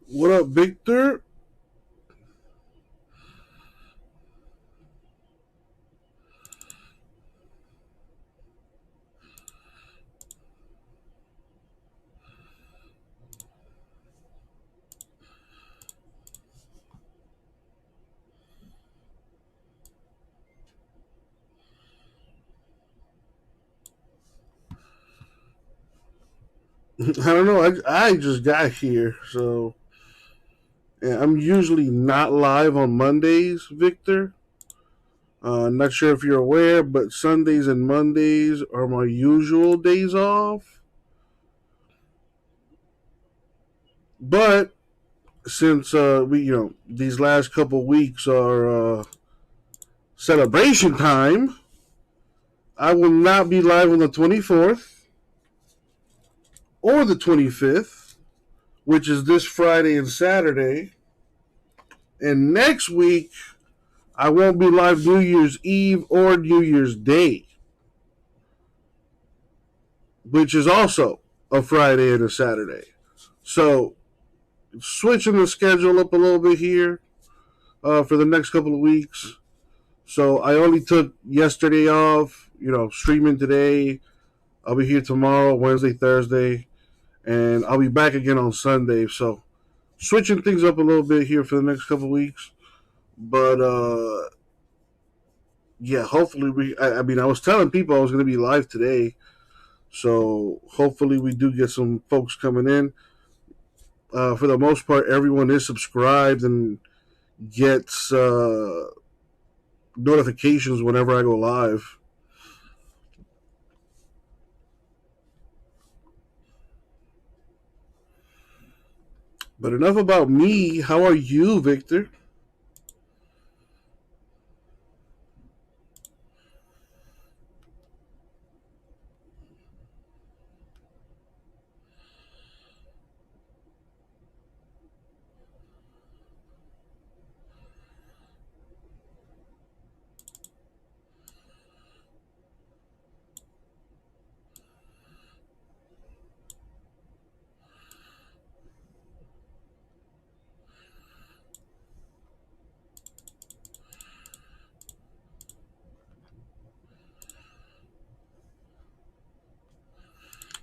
What up, Victor? I don't know. I just got here, so yeah, I'm usually not live on Mondays, Victor. Not sure if you're aware, but Sundays and Mondays are my usual days off. But since these last couple weeks are celebration time, I will not be live on the 24th or the 25th, which is this Friday and Saturday. And next week, I won't be live New Year's Eve or New Year's Day, which is also a Friday and a Saturday. So switching the schedule up a little bit here for the next couple of weeks. So I only took yesterday off, streaming today. I'll be here tomorrow, Wednesday, Thursday, and I'll be back again on Sunday. So switching things up a little bit here for the next couple of weeks. But yeah, hopefully I was telling people I was going to be live today. So hopefully we do get some folks coming in. For the most part, everyone is subscribed and gets notifications whenever I go live. But enough about me. How are you, Victor?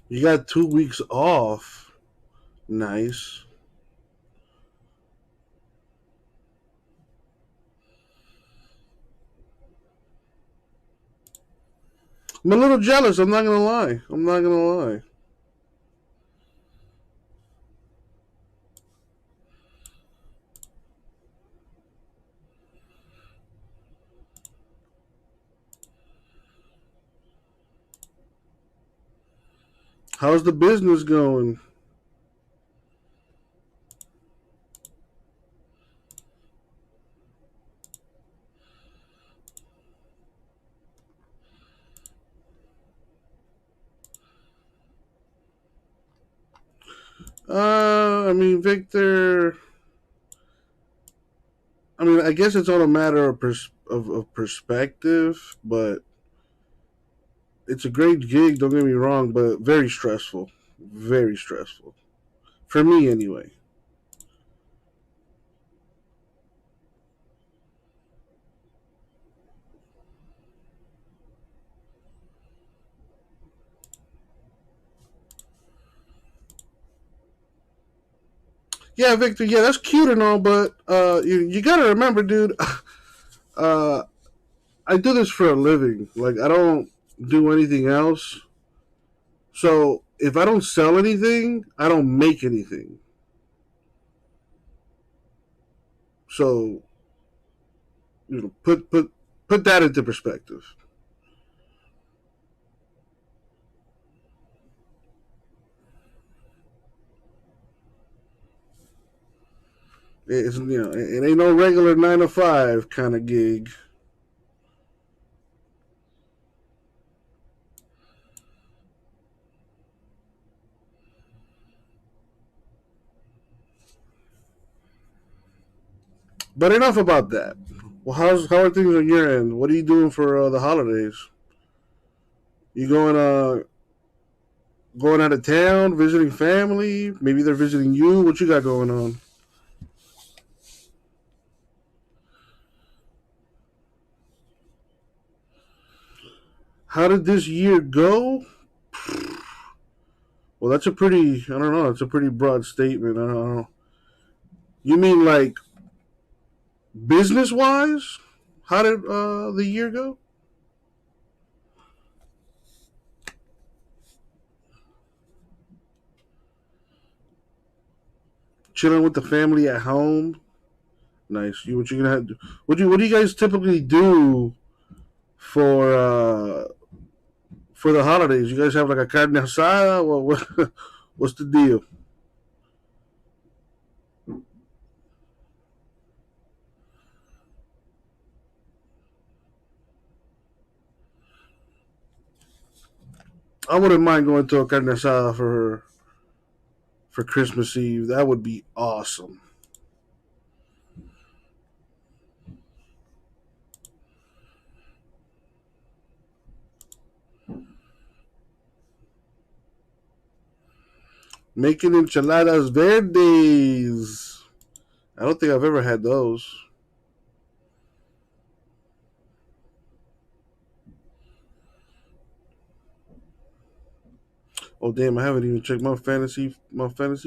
You got 2 weeks off. Nice. I'm a little jealous. I'm not gonna lie. I'm not gonna lie. How's the business going? I mean, Victor. I mean, I guess it's all a matter of perspective, but it's a great gig. Don't get me wrong, but very stressful. Very stressful for me, anyway. Yeah, Victor. Yeah, that's cute and all, but you gotta remember, dude. Uh, I do this for a living. Like, I don't do anything else. So if I don't sell anything, I don't make anything. So put that into perspective. It ain't no regular 9 to 5 kind of gig. But enough about that. Well, how are things on your end? What are you doing for the holidays? You going out of town, visiting family? Maybe they're visiting you. What you got going on? How did this year go? Well, that's a pretty, I don't know, it's a pretty broad statement. I don't know. You mean like business wise? How did the year go? Chilling with the family at home. Nice. What you gonna have? What do you guys typically do for for the holidays? You guys have like a carne asada? What's the deal? I wouldn't mind going to a carne asada for Christmas Eve. That would be awesome. Making enchiladas verdes. I don't think I've ever had those. Oh damn! I haven't even checked my fantasy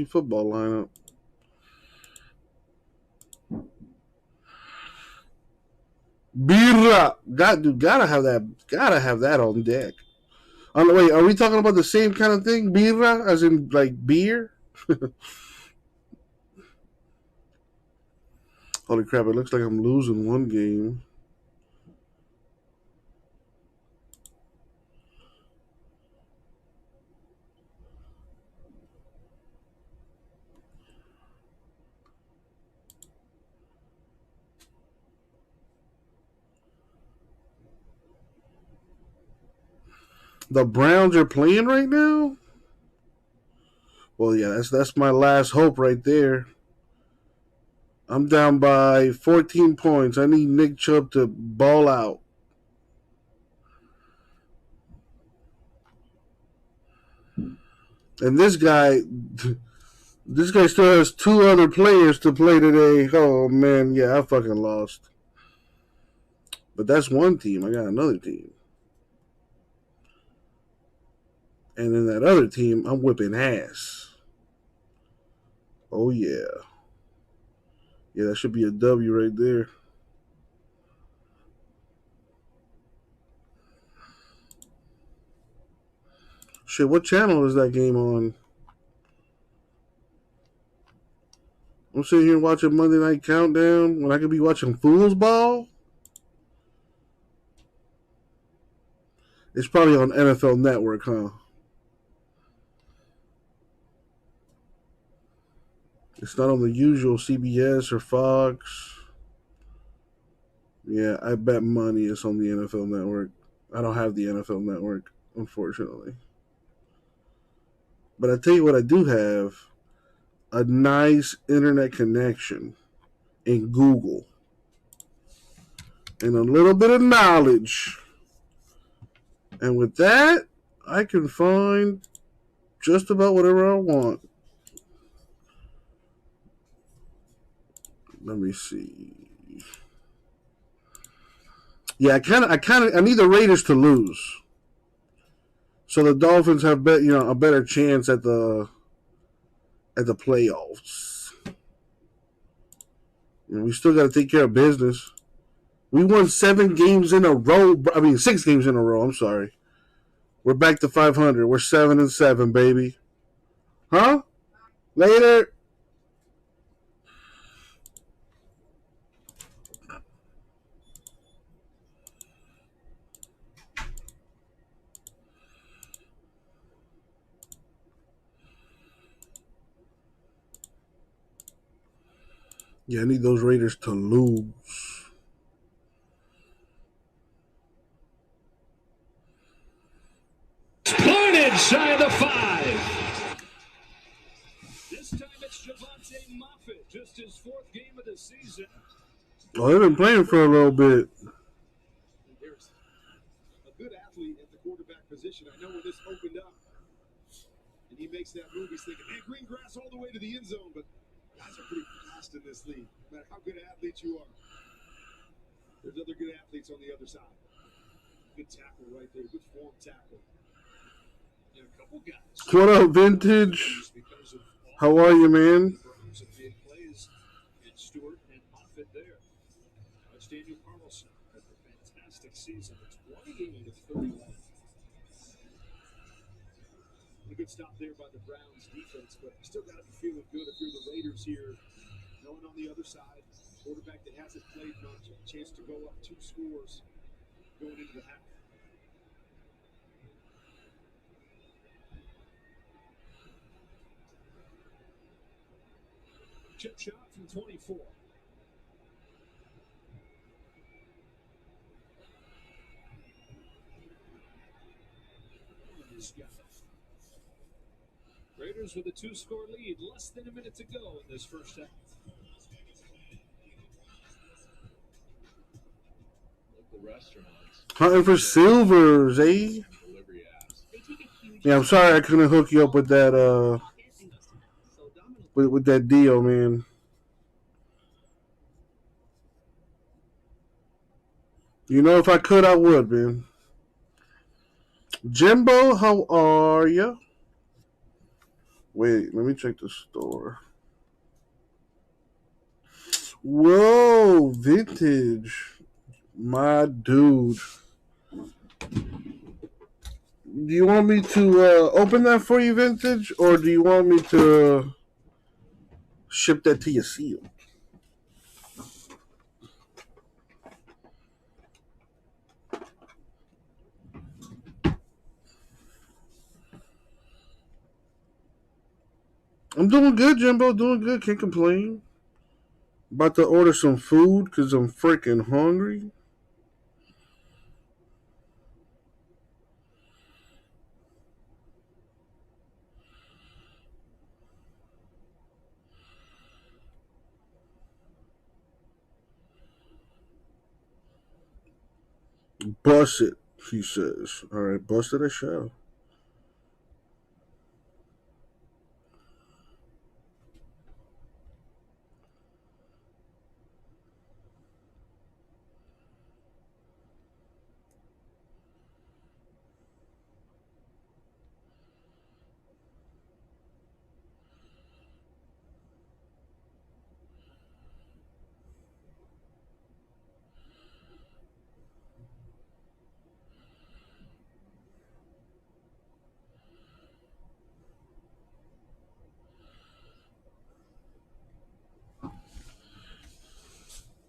football lineup. Birra, gotta have that. Gotta have that on deck. Wait, are we talking about the same kind of thing? Birra, as in like beer? Holy crap! It looks like I'm losing one game. The Browns are playing right now. Well, yeah, that's my last hope right there. I'm down by 14 points. I need Nick Chubb to ball out. And this guy still has two other players to play today. Oh man, yeah, I fucking lost. But that's one team. I got another team. And in that other team, I'm whipping ass. Oh yeah. Yeah, that should be a W right there. Shit, what channel is that game on? I'm sitting here watching Monday Night Countdown when I could be watching Foosball. It's probably on NFL Network, huh? It's not on the usual CBS or Fox. Yeah, I bet money it's on the NFL Network. I don't have the NFL Network, unfortunately. But I tell you what, I do have a nice internet connection in Google and a little bit of knowledge. And with that, I can find just about whatever I want. Let me see. Yeah, I need the Raiders to lose, so the Dolphins have a better chance at the playoffs. We still got to take care of business. We won 7 games in a row. I mean, 6 games in a row. I'm sorry. We're back to 500. We're 7-7, baby. Huh? Later. Yeah, I need those Raiders to lose. Exploited shy of the 5. This time it's Javonte Moffitt, just his 4th game of the season. Oh, they've been playing for a little bit. There's a good athlete at the quarterback position. I know when this opened up and he makes that move, he's thinking, man, green grass all the way to the end zone, but guys are pretty fast in this league. No matter how good an athlete you are, there's other good athletes on the other side. Good tackle right there. Good form tackle. And a couple guys. What up, Vintage? How are you, man? And Stewart and Moffitt there. Daniel Carlson had a fantastic season. 28 of 31. A good stop there by the Browns defense, but still got to be feeling good if you're the Raiders here. Knowing on the other side, quarterback that hasn't played much, a chance to go up 2 scores going into the half. Chip shot from 24. Raiders with a 2-score lead, less than a minute to go in this first half. Local restaurants. Hunting for silvers, eh? Yeah, I'm sorry I couldn't hook you up with that with that deal, man. You know, if I could, I would, man. Jimbo, how are ya? Wait, let me check the store. Whoa, Vintage. My dude. Do you want me to open that for you, Vintage? Or do you want me to ship that to you sealed? I'm doing good, Jimbo. Doing good. Can't complain. About to order some food because I'm freaking hungry. Bust it, he says. All right, bust it, I shall.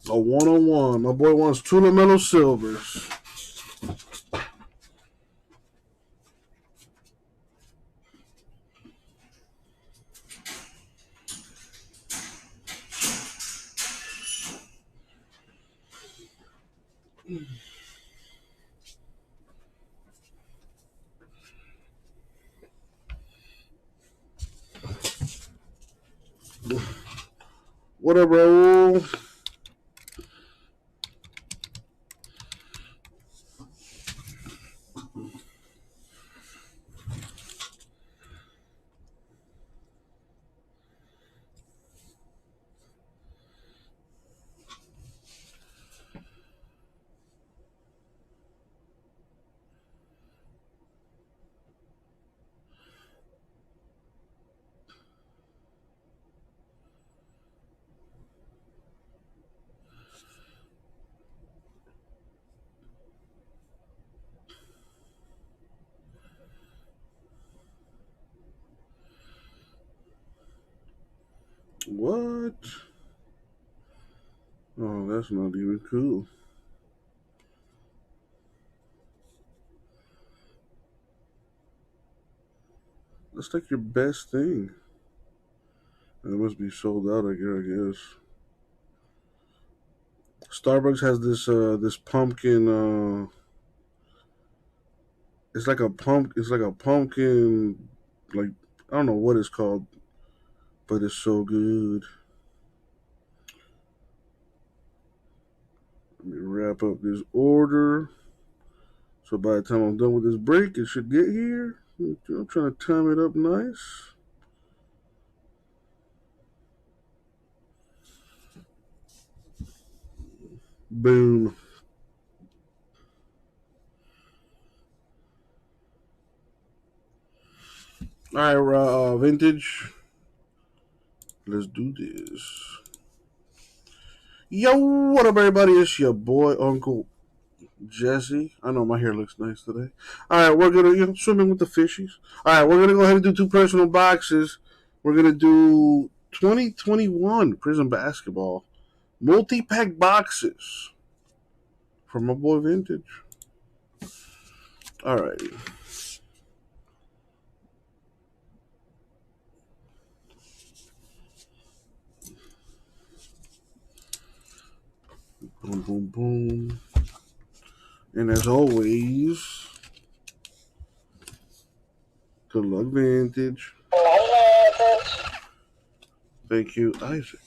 A one-on-one. My boy wants 2 LaMelo Silvers. What up, bro? What? Oh, that's not even cool. That's like your best thing. It must be sold out, I guess. Starbucks has this pumpkin. It's like a pump. It's like a pumpkin. Like, I don't know what it's called, but it's so good. Let me wrap up this order. So by the time I'm done with this break, it should get here. I'm trying to time it up nice. Boom. All right, vintage. Let's do this. Yo, what up, everybody? It's your boy, Uncle Jesse. I know my hair looks nice today. All right, we're gonna swimming with the fishies. All right, we're gonna go ahead and do 2 personal boxes. We're gonna do 2021 Prism Basketball multi-pack boxes from my boy Vintage. All right. Boom, boom, boom. And as always, good luck, Vintage. Thank you, Isaac.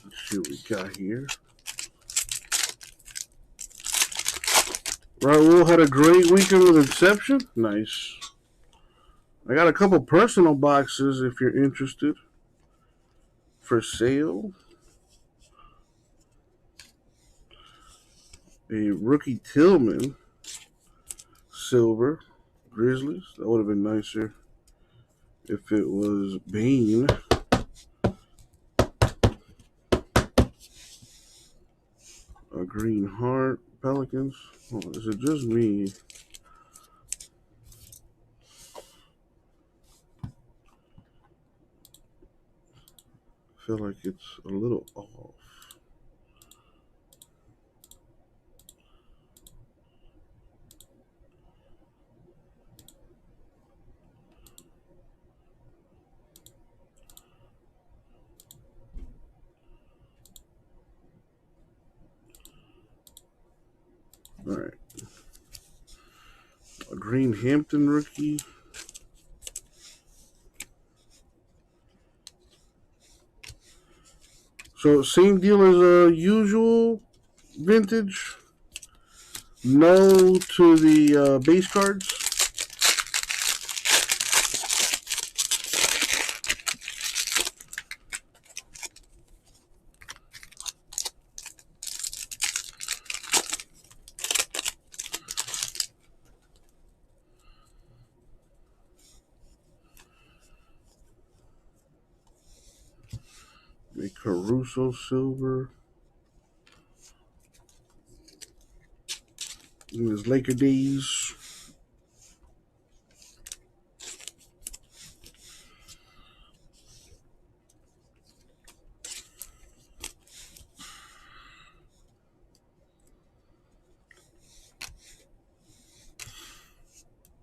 Let's see what we got here. Raul had a great weekend with Inception. Nice. I got a couple personal boxes if you're interested for sale. A rookie Tillman silver Grizzlies. That would have been nicer if it was Bane. A green heart Pelicans. Oh, is it just me? I feel like it's a little off. All right. A green Hampton rookie. So same deal as usual vintage. No to the base cards. A Caruso silver. In his Laker days.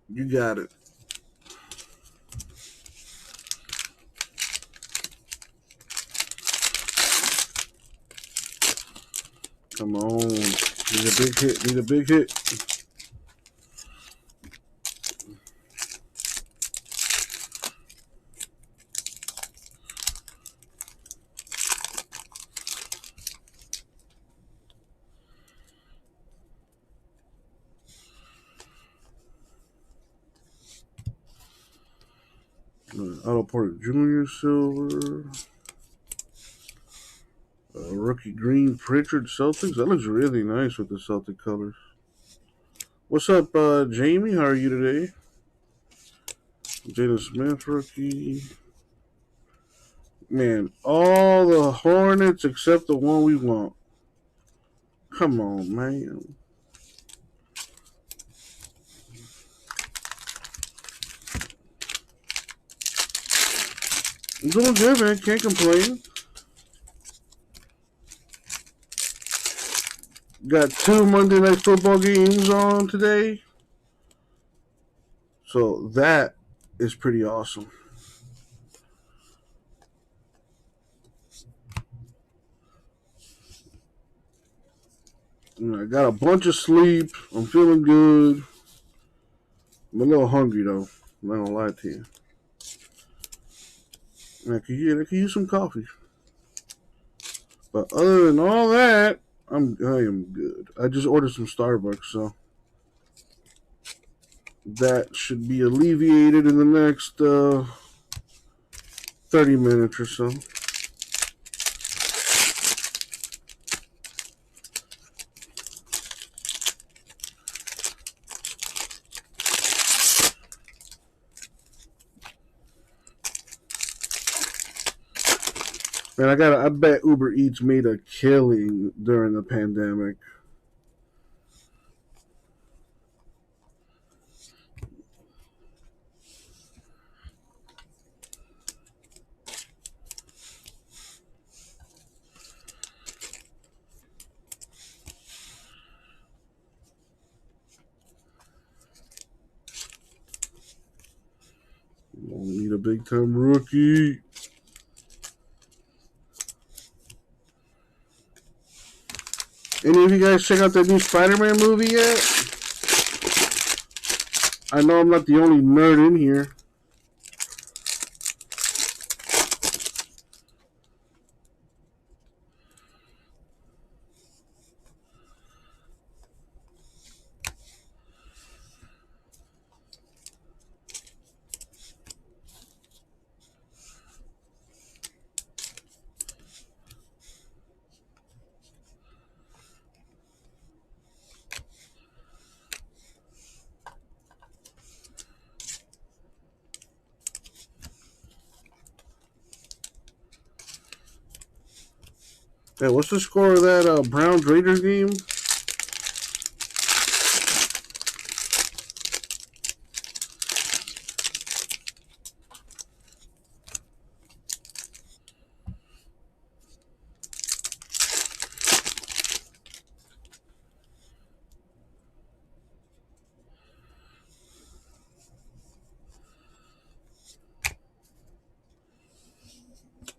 You got it. Come on. Need a big hit. Need a big hit. Otto Porter Jr. silver. Rookie green Pritchard Celtics. That looks really nice with the Celtic colors. What's up, Jamie? How are you today? Jaden Smith rookie. Man, all the Hornets except the one we want. Come on, man. I'm doing good, man. Can't complain. Got 2 Monday Night Football games on today. So that is pretty awesome. I got a bunch of sleep. I'm feeling good. I'm a little hungry though. I'm not gonna lie to you. I could use some coffee. But other than all that, I am good. I just ordered some Starbucks, so that should be alleviated in the next 30 minutes or so. Man, I bet Uber Eats made a killing during the pandemic. Don't need a big time rookie. Any of you guys check out that new Spider-Man movie yet? I know I'm not the only nerd in here. Hey, what's the score of that Browns Raiders game?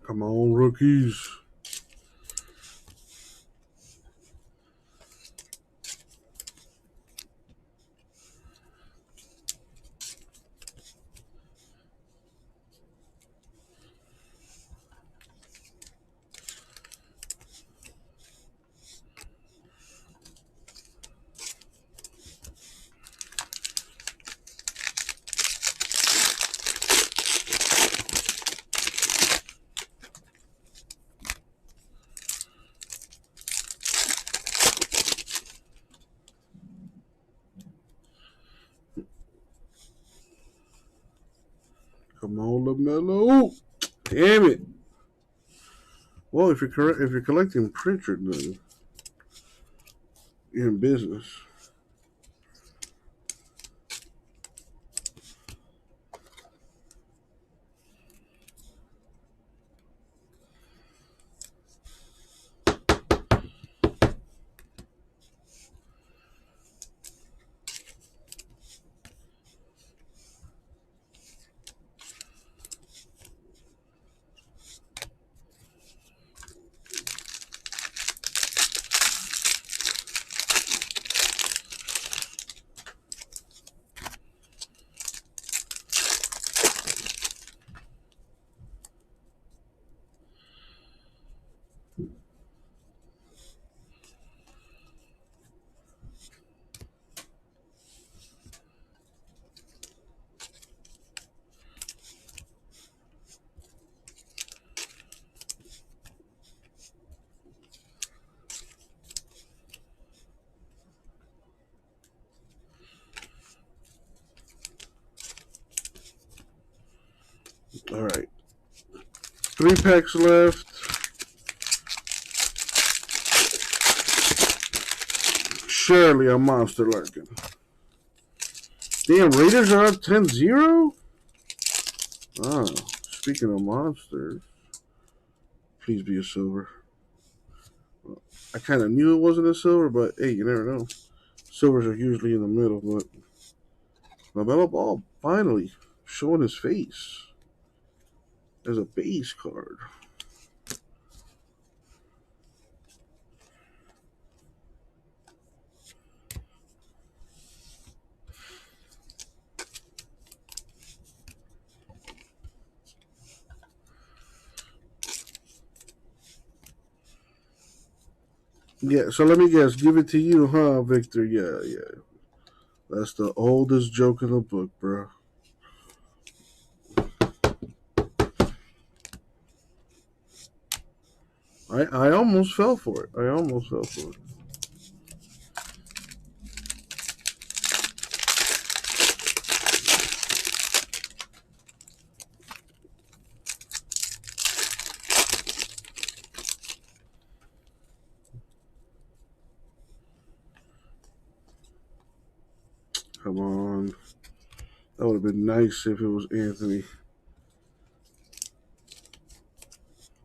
Come on, rookies. Come on, LaMelo. Damn it. Well, if you're collecting Pritchard, then you're in business. All right. 3 packs left. Surely a monster lurking. Damn, Raiders are up 10-0? Oh, speaking of monsters, please be a silver. Well, I kind of knew it wasn't a silver, but hey, you never know. Silvers are usually in the middle, but LaMelo Ball finally showing his face as a base card. Yeah, so let me guess. Give it to you, huh, Victor? Yeah, yeah. That's the oldest joke in the book, bro. I almost fell for it. I almost fell for it. Come on. That would have been nice if it was Anthony.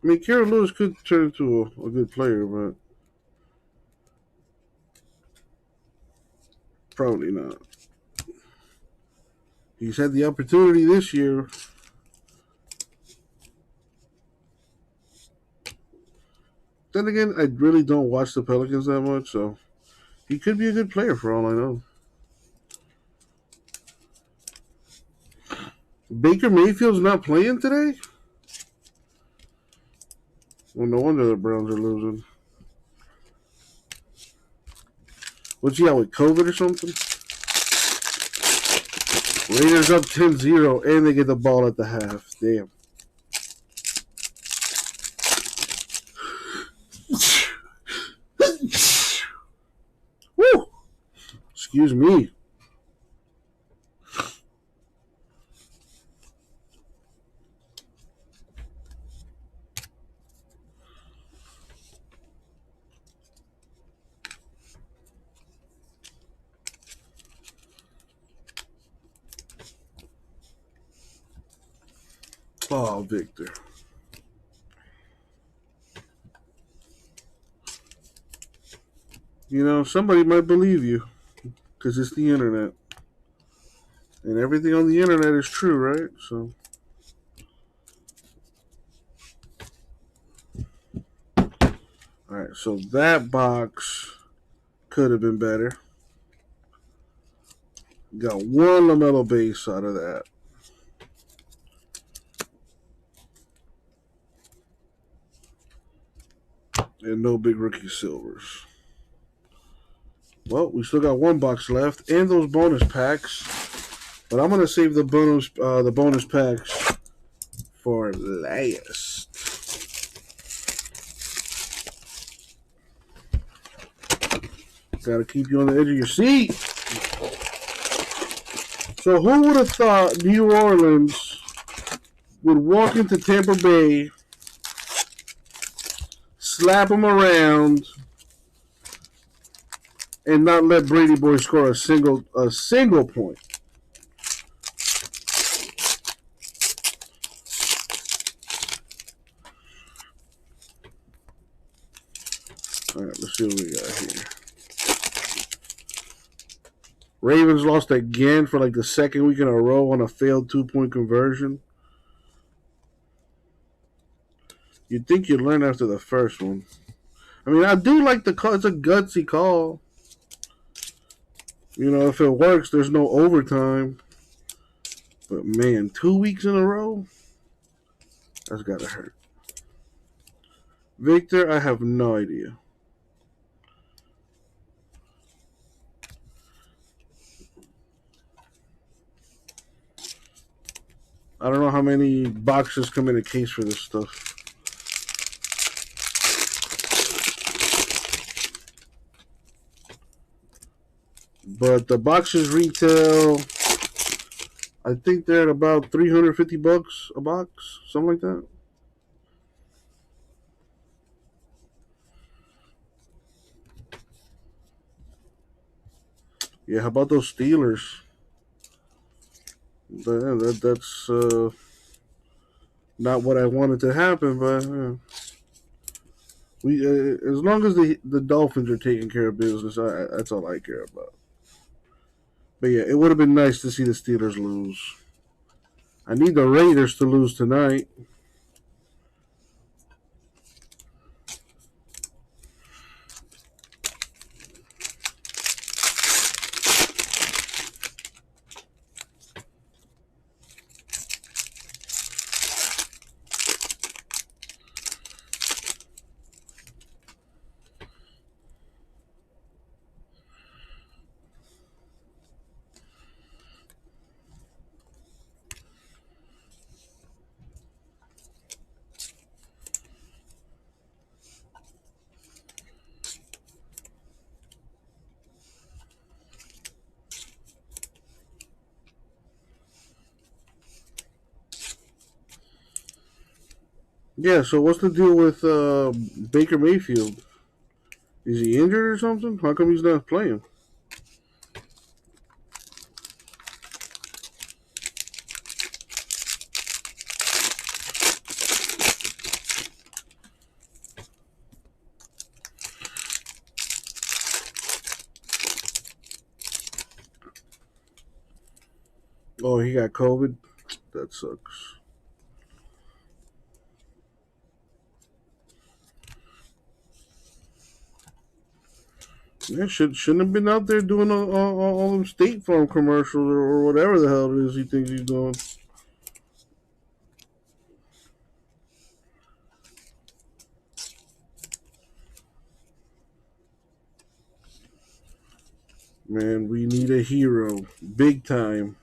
I mean, Karen Lewis could turn into a good player, but probably not. He's had the opportunity this year. Then again, I really don't watch the Pelicans that much, so he could be a good player for all I know. Baker Mayfield's not playing today? Well, no wonder the Browns are losing. What's he out with, COVID or something? Raiders up 10-0, and they get the ball at the half. Damn. Woo! Excuse me. Oh, Victor. You know, somebody might believe you because it's the internet. And everything on the internet is true, right? So, all right. So that box could have been better. Got one LaMelo base out of that. And no big rookie silvers. Well, we still got one box left and those bonus packs. But I'm gonna save the bonus packs for last. Gotta keep you on the edge of your seat. So who would have thought New Orleans would walk into Tampa Bay, slap them around, and not let Brady Boy score a single point? All right, let's see what we got here. Ravens lost again for like the second week in a row on a failed 2-point conversion. You'd think you'd learn after the first one. I mean, I do like the call. It's a gutsy call. You know, if it works, there's no overtime. But man, 2 weeks in a row? That's gotta hurt. Victor, I have no idea. I don't know how many boxes come in a case for this stuff. But the boxes retail, I think they're at about $350 a box, something like that. Yeah, how about those Steelers? That's not what I wanted to happen, but we as long as the Dolphins are taking care of business, that's all I care about. But yeah, it would have been nice to see the Steelers lose. I need the Raiders to lose tonight. Yeah, so what's the deal with Baker Mayfield? Is he injured or something? How come he's not playing? Oh, he got COVID? That sucks. Yeah, shouldn't have been out there doing all them State Farm commercials or whatever the hell it is he thinks he's doing. Man, we need a hero. Big time.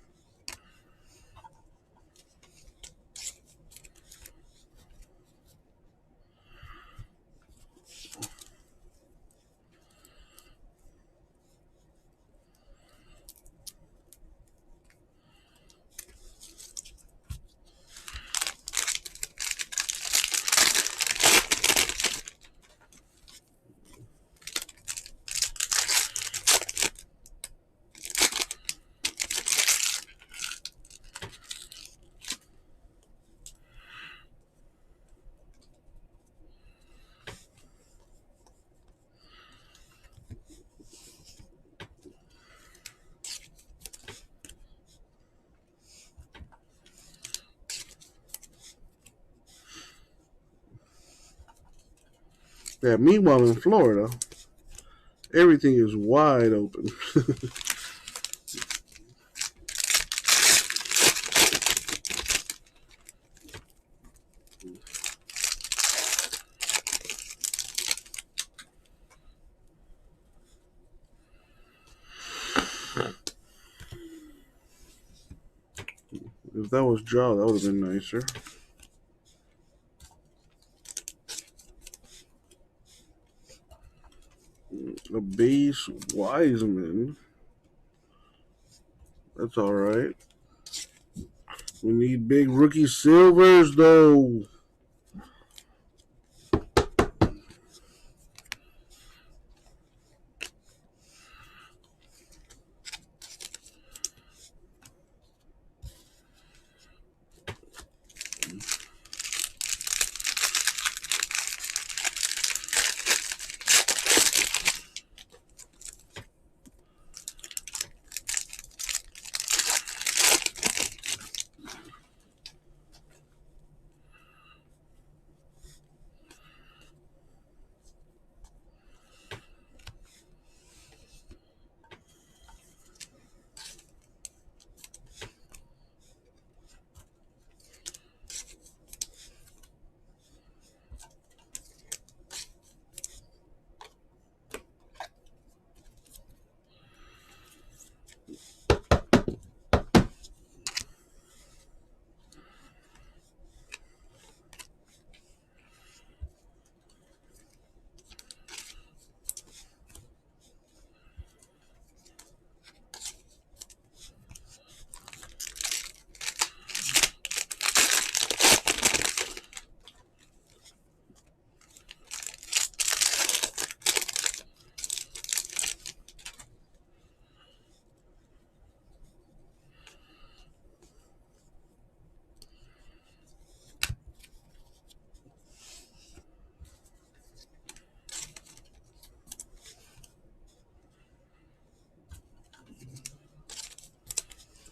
Yeah, meanwhile in Florida, everything is wide open. If that was Jaw, that would have been nicer. A base Wiseman. That's all right. We need big rookie silvers, though.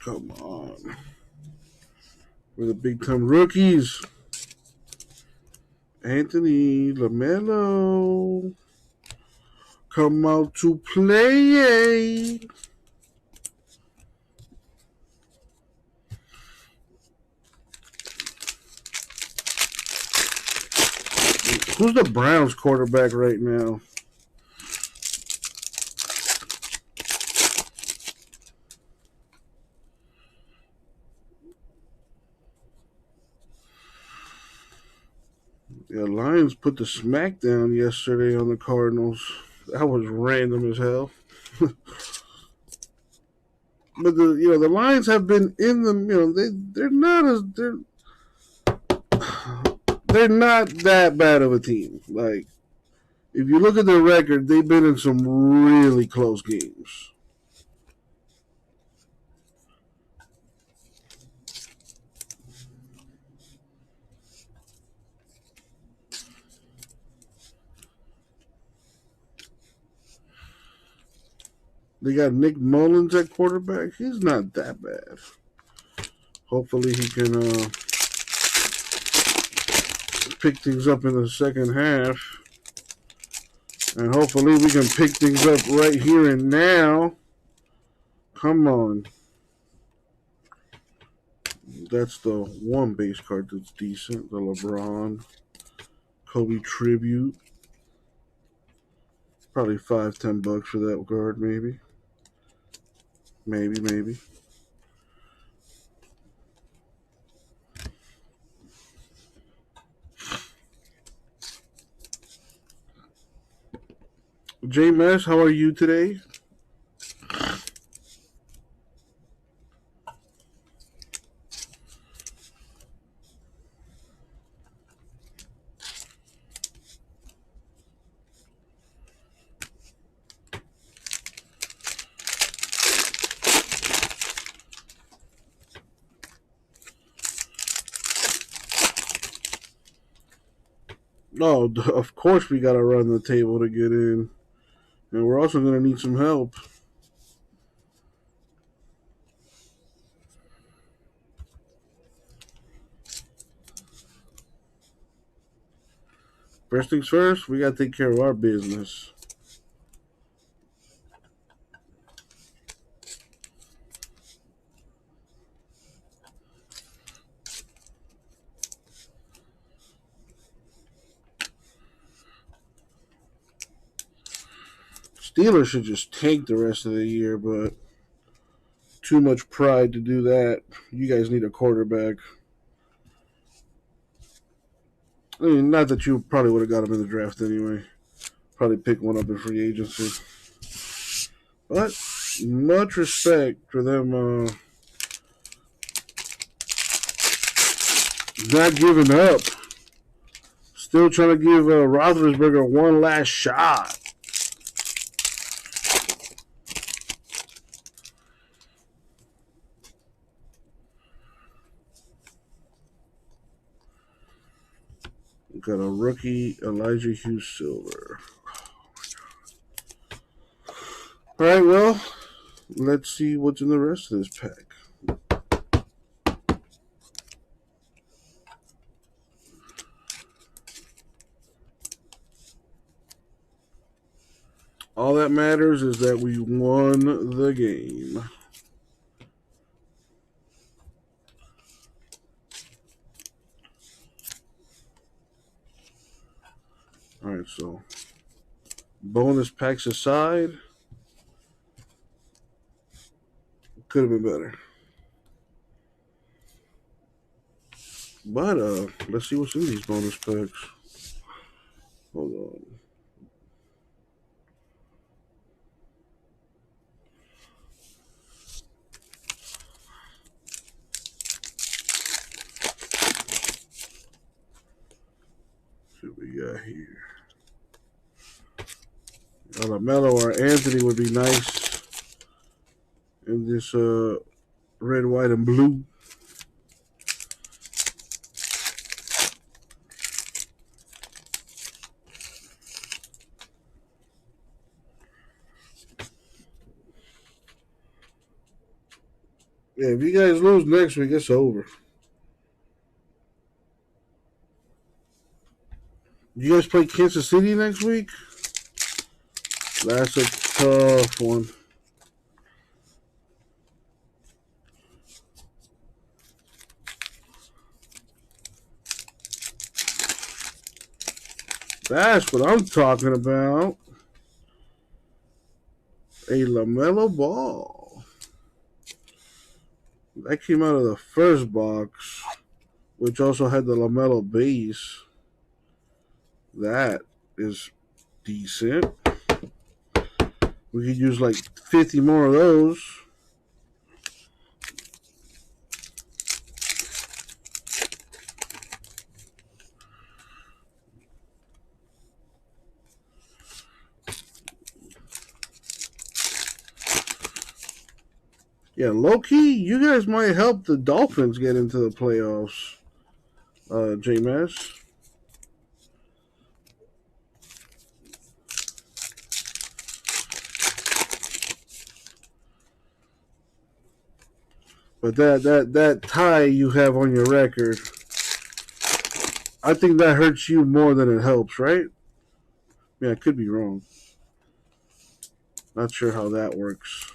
Come on. We're the big time rookies. Anthony LaMelo. Come out to play. Who's the Browns quarterback right now? Yeah, Lions put the smack down yesterday on the Cardinals. That was random as hell. But the Lions have been in the they're not as they're not that bad of a team. Like, if you look at their record, they've been in some really close games. They got Nick Mullins at quarterback. He's not that bad. Hopefully he can pick things up in the second half. And hopefully we can pick things up right here and now. Come on. That's the one base card that's decent. The LeBron. Kobe Tribute. Probably $5-10 for that card, maybe. Maybe. J-Mess, how are you today? Oh, of course we got to run the table to get in. And we're also going to need some help. First things first, we got to take care of our business. Steelers should just tank the rest of the year, but too much pride to do that. You guys need a quarterback. I mean, not that you probably would have got him in the draft anyway. Probably pick one up in free agency. But much respect for them not giving up. Still trying to give Roethlisberger one last shot. Got a rookie, Elijah Hughes Silver. All right, well, let's see what's in the rest of this pack. All that matters is that we won the game. All right, so bonus packs aside, could have been better. But let's see what's in these bonus packs. Hold on. See what we got here. LaMelo or Anthony would be nice in this red, white, and blue. Yeah, if you guys lose next week, it's over. You guys play Kansas City next week? That's a tough one. That's what I'm talking about. A LaMelo Ball. That came out of the first box, which also had the LaMelo base. That is decent. We could use like 50 more of those. Yeah, low key, you guys might help the Dolphins get into the playoffs, JMS. But that tie you have on your record, I think that hurts you more than it helps, right? Yeah, I could be wrong. Not sure how that works.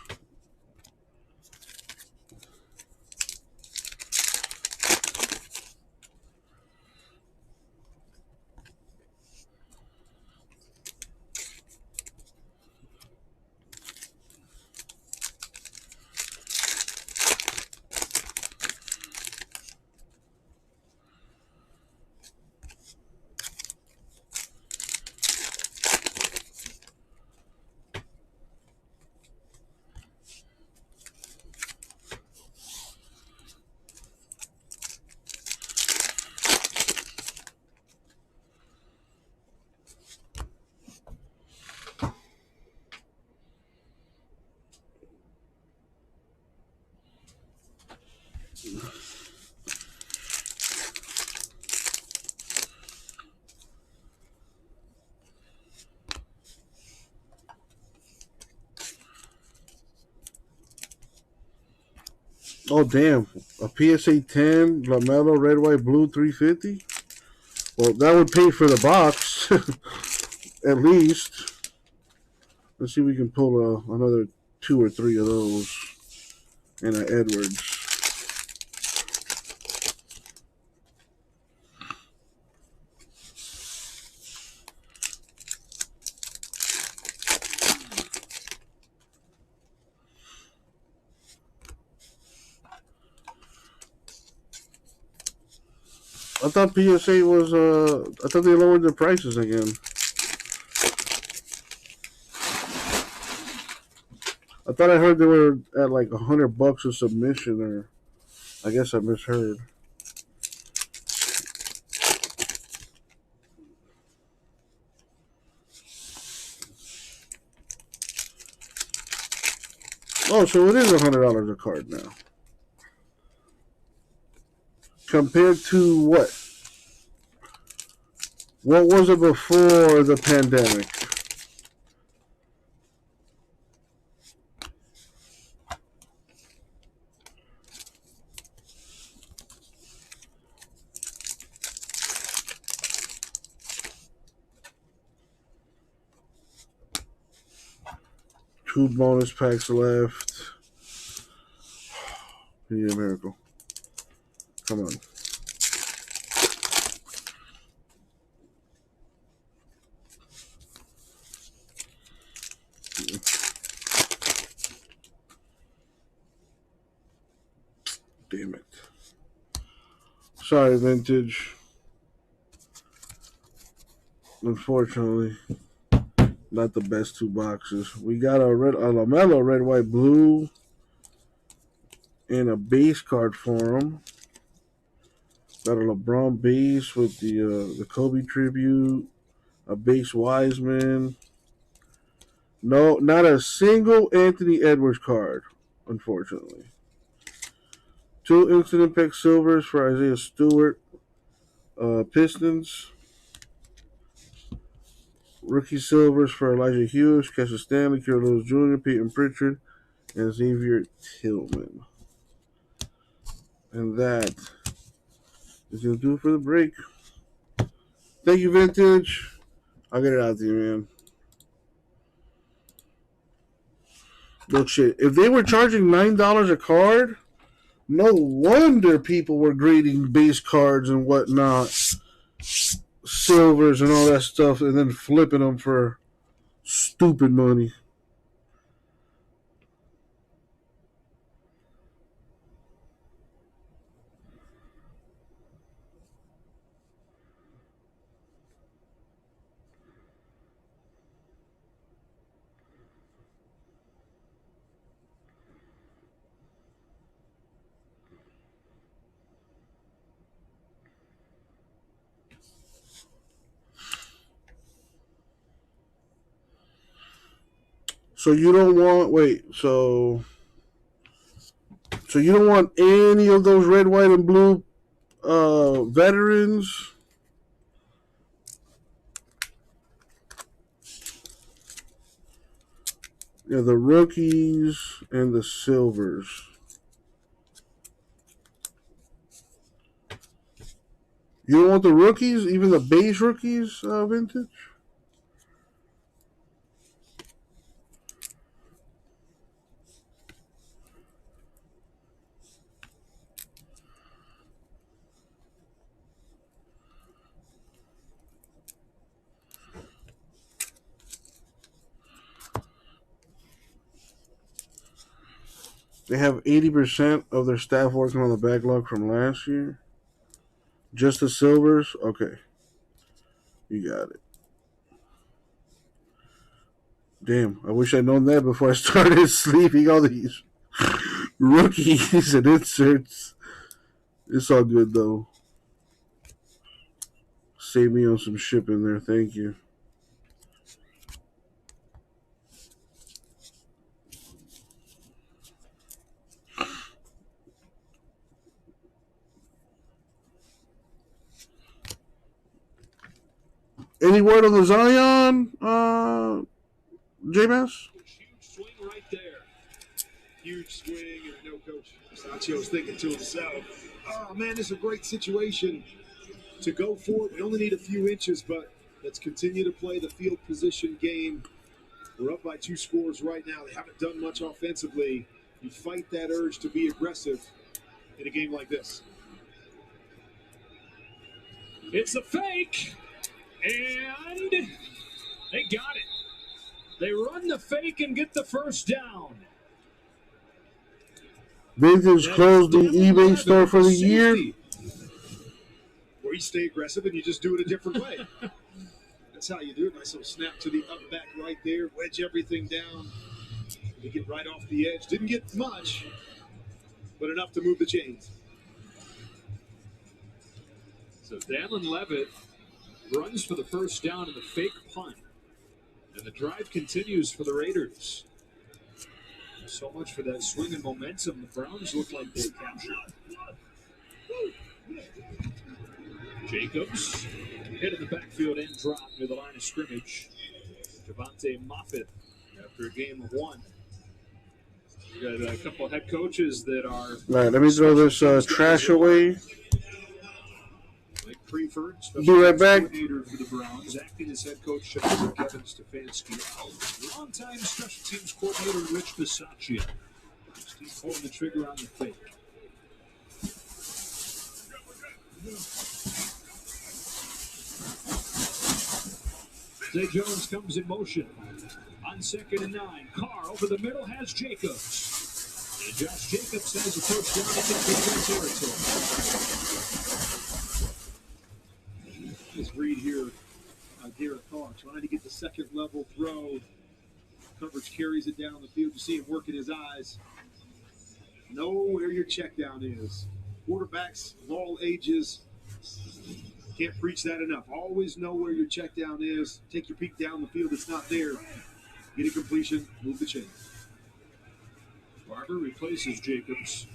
Oh damn! A PSA 10 Lamelo Red White Blue 350. Well, that would pay for the box at least. Let's see if we can pull another 2 or 3 of those and an Edwards. I thought PSA was I thought they lowered the prices again. I thought I heard they were at like $100 a submission, or I guess I misheard. Oh, so it is $100 a card now. Compared to what? What was it before the pandemic? Two bonus packs left. Be a miracle. Come on. Damn it. Sorry, Vintage. Unfortunately, not the best 2 boxes. We got a Lamelo Red White Blue and a base card for him. Got a LeBron base with the Kobe tribute, a base Wiseman. No, not a single Anthony Edwards card, unfortunately. 2 instant impact silvers for Isaiah Stewart, Pistons. Rookie silvers for Elijah Hughes, Cassius Stanley, Kira Lewis Jr., Peyton Pritchard, and Xavier Tillman. And that is going to do it for the break. Thank you, Vintage. I'll get it out to you, man. Look, shit. If they were charging $9 a card, no wonder people were grading base cards and whatnot, silvers and all that stuff, and then flipping them for stupid money. So you don't want, wait, so So you don't want any of those red, white, and blue veterans. Yeah, the rookies and the silvers. You don't want the rookies, even the base rookies vintage? They have 80% of their staff working on the backlog from last year. Just the silvers? Okay. You got it. Damn, I wish I'd known that before I started sleeping all these rookies and inserts. It's all good, though. Save me on some shipping there. Thank you. Any word on the Zion, J-Mass? Huge swing right there. Huge swing, and I know Coach Sacio's thinking to himself, oh man, this is a great situation to go for it. We only need a few inches, but let's continue to play the field position game. We're up by 2 scores right now. They haven't done much offensively. You fight that urge to be aggressive in a game like this. It's a fake, and they got it. They run the fake and get the first down. Vintage closed the eBay store for the year. Where you stay aggressive and you just do it a different way. That's how you do it. Nice little snap to the up back right there. Wedge everything down. You get right off the edge. Didn't get much, but enough to move the chains. So Dallin Levitt runs for the first down in the fake punt. And the drive continues for the Raiders. So much for that swing and momentum. The Browns look like they captured. Jacobs hit in the backfield and drop near the line of scrimmage. Javante Moffitt after a game of 1. You got a couple of head coaches that are. All right, let me throw this trash away. Mike Prefer, Be right back. coordinator for the Browns, acting as head coach Kevin Stefanski. Longtime special teams coordinator Rich Bisaccia. He's pulling the trigger on the fake. Zay Jones comes in motion. On 2nd and 9, Carr over the middle has Jacobs. And Josh Jacobs has a first down into Cleveland territory. This read here, Garrett Carr trying to get the second level throw. Coverage carries it down the field. You see him working his eyes. Know where your check down is. Quarterbacks of all ages can't preach that enough. Always know where your check down is. Take your peek down the field. It's not there. Get a completion. Move the chain. Barber replaces Jacobs.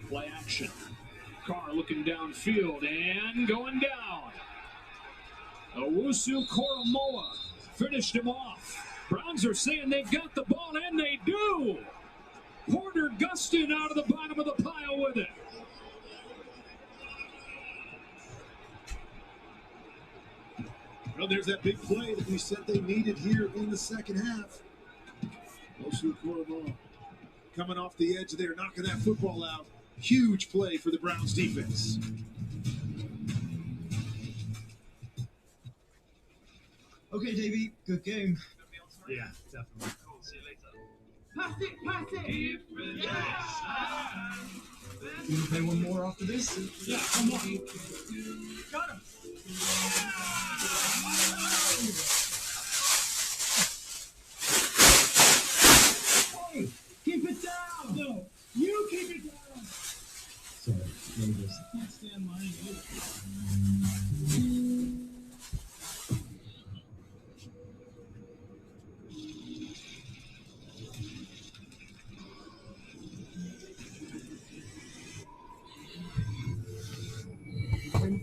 Play action. Carr looking downfield and going down. Owusu Koromoa finished him off. Browns are saying they've got the ball, and they do. Porter Gustin out of the bottom of the pile with it. Well, there's that big play that we said they needed here in the second half. Owusu Koromoa coming off the edge there, knocking that football out. Huge play for the Browns defense. Okay, Davey, good game. Yeah, definitely. See you later. Pass it! Can you play one more after this? Yeah, come on. Got him! Hey, keep it down! No, you keep it down! Sorry, neighbors. I can't stand mine either.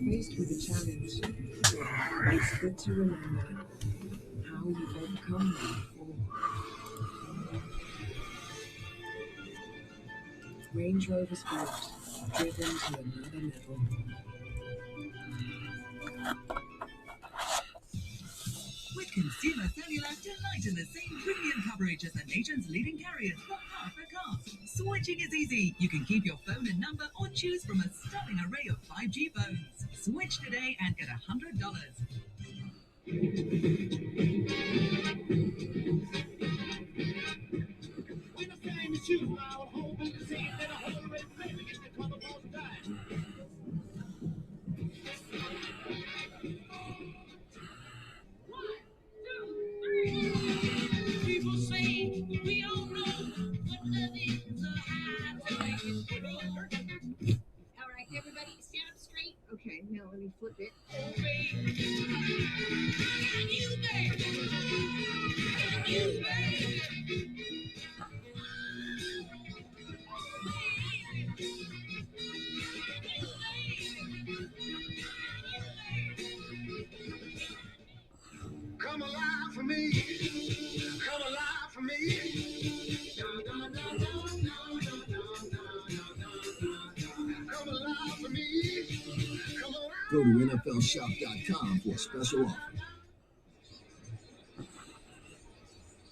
Faced with a challenge, it's good to remember how you've overcome them before. Range Rover Sport, driven to another level. With Consumer Cellular, delight in the same premium coverage as the nation's leading carriers for half the cost. Switching is easy. You can keep your phone and number or choose from a stunning array of 5G phones. Switch today and get $100. People say we all know what love is, so how to make it real. All right, everybody, stand up straight. Okay, now let me flip it. Oh, baby. Can you, baby? Can you, baby? Come alive for me. Come alive for me. Come alive for me. Come alive. Go to NFLShop.com for a special offer.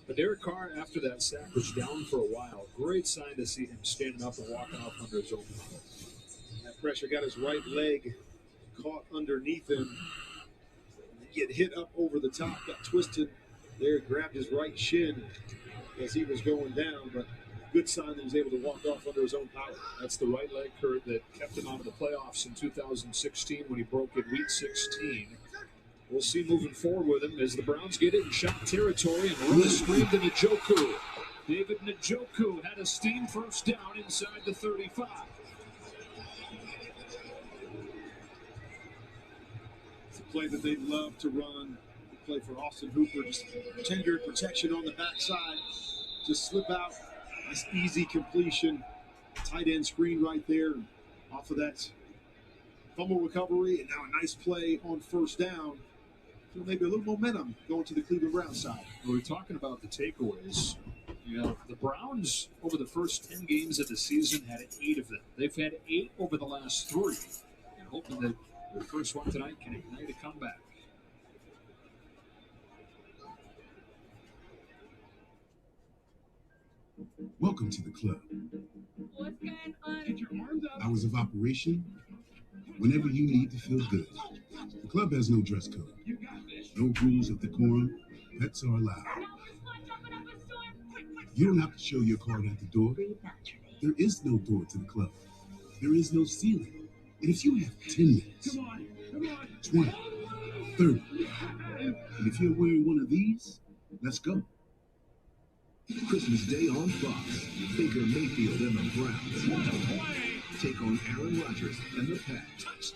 But Derek Carr, after that sack, was down for a while. Great sign to see him standing up and walking off under his own power. That pressure got his right leg caught underneath him. Get hit up over the top, got twisted there, grabbed his right shin as he was going down, but good sign that he was able to walk off under his own power. That's the right leg, Kurt, that kept him out of the playoffs in 2016 when he broke in Week 16. We'll see moving forward with him as the Browns get it in shot territory and run a screen to Njoku. David Njoku had a steam first down inside the 35. It's a play that they'd love to run. The play for Austin Hooper, just tender protection on the backside. Just slip out. Nice easy completion. Tight end screen right there. Off of that fumble recovery, and now a nice play on first down. So maybe a little momentum going to the Cleveland Browns side. We're talking about the takeaways. You know, the Browns, over the first 10 games of the season, had 8 of them. They've had 8 over the last 3. And hoping that their first one tonight can ignite a comeback. Welcome to the club. What's going on? Get your arms up. Hours of operation, whenever you need to feel good. The club has no dress code, You got this. no rules of decorum. Pets are allowed. Now this one jumping up a storm. Quick, quick. You don't have to show your card at the door. Breathe naturally. There is no door to the club. There is no ceiling. And if you have 10 minutes, Come on. Come on. 20, 30, and if you're wearing one of these, let's go. Christmas Day on Fox. Baker Mayfield and the Browns take on Aaron Rodgers and the Pats.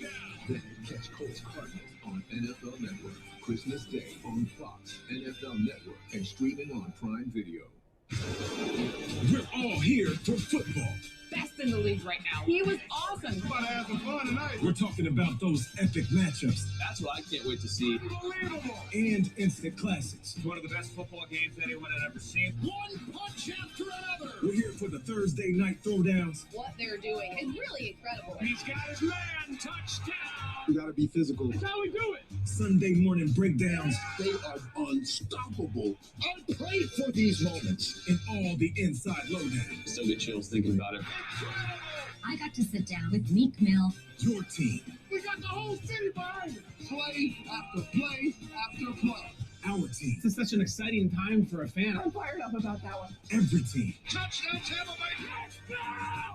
Then catch Colts Cardinals on NFL Network. Christmas Day on Fox, NFL Network, and streaming on Prime Video. We're all here for football. Best in the league right now. He was awesome. About to have some fun tonight. We're talking about those epic matchups That's what I can't wait to see. Unbelievable. and instant classics. It's one of the best football games anyone had ever seen. One punch after another. We're here for the Thursday night throwdowns. What they're doing is really incredible. He's got his man. Touchdown. You got to be physical. That's how we do it. Sunday morning breakdowns They are unstoppable. I prayed for these moments. and all the inside lowdown. Still get chills thinking about it. I got to sit down with Meek Mill. Your team, We got the whole city behind it. Play after play after play. our team, This is such an exciting time for a fan. I'm fired up about that one. every team. Touchdown, Tampa Bay.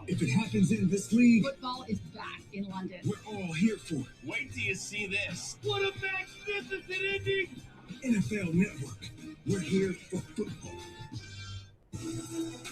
If it happens in this league, Football is back in London. we're all here for it. Wait till you see this. What a magnificent ending. NFL Network. We're here for football.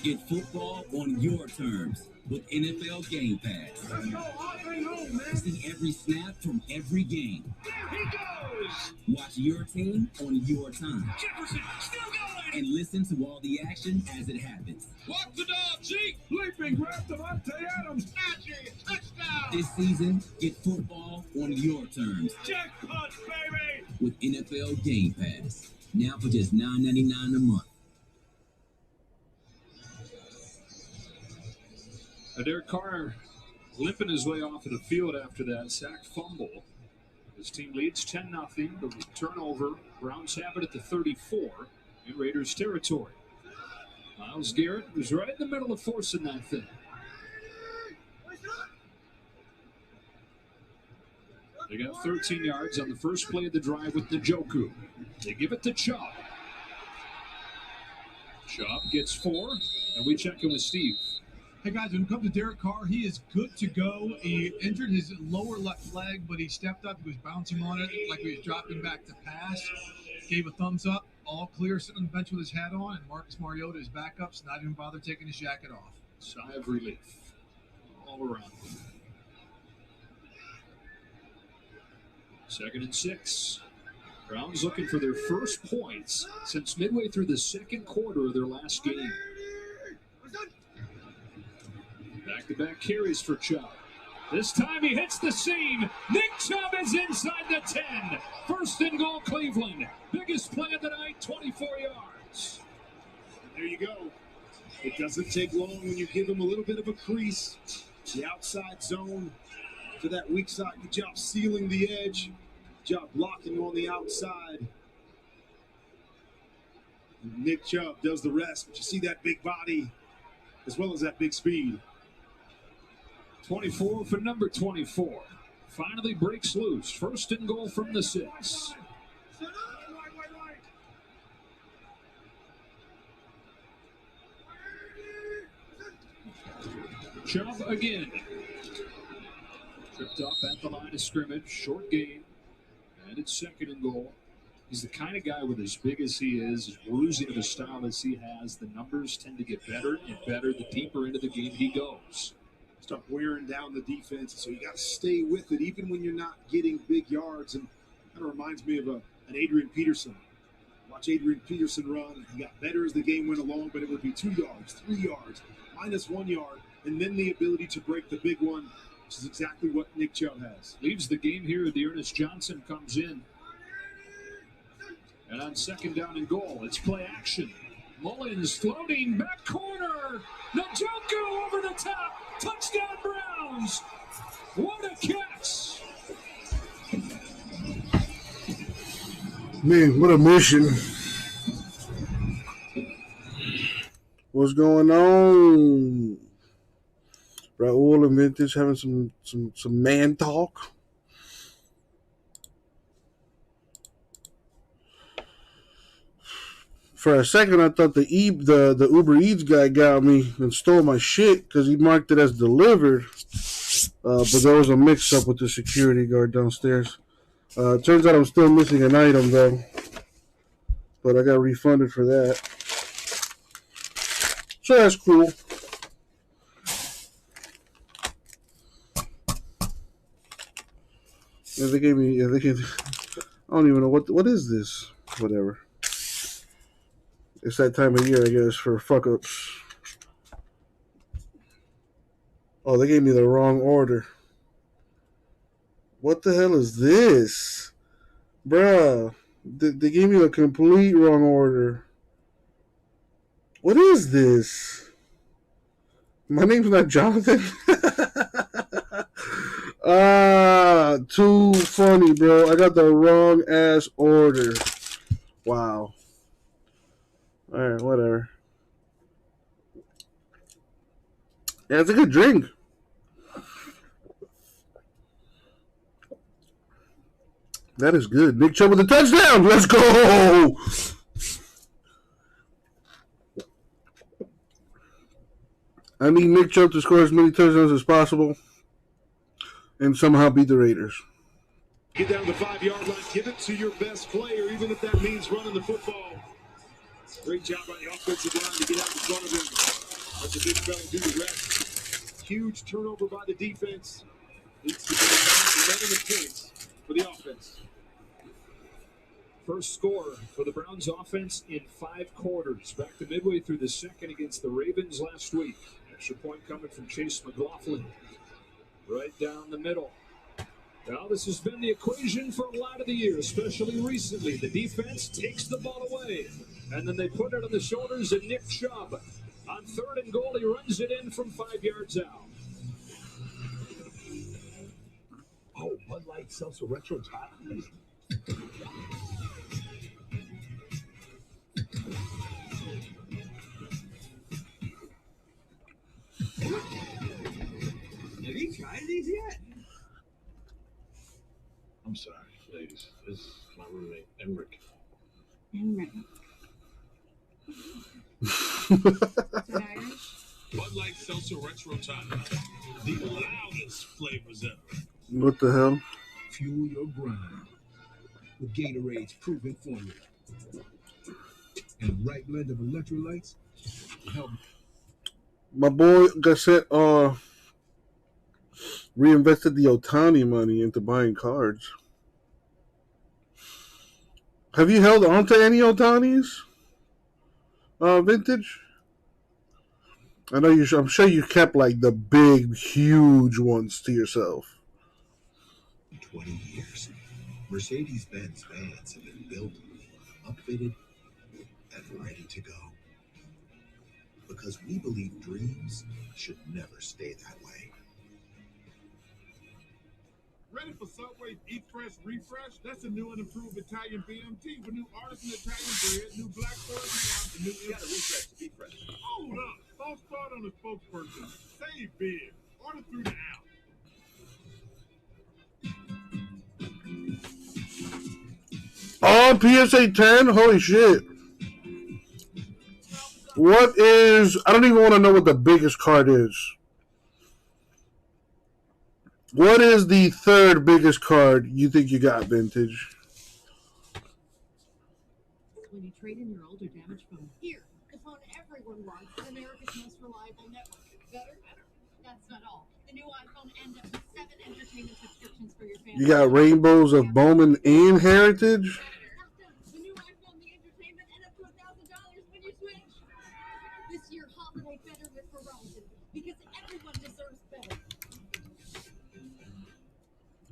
Get football on your terms with NFL Game Pass. Let's go. Andre home, man. See every snap from every game. There he goes. Watch your team on your time. Jefferson still going. And listen to all the action as it happens. Walk the dog, Zeke. Leaping grab Devontae Adams. Najee, touchdown. This season, get football on on your terms. Jackpot, baby! With NFL Game Pass. Now for just $9.99 a month. Derek Carr limping his way off of the field after that sack fumble. His team leads 10-0. The turnover. Browns have it at the 34 in Raiders territory. Myles Garrett was right in the middle of forcing that thing. They got 13 yards on the first play of the drive with Njoku. They give it to Chubb. Chubb gets 4, and we check in with Steve. Hey guys, when it comes to Derek Carr, he is good to go. He injured his lower left leg, but he stepped up. He was bouncing on it like he was dropping back to pass. Gave a thumbs up. All clear, sitting on the bench with his hat on. And Marcus Mariota, his backups, not even bother taking his jacket off. Sigh of relief all around. 2nd and 6. Browns looking for their first points since midway through the second quarter of their last game. Back-to-back carries for Chubb. This time he hits the seam. Nick Chubb is inside the 10. 1st and goal, Cleveland. Biggest play of the night, 24 yards. There you go. It doesn't take long when you give him a little bit of a crease. The outside zone to that weak side. Good job sealing the edge. Good job blocking on the outside. And Nick Chubb does the rest, but you see that big body as well as that big speed. 24 for number 24. Finally breaks loose. 1st and goal from the 6. Chubb again. Tripped up at the line of scrimmage. Short gain. And it's 2nd and goal. He's the kind of guy with as big as he is, as bruising of a style as he has, the numbers tend to get better and better the deeper into the game he goes. Start wearing down the defense, so you got to stay with it even when you're not getting big yards. And kind of reminds me of an Adrian Peterson. Watch Adrian Peterson run. He got better as the game went along, but it would be 2 yards, 3 yards, minus 1 yard, and then the ability to break the big one, which is exactly what Nick Chubb has. Leaves the game here. Dearness Johnson comes in. And on 2nd down and goal, it's play action. Mullins floating back corner. Njoku over the top. Touchdown Browns. What a catch. Man, what a mission. What's going on? Raul and Vintage having some man talk. For a second, I thought the Uber Eats guy got me and stole my shit because he marked it as delivered. But there was a mix-up with the security guard downstairs. Turns out I'm still missing an item, though. But I got refunded for that. So that's cool. Yeah, they gave me... I don't even know what is this. Whatever. It's that time of year, I guess, for fuck-ups. Oh, they gave me the wrong order. What the hell is this? Bruh. They gave me a complete wrong order. What is this? My name's not Jonathan. Too funny, bro. I got the wrong ass order. Wow. Alright, whatever. Yeah, it's a good drink. That is good. Nick Chubb with a touchdown. Let's go. I need Nick Chubb to score as many touchdowns as possible and somehow beat the Raiders. Get down to the 5-yard line. Give it to your best player, even if that means running the football. Great job by the offensive line to get out in front of him. Let the big fella do the rest. Huge turnover by the defense. Needs to be 11 points for the offense. First score for the Browns offense in 5 quarters. Back to midway through the second against the Ravens last week. Extra point coming from Chase McLaughlin. Right down the middle. Now, this has been the equation for a lot of the year, especially recently. The defense takes the ball away, and then they put it on the shoulders of Nick Chubb. On 3rd and goal, he runs it in from 5 yards out. Oh, Bud Light Seltzer Retro Tide. Have you tried these yet? I'm sorry, ladies. This is my roommate, Emric. Bud Light Seltzer Retro Tide. The loudest flavors ever. What the hell? Fuel your grind with Gatorade's proven formula. And the right blend of electrolytes will help. My boy Gasset reinvested the Otani money into buying cards. Have you held on to any Otanis? Vintage? I know you. I'm sure you kept like the big, huge ones to yourself. 20 years, Mercedes-Benz vans have been built, upfitted, and ready to go. Because we believe dreams should never stay that way. Ready for Subway's Eat Fresh Refresh? That's a new and improved Italian BMT with new artisan Italian bread, new black forest and new. You gotta refresh to be fresh. Hold up! Don't start on the spokesperson. Save big. Order through the app. Oh, PSA 10? Holy shit. What is... I don't even want to know what the biggest card is. What is the 3rd biggest card you think you got, Vintage? When you trade in your older damaged phone. Here, the phone everyone wants. America's most reliable network. Better? That's not all. The new iPhone ends up with 7 entertainment subscriptions for your family. You got rainbows of Bowman and Heritage? The new iPhone, the entertainment, and up to $1,000 when you switch. This year, holiday better with Verizon because everyone deserves better.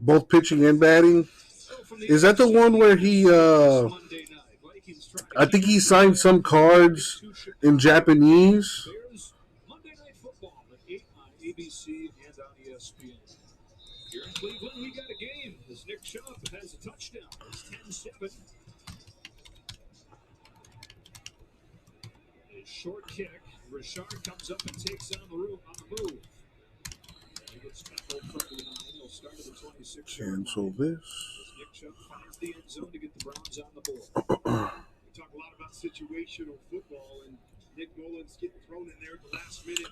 Both pitching and batting? Is that the one where he, I think he signed some cards in Japanese? Monday Night Football at 8 on ABC and on ESPN. Here in Cleveland, we got a game as Nick Chubb has a touchdown. It's 10-7. A short kick. Richard comes up and takes on the move. He gets tackled from behind. He'll start at the 26-yard line. Cancel this. Nick Chubb finds the end zone to get the Browns on the board. We talk a lot about situational football, and Nick Mullins getting thrown in there at the last minute.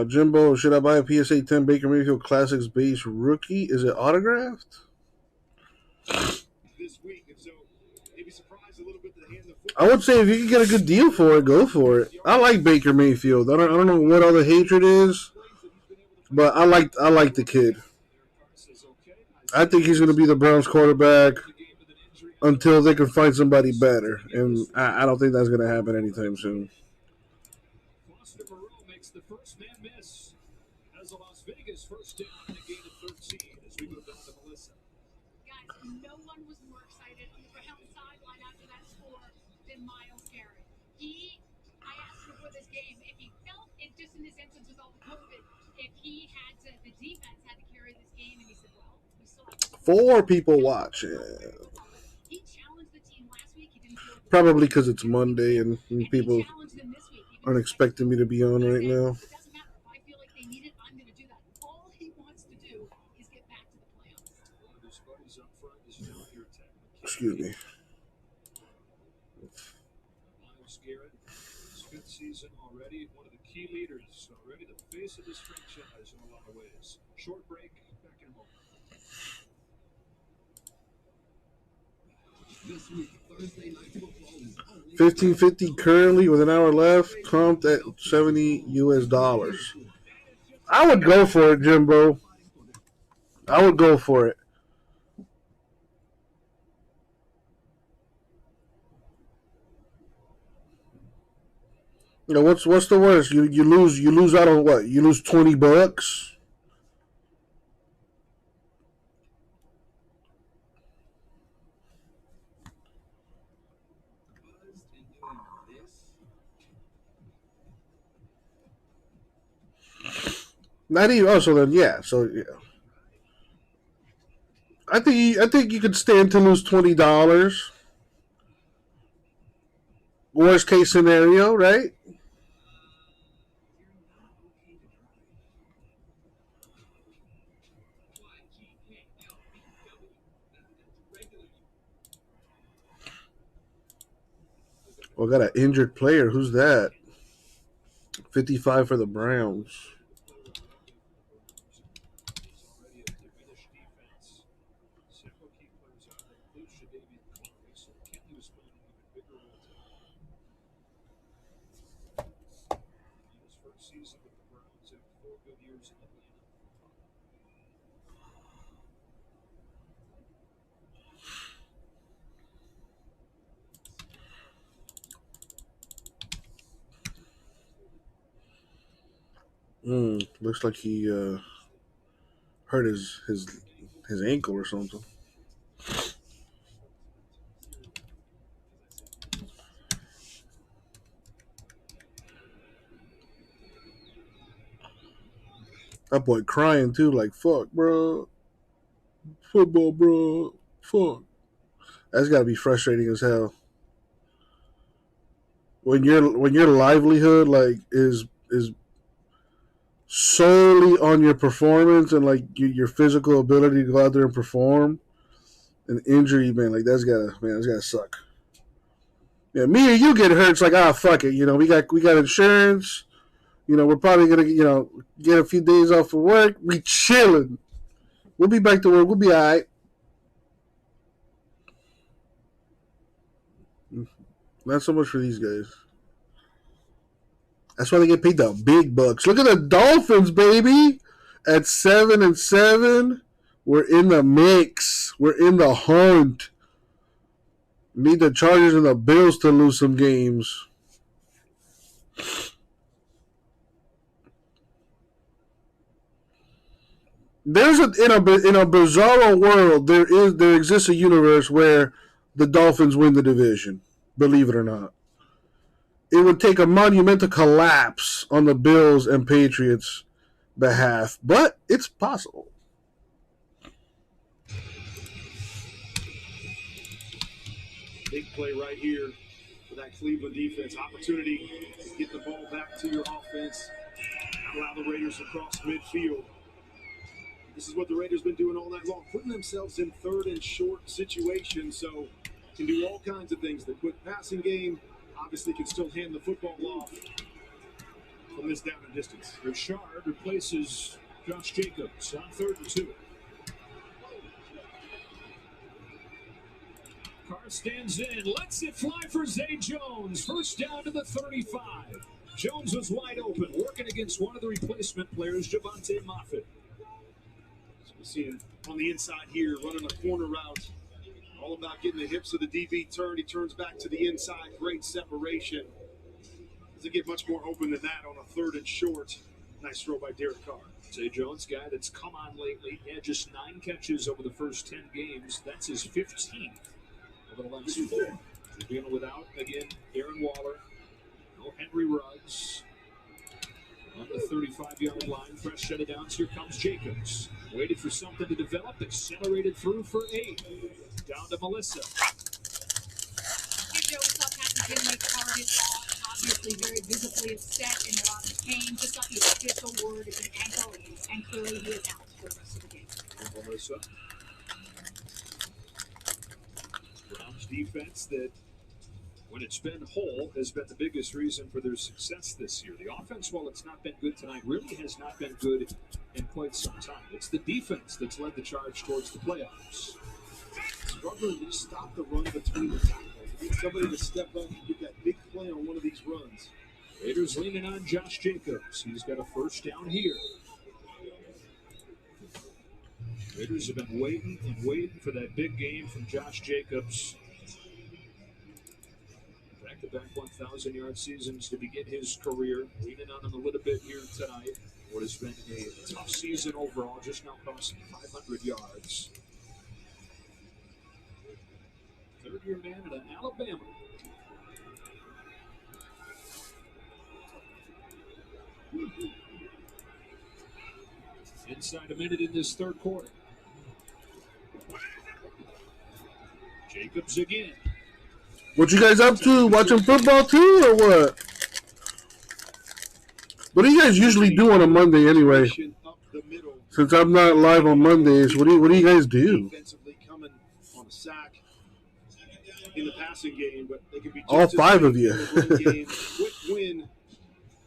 Jimbo, should I buy a PSA 10 Baker Mayfield Classics base rookie? Is it autographed? This week, and so maybe surprised a little bit to hand the football. I would say if you can get a good deal for it, go for it. I like Baker Mayfield. I don't know what all the hatred is, but I like the kid. I think he's going to be the Browns quarterback until they can find somebody better, and I don't think that's going to happen anytime soon. Foster Moreau makes the first man miss as the Las Vegas first down in a gain of 13 as we move down to Melissa. Guys, no one was more excited on the Browns sideline after that score than Myles Garrett. I asked him before this game if he felt it just in his instance with all the COVID, if the defense had to carry this game, and he said, well, we still have to. 4 people watching. He challenged the team last week. He didn't feel it. Probably because it's Monday and people aren't expecting me to be on right now. It doesn't matter. If I feel like they need it, I'm going to do that. All he wants to do is get back to the playoffs. One of his buddies up front is now here attacking. Excuse me. Myles Garrett, his 5th season already, one of the key leaders, already the face of this franchise in a lot of ways. Short break, back in a moment. This week, Thursday Night Football is only 1550 currently with an hour left, comped at $70 US. I would go for it, Jimbo. I would go for it. You know, what's the worst? You lose out on what? You lose $20. Not even. Oh, so then yeah. So yeah. I think you could stand to lose $20. Worst case scenario, right? Well, got an injured player. Who's that? 55 for the Browns. Looks like he hurt his ankle or something. That boy crying too, like fuck, bro. Football, bro. Fuck. That's gotta be frustrating as hell. When your livelihood like is solely on your performance and like your physical ability to go out there and perform, an injury, man, like that's gotta suck. Yeah, me or you get hurt, it's like fuck it, we got insurance. We're probably gonna get a few days off of work. We chilling. We'll be back to work. We'll be all right. Not so much for these guys. That's why they get paid the big bucks. Look at the Dolphins, baby. At 7-7, we're in the mix. We're in the hunt. Need the Chargers and the Bills to lose some games. There's in a bizarro world, there exists a universe where the Dolphins win the division. Believe it or not. It would take a monumental collapse on the Bills and Patriots' behalf, but it's possible. Big play right here for that Cleveland defense. Opportunity to get the ball back to your offense. Allow the Raiders to cross midfield. This is what the Raiders been doing all night long, putting themselves in third and short situations, so can do all kinds of things. The quick passing game obviously can still hand the football off from this down and distance. Richard replaces Josh Jacobs on 3rd and 2. Carr stands in, lets it fly for Zay Jones. First down to the 35. Jones was wide open, working against one of the replacement players, Javonte Moffitt. So we see it on the inside here, running a corner route. All about getting the hips of the DB turned. He turns back to the inside. Great separation. Doesn't get much more open than that on a 3rd and short. Nice throw by Derek Carr. Zay Jones, guy that's come on lately. He had just 9 catches over the first 10 games. That's his 15th over the last 4. He's dealing without, again, Aaron Waller. No Henry Ruggs. On the 35-yard line, fresh set of downs. Here comes Jacobs. Waited for something to develop. Accelerated through for 8. Down to Melissa. Hey, Joe, we saw Captain Jim make target obviously very visibly upset and a lot of pain. Just got the official word it's an ankle, and clearly he is out for the rest of the game. Melissa. Browns defense that, when it's been whole, has been the biggest reason for their success this year. The offense, while it's not been good tonight, really has not been good in quite some time. It's the defense that's led the charge towards the playoffs. Struggling to stop the run between the tackles. Need somebody to step up and get that big play on one of these runs. Raiders leaning on Josh Jacobs. He's got a first down here. Raiders have been waiting and waiting for that big game from Josh Jacobs. Back-to-back 1,000-yard seasons to begin his career. Leaning on him a little bit here tonight. What has been a tough season overall, just now crossing 500 yards. Third-year man at Alabama. Inside a minute in this third quarter. Jacobs again. What you guys up to? Watching football too, or what? What do you guys usually do on a Monday anyway? Since I'm not live on Mondays, what do you guys do? Defensively coming on a sack in the passing game, but they can be just All as five of great you. in the run game. Quick win.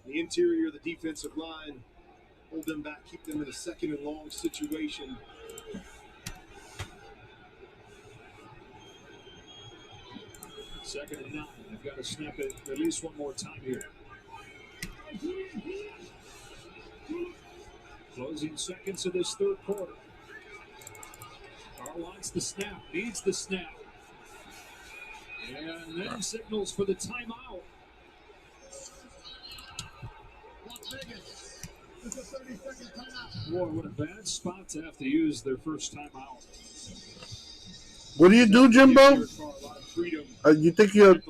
The interior of the defensive line, hold them back, keep them in a second and long situation. Second and 9. They've got to snap it at least one more time here. Closing seconds of this third quarter. Carr wants the snap, needs the snap. And then signals for the timeout. Boy, what a bad spot to have to use their first timeout. What do you do, Jimbo? You think you?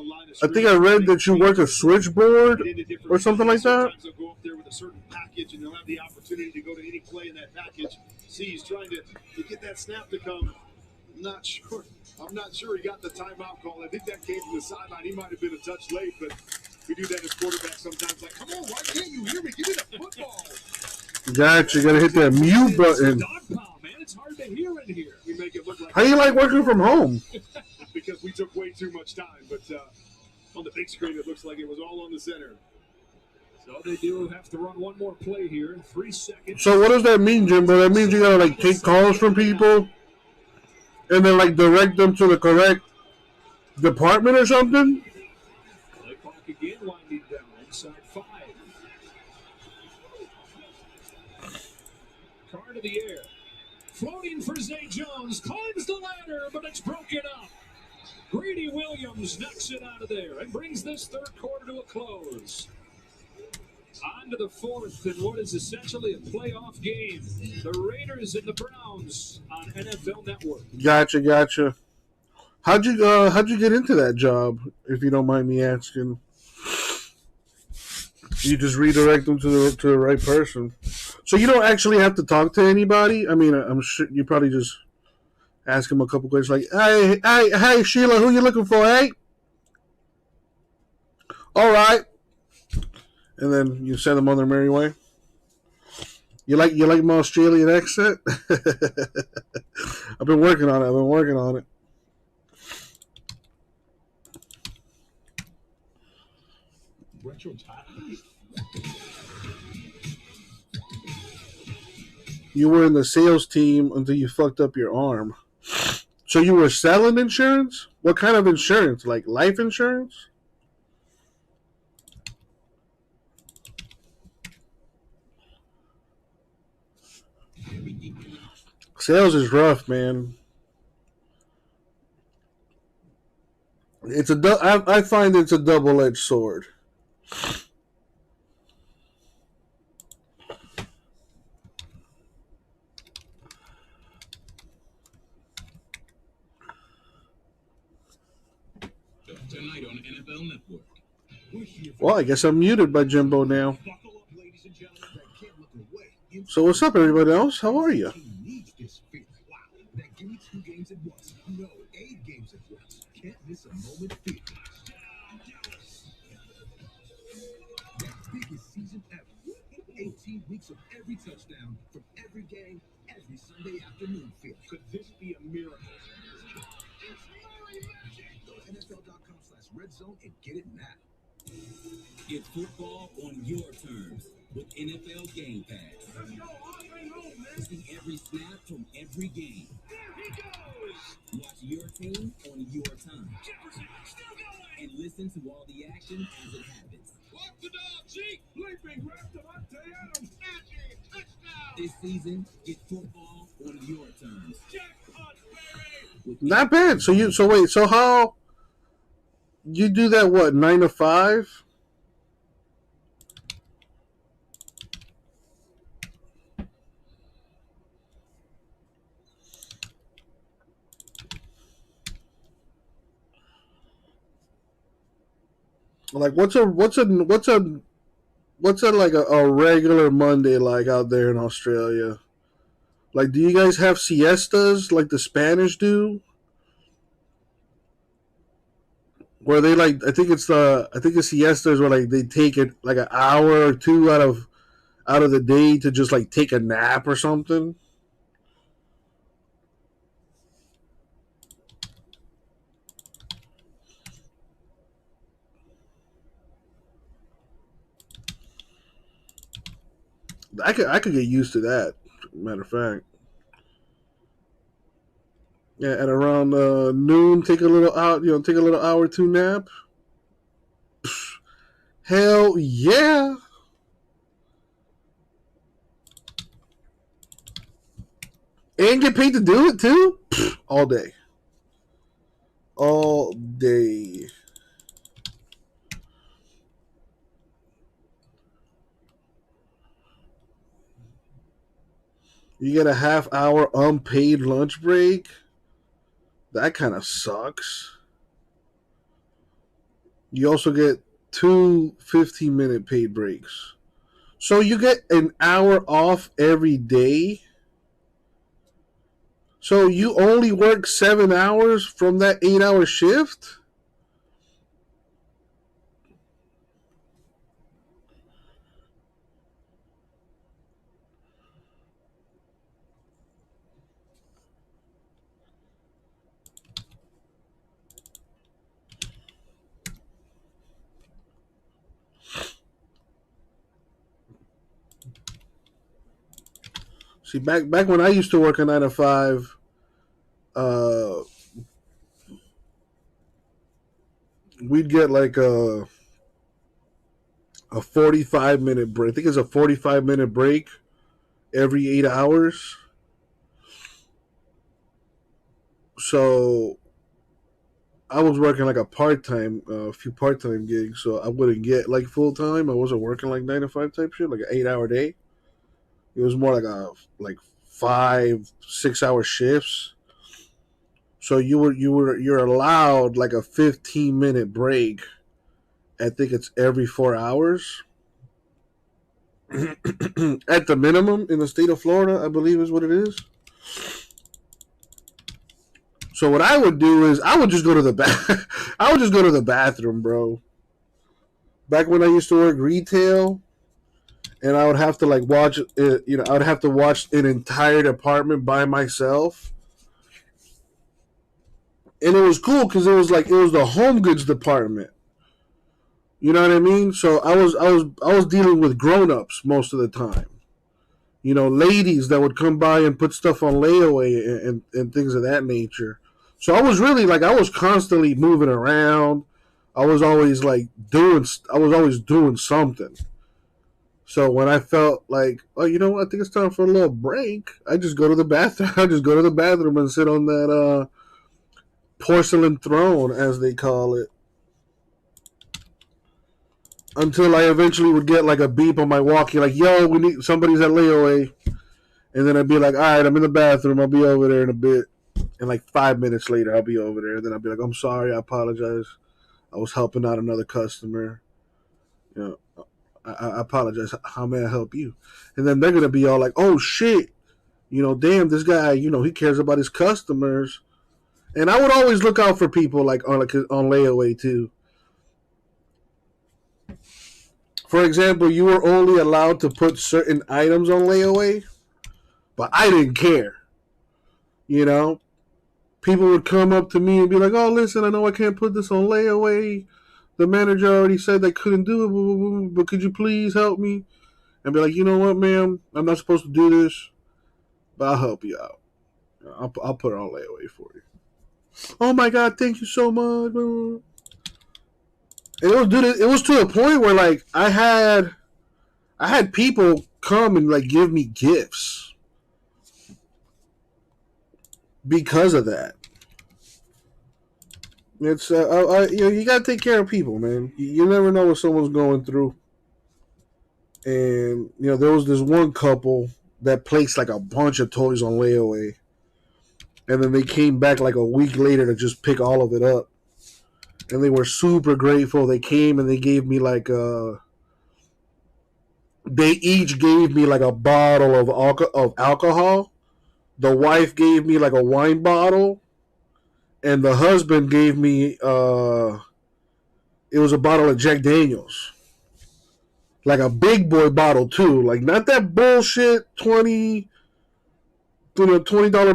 I think I read that you work a switchboard or something like that. Sometimes they'll go up there with a certain package, and they'll have the opportunity to go to any play in that package. See, he's trying to get that snap to come. I'm not sure he got the timeout call. I think that came from the sideline. He might have been a touch late, but we do that as quarterbacks sometimes. Like, come on, why can't you hear me? Give me the football. Gotcha. You gotta hit that mute button. Man, it's hard to hear in here. We make it look like How you like working from home? because we took way too much time, but on the big screen, it looks like it was all on the center. So they do have to run one more play here. 3 seconds. So what does that mean, Jimbo? That means you gotta like take calls from people, and then like direct them to the correct department or something. Play clock again, winding down inside 5. Carr to the air. Floating for Zay Jones. Climbs the ladder, but it's broken up. Greedy Williams knocks it out of there and brings this third quarter to a close. On to the fourth in what is essentially a playoff game. The Raiders and the Browns on NFL Network. Gotcha. How'd you get into that job, if you don't mind me asking? You just redirect them to the right person. So you don't actually have to talk to anybody? I mean, I'm sure you probably just ask them a couple questions like, hey, Sheila, who you looking for, hey? All right. And then you send them on their merry way. You like my Australian accent? I've been working on it. Retro time. You were in the sales team until you fucked up your arm. So you were selling insurance? What kind of insurance? Like life insurance? Sales is rough, man. I find it's a double-edged sword. Tonight on NFL Network. Well, I guess I'm muted by Jimbo now. So what's up, everybody else? How are you? Give me 2 games at once. No, 8 games at once. Can't miss a moment. Feel. The biggest season ever. 18 weeks of every touchdown from every game, every Sunday afternoon. Feel. Could this be a miracle? Go to NFL.com/redzone and get it now. Get football on your terms with NFL Game Pass. See every snap from every game. Watch your team on your time. And listen to all the action as it happens. Walk the dog, Zeke. Leaping, grab Devontae Adams. Snatching, touchdown. This season, get football on your terms. Jackpot, baby. Not bad. So how you do that? What, 9 to 5? Like what's a like a regular Monday like out there in Australia? Like, do you guys have siestas like the Spanish do? Where they like, I think the siestas where like they take it like an hour or two out of the day to just like take a nap or something. I could get used to that. Matter of fact, yeah. At around noon, take a little hour or two nap. Hell yeah! And get paid to do it too. All day. All day. You get a half-hour unpaid lunch break. That kind of sucks. You also get 2 15-minute paid breaks. So you get an hour off every day. So you only work 7 hours from that 8-hour shift? See, back when I used to work a 9 to 5, we'd get like a 45-minute break. I think it's a 45-minute break every 8 hours. So I was working like a few part-time gigs, so I wouldn't get like full-time. I wasn't working like 9 to 5 type shit, like an 8-hour day. It was more like 5-6 hour shifts. So you're allowed like a 15-minute break. I think it's every 4 hours. At the minimum in the state of Florida, I believe is what it is. So what I would do is I would just go to the bathroom, bro. Back when I used to work retail, and I would have to like watch it, I would have to watch an entire department by myself. And it was cool because it was the home goods department. You know what I mean? So I was dealing with grown-ups most of the time. Ladies that would come by and put stuff on layaway and things of that nature. So I was really I was constantly moving around. I was always doing something. So when I felt like, oh, you know what, I think it's time for a little break, I just go to the bathroom. I just go to the bathroom and sit on that porcelain throne, as they call it, until I eventually would get like a beep on my walkie, like, yo, somebody's at layaway. And then I'd be like, all right, I'm in the bathroom. I'll be over there in a bit. And like 5 minutes later, I'll be over there. And then I'll be like, I'm sorry. I apologize. I was helping out another customer. I apologize. How may I help you? And then they're going to be all like, oh, shit. Damn, this guy, he cares about his customers. And I would always look out for people on layaway too. For example, you were only allowed to put certain items on layaway, but I didn't care. People would come up to me and be like, oh, listen, I know I can't put this on layaway. The manager already said they couldn't do it, but could you please help me? And be like, you know what, ma'am? I'm not supposed to do this, but I'll help you out. I'll put it on layaway for you. Oh, my God, thank you so much. And it was to a point where, like, I had people come and, like, give me gifts because of that. It's you gotta take care of people, man. You never know what someone's going through. And there was this one couple that placed like a bunch of toys on layaway, and then they came back like a week later to just pick all of it up, and they were super grateful. They came and they gave me like they each gave me like a bottle of alcohol. the wife gave me like a wine bottle, and the husband gave me it was a bottle of Jack Daniels. Like a big boy bottle too. Like not that bullshit $20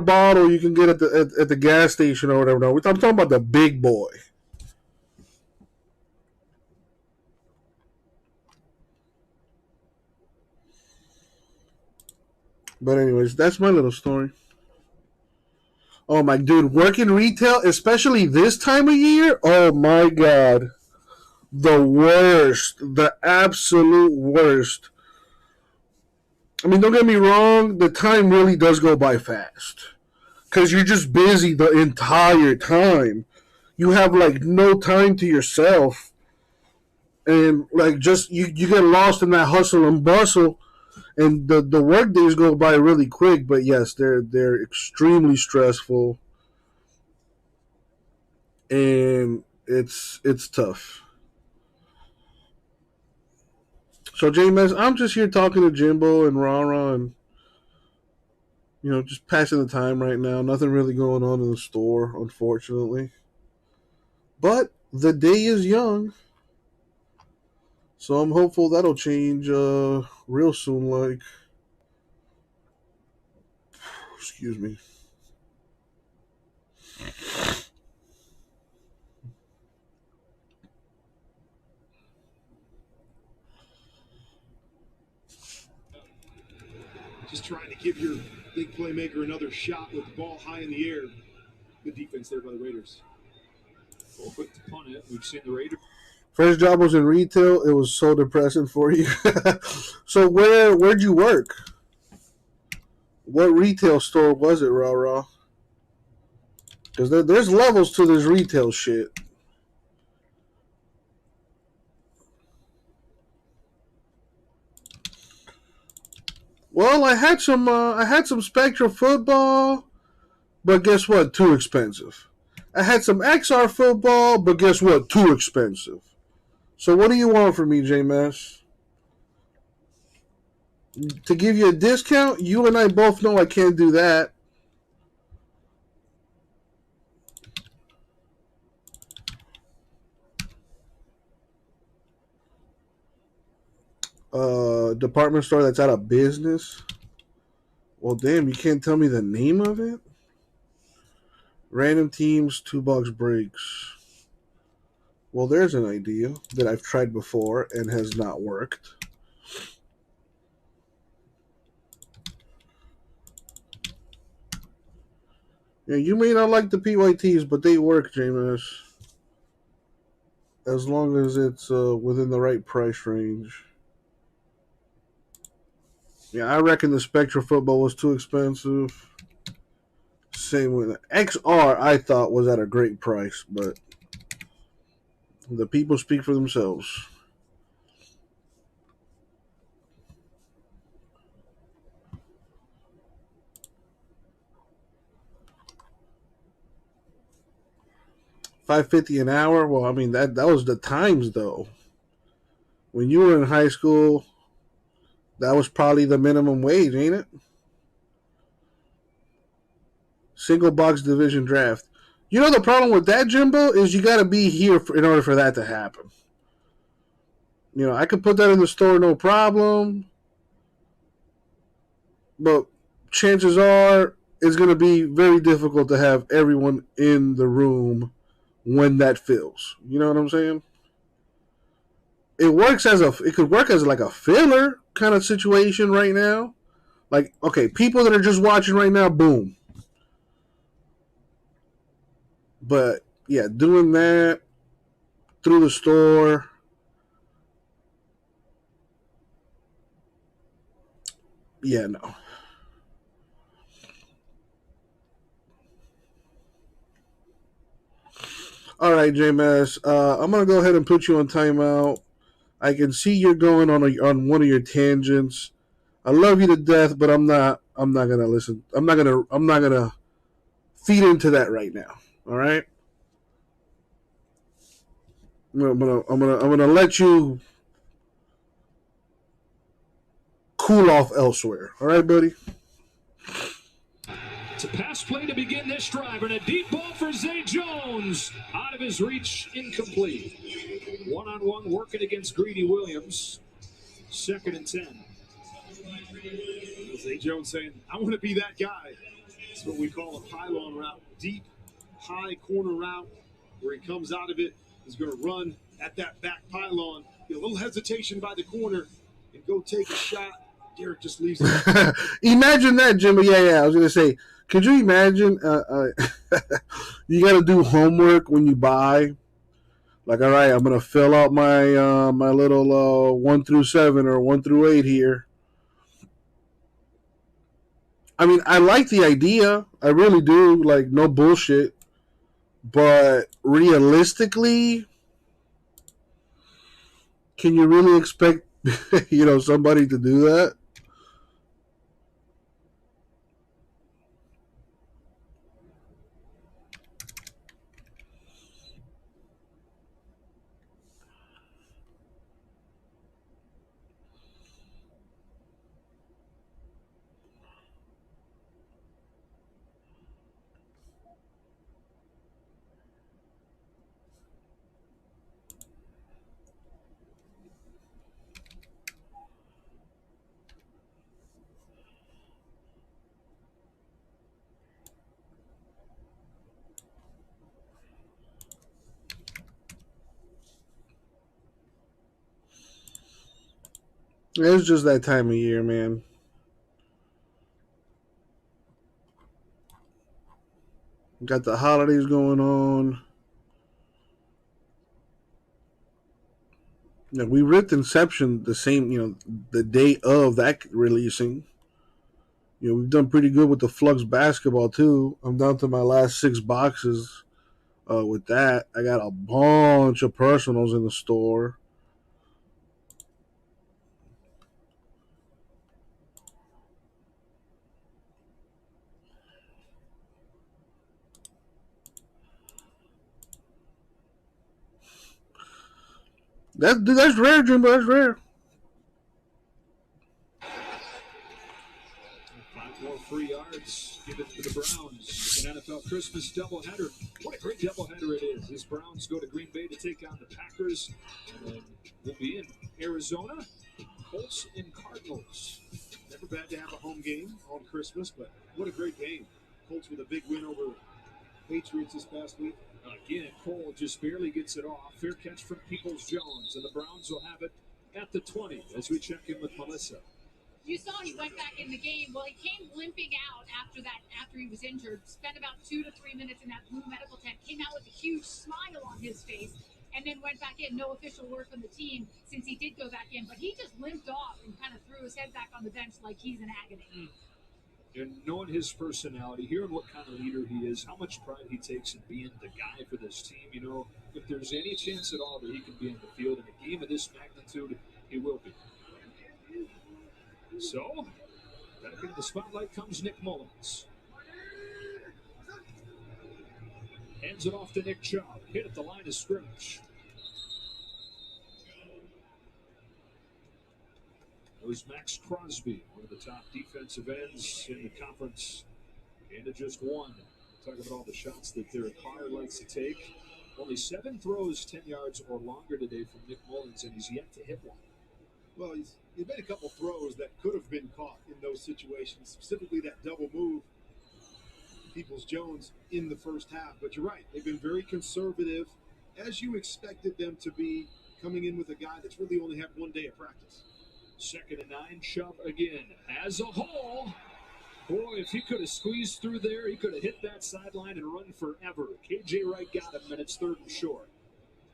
bottle you can get at the gas station or whatever. No, I'm talking about the big boy. But anyways, that's my little story. Oh my dude, working retail, especially this time of year, oh my god. The worst. The absolute worst. I mean, don't get me wrong, the time really does go by fast. Because you're just busy the entire time. You have, like, no time to yourself. And, like, just, you get lost in that hustle and bustle. And the work days go by really quick. But, yes, they're extremely stressful. And it's tough. So, J-Mess, I'm just here talking to Jimbo and Rara and, you know, just passing the time right now. Nothing really going on in the store, unfortunately. But the day is young. So I'm hopeful that'll change real soon, like. Excuse me. Just trying to give your big playmaker another shot with the ball high in the air. Good defense there by the Raiders. Well, quick to punt it. We've seen the Raiders. First job was in retail. It was so depressing for you. So where'd you work? What retail store was it, Raw? Because there's levels to this retail shit. Well, I had some Spectra football, but guess what? Too expensive. I had some XR football, but guess what? Too expensive. So what do you want from me, J-Mass? To give you a discount? You and I both know I can't do that. Department store that's out of business? Well, damn, you can't tell me the name of it? Random teams, $2 breaks. Well, there's an idea that I've tried before and has not worked. Yeah, you may not like the PYTs, but they work, Jameis. As long as it's within the right price range. Yeah, I reckon the Spectra football was too expensive. Same with the XR, I thought was at a great price, but the people speak for themselves. $5.50 an hour. Well, I mean that was the times though. When you were in high school, that was probably the minimum wage, ain't it? Single box division draft. You know the problem with that, Jimbo, is you got to be here in order for that to happen. You know, I could put that in the store, no problem. But chances are it's going to be very difficult to have everyone in the room when that fills. You know what I'm saying? It could work as like a filler kind of situation right now. Like, okay, people that are just watching right now, boom. But yeah, doing that through the store. Yeah, no. All right, JMS. I'm gonna go ahead and put you on timeout. I can see you're going on one of your tangents. I love you to death, but I'm not gonna listen. I'm not gonna feed into that right now. All right. I'm gonna let you cool off elsewhere. All right, buddy. It's a pass play to begin this drive, and a deep ball for Zay Jones. Out of his reach, incomplete. One-on-one working against Greedy Williams. 2nd and 10. Zay Jones saying, I want to be that guy. It's what we call a pylon route. Deep, high corner route where he comes out of it. He's going to run at that back pylon. A little hesitation by the corner and go take a shot. Derek just leaves it. Imagine that, Jimmy. Yeah. I was going to say, could you imagine you got to do homework when you buy? Like, all right, I'm going to fill out my my little 1 through 7 or 1 through 8 here. I mean, I like the idea. I really do. Like, no bullshit. But realistically, can you really expect, somebody to do that? It's just that time of year, man. Got the holidays going on. Yeah, we ripped Inception the same, the day of that releasing. We've done pretty good with the Flux basketball too. I'm down to my last 6 boxes with that. I got a bunch of personals in the store. That's rare, Jimbo. That's rare. 5 more free yards. Give it to the Browns. It's an NFL Christmas doubleheader. What a great doubleheader it is. These Browns go to Green Bay to take on the Packers. And then we'll be in Arizona. Colts and Cardinals. Never bad to have a home game on Christmas, but what a great game. Colts with a big win over Patriots this past week. Again, Cole just barely gets it off. Fair catch from Peoples-Jones, and the Browns will have it at the 20 as we check in with Melissa. You saw he went back in the game. Well, he came limping out after he was injured. Spent about 2 to 3 minutes in that blue medical tent. Came out with a huge smile on his face, and then went back in. No official word from the team since he did go back in, but he just limped off and kind of threw his head back on the bench like he's in agony. And knowing his personality, hearing what kind of leader he is, how much pride he takes in being the guy for this team, if there's any chance at all that he can be on the field in a game of this magnitude, he will be. So, back into the spotlight comes Nick Mullins. Hands it off to Nick Chubb. Hit at the line of scrimmage. It was Max Crosby, one of the top defensive ends in the conference, and just one. Talking about all the shots that Derek Carr likes to take. Only 7 throws, 10 yards or longer today from Nick Mullins, and he's yet to hit one. Well, he's made a couple throws that could have been caught in those situations, specifically that double move, Peoples-Jones, in the first half. But you're right, they've been very conservative, as you expected them to be, coming in with a guy that's really only had 1 day of practice. 2nd and 9, Chubb again has a hole. Boy, if he could have squeezed through there, he could have hit that sideline and run forever. KJ Wright got him, and it's 3rd and short.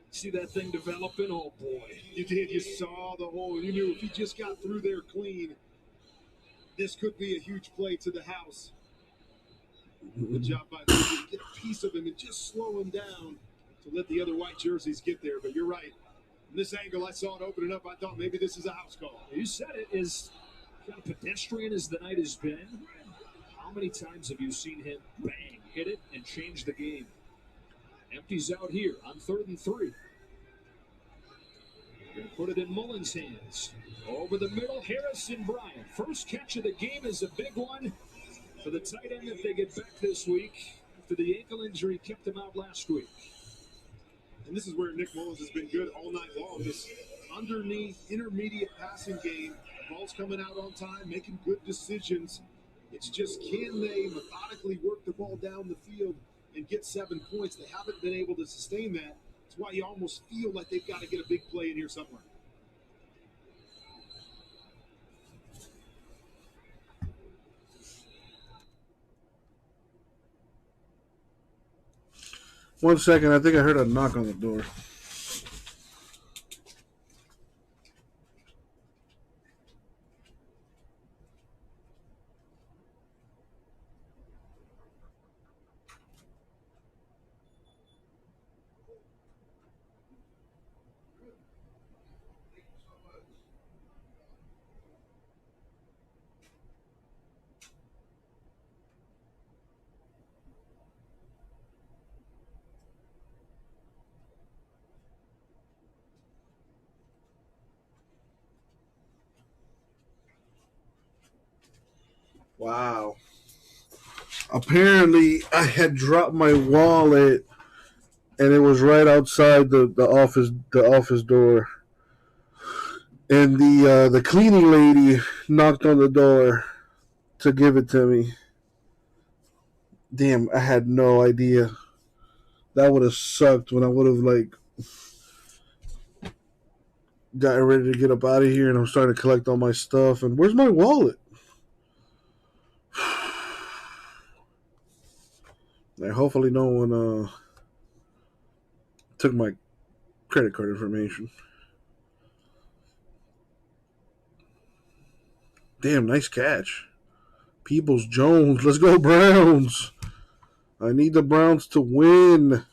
See that thing developing? Oh, boy. You did. You saw the hole. You knew if he just got through there clean, this could be a huge play to the house. Good job by him to get a piece of him and just slow him down to let the other white jerseys get there. But you're right. From this angle, I saw it opening up. I thought maybe this is a house call. You said it, as kind of pedestrian as the night has been. How many times have you seen him bang, hit it, and change the game? Empties out here on 3rd and 3. Going to put it in Mullins' hands. Over the middle, Harrison Bryant. First catch of the game is a big one. For the tight end, if they get back this week, after the ankle injury kept him out last week. And this is where Nick Mullins has been good all night long. This underneath, intermediate passing game. Ball's coming out on time, making good decisions. It's just, can they methodically work the ball down the field and get 7 points? They haven't been able to sustain that. That's why you almost feel like they've got to get a big play in here somewhere. One second, I think I heard a knock on the door. Wow. Apparently, I had dropped my wallet, and it was right outside the office door. And the cleaning lady knocked on the door to give it to me. Damn, I had no idea. That would have sucked when I would have got ready to get up out of here, and I'm starting to collect all my stuff. And where's my wallet? And hopefully no one took my credit card information. Damn, nice catch. Peoples-Jones. Let's go, Browns. I need the Browns to win.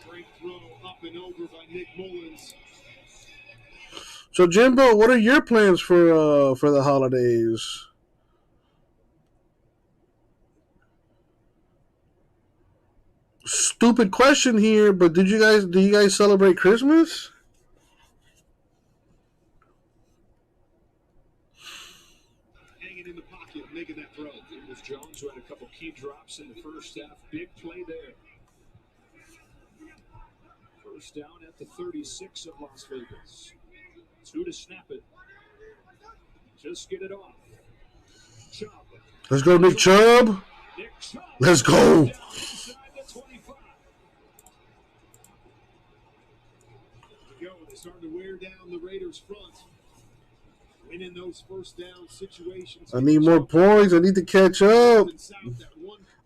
Great throw up and over by Nick Mullins. So, Jimbo, what are your plans for the holidays? Stupid question here, but do you guys celebrate Christmas? Hanging in the pocket, making that throw. It was Jones who had a couple key drops in the first half. Big play there. First down at the 36 of Las Vegas. 2 to snap it. Just get it off. Chubb. Let's go, Nick Chubb. Let's go. They're starting to wear down the Raiders' front. Winning those first down situations. I need more points. I need to catch up.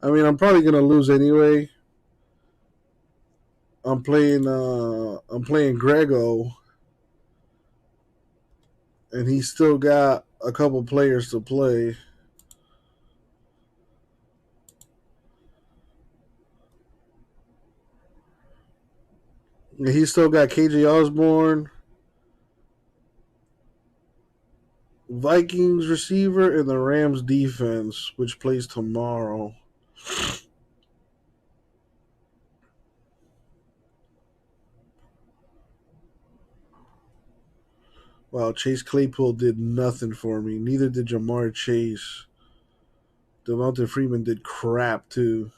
I mean, I'm probably gonna lose anyway. I'm playing Grego, and he's still got a couple players to play. And he's still got KJ Osborne, Vikings receiver, and the Rams defense, which plays tomorrow. Wow, Chase Claypool did nothing for me. Neither did Jamar Chase. Devonta Freeman did crap, too.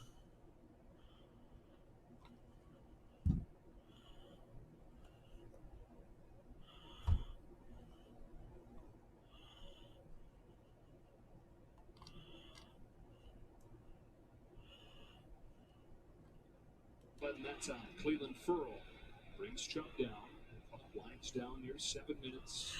Letting that time. Cleveland Furl brings Chubb down. Winds down near 7 minutes.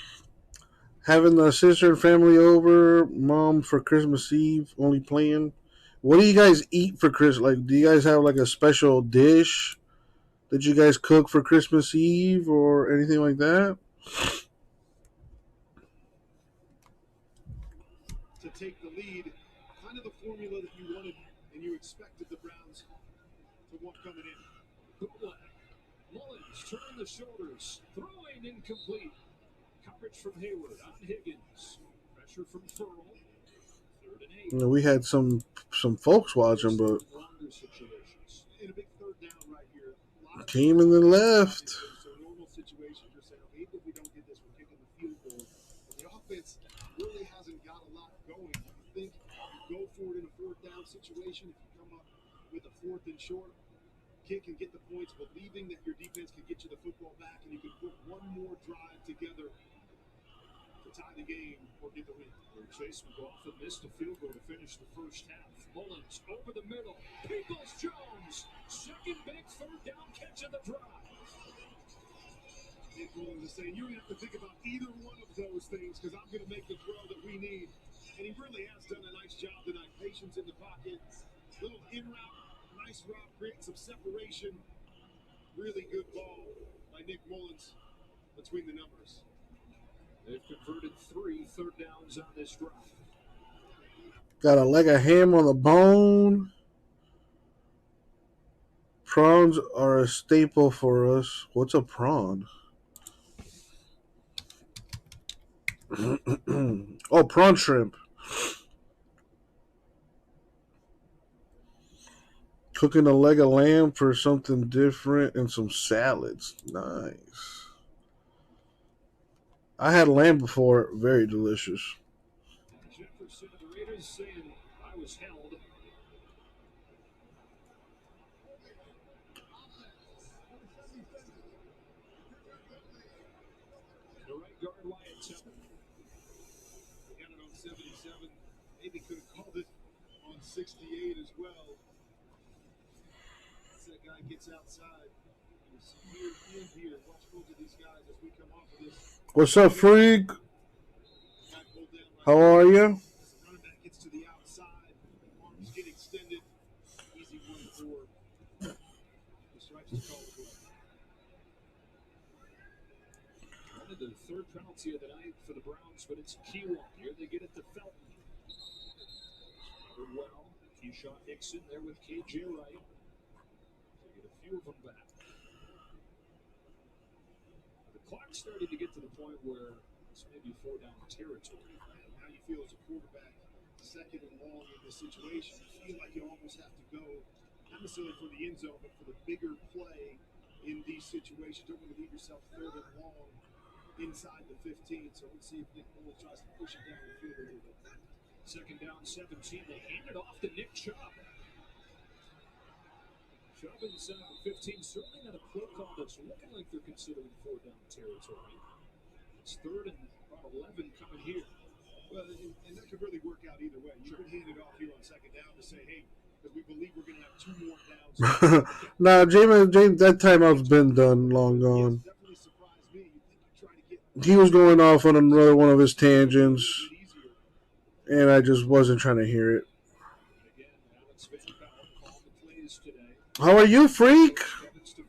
Having the sister and family over, mom for Christmas Eve, only playing. What do you guys eat for Christmas? Like, do you guys have like a special dish that you guys cook for Christmas Eve or anything like that? To take the lead, kind of the formula that you wanted and you expected the Browns to want coming in. Mullins turning the shoulders, throwing incomplete. Coverage from Hayward on Higgins. Pressure from Furl. 3rd and 8. You know, we had some folks watching, but In a big third down right here. came and then left. So normal situation, you're saying, okay, even if we don't get this, we're kicking the field goal. But the offense really hasn't got a lot going. You think situation, if you come up with a 4th and short, kick and get the points, believing that your defense can get you the football back and you can put one more drive together to tie the game or get the win. Chase McLaughlin missed a field goal to finish the first half. Mullins over the middle. Peoples-Jones, second big 3rd down catch of the drive. Nick Mullins is saying, you don't have to think about either one of those things because I'm going to make the throw that we need. And he really has done a nice job tonight. Patience in the pocket, little in route, nice route, creating some separation. Really good ball by Nick Mullins between the numbers. They've converted 3 third downs on this drive. Got a leg of ham on the bone. Prawns are a staple for us. What's a prawn? Oh, prawn shrimp. Cooking a leg of lamb for something different and some salads. Nice. I had lamb before. Very delicious. Jefferson of the Raiders saying, I was held. The right guard, Wyatt Teller. Got it on 77. Maybe could have called it on 68 as well. As that guy gets outside. There's some weird in here. Watch both of these guys as we come off of this. What's up, freak? How are you? Running back gets to the outside. Arms get extended. Easy one for the stripes to call the play. One of the 3rd penalty of the night for the Browns, but it's a key one. Here they get it to Felton. Covered well. Keyshawn Nixon there with KJ Wright. They get a few of them back. The clock's starting to get to the point where it's maybe 4 down territory. How you feel as a quarterback, 2nd and long in this situation. You feel like you almost have to go, not necessarily for the end zone, but for the bigger play in these situations. Don't want to leave yourself 3rd and long inside the 15. So let's see if Nick Mullins tries to push it down the field a little bit. 2nd down, 17. They hand it off to Nick Chubb. Chubb inside the 15. Certainly not a play call that's looking like they're considering 4 down territory. It's 3rd and about 11 coming here. Well, and that could really work out either way. You could hand it off here on 2nd down to say, hey, because we believe we're going to have 2 more downs. Nah, James, that timeout's been done, long gone. He was going off on another one of his tangents, and I just wasn't trying to hear it. How are you, freak?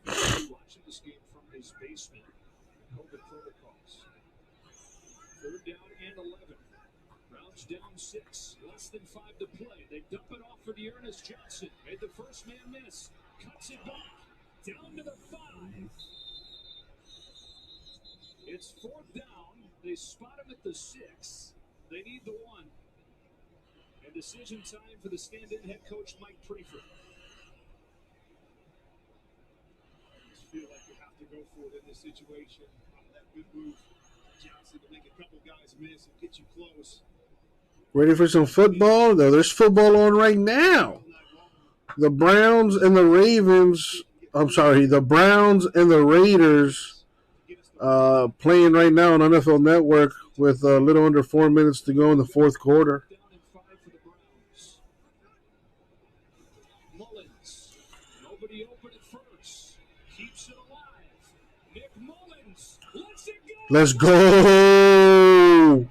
Watching this game from his basement. COVID protocols. 3rd down and 11. Browns down 6. Less than 5 to play. They dump it off for Dearness Johnson. Made the first man miss. Cuts it back. Down to the 5. It's 4th down. They spot him at the 6. They need the 1. And decision time for the stand-in head coach, Mike Prefer. Feel like you have to go for it in this situation. That good move, Johnson, to make a couple guys miss and get you close. Ready for some football? No, there's football on right now. The Browns and the Ravens. The Browns and the Raiders playing right now on NFL Network with a little under 4 minutes to go in the 4th quarter. Mullins, nobody open at first. Keeps it alive. Nick Mullins lets it go. Let's go.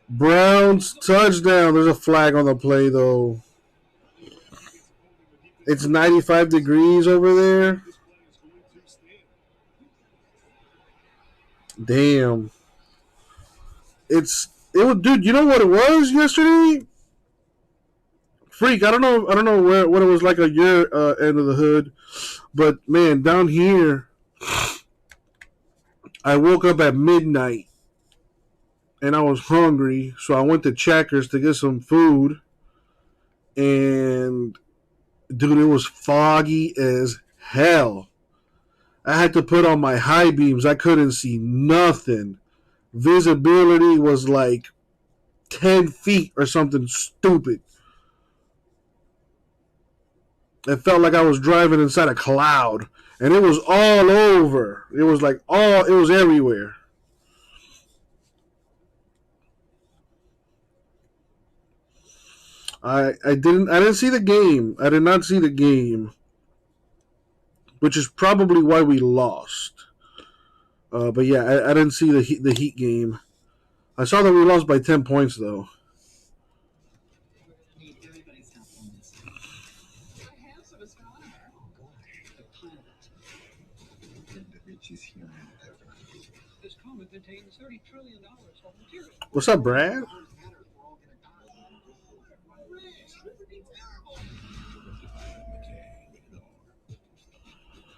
Browns touchdown. There's a flag on the play, though. It's 95 degrees over there. Damn. Dude, you know what it was yesterday? Freak, I don't know what it was like at your end of the hood, but man, down here, I woke up at midnight and I was hungry, so I went to Checkers to get some food, and dude, it was foggy as hell. I had to put on my high beams. I couldn't see nothing. Visibility was like 10 feet or something stupid. It felt like I was driving inside a cloud. And it was all over. It was like it was everywhere. I didn't see the game. I did not see the game, which is probably why we lost. But yeah, I didn't see the Heat game. I saw that we lost by 10 points though. Contains $30 trillion of material. What's up, Brad?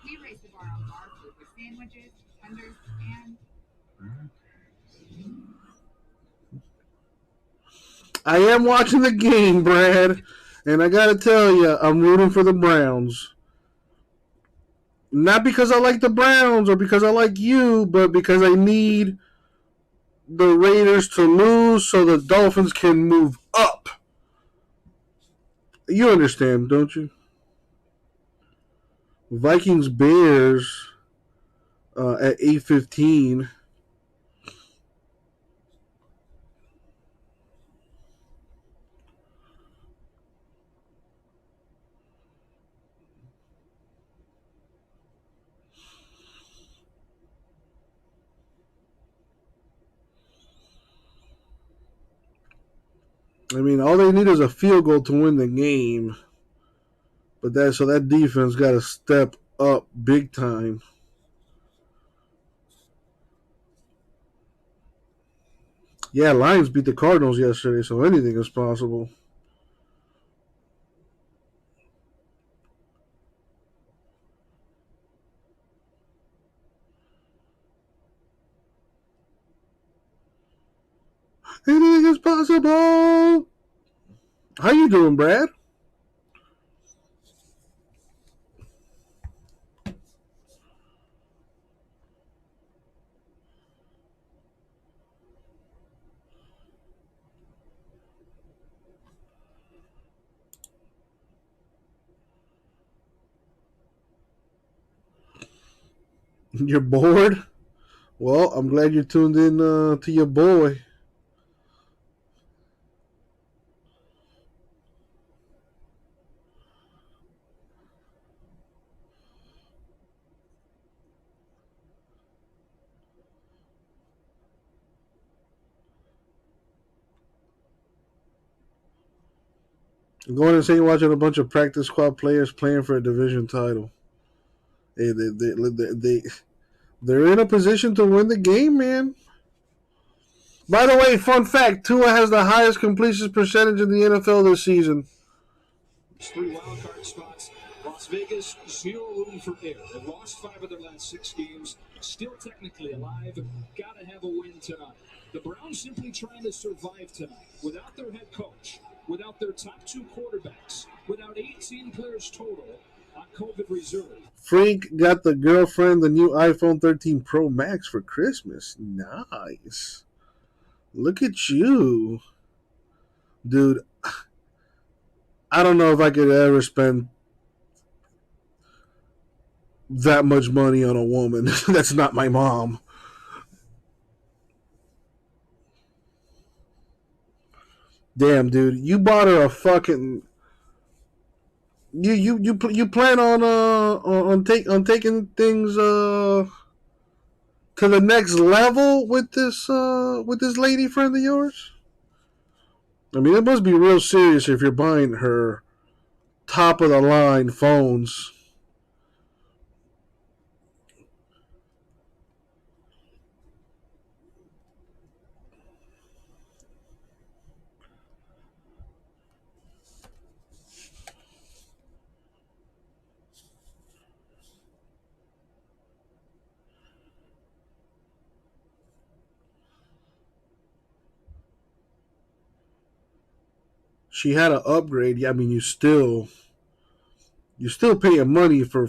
We raised the bar on bar food with sandwiches, tenders, and I am watching the game, Brad, and I gotta tell you, I'm rooting for the Browns. Not because I like the Browns or because I like you, but because I need the Raiders to lose so the Dolphins can move up. You understand, don't you? Vikings Bears at 8:15. I mean, all they need is a field goal to win the game. But that defense got to step up big time. Yeah, Lions beat the Cardinals yesterday, so anything is possible. Anything is possible. How you doing, Brad? You're bored? Well, I'm glad you tuned in to your boy. Going and saying watching a bunch of practice squad players playing for a division title. Hey, they're in a position to win the game, man. By the way, fun fact, Tua has the highest completion percentage in the NFL this season. 3 wildcard spots. Las Vegas, 0 room for error. They've lost 5 of their last 6 games. Still technically alive. Got to have a win tonight. The Browns simply trying to survive tonight without their head coach, without their top 2 quarterbacks, without 18 players total on COVID reserve. Frank got the girlfriend the new iPhone 13 Pro Max for Christmas. Nice. Look at you. Dude, I don't know if I could ever spend that much money on a woman. That's not my mom. Damn, dude, you bought her a fucking. You plan on taking things to the next level with this lady friend of yours? I mean, it must be real serious if you're buying her top of the line phones. She had an upgrade. Yeah, I mean, you're still paying money for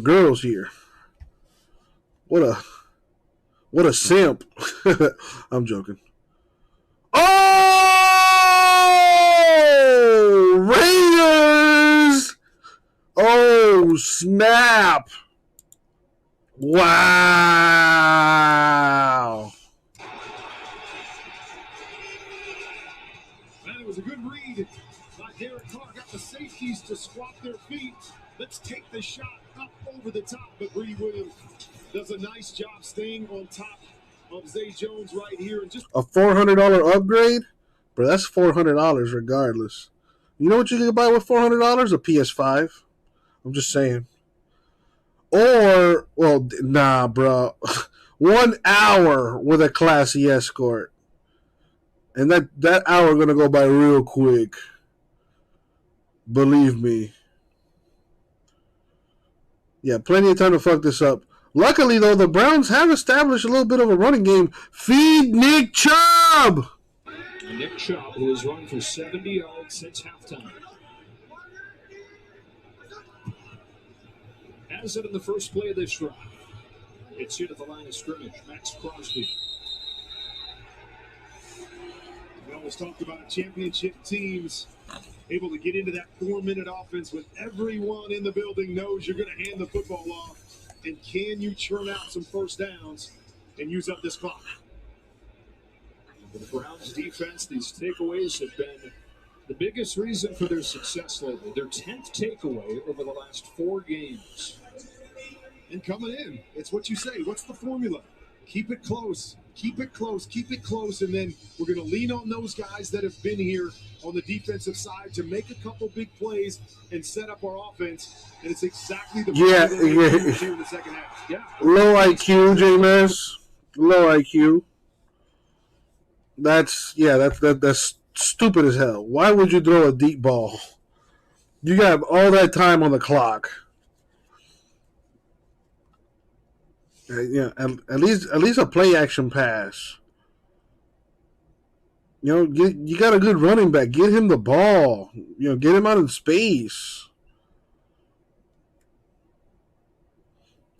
girls here. What What a simp. I'm joking. Oh! Raiders! Oh, snap. Wow. And it was a good read by Derek Carr. Got the safeties to swap their feet. Let's take the shot up over the top. But Greedy Williams does a nice job staying on top of Zay Jones right here. And just A $400 upgrade? Bro, that's $400 regardless. You know what you can buy with $400? A PS5. I'm just saying. Or, well, nah, bro. 1 hour with a classy escort. And that hour going to go by real quick. Believe me. Yeah, plenty of time to fuck this up. Luckily, though, the Browns have established a little bit of a running game. Feed Nick Chubb! Nick Chubb, who has run for 70 yards since halftime. Has it in the first play of this drive. It's hit at the line of scrimmage. Max Crosby. We always talked about championship teams able to get into that 4-minute offense when everyone in the building knows you're going to hand the football off. And can you churn out some first downs and use up this clock? For the Browns defense, these takeaways have been the biggest reason for their success lately. Their 10th takeaway over the last 4 games. And coming in, it's what you say. What's the formula? Keep it close. Keep it close. Keep it close. And then we're going to lean on those guys that have been here on the defensive side to make a couple big plays and set up our offense. And it's exactly the Yeah. here in the second half. Yeah. Low IQ, J-Mass. Low IQ. That's stupid as hell. Why would you throw a deep ball? You got all that time on the clock. Yeah, at least a play action pass. You know, you got a good running back. Get him the ball. You know, get him out in space.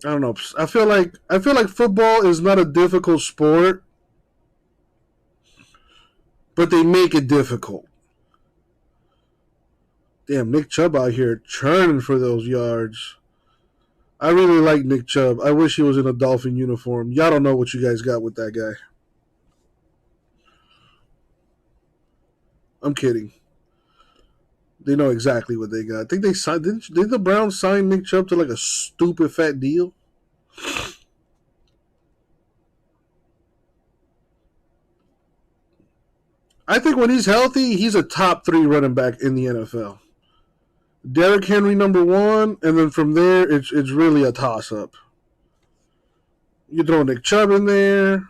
I don't know. I feel like football is not a difficult sport, but they make it difficult. Damn, Nick Chubb out here churning for those yards. I really like Nick Chubb. I wish he was in a Dolphin uniform. Y'all don't know what you guys got with that guy. I'm kidding. They know exactly what they got. I think they signed. Did the Browns sign Nick Chubb to like a stupid fat deal? I think when he's healthy, he's a top 3 running back in the NFL. Derrick Henry #1, and then from there, it's really a toss-up. You throw Nick Chubb in there.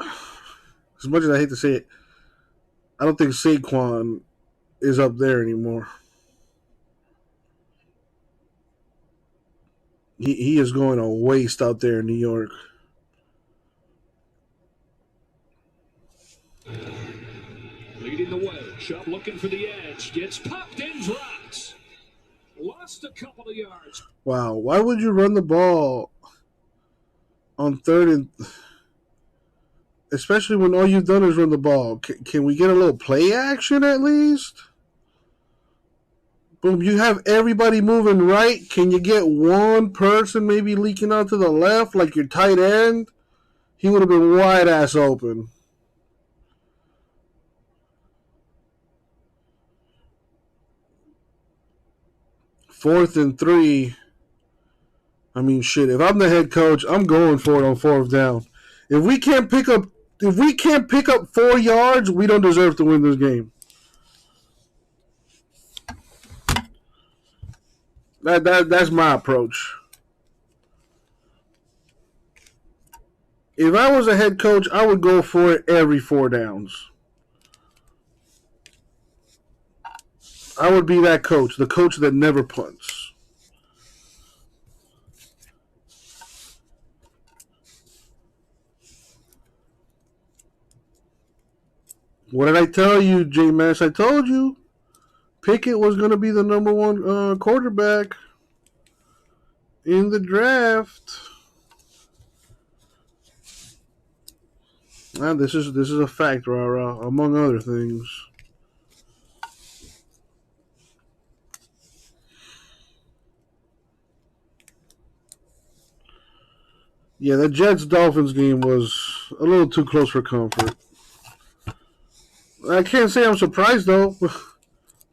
As much as I hate to say it, I don't think Saquon is up there anymore. He is going to waste out there in New York. Leading the way. Chubb looking for the edge. Gets popped and dropped. Lost a couple of yards. Wow. Why would you run the ball on 3rd and... Especially when all you've done is run the ball. Can we get a little play action at least? Boom, you have everybody moving right. Can you get one person maybe leaking out to the left, like your tight end? He would have been wide ass open. Fourth and 3. I mean, shit. If I'm the head coach, I'm going for it on 4th down. If we can't pick up 4 yards, we don't deserve to win this game. That's my approach. If I was a head coach, I would go for it every 4 downs. I would be that coach, the coach that never punts. What did I tell you, J-Mass? I told you. Pickett was going to be the number one quarterback in the draft. And this is a fact, rah-rah, among other things. Yeah, the Jets-Dolphins game was a little too close for comfort. I can't say I'm surprised, though.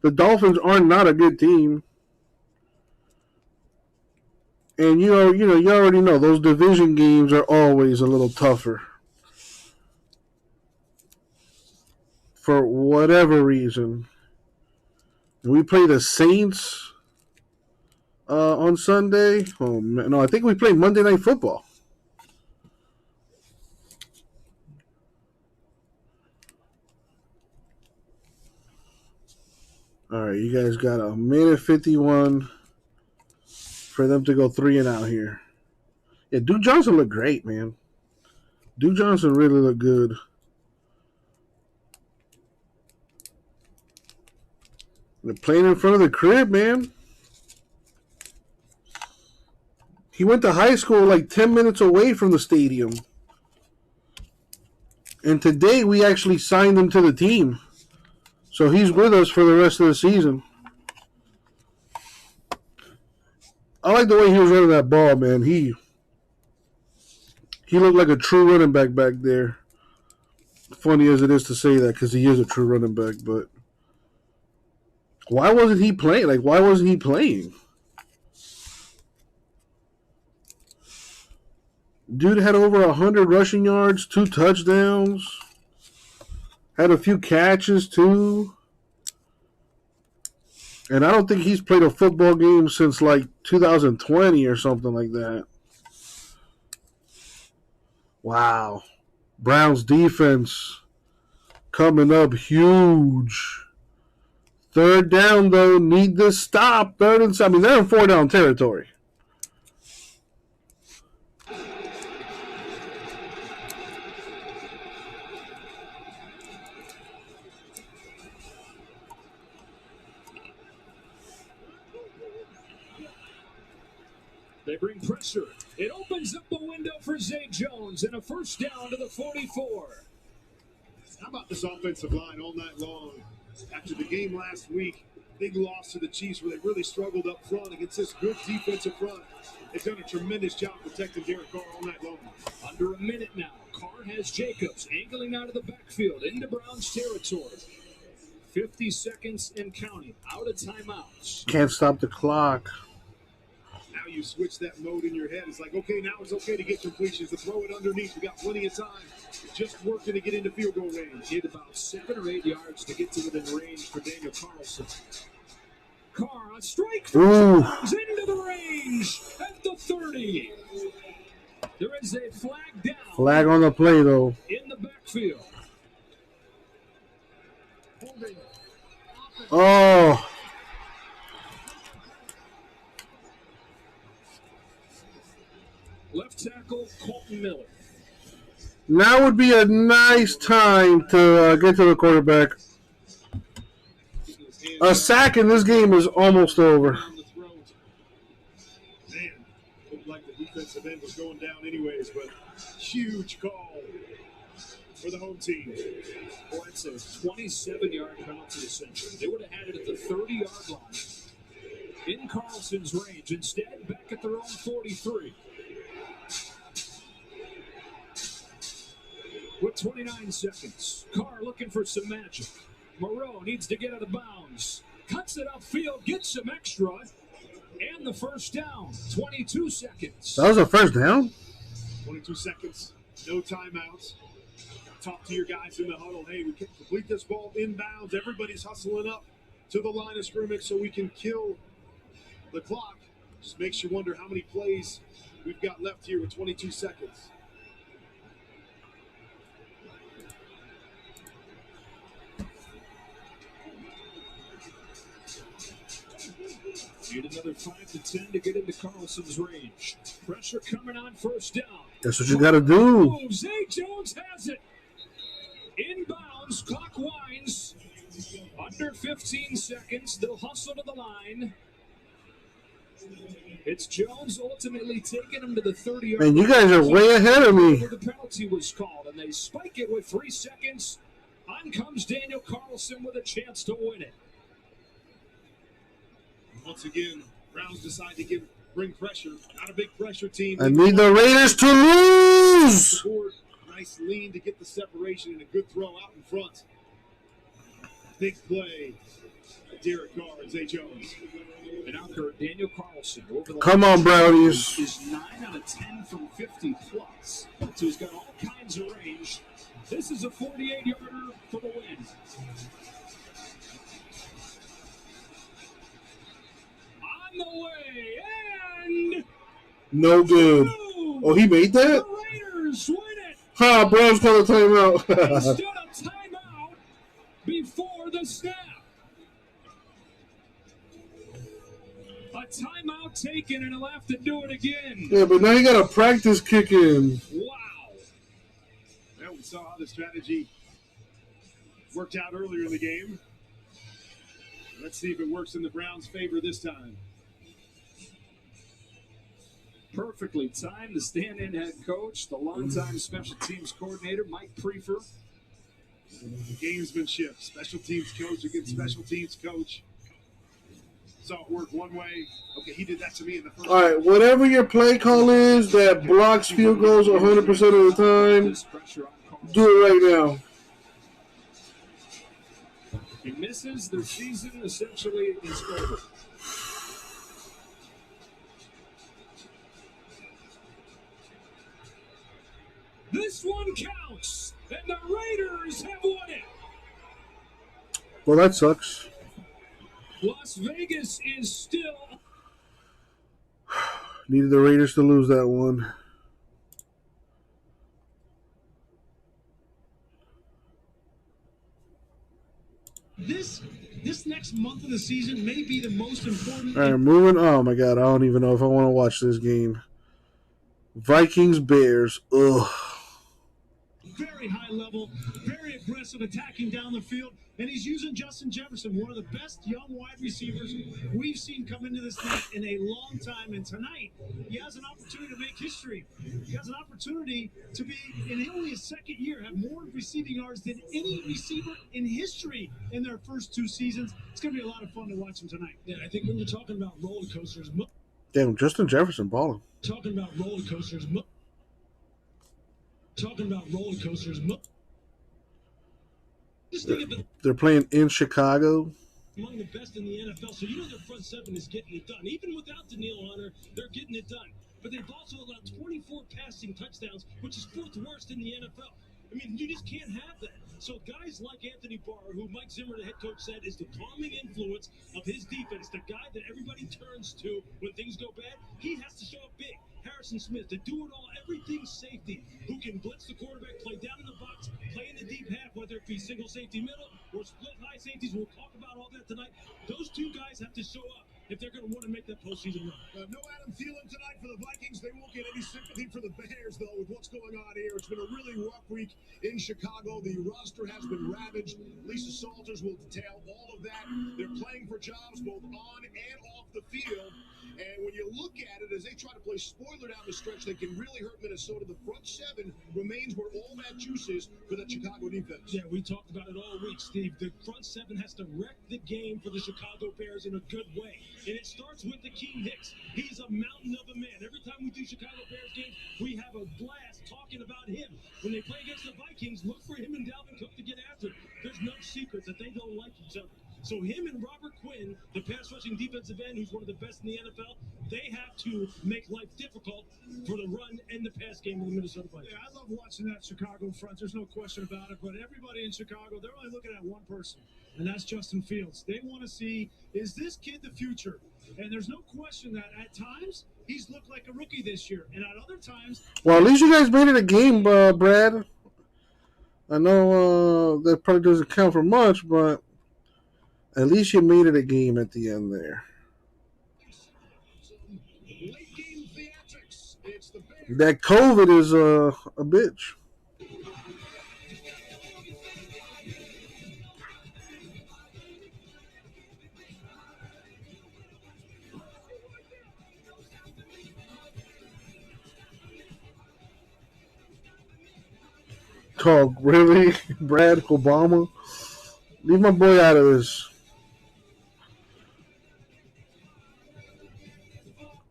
The Dolphins are not a good team. And you already know those division games are always a little tougher. For whatever reason. We play the Saints on Sunday. Oh, man. No, I think we played Monday Night Football. All right, you guys got a minute 51 for them to go 3-and-out here. Yeah, Duke Johnson looked great, man. Duke Johnson really looked good. They're playing in front of the crib, man. He went to high school like 10 minutes away from the stadium. And today we actually signed him to the team. So he's with us for the rest of the season. I like the way he was running that ball, man. He looked like a true running back there. Funny as it is to say that because he is a true running back, but why wasn't he playing? Like, why wasn't he playing? Dude had over 100 rushing yards, 2 touchdowns. Had a few catches, too. And I don't think he's played a football game since, like, 2020 or something like that. Wow. Browns defense coming up huge. 3rd down, though. Need this stop. 3rd and 7. I mean, they're in 4-down territory. They bring pressure. It opens up the window for Zay Jones and a 1st down to the 44. How about this offensive line all night long? After the game last week, big loss to the Chiefs where they really struggled up front against this good defensive front. They've done a tremendous job protecting Derek Carr all night long. Under a minute now. Carr has Jacobs angling out of the backfield into Browns territory. 50 seconds and counting. Out of timeouts. Can't stop the clock. Now you switch that mode in your head. It's like, okay, now it's okay to get completions, to throw it underneath. We got plenty of time. Just working to get into field goal range. Need about 7 or 8 yards to get to within range for Daniel Carlson. Carr on strike for Jones into the range at the 30. There is a flag down. Flag on the play, though. In the backfield. Oh. Left tackle, Colton Miller. Now would be a nice time to get to the quarterback. A sack in this game is almost over. Man, looked like the defensive end was going down anyways, but huge call for the home team. Boy, it's a 27-yard penalty essentially. They would have had it at the 30-yard line in Carlson's range. Instead, back at their own 43. With 29 seconds, Carr looking for some magic. Moreau needs to get out of bounds. Cuts it upfield, gets some extra, and the 1st down. 22 seconds. That was a 1st down? 22 seconds, no timeouts. Talk to your guys in the huddle. Hey, we can complete this ball inbounds. Everybody's hustling up to the line of scrimmage so we can kill the clock. Just makes you wonder how many plays we've got left here with 22 seconds. Need another 5 to 10 to get into Carlson's range. Pressure coming on 1st down. That's what you got to do. Zay Jones has it. Inbounds, clock winds. Under 15 seconds, they'll hustle to the line. It's Jones ultimately taking him to the 30-yard line. Man, you guys are way ahead of me. The penalty was called, and they spike it with 3 seconds. On comes Daniel Carlson with a chance to win it. Once again, Browns decide to bring pressure. Not a big pressure team. I need the Raiders to lose. Nice lean to get the separation and a good throw out in front. Big play. Derek Carr and Zay Jones. And out there, Daniel Carlson. Over the Come on, Brownies. Is 9 out of 10 from 50 plus. So he's got all kinds of range. This is a 48-yarder for the win. On the way, and No good. Oh, he made that? the Raiders win it. Ha, Browns call a timeout. Instead of timeout before the snap. A timeout taken, and he'll have to do it again. Yeah, but now you got to practice kicking. Wow. Well, we saw how the strategy worked out earlier in the game. Let's see if it works in the Browns' favor this time. Perfectly timed. The stand-in head coach, the longtime special teams coordinator, Mike Prefer. Gamesmanship, special teams coach against special teams coach. Saw it work one way. Okay, he did that to me in the first. All right, whatever your play call is that blocks field goals 100% of the time, do it right now. He misses, their season essentially is over. This one counts, and the Raiders have won it. Well, that sucks. Las Vegas is still. Needed the Raiders to lose that one. This next month of the season may be the most important. All right, moving. Oh my God, I don't even know if I want to watch this game. Vikings Bears. Ugh. Very high level, very aggressive, attacking down the field, and he's using Justin Jefferson, one of the best young wide receivers we've seen come into this league in a long time. And tonight, he has an opportunity to make history. He has an opportunity to be, in only his second year, have more receiving yards than any receiver in history in their first 2 seasons. It's going to be a lot of fun to watch him tonight. Yeah, I think when you're talking about roller coasters, Damn, Justin Jefferson balling. talking about roller coasters. Just think of it. They're playing in Chicago. Among the best in the NFL, so you know their front seven is getting it done. Even without Danielle Hunter, they're getting it done. But they've also allowed 24 passing touchdowns, which is 4th worst in the NFL. I mean, you just can't have that. So guys like Anthony Barr, who Mike Zimmer, the head coach, said is the calming influence of his defense, the guy that everybody turns to when things go bad, he has to show up big. Harrison Smith, to do it all, everything safety, who can blitz the quarterback, play down in the box, play in the deep half, whether it be single safety middle or split high safeties. We'll talk about all that tonight. Those 2 guys have to show up if they're going to want to make that postseason run. No Adam Thielen tonight for the Vikings. They won't get any sympathy for the Bears, though, with what's going on here. It's been a really rough week in Chicago. The roster has been ravaged. Lisa Salters will detail all of that. They're playing for jobs both on and off the field. And when you look at it, as they try to play spoiler down the stretch, they can really hurt Minnesota. The front seven remains where all that juice is for that Chicago defense. Yeah, we talked about it all week, Steve. The front seven has to wreck the game for the Chicago Bears in a good way. And it starts with Akeem Hicks. He's a mountain of a man. Every time we do Chicago Bears games, we have a blast talking about him. When they play against the Vikings, look for him and Dalvin Cook to get after it. There's no secret that they don't like each other. So him and Robert Quinn, the pass-rushing defensive end, who's one of the best in the NFL, they have to make life difficult for the run and the pass game of the Minnesota Vikings. Yeah, I love watching that Chicago front. There's no question about it. But everybody in Chicago, they're only looking at one person, and that's Justin Fields. They want to see, is this kid the future? And there's no question that at times he's looked like a rookie this year, and at other times. Well, at least you guys made it a game, Brad. I know that probably doesn't count for much, but at least you made it a game at the end there. That COVID is a bitch. Oh, really? Brad Obama? Leave my boy out of this.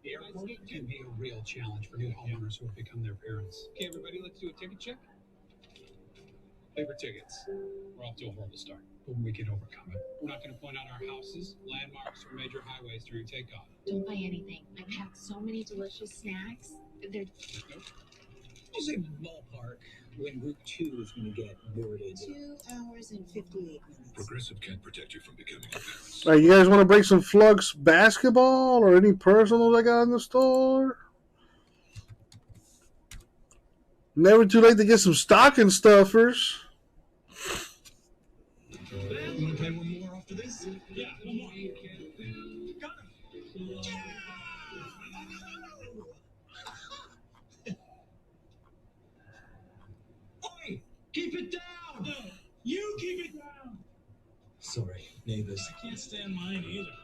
The airport can be a real challenge for new homeowners who have become their parents. Okay, everybody, let's do a ticket check. Paper tickets. We're off to a horrible start, but we can overcome it. We're not going to point out our houses, landmarks, or major highways during takeoff. Don't buy anything. I packed so many delicious snacks. They're I'll say ballpark when Route 2 is going to get boarded. 2 hours and 58 minutes. Progressive can't protect you from becoming a parent. All right, you guys want to break some Flux basketball or any personals I got in the store? Never too late to get some stocking stuffers. You want to play one more after this? Yeah, one more. Got him. Oi! Keep it down! No, you keep it down! Sorry, neighbors. I can't stand mine either.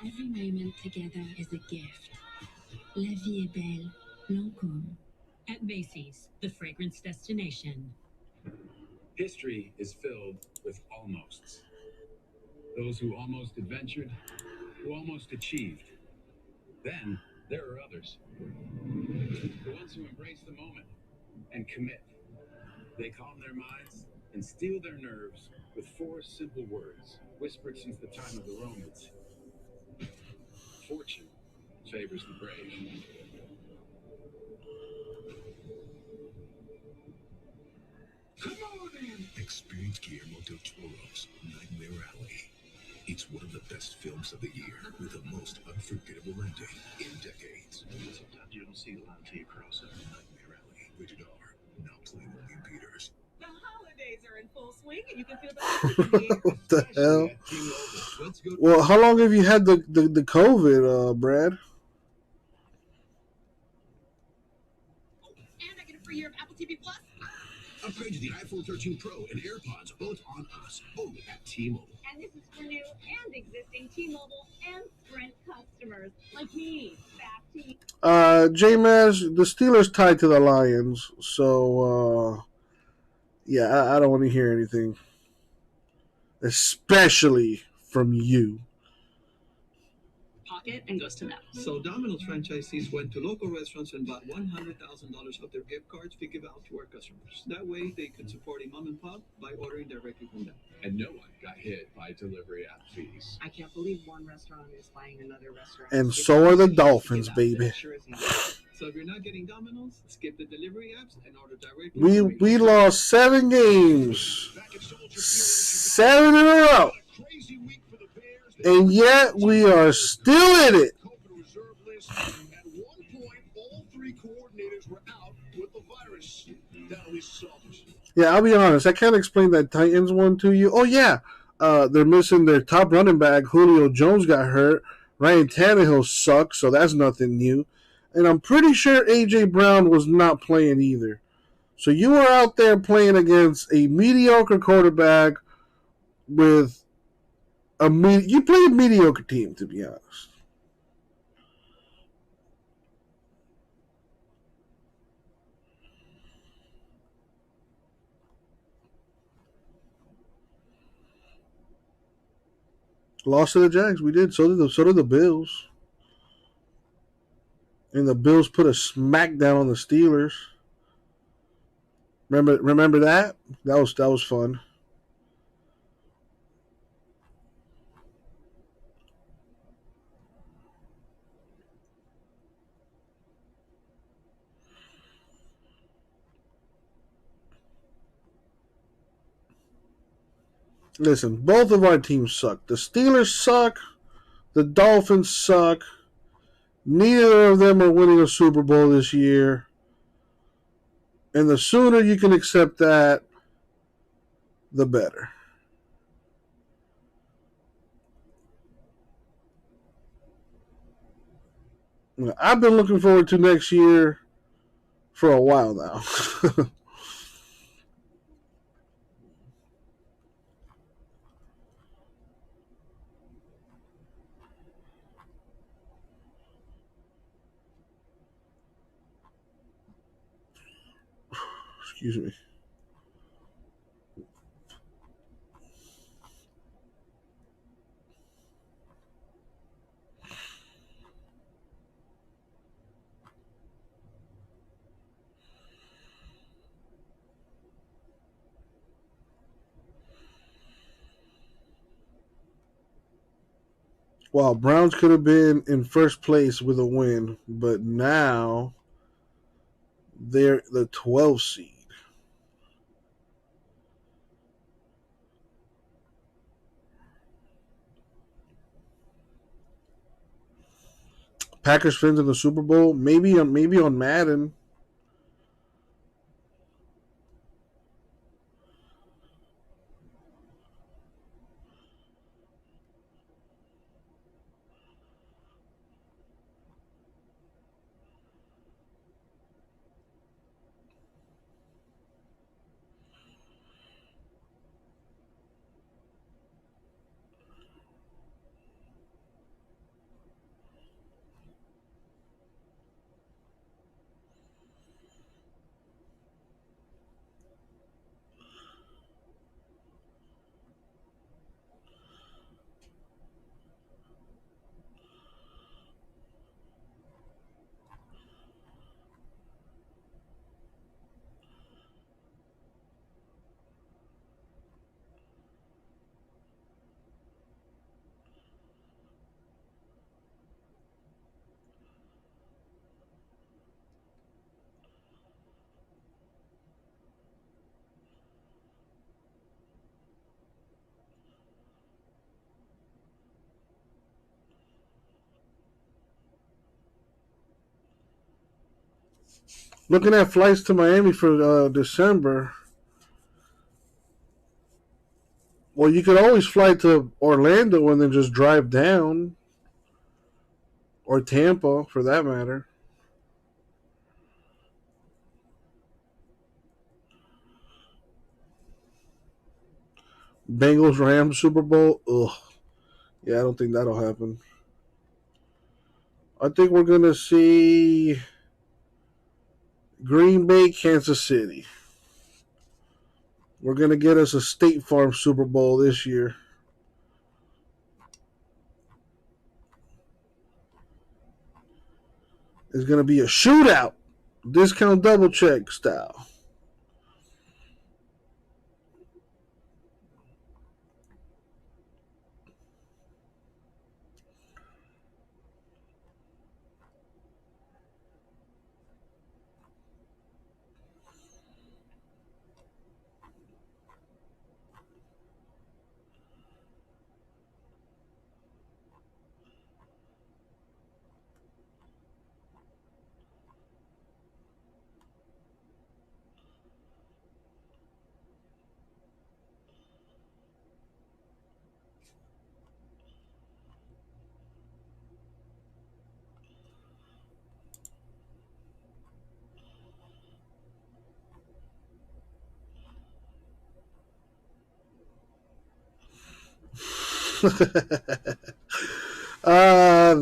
Every moment together is a gift. La vie est belle, Lancôme. At Macy's, the fragrance destination. History is filled with almosts. Those who almost adventured, who almost achieved. Then there are others. The ones who embrace the moment and commit. They calm their minds and steel their nerves with 4 simple words, whispered since the time of the Romans. Fortune favors the brave. Come on in! Experience Guillermo del Toro's Nightmare Alley. It's one of the best films of the year with the most unforgettable ending in decades. Sometimes you don't see the line till you cross it. Nightmare Alley, rated R. Now playing only in theaters. The holidays are in full swing, and you can feel the What the hell? Well, how long have you had the COVID, Brad? And I get a free year of Apple TV Plus. Upgrade to the iPhone 13 Pro and AirPods, both on us, only at T-Mobile. And this is for new and existing T-Mobile and Sprint customers like me. Fast T. J-Maz, the Steelers tied to the Lions, so yeah, I don't want to hear anything, especially from you. Pocket and goes to them. So Domino's franchisees went to local restaurants and bought $100,000 of their gift cards to give out to our customers. That way, they could support a mom and pop by ordering directly from them. And no one got hit by delivery app fees. I can't believe one restaurant is buying another restaurant. And so are the Dolphins, baby. So if you're not getting Domino's, skip the delivery apps and order directly. We lost 7 games, 7 in a row, and yet we are still in it. At one point, all 3 coordinators were out with the virus. That at least selfish. Yeah, I'll be honest. I can't explain that Titans one to you. Oh, yeah. They're missing their top running back. Julio Jones got hurt. Ryan Tannehill sucks, so that's nothing new. And I'm pretty sure A.J. Brown was not playing either. So you were out there playing against a mediocre quarterback with you played a mediocre team, to be honest. Lost to the Jags. We did. So did the Bills. And the Bills put a smackdown on the Steelers. Remember that? That was fun. Listen, both of our teams suck. The Steelers suck. The Dolphins suck. Neither of them are winning a Super Bowl this year. And the sooner you can accept that, the better. I've been looking forward to next year for a while now. Excuse me. Well, Browns could have been in first place with a win, but now they're the 12th seed. Packers Fins in the Super Bowl, maybe on Madden. Looking at flights to Miami for December. Well, you could always fly to Orlando and then just drive down. Or Tampa, for that matter. Bengals Rams Super Bowl. Ugh. Yeah, I don't think that'll happen. I think we're going to see Green Bay, Kansas City. We're going to get us a State Farm Super Bowl this year. It's going to be a shootout. Discount double check style.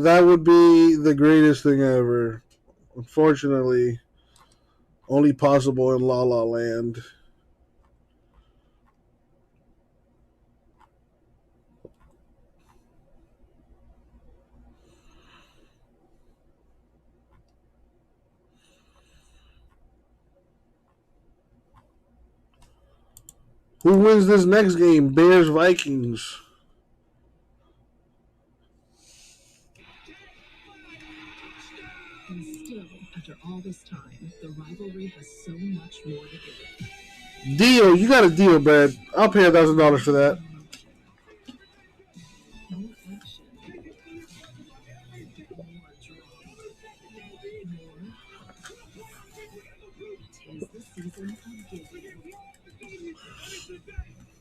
That would be the greatest thing ever. Unfortunately, only possible in La La Land. Who wins this next game? Bears, Vikings. And still, after all this time, the rivalry has so much more to give. Deal. You got a deal, Brad. I'll pay $1,000 for that. More action. More drama. More. 'Tis the season of giving.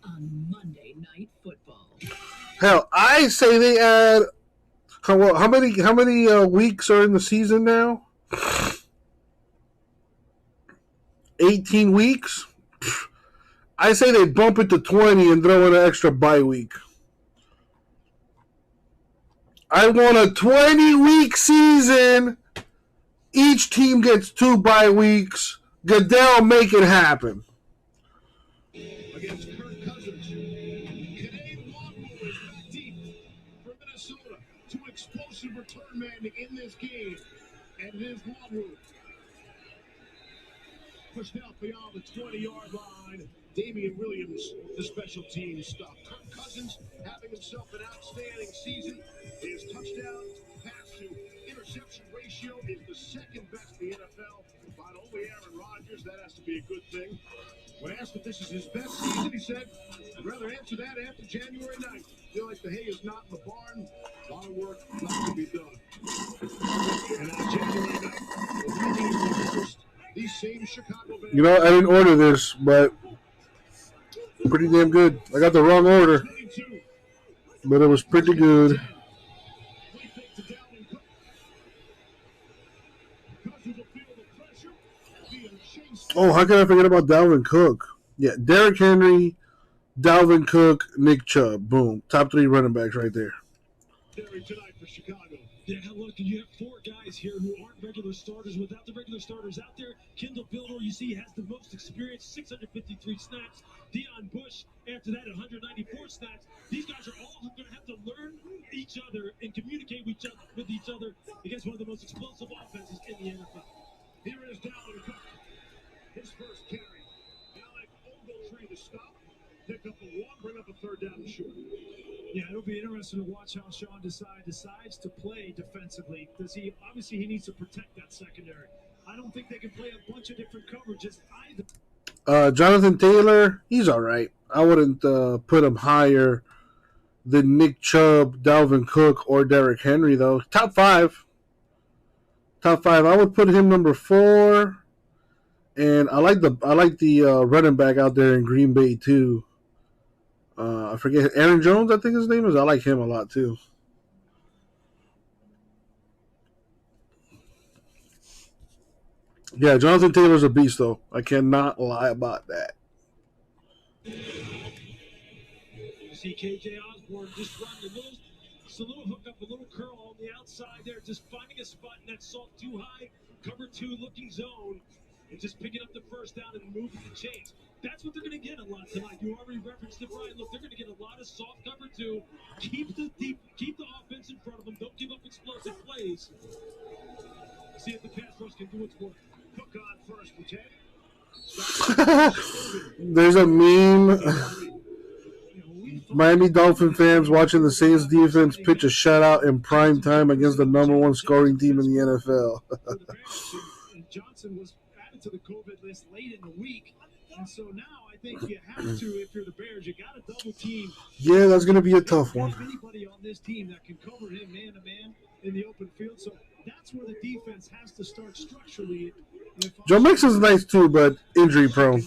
On Monday Night Football. Hell, I say they add. How many weeks are in the season now? 18 weeks? I say they bump it to 20 and throw in an extra bye week. I want a 20-week season. Each team gets 2 bye weeks. Goodell, make it happen. Against Kirk Cousins. Kade Longo is back deep for Minnesota. Two explosive return men in this game. And it is Longo. Pushed out beyond the 20-yard line. Damian Williams, the special team stop. Kirk Cousins having himself an outstanding season. His touchdown pass to interception ratio is the second best in the NFL. Behind only Aaron Rodgers. That has to be a good thing. When asked if this is his best season, he said, I'd rather answer that after January 9th. Feel like the hay is not in the barn. A lot of work left to be done. And on January 9th, the Vikings will host these same Chicago Bears. You know, I didn't order this, but pretty damn good. I got the wrong order, but it was pretty good. Oh, how can I forget about Dalvin Cook? Yeah, Derrick Henry, Dalvin Cook, Nick Chubb. Boom. Top 3 running backs right there. Tonight for Chicago. Yeah, look, you have 4 guys here who aren't regular starters. Without the regular starters out there, Kendall Fuller, you see, has the most experience, 653 snaps. Deion Bush, after that, 194 snaps. These guys are all going to have to learn each other and communicate with each other against one of the most explosive offenses in the NFL. Here is Dalvin Cook. His first carry. Alec Ogletree to stop. Pick up a 1, bring up a 3rd down and short. Yeah, it'll be interesting to watch how Sean decides to play defensively. Obviously he needs to protect that secondary. I don't think they can play a bunch of different coverages either. Jonathan Taylor, he's all right. I wouldn't put him higher than Nick Chubb, Dalvin Cook, or Derrick Henry, though. Top 5. Top 5. I would put him number 4. And I like the running back out there in Green Bay too. I forget, Aaron Jones, I think his name is. I like him a lot too. Yeah, Jonathan Taylor's a beast though. I cannot lie about that. You see KJ Osborne just running a little hook up, a little curl on the outside there, just finding a spot in that soft too high, cover 2 looking zone. And just picking up the first down and moving the chains. That's what they're going to get a lot tonight. You already referenced it, Brian. Look, they're going to get a lot of soft cover 2. Keep the offense in front of them. Don't give up explosive plays. See if the pass rush can do its work. Cook on first and 10. There's a meme. Miami Dolphin fans watching the Saints defense pitch a shutout in prime time against the number 1 scoring team in the NFL. Johnson was added to the COVID list late in the week, and so now I think you have to, if you're the Bears, you got to double team. Yeah, that's going to be a tough one. Anybody on this team that can cover him man to man in the open field, so that's where the defense has to start structurally. Joe Mixon's nice too, but injury prone.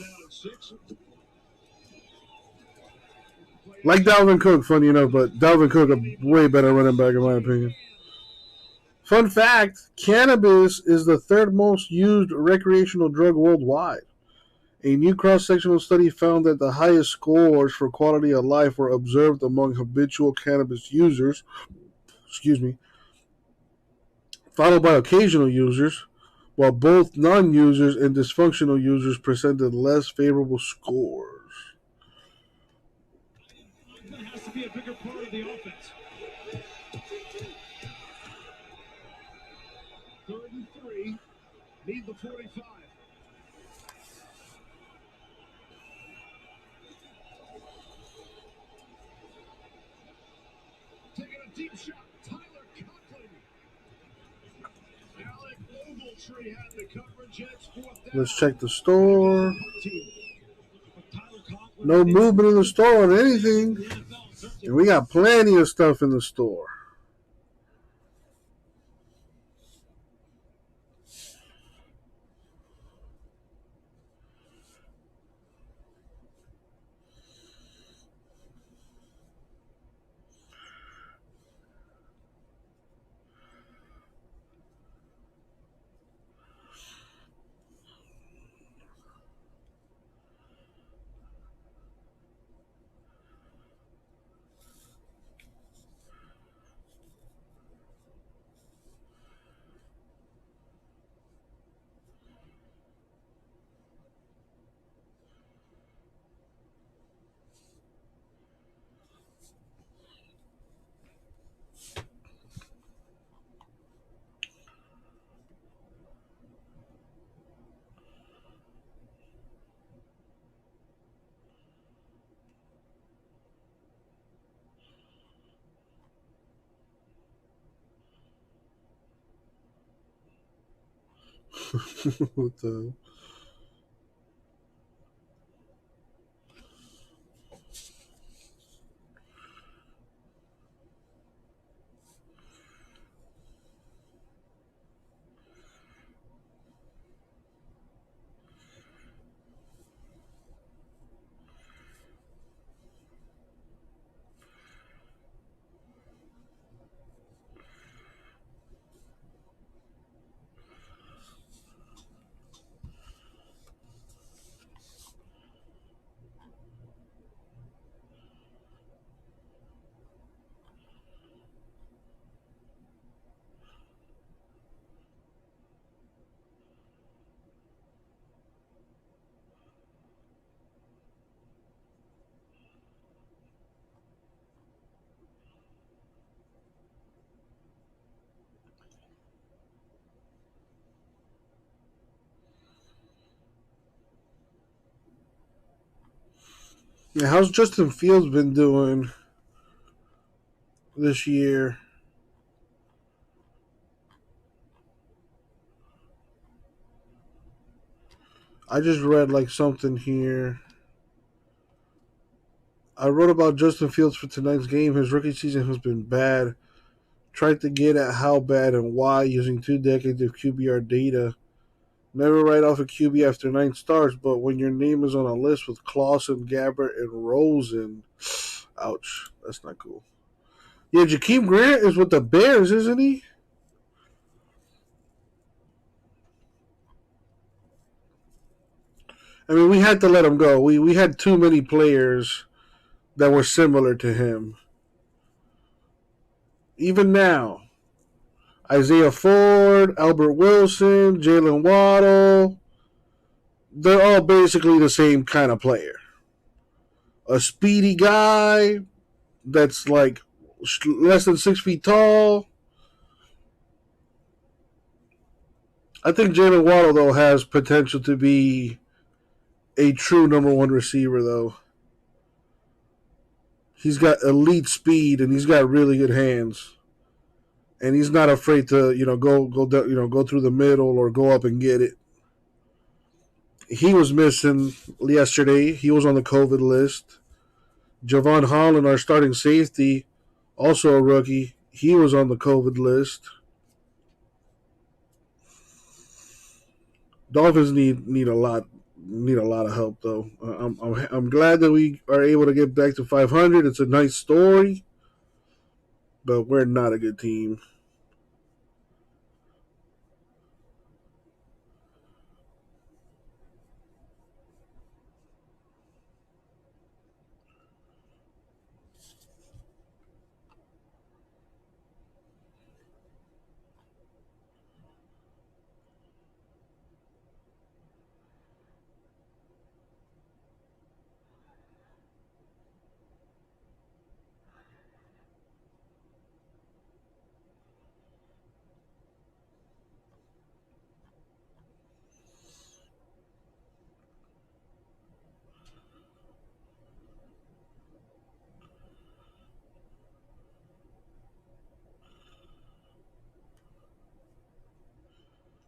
Like Dalvin Cook, funny enough, but Dalvin Cook a way better running back in my opinion. Fun fact, cannabis is the 3rd most used recreational drug worldwide. A new cross-sectional study found that the highest scores for quality of life were observed among habitual cannabis users, followed by occasional users, while both non-users and dysfunctional users presented less favorable scores. That has to be a bigger part of the offense. 3rd and 3. Need the 45. Taking a deep shot. Tyler Conklin. Alec Ogletree had the coverage. It's 4th down. Let's check the store. No movement in the store on anything. And we got plenty of stuff in the store. What the? Yeah, how's Justin Fields been doing this year? I just read like something here. I wrote about Justin Fields for tonight's game. His rookie season has been bad. Tried to get at how bad and why using 2 decades of QBR data. Never write off a QB after 9 starts, but when your name is on a list with Clausen, Gabbert, and Rosen, ouch, that's not cool. Yeah, Jakeem Grant is with the Bears, isn't he? I mean, we had to let him go. We had too many players that were similar to him. Even now, Isaiah Ford, Albert Wilson, Jalen Waddle, they're all basically the same kind of player. A speedy guy that's like less than 6 feet tall. I think Jalen Waddle, though, has potential to be a true number 1 receiver, though. He's got elite speed and he's got really good hands. And he's not afraid to, go through the middle or go up and get it. He was missing yesterday. He was on the COVID list. Javon Holland, our starting safety, also a rookie. He was on the COVID list. Dolphins need a lot of help though. I'm glad that we are able to get back to 500. It's a nice story, but we're not a good team.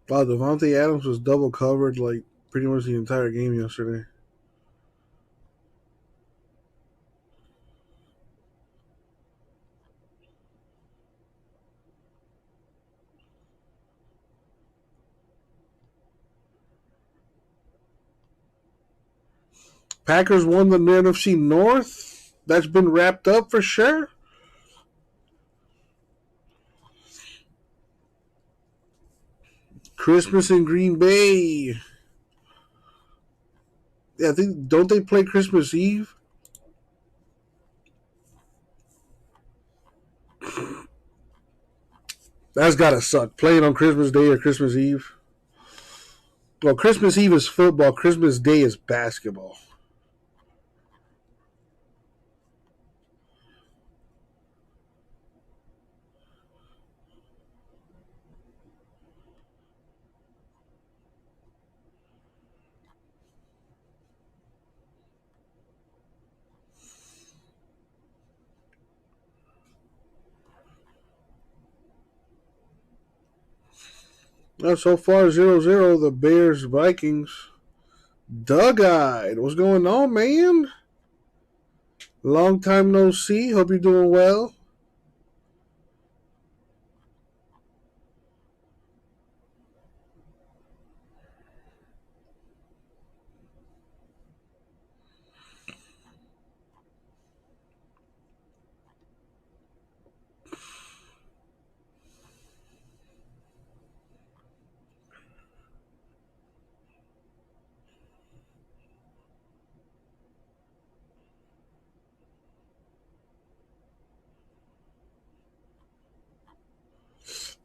Wow, Devontae Adams was double covered like pretty much the entire game yesterday. Packers won the NFC North. That's been wrapped up for sure. Christmas in Green Bay. Yeah, I think, don't they play Christmas Eve? That's gotta suck. Playing on Christmas Day or Christmas Eve. Well, Christmas Eve is football. Christmas Day is basketball. So far, 0-0, the Bears, Vikings. Doug-eyed. What's going on, man? Long time no see. Hope you're doing well.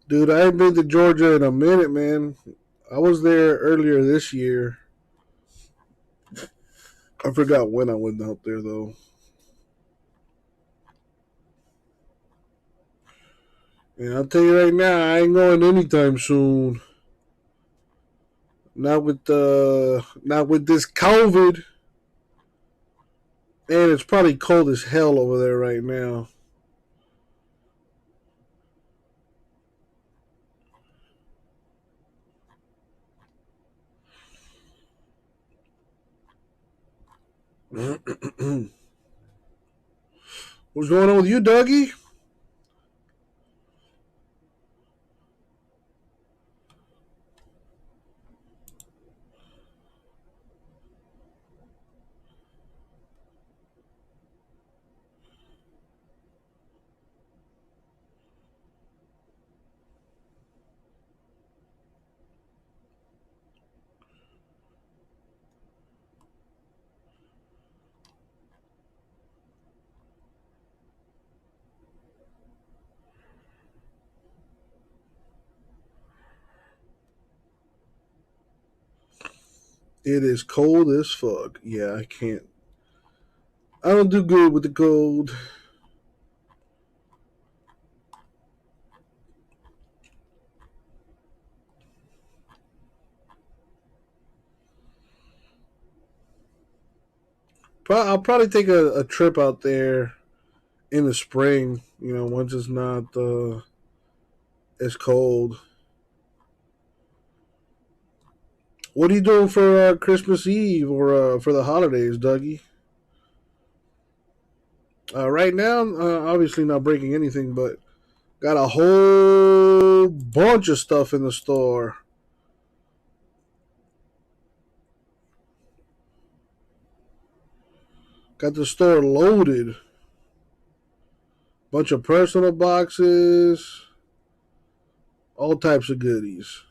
Dude, I ain't been to Georgia in a minute, man. I was there earlier this year. I forgot when I went out there, though. And I'll tell you right now, I ain't going anytime soon. Not with this COVID. And it's probably cold as hell over there right now. What's going on with you, Dougie? It is cold as fuck. Yeah, I can't. I don't do good with the cold. I'll probably take a trip out there in the spring, once it's not as cold. What are you doing for Christmas Eve or for the holidays, Dougie? Right now, obviously not breaking anything, but got a whole bunch of stuff in the store. Got the store loaded. Bunch of personal boxes. All types of goodies.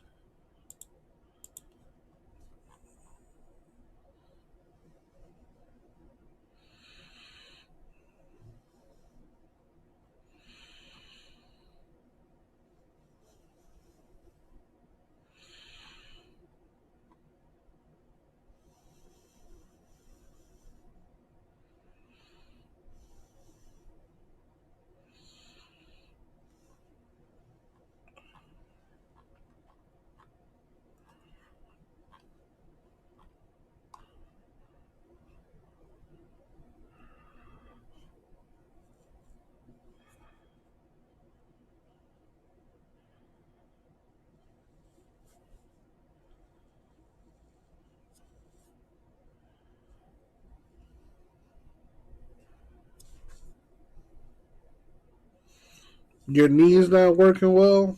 Your knee's not working well?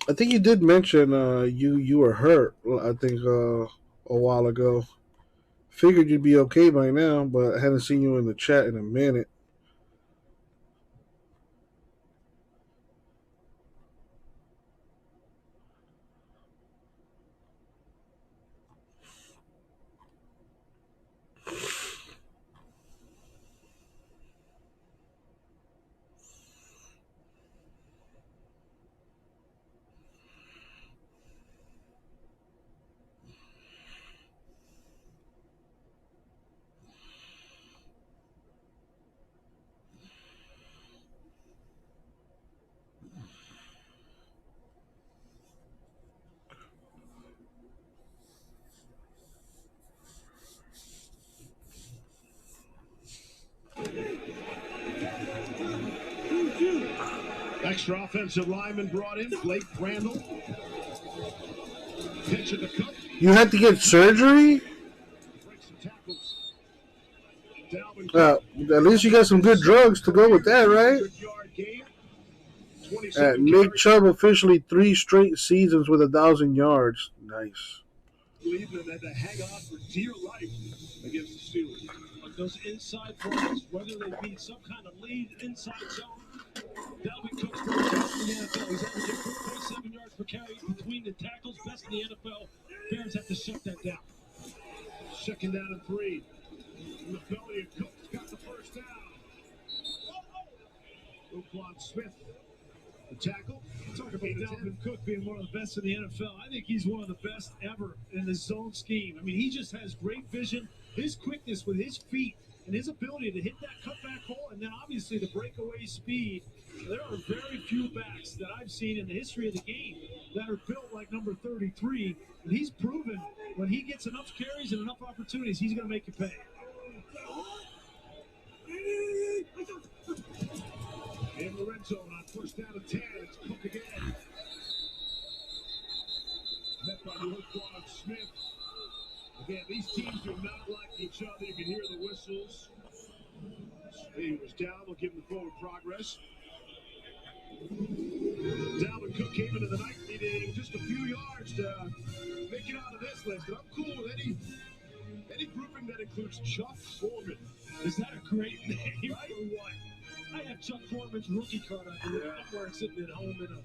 I think you did mention you were hurt, I think, a while ago. Figured you'd be okay by now, but I hadn't seen you in the chat in a minute. Extra offensive lineman brought in, Blake Crandall. Pitch at the cup. You had to get surgery? At least you got some good drugs to go with that, right? Nick Chubb officially 3 straight seasons with 1,000 yards. Nice. Cleveland had to hang on for dear life against the Steelers. But those inside runs, whether they be some kind of lead inside zone, Dalvin Cook's very best in the NFL. He's averaging 4.7 yards per carry between the tackles, best in the NFL. Bears have to shut that down. Second down and 3. In the belly of Cook's got the first down. Roquan Smith, the tackle. Talk about Dalvin Cook being one of the best in the NFL. I think he's one of the best ever in the zone scheme. I mean, he just has great vision, his quickness with his feet, and his ability to hit that cutback hole, and then obviously the breakaway speed. There are very few backs that I've seen in the history of the game that are built like number 33, and he's proven when he gets enough carries and enough opportunities, he's going to make it pay. In the red zone on first down and 10. It's Cook again. Met by Roquan Smith. Again, these teams do not like each other. You can hear the whistles. He was down. We'll give him the forward progress. Dalvin Cook came into the night needing just a few yards to make it out of this list. And I'm cool with any grouping that includes Chuck Foreman. Is that a great name or what? I have Chuck Foreman's rookie card on the where it's sitting at home in a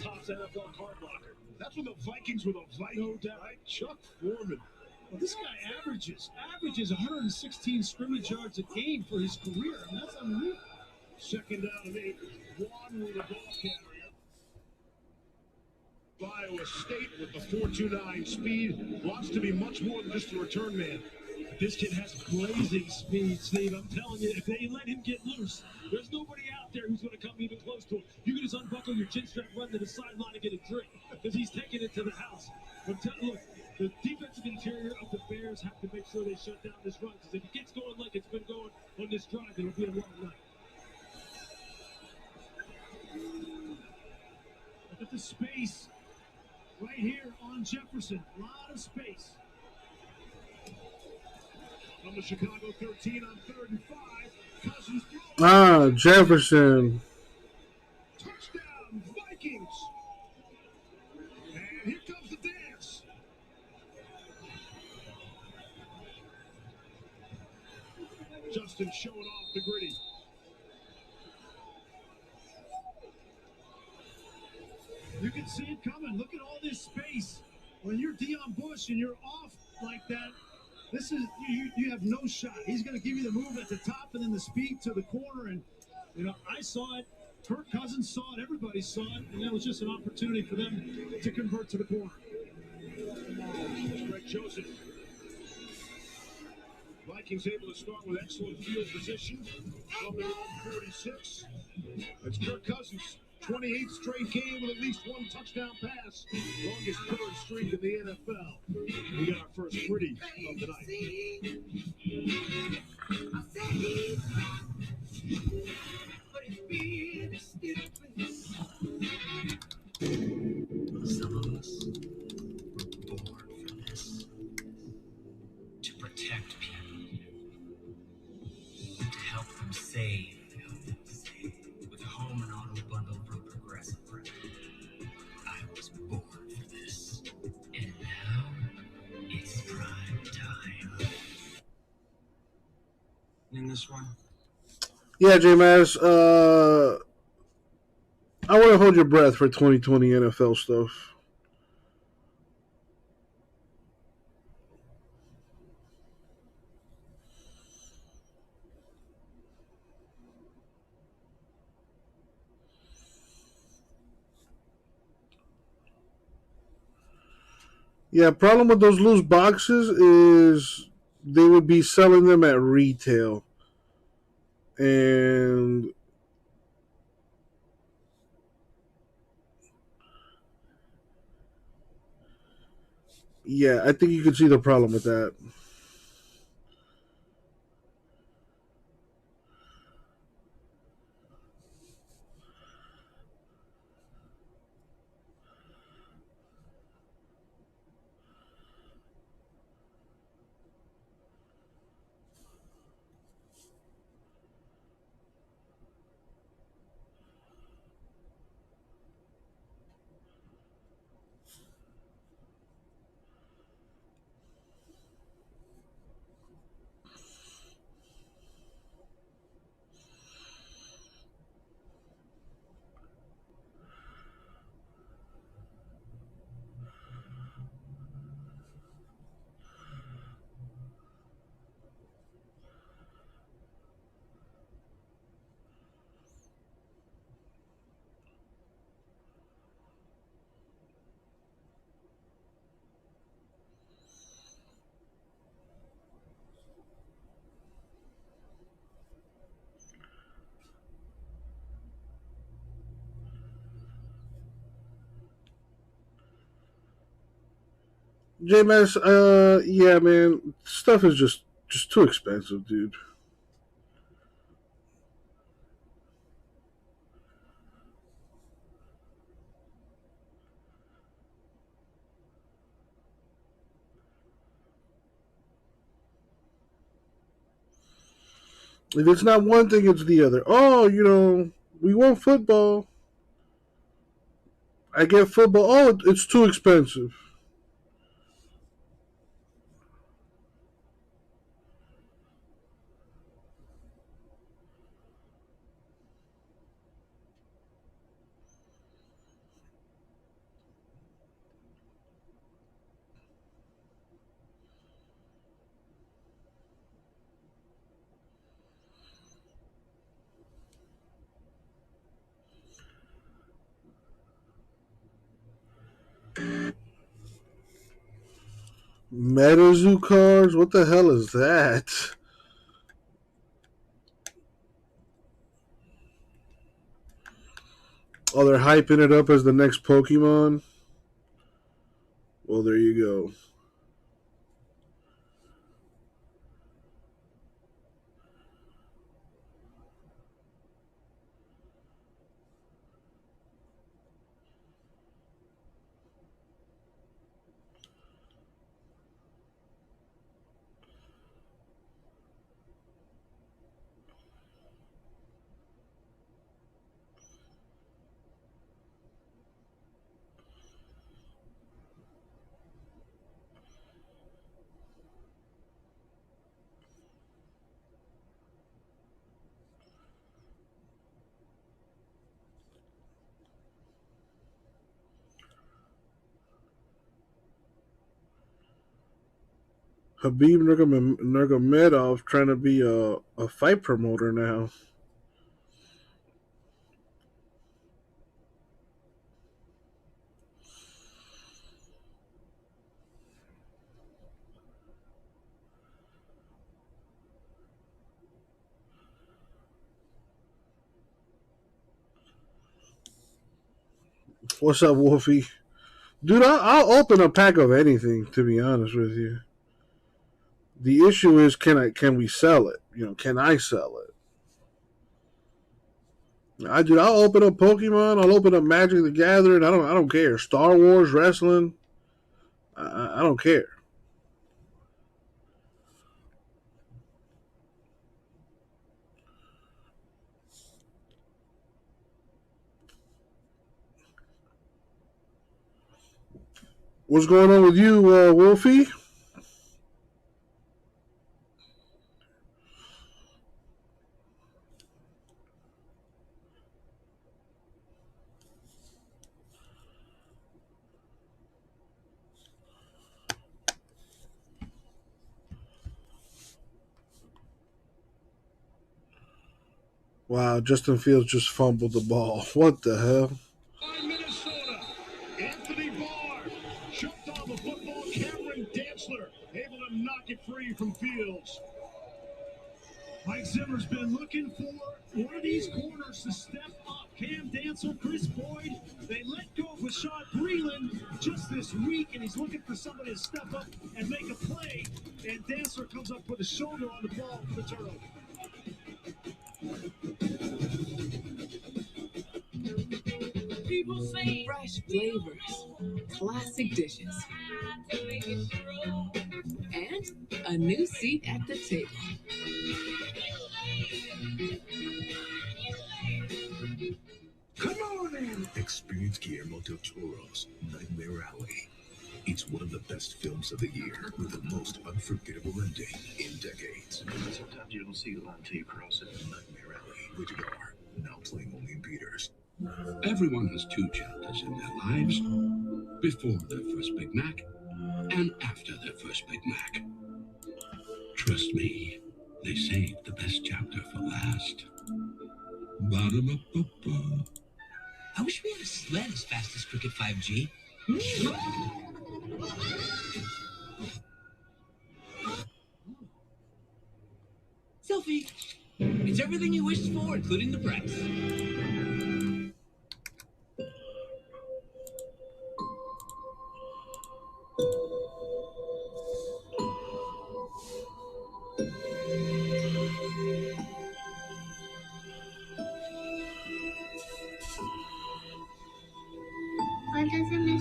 Topps NFL card locker. That's when the Vikings were the Vikings. No doubt. Right? Chuck Foreman. Well, this guy averages 116 scrimmage yards a game for his career. I mean, that's unreal. Second down and 8. Juan with the ball carrier. Iowa State with the 4.29 speed. Wants to be much more than just a return man. This kid has blazing speed, Steve. I'm telling you, if they let him get loose, there's nobody out there who's going to come even close to him. You can just unbuckle your chin strap, run to the sideline, and get a drink because he's taking it to the house. But look, the defensive interior of the Bears have to make sure they shut down this run because if it gets going like it's been going on this drive, it'll be a long night. Look at the space right here on Jefferson. A lot of space. From the Chicago 13 on 3rd and 5. Cousins Jefferson. Touchdown, Vikings. And here comes the dance. Justin showing off the gritty. You can see it coming. Look at all this space. When you're Deion Bush and you're off like that, this is you have no shot. He's going to give you the move at the top and then the speed to the corner. And, I saw it. Kirk Cousins saw it. Everybody saw it. And that was just an opportunity for them to convert to the corner. Greg Joseph. Vikings able to start with excellent field position. From their own 46. It's Kirk Cousins. 28th straight game with at least one touchdown pass. Longest 3rd streak in the NFL. We got our first gritty of the night. Some of us were born for this. To protect people. To help them save. With a home and auto bundle from Progressive. I was born for this. And now it's prime time. In this one? Yeah, J-Maz, I want to hold your breath for 2020 NFL stuff. Yeah, problem with those loose boxes is they would be selling them at retail. And yeah, I think you can see the problem with that. JMS, yeah, man, stuff is just too expensive, dude. If it's not one thing, it's the other. Oh, we want football. I get football. Oh, it's too expensive. MetaZoo cards? What the hell is that? Oh, they're hyping it up as the next Pokemon? Well, there you go. Habib Nurmagomedov trying to be a fight promoter now. What's up, Wolfie? Dude, I'll open a pack of anything, to be honest with you. The issue is, can we sell it? Can I sell it? I'll open up Pokemon. I'll open up Magic the Gathering. I don't care. Star Wars, wrestling. I don't care. What's going on with you, Wolfie? Wow, Justin Fields just fumbled the ball. What the hell? Minnesota, Anthony Barr jumped on the football. Cameron Dantzler able to knock it free from Fields. Mike Zimmer's been looking for one of these corners to step up. Cam Dantzler, Chris Boyd. They let go of Rashad Breeland just this week, and he's looking for somebody to step up and make a play. And Dantzler comes up with a shoulder on the ball for the turnover. People say fresh flavors, classic dishes, and a new seat at the table. Come on in! Experience Guillermo del Toro's Nightmare Alley. It's one of the best films of the year with the most unforgettable ending in decades. Sometimes you don't see the line until you cross it. Nightmare Alley, rated R, now playing only in theaters. Everyone has two chapters in their lives. Before their first Big Mac and after their first Big Mac. Trust me, they saved the best chapter for last. Ba-da-ba-ba-ba. I wish we had a sled as fast as Cricket 5G. Sophie, it's everything you wished for, including the price.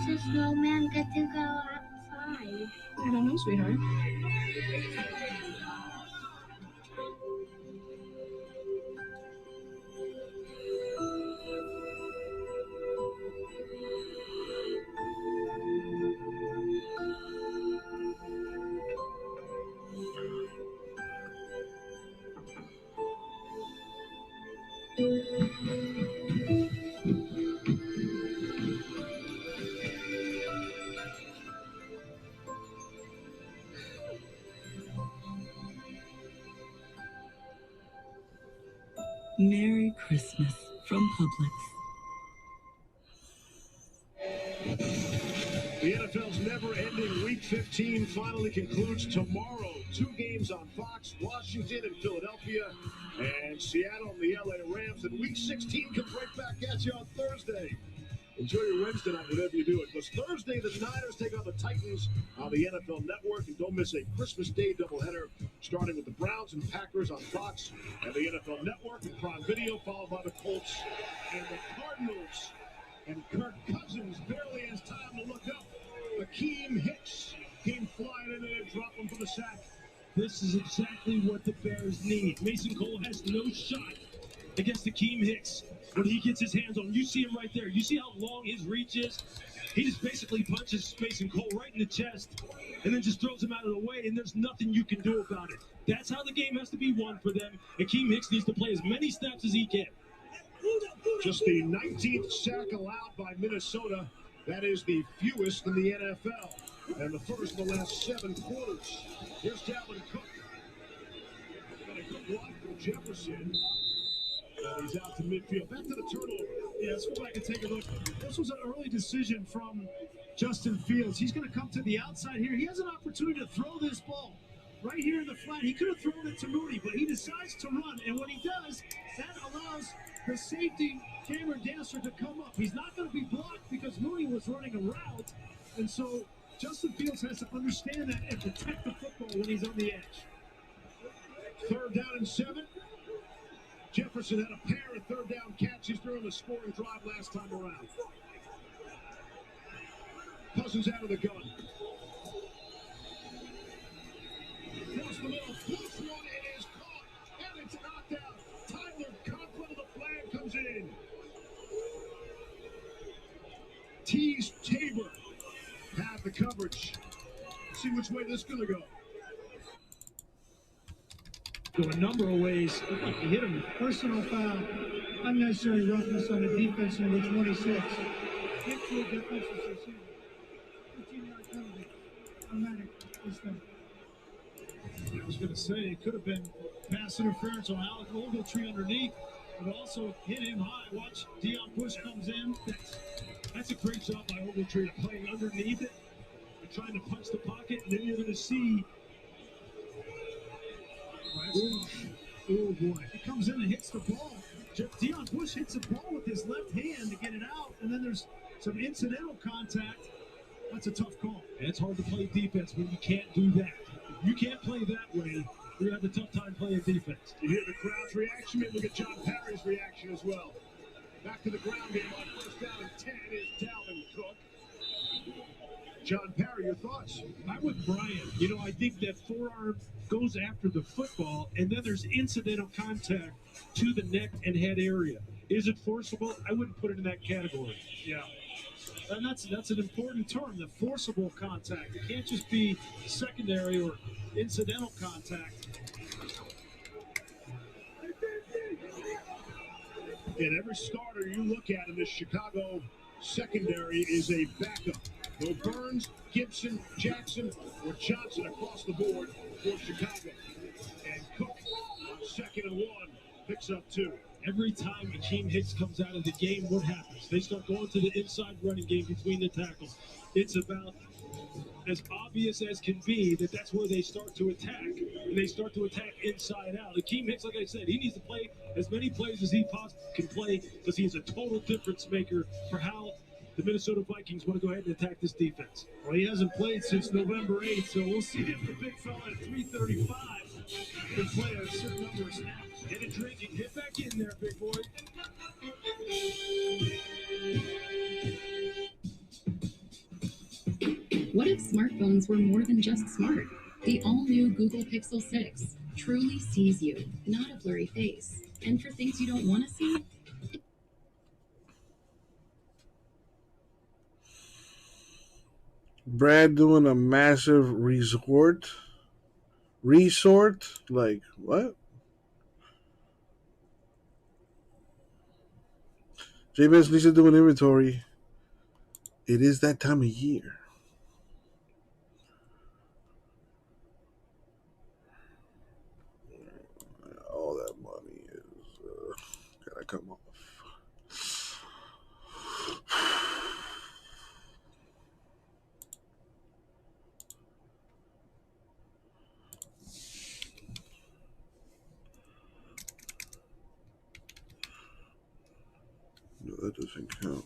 a snowman get to go outside? I don't know, sweetheart. Merry Christmas from Publix. The NFL's never-ending Week 15 finally concludes tomorrow. 2 games on Fox, Washington and Philadelphia, and Seattle and the LA Rams. And Week 16 comes right back at you on Thursday. Enjoy your Wednesday night, whatever you do. Because Thursday, the Niners take on the Titans on the NFL Network. And don't miss a Christmas Day doubleheader, starting with the Browns and Packers on Fox and the NFL Network and Prime Video, followed by the Colts and the Cardinals. And Kirk Cousins barely has time to look up. Akeem Hicks came flying in there and dropped him for the sack. This is exactly what the Bears need. Mason Cole has no shot against Akeem Hicks when he gets his hands on him. You see him right there. You see how long his reach is? He just basically punches Mason Cole right in the chest and then just throws him out of the way, and there's nothing you can do about it. That's how the game has to be won for them. Akeem Hicks needs to play as many snaps as he can. Just the 19th sack allowed by Minnesota. That is the fewest in the NFL. And the first in the last 7 quarters. Here's Dalvin Cook. Got a good block from Jefferson. And he's out to midfield. Back to the turnover. Yeah, let's go back and take a look. This was an early decision from Justin Fields. He's going to come to the outside here. He has an opportunity to throw this ball right here in the flat. He could have thrown it to Mooney, but he decides to run. And when he does, that allows the safety, Cameron Dancer, to come up. He's not going to be blocked because Mooney was running a route. And so Justin Fields has to understand that and protect the football when he's on the edge. 3rd down and 7. Jefferson had a pair of 3rd down catches during the scoring drive last time around. Cousins out of the gun. Across the middle, close one, it is caught, and it's knocked out. Tyler Conklin of the flag comes in. Tease Tabor have the coverage. See which way this is going to go. Go a number of ways. He hit him. Personal foul. Unnecessary roughness on the defense number 26. Hit to a defensive receiver. 15-yard penalty. Automatic. This thing. I was going to say it could have been pass interference on Alec Ogletree underneath, but also hit him high. Watch, Deion Bush comes in. That's a great job by Ogletree playing underneath it and trying to punch the pocket, and then you're going to see. Oh boy, he comes in and hits the ball. Deion Bush hits the ball with his left hand to get it out, and then there's some incidental contact. That's a tough call. And it's hard to play defense when you can't do that. If you can't play that way, you have a tough time playing defense. You hear the crowd's reaction. Maybe look at John Parry's reaction as well. Back to the ground game on 1st down and 10 is Dalvin Cook. John Parry, your thoughts? I'm with Brian. You know, I think that forearm goes after the football, and then there's incidental contact to the neck and head area. Is it forcible? I wouldn't put it in that category. Yeah. And that's an important term, the forcible contact. It can't just be secondary or incidental contact. And every starter you look at in this Chicago secondary is a backup. No Burns, Gibson, Jackson, or Johnson across the board for Chicago. And Cook on 2nd and 1 picks up 2. Every time Akeem Hicks comes out of the game, what happens? They start going to the inside running game between the tackles. It's about as obvious as can be that that's where they start to attack. And they start to attack inside out. Akeem Hicks, like I said, he needs to play as many plays as he possibly can play because he is a total difference maker for how the Minnesota Vikings want to go ahead and attack this defense. Well, he hasn't played since November 8th, so we'll see if the big fella at 335 can play a certain number of snaps. Get a drink and get back in there, big boy. What if smartphones were more than just smart? The all-new Google Pixel 6 truly sees you, not a blurry face. And for things you don't want to see, Brad doing a massive resort? Like, what? J-Benz needs to do an inventory. It is that time of year. All that money is gotta come off. No, that doesn't count.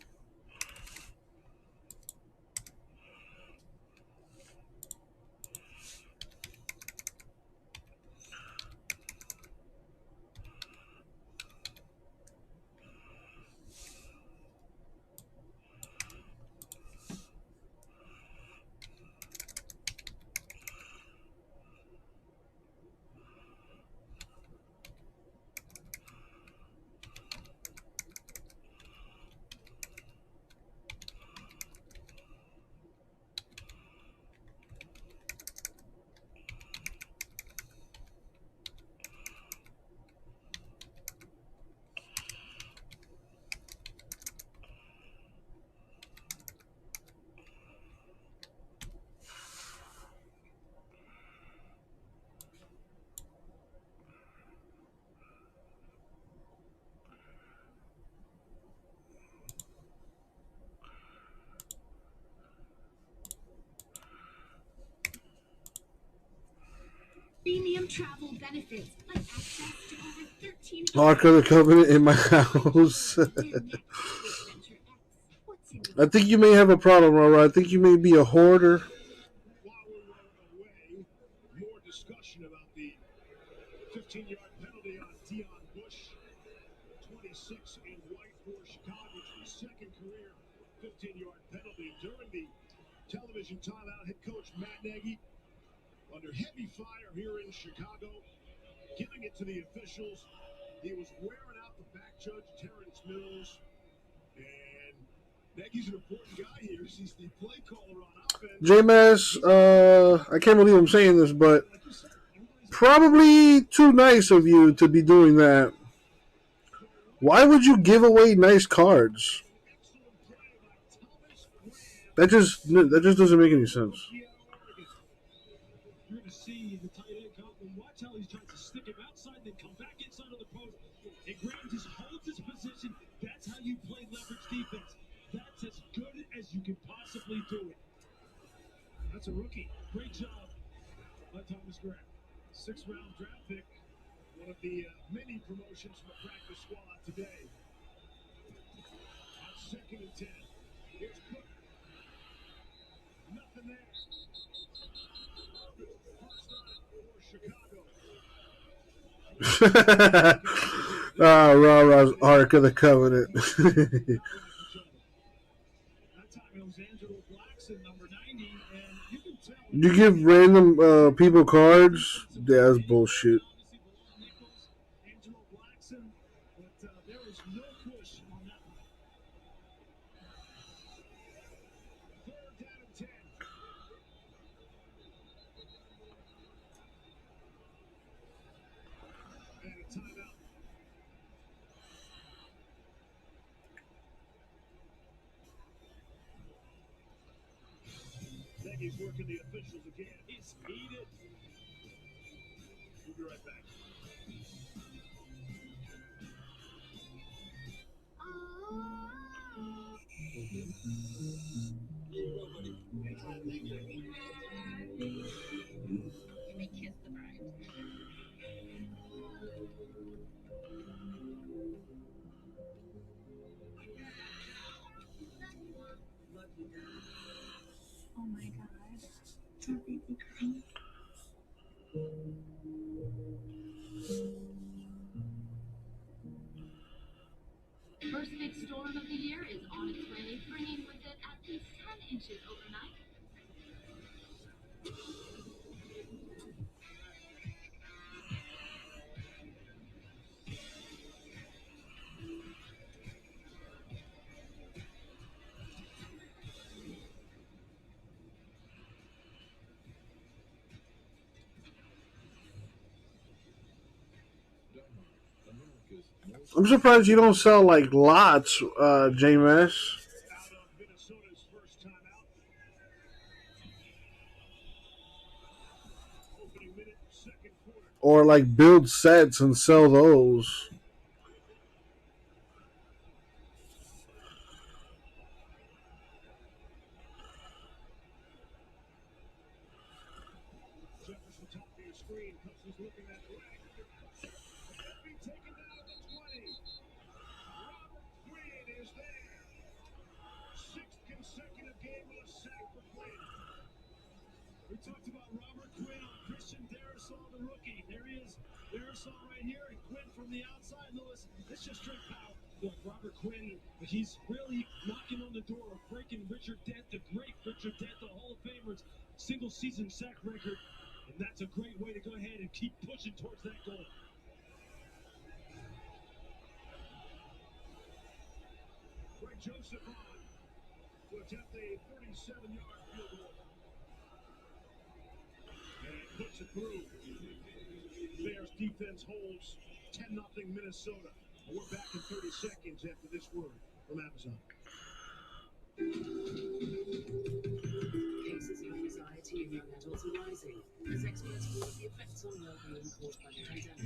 Premium travel benefits like access to over 13 Ark of the Covenant in my house. I think you may have a problem, Rara. I think you may be a hoarder. More discussion about the 15-yard penalty on Deion Bush. 26 in white for Chicago's second career 15-yard penalty during the television timeout. Head coach Matt Nagy under heavy fire here in Chicago, giving it to the officials. He was wearing out the back judge, Terrence Mills. And Nagy's an important guy here. He's the play caller on offense. J-Mass, I can't believe I'm saying this, but probably too nice of you to be doing that. Why would you give away nice cards? That just doesn't make any sense. You're going to see the tight end come and watch how he's trying to stick him outside, then come back inside of the post. And Graham just holds his position. That's how you play leverage defense. That's as good as you can possibly do it. That's a rookie. Great job by Thomas Graham. 6th-round draft pick. One of the many promotions from the practice squad today. On 2nd and 10. Here's Cook. Nothing there. Rara's Ark of the Covenant. You give random people cards? Yeah, that's bullshit. He's working the officials again. He's heated. We'll be right back. You may kiss the bride. Oh my God. Poor baby girl. First big storm of the year is on its way, bringing with it at least 10 inches overnight. I'm surprised you don't sell like lots, JMS. Or like build sets and sell those. We talked about Robert Quinn on Christian Darrisaw, the rookie. There he is. Darrisaw right here, and Quinn from the outside. Lewis, it's just straight power. Look, Robert Quinn, he's really knocking on the door of breaking Richard Dent, the great Richard Dent, the Hall of Famer's single-season sack record. And that's a great way to go ahead and keep pushing towards that goal. Greg Joseph on to attempt a 47-yard field goal. And puts it through. Bears defense holds 10-0 Minnesota. And we're back in 30 seconds after this word from Amazon. Cases of anxiety in young adults are rising as experts warn the effects on well-being caused by the pandemic.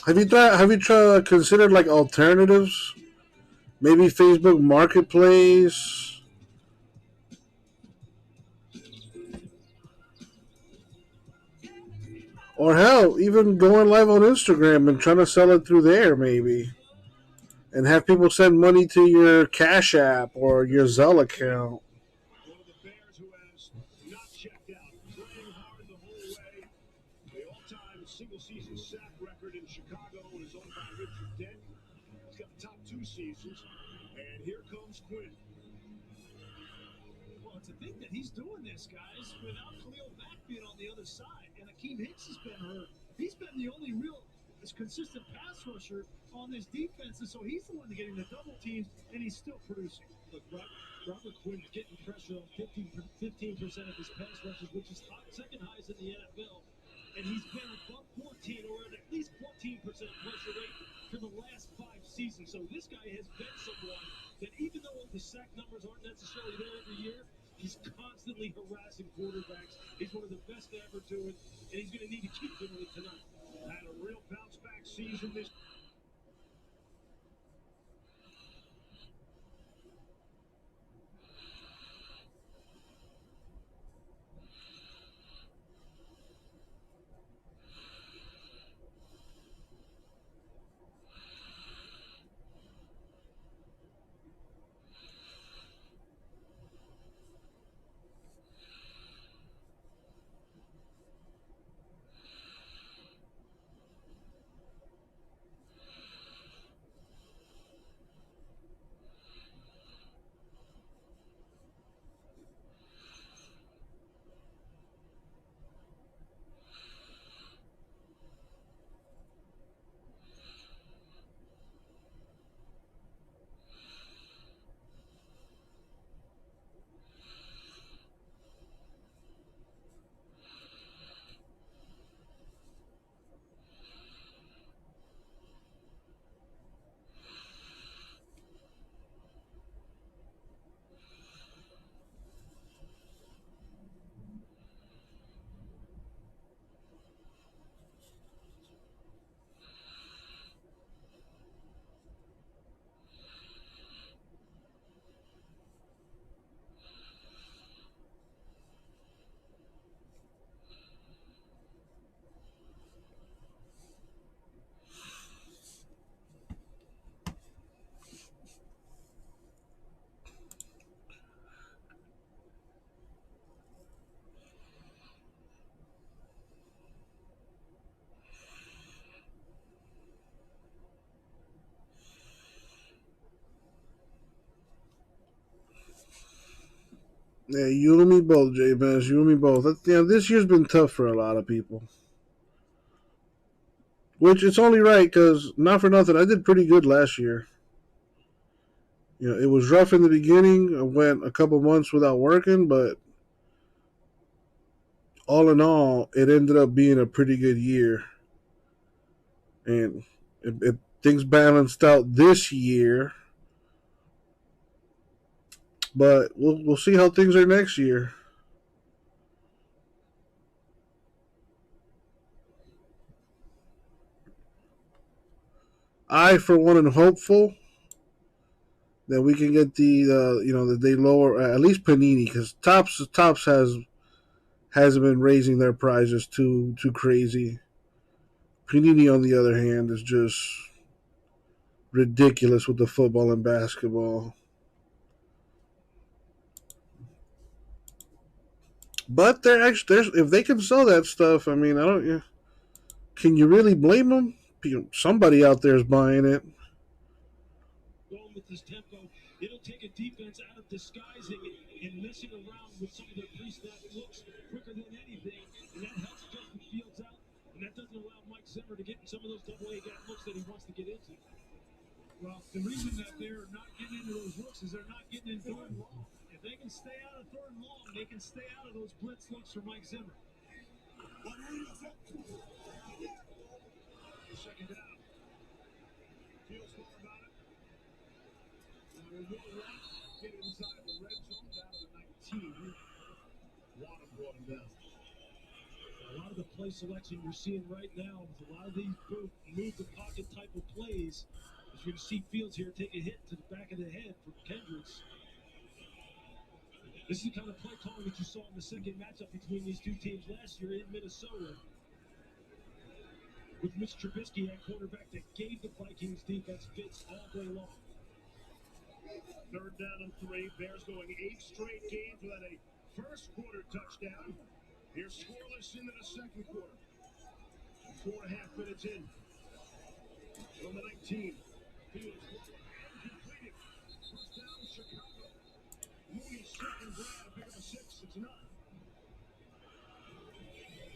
Have you tried considered like alternatives? Maybe Facebook Marketplace. Or hell, even going live on Instagram and trying to sell it through there, maybe. And have people send money to your Cash App or your Zelle account. One of the Bears who has not checked out, playing hard the whole way. The all-time single-season sack record in Chicago is owned by Richard Dent. He's got the top 2 seasons. And here comes Quinn. Well, to think that he's doing this, guys, without Khalil Mack being on the other side. And Akeem Hicks has been hurt. He's been the only real consistent pass rusher on this defense, and so he's the one getting the double teams, and he's still producing. Look, Robert Quinn is getting pressure on 15% of his pass rushes, which is second highest in the NFL, and he's been above 14 or at least 14% pressure rate for the last 5 seasons. So this guy has been someone that even though the sack numbers aren't necessarily there every year, he's constantly harassing quarterbacks. He's one of the best to ever do it, and he's going to need to keep doing it tonight. Had a real bounce-back season this. Yeah, you and me both, J-Bass. You and me both. This year's been tough for a lot of people. Which it's only right, because not for nothing, I did pretty good last year. It was rough in the beginning. I went a couple months without working, but all in all, it ended up being a pretty good year. And if things balanced out this year, but we'll see how things are next year. I, for one, am hopeful that we can get that they lower at least Panini, because Topps hasn't been raising their prices too crazy. Panini, on the other hand, is just ridiculous with the football and basketball. But if they can sell that stuff, I mean, I don't. Yeah, can you really blame them? Somebody out there is buying it. Going with this tempo, it'll take a defense out of disguising and messing around with some of their pre-snap looks quicker than anything, and that helps Justin Fields out, and that doesn't allow Mike Zimmer to get in some of those double-A gap looks that he wants to get into. Well, the reason that they're not getting into those looks is they're not getting in third and long. If they can stay out of third and long, they can stay out of those blitz looks for Mike Zimmer. Second down. Feels more about it. We will get inside the red zone down to the 19. Waddle brought him down. A lot of the play selection you're seeing right now with a lot of these move the pocket type of plays, is you're going to see Fields here take a hit to the back of the head from Kendricks. This is the kind of play calling that you saw in the second matchup between these two teams last year in Minnesota, with Mitch Trubisky at quarterback that gave the Vikings defense fits all day long. Third down and 3. Bears going 8 straight games without a first quarter touchdown. Here's scoreless into the second quarter. 4.5 minutes in. From the 19. Fields completed. First down, Chicago. Mooney's second grab, pick up a 6. It's 9.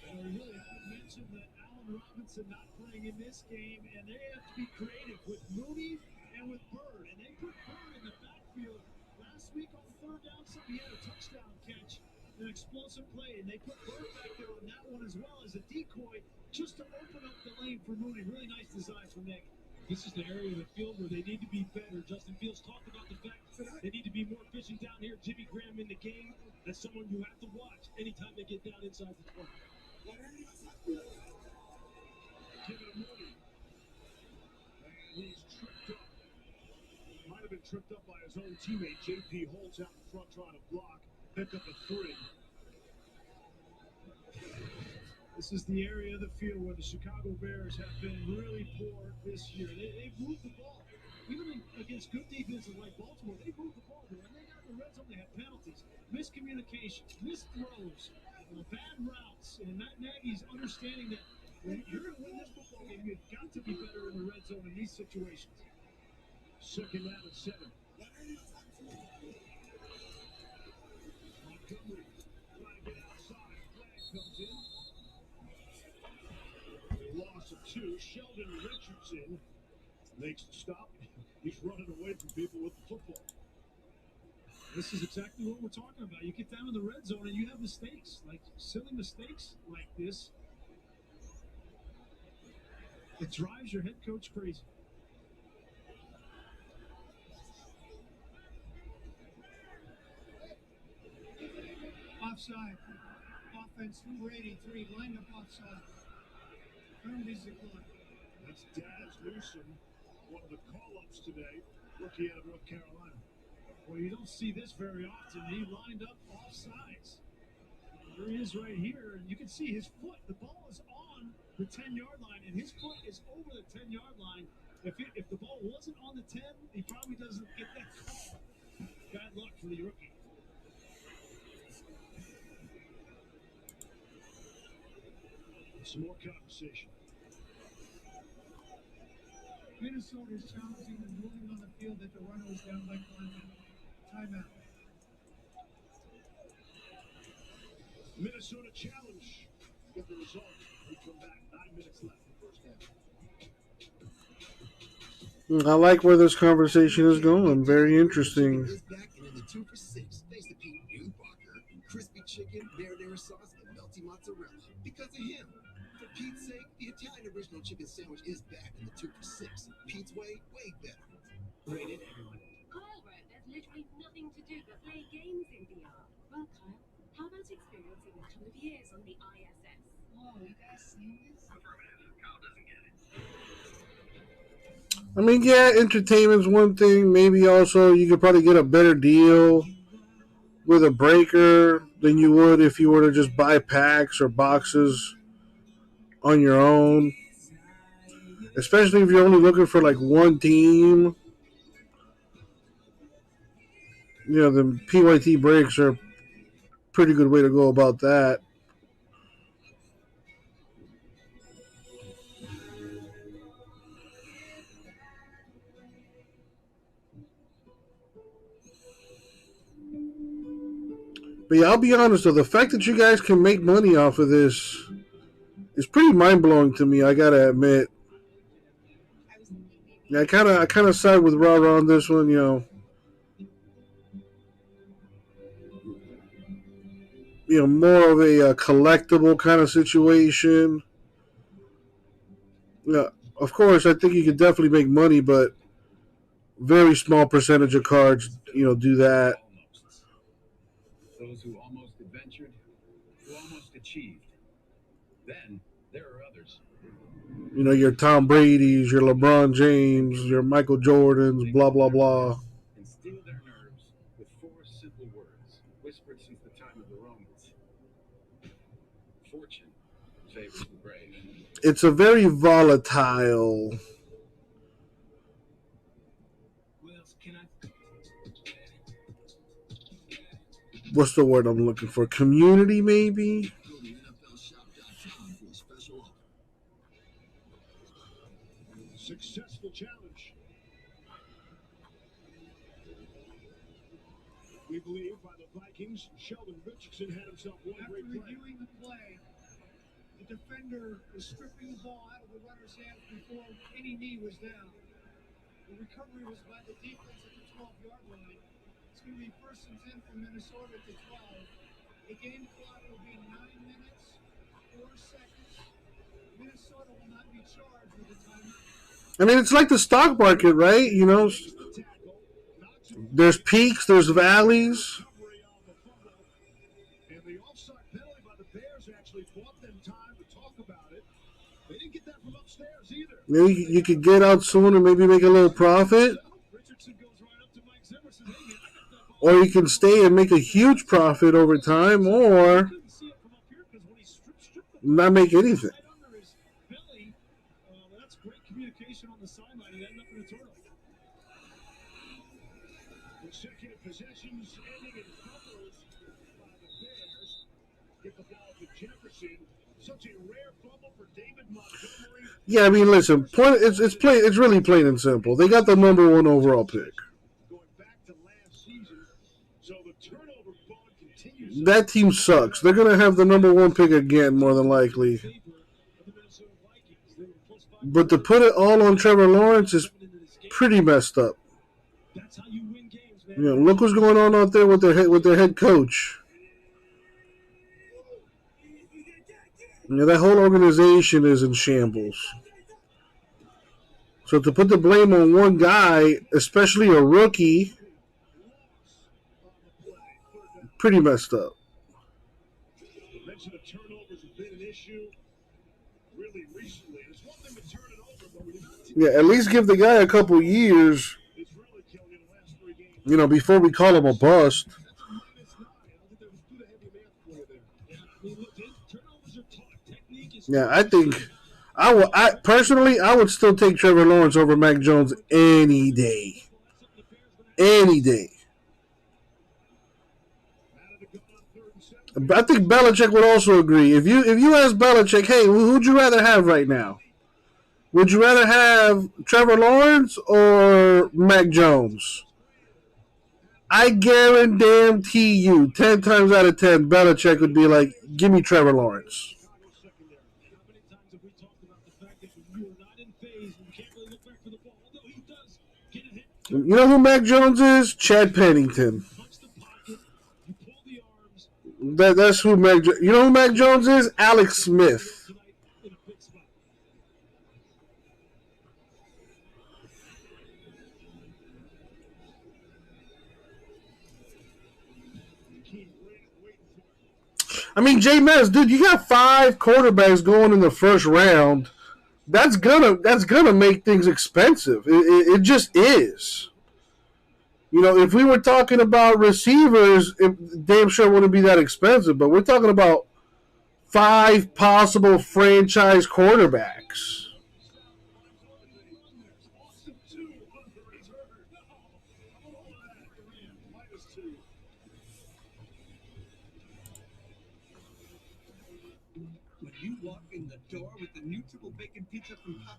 And we really haven't mentioned that Allen Robinson not playing in this game, and they have to be creative with Mooney and with Bird. And they put Bird in the backfield last week on third down, so he had a touchdown catch, an explosive play, and they put Bird back there on that one as well as a decoy just to open up the lane for Mooney. Really nice design from Nick. This is the area of the field where they need to be better. Justin Fields talked about the fact they need to be more efficient down here. Jimmy Graham in the game. That's someone you have to watch anytime they get down inside the 20. Give it to Mooney. And he's tripped up. Might have been tripped up by his own teammate. J.P. Holtz out in front trying to block. Pick up a 3. This is the area of the field where the Chicago Bears have been really poor this year. They've moved the ball. Even against good defenses like Baltimore, they moved the ball. But when they got in the red zone, they had penalties, miscommunication, missed throws, bad routes. And Matt Nagy's understanding that when you're going to win this football game, you've got to be better in the red zone in these situations. Second down and 7. Montgomery trying to get outside. Flag comes in. Loss of 2. Sheldon Richardson makes the stop. He's running away from people with the football. This is exactly what we're talking about. You get down in the red zone and you have mistakes, like silly mistakes like this. It drives your head coach crazy. Offside. Offense 483, lined up offside. Penalties declined. That's Daz Newsome, one of the call-ups today, rookie out of North Carolina. Well, you don't see this very often. He lined up offsides. There he is right here, and you can see his foot. The ball is on the 10-yard line, and his foot is over the 10-yard line. If the ball wasn't on the 10, he probably doesn't get that call. Bad luck for the rookie. Some more conversation. Minnesota is challenging and moving on the field that the runner was down by contact. Timeout. Minnesota challenge. Get the result. We come back. 9 minutes left in the first half. I like where this conversation is going. Very interesting. Is back and in the 2 for 6. Thanks to Pete Newbarker. Crispy chicken, marinara sauce, and melty mozzarella. Because of him. For Pete's sake, the Italian original chicken sandwich is back in the 2 for $6. Pete's way better. Rated everyone. Kyle wrote there's literally nothing to do but play games in VR. Well, Kyle, how about experiencing a couple of years on the ISS? Whoa, you guys seen this? Kyle doesn't get it. I mean, yeah, entertainment's one thing. Maybe also you could probably get a better deal with a breaker than you would if you were to just buy packs or boxes on your own. Especially if you're only looking for like one team. You know, the PYT breaks are a pretty good way to go about that. But yeah, I'll be honest though, the fact that you guys can make money off of this is pretty mind-blowing to me, I gotta admit. Yeah, I kinda side with Ra-Ra on this one, you know. You know, more of a collectible kind of situation. Yeah, of course, I think you could definitely make money, but very small percentage of cards, you know, do that. Those who almost adventured, who almost achieved. Then there are others. You know, your Tom Brady's, your LeBron James, your Michael Jordans, blah, blah, blah. And steal their nerves with 4 simple words, whispered since the time of the Romans. Fortune favors the brave. It's a very volatile. What's the word I'm looking for? Community, maybe? Successful challenge. We believe by the Vikings, Sheldon Richardson had himself one After great play. reviewing the play, the defender was stripping the ball out of the runner's hands before any knee was down. The recovery was by the defense at the 12-yard line. It's going to be 1st and 10 from Minnesota to 12. The game clock will be 9 minutes, 4 seconds. Minnesota will not be charged with a timeout. I mean, it's like the stock market, right? You know, there's peaks, there's valleys. And the offside penalty by the Bears actually bought them time to talk about it. They didn't get that from upstairs either. You know, you could get out soon and maybe make a little profit. Or you can stay and make a huge profit over time, or not make anything. That's great communication on the sideline. He ended up in a turnover. Consecutive possessions ending in fumbles by the Bears. Get the ball to Jefferson. Such a rare fumble for David Montgomery. Yeah, I mean, listen, it's really plain and simple. They got the number 1 overall pick. That team sucks. They're going to have the number 1 pick again, more than likely. But to put it all on Trevor Lawrence is pretty messed up. You know, look what's going on out there with their head coach. You know, that whole organization is in shambles. So to put the blame on one guy, especially a rookie, pretty messed up. Mention of turnovers have been an issue really recently. It's one thing to turn it over, but when you're not Yeah, at least give the guy a couple years, you know, before we call him a bust. Yeah, I think I personally would still take Trevor Lawrence over Mac Jones any day. Any day. I think Belichick would also agree. If you ask Belichick, hey, who'd you rather have right now? Would you rather have Trevor Lawrence or Mac Jones? I guarantee you, 10 times out of 10, Belichick would be like, give me Trevor Lawrence. You know who Mac Jones is? Chad Pennington. That's who Mac. You know who Mac Jones is? Alex Smith. I mean, J-Mez, dude, you got 5 quarterbacks going in the first round. That's gonna make things expensive. It just is. You know, if we were talking about receivers, it damn sure wouldn't be that expensive. But we're talking about 5 possible franchise quarterbacks.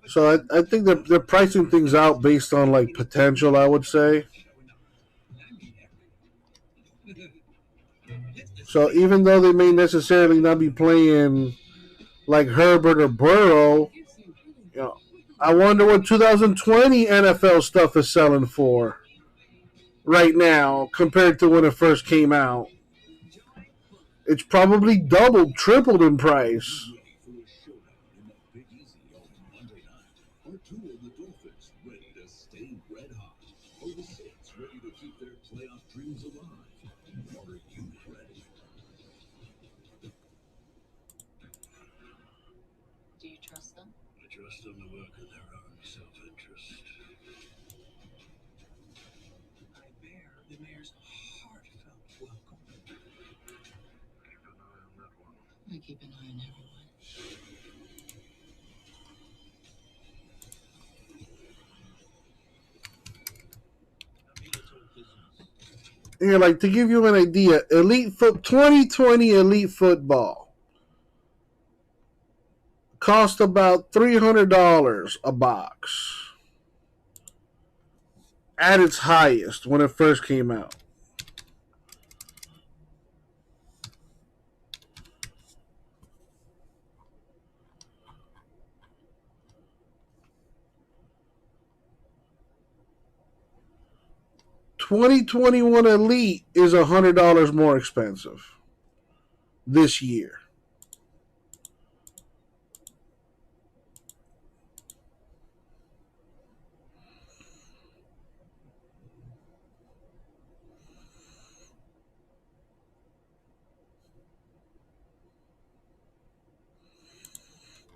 So I think they're pricing things out based on like potential, I would say. So even though they may necessarily not be playing like Herbert or Burrow, you know, I wonder what 2020 NFL stuff is selling for right now compared to when it first came out. It's probably doubled, tripled in price. Do you trust them? I trust them to work in their own self-interest. I bear the mayor's heartfelt welcome. Keep an eye on that one. I keep an eye on everyone. Yeah, like to give you an idea, 2020 Elite Football cost about $300 a box at its highest when it first came out. $2021 Elite is $100 more expensive this year.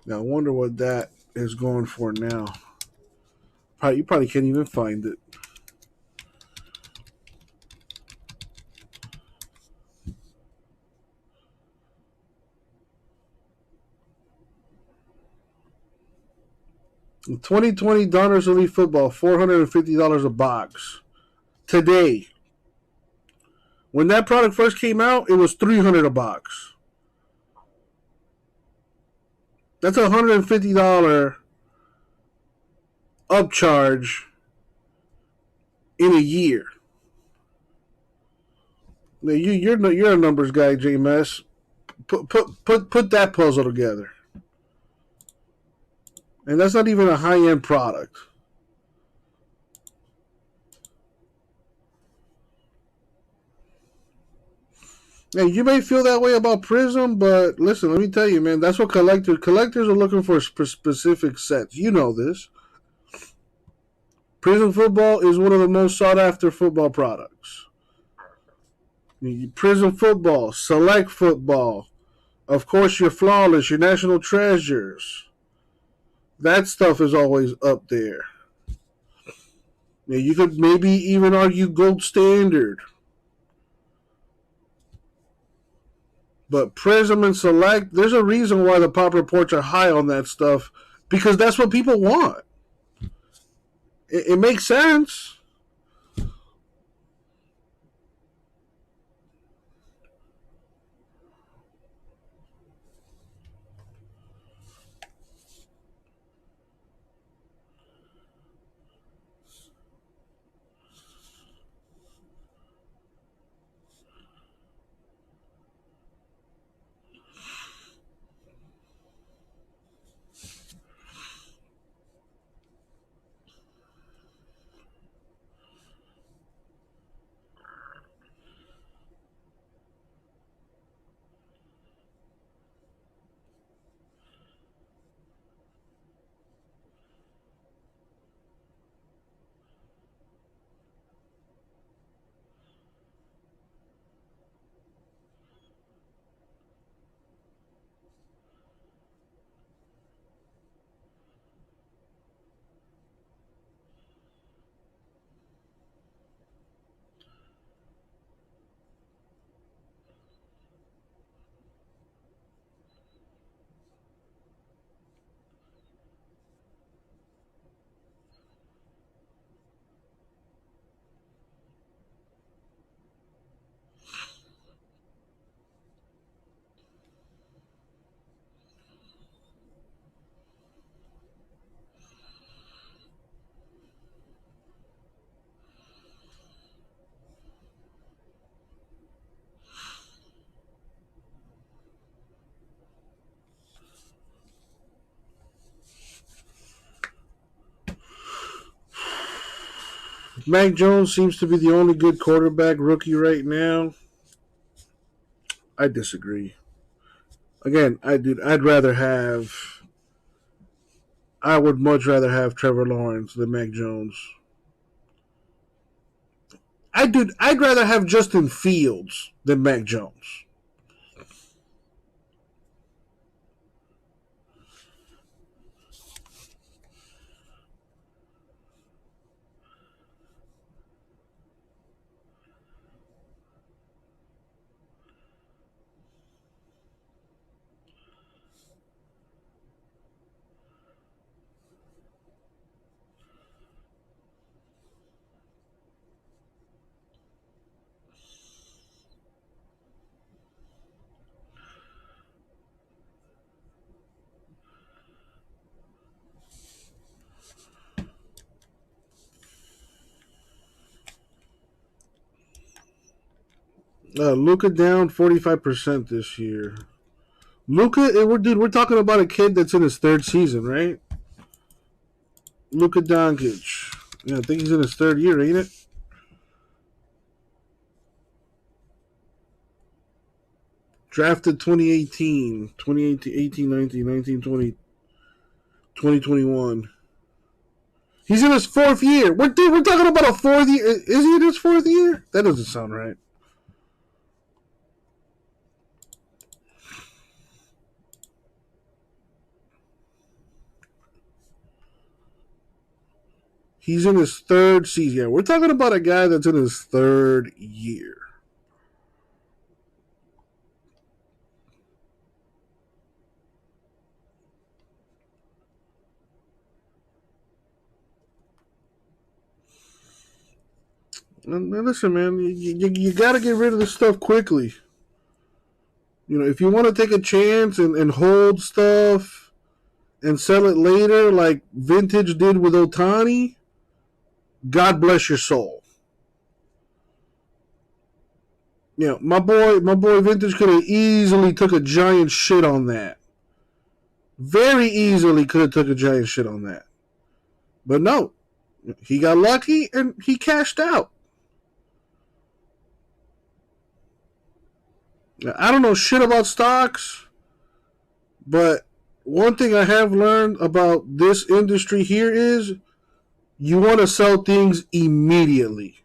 Now I wonder what that is going for now. You probably can't even find it. In 2020 Donruss Elite Football, $450 a box. Today. When that product first came out, it was $300 a box. That's a $150 upcharge in a year. Now you're a numbers guy, JMS. Put that puzzle together. And that's not even a high-end product. And you may feel that way about Prism, but listen, let me tell you, man, that's what collectors are looking for specific sets. You know this. Prism Football is one of the most sought-after football products. Prism Football, Select Football, of course your Flawless, your National Treasures. That stuff is always up there. You could maybe even argue Gold Standard. But Prism and Select, there's a reason why the pop reports are high on that stuff, because that's what people want. It makes sense. Mac Jones seems to be the only good quarterback rookie right now. I disagree. Again, I would much rather have Trevor Lawrence than Mac Jones. I'd rather have Justin Fields than Mac Jones. Luka down 45% this year. Luka, we're talking about a kid that's in his third season, right? Luka Doncic. Yeah, I think he's in his third year, ain't it? Drafted 2018, 2018, 19, 19, 20, 2021. He's in his fourth year. We're talking about a fourth year. Is he in his fourth year? That doesn't sound right. He's in his third season. Yeah, we're talking about a guy that's in his third year. And listen, man, you got to get rid of this stuff quickly. You know, if you want to take a chance and hold stuff and sell it later like Vintage did with Ohtani, God bless your soul. You know, my boy Vintage could have easily took a giant shit on that. Very easily could have took a giant shit on that. But no, he got lucky and he cashed out. I don't know shit about stocks, but one thing I have learned about this industry here is you want to sell things immediately.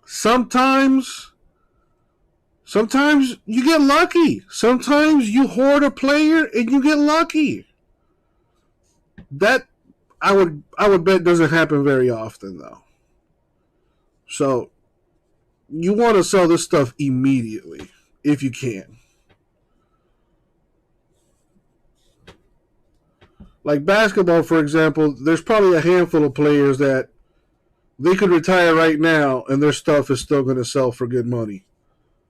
Sometimes you get lucky. Sometimes you hoard a player and you get lucky. That I would bet doesn't happen very often though. So you want to sell this stuff immediately if you can. Like basketball, for example, there's probably a handful of players that they could retire right now and their stuff is still going to sell for good money.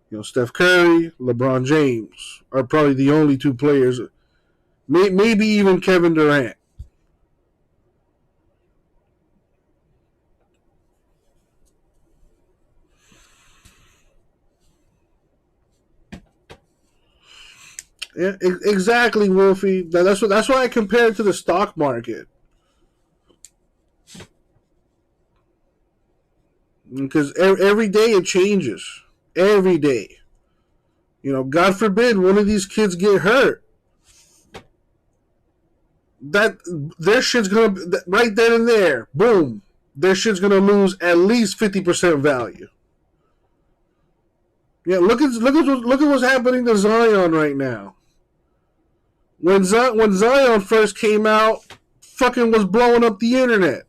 You know, Steph Curry, LeBron James are probably the only two players, maybe even Kevin Durant. Yeah, exactly, Wolfie. That's why I compare it to the stock market. Because every day it changes. Every day. You know, God forbid one of these kids get hurt. That their shit's gonna right then and there, boom. Their shit's gonna lose at least 50% value. Yeah, look at what's happening to Zion right now. When Zion first came out, fucking was blowing up the internet.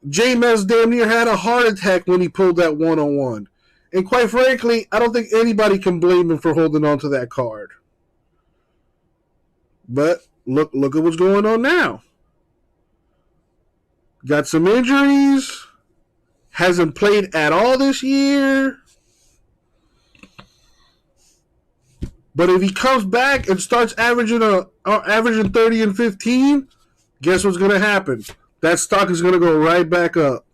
Jameis damn near had a heart attack when he pulled that 1-on-1. And quite frankly, I don't think anybody can blame him for holding on to that card. But look at what's going on now. Got some injuries. Hasn't played at all this year. But if he comes back and starts averaging 30 and 15, guess what's going to happen? That stock is going to go right back up.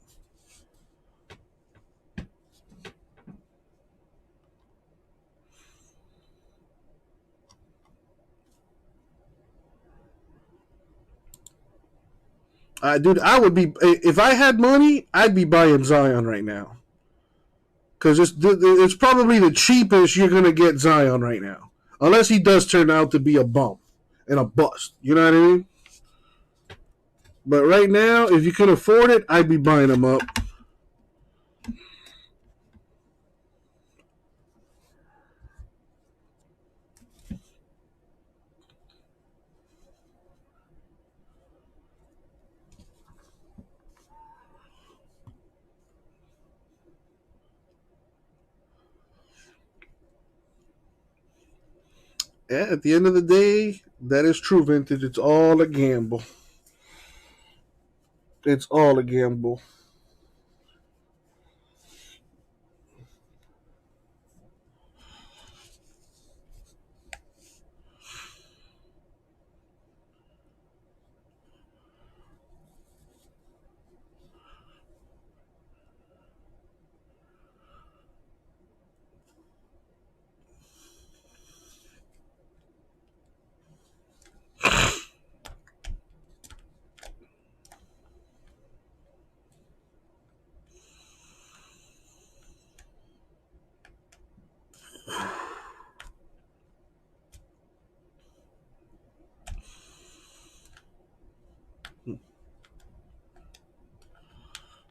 Dude, I would be, if I had money, I'd be buying Zion right now. Because it's probably the cheapest you're going to get Zion right now. Unless he does turn out to be a bum and a bust. You know what I mean? But right now, if you can afford it, I'd be buying him up. Yeah, at the end of the day, that is true, Vintage. It's all a gamble. It's all a gamble.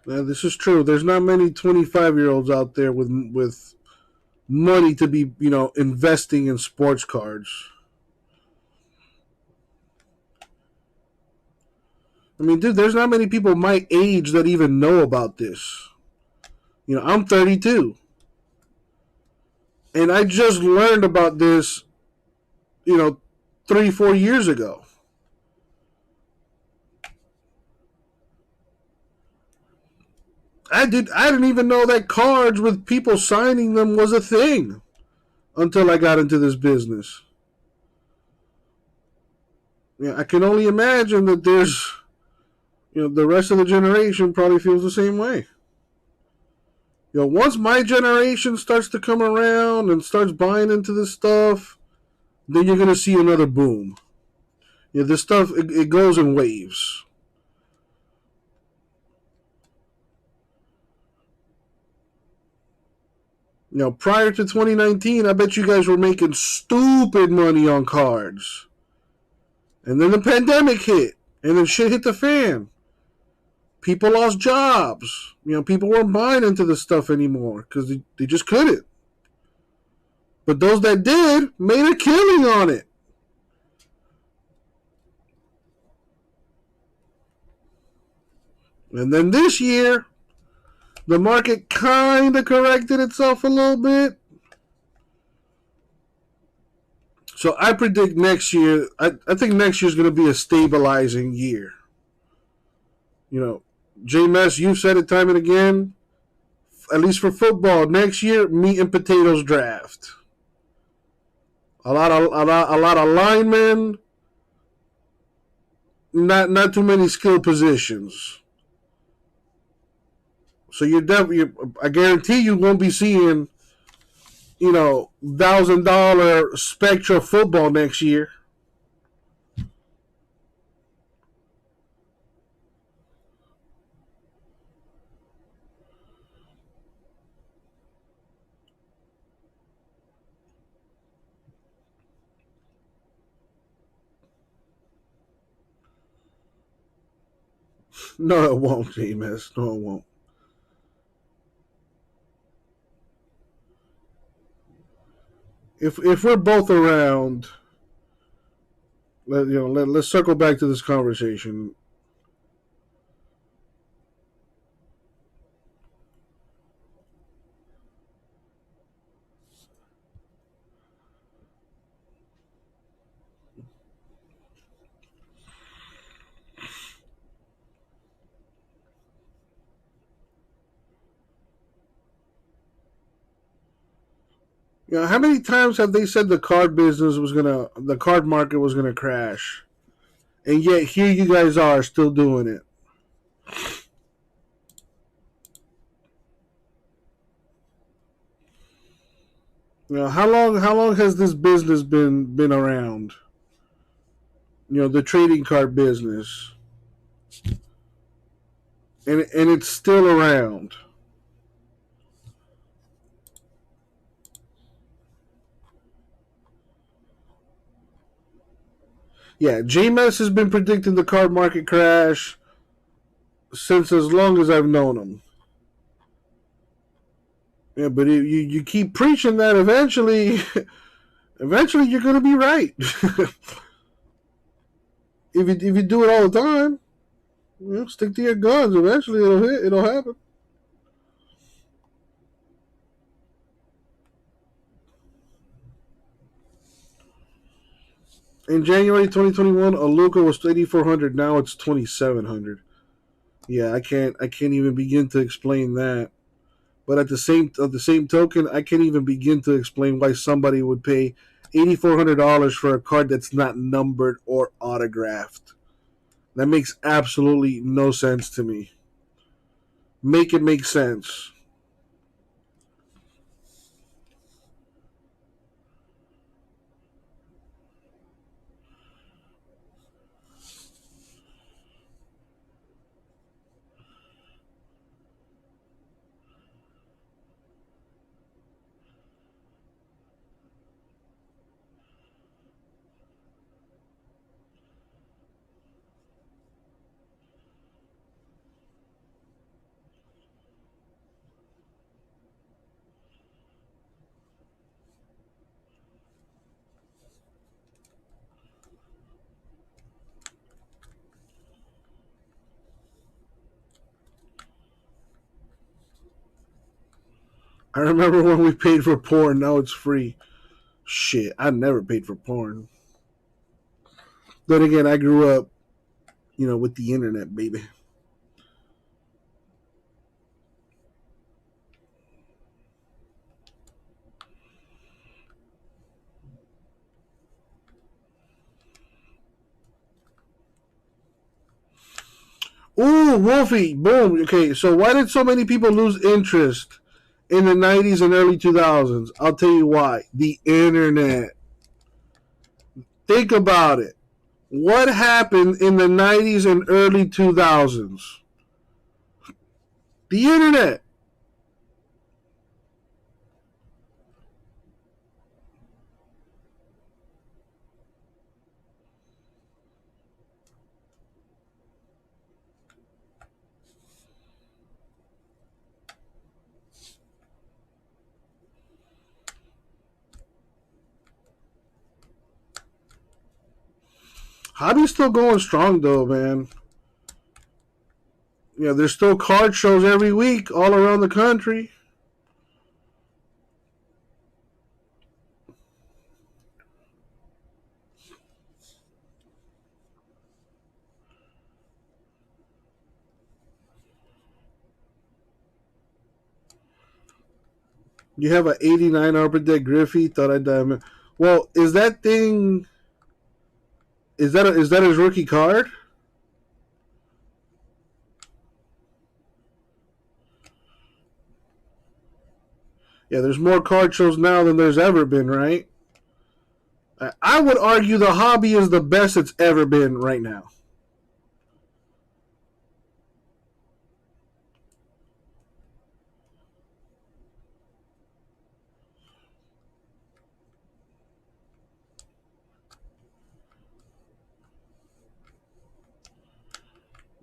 Yeah, this is true. There's not many 25-year-olds out there with money to be, investing in sports cards. I mean, dude, there's not many people my age that even know about this. I'm 32. And I just learned about this, 3-4 years ago. I didn't even know that cards with people signing them was a thing until I got into this business. Yeah, I can only imagine that there's, the rest of the generation probably feels the same way. Once my generation starts to come around and starts buying into this stuff, then you're going to see another boom. This stuff, it goes in waves. Prior to 2019, I bet you guys were making stupid money on cards. And then the pandemic hit, and then shit hit the fan. People lost jobs. People weren't buying into this stuff anymore because they just couldn't. But those that did made a killing on it. And then this year, the market kind of corrected itself a little bit. So I predict next year, I think next year is going to be a stabilizing year. J-Mess, you've said it time and again, at least for football, next year, meat and potatoes draft. A lot of linemen, not too many skill positions. So I guarantee you won't be seeing, $1,000 Spectra football next year. No, it won't, J-Mess. No, it won't. If we're both around, let's circle back to this conversation. How many times have they said the card market was gonna crash, and yet here you guys are still doing it? How long has this business been around? The trading card business. and it's still around. Yeah, JMS has been predicting the card market crash since as long as I've known him. Yeah, but you keep preaching that eventually you're going to be right. if you do it all the time, stick to your guns. Eventually it'll happen. In January 2021, a Luka was 8,400. Now it's 2,700. Yeah, I can't even begin to explain that. But at the same token, I can't even begin to explain why somebody would pay $8,400 for a card that's not numbered or autographed. That makes absolutely no sense to me. Make it make sense. I remember when we paid for porn, now it's free. Shit, I never paid for porn. Then again, I grew up, with the internet, baby. Ooh, Wolfie, boom. Okay, so why did so many people lose interest in the 90s and early 2000s? I'll tell you why. The internet. Think about it. What happened in the 90s and early 2000s? The internet. Hobby's still going strong, though, man. Yeah, there's still card shows every week all around the country. You have an 89 Upper Deck Griffey. Thought I'd die. Well, is that thing... Is that his rookie card? Yeah, there's more card shows now than there's ever been, right? I would argue the hobby is the best it's ever been right now.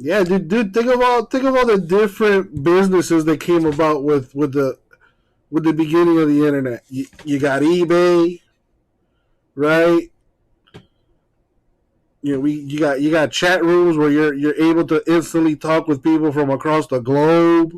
Yeah, dude, think of all the different businesses that came about with the beginning of the internet. You got eBay, right? You got chat rooms where you're able to instantly talk with people from across the globe.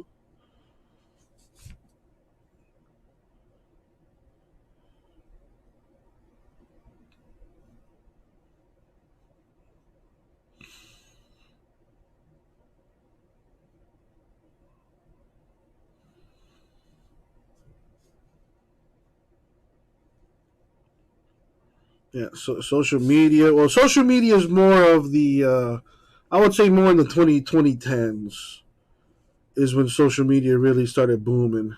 Yeah, so social media. Well, social media is more of the, I would say more in the 2010s is when social media really started booming.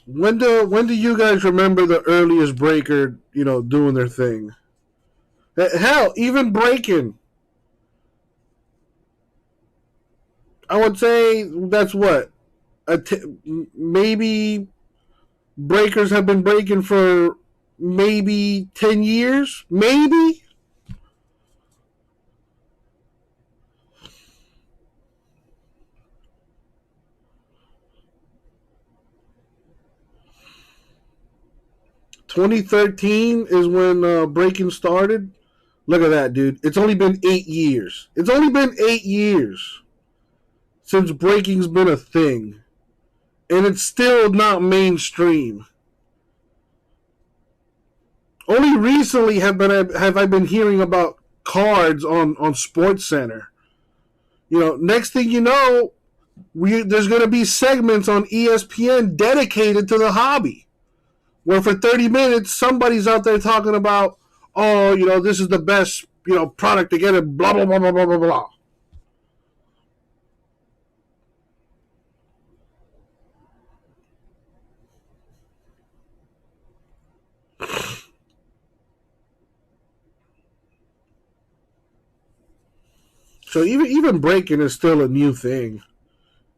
When do you guys remember the earliest breaker, doing their thing? Hell, even breaking. I would say that's what maybe breakers have been breaking for maybe 10 years, maybe. "2013 is when breaking started." Look at that, dude. It's only been 8 years. It's only been 8 years since breaking's been a thing. And it's still not mainstream. Only recently have I been hearing about cards on SportsCenter. You know, next thing you know, there's going to be segments on ESPN dedicated to the hobby, where for 30 minutes somebody's out there talking about, oh, you know, this is the best, you know, product to get it, blah, blah, blah, blah, blah, blah, blah. So even breaking is still a new thing,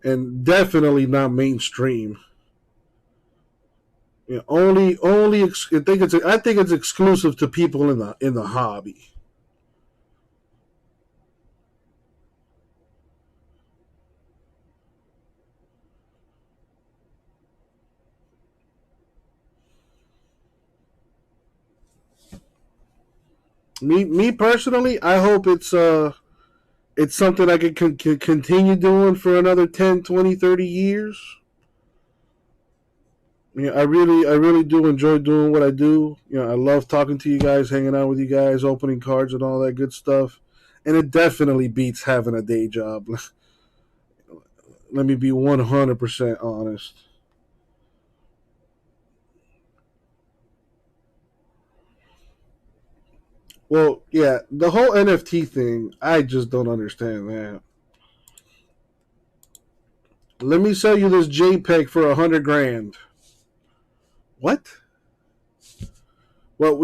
and definitely not mainstream. You know, I think it's exclusive to people in the hobby. Me personally, I hope it's something I can continue doing for another 10, 20, 30 years. You know, I really do enjoy doing what I do. You know, I love talking to you guys, hanging out with you guys, opening cards and all that good stuff. And it definitely beats having a day job. Let me be 100% honest. Well, yeah, the whole NFT thing, I just don't understand that. Let me sell you this JPEG for $100,000. What? Well,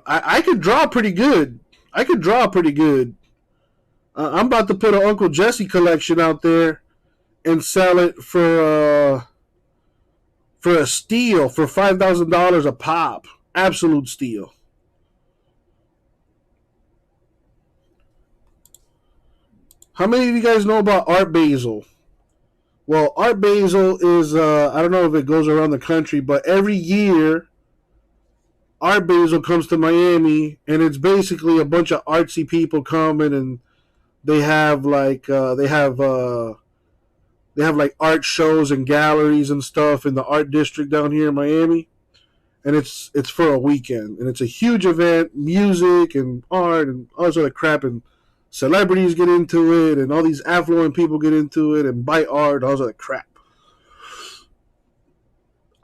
I could draw pretty good. I'm about to put an Uncle Jesse collection out there and sell it for a steal, for $5,000 a pop. Absolute steal. How many of you guys know about Art Basel? Well, Art Basel is, I don't know if it goes around the country, but every year Art Basel comes to Miami, and it's basically a bunch of artsy people coming, and they have like art shows and galleries and stuff in the art district down here in Miami, and it's for a weekend, and it's a huge event, music and art and all this other crap, and celebrities get into it, and all these affluent people get into it and buy art, all this other crap.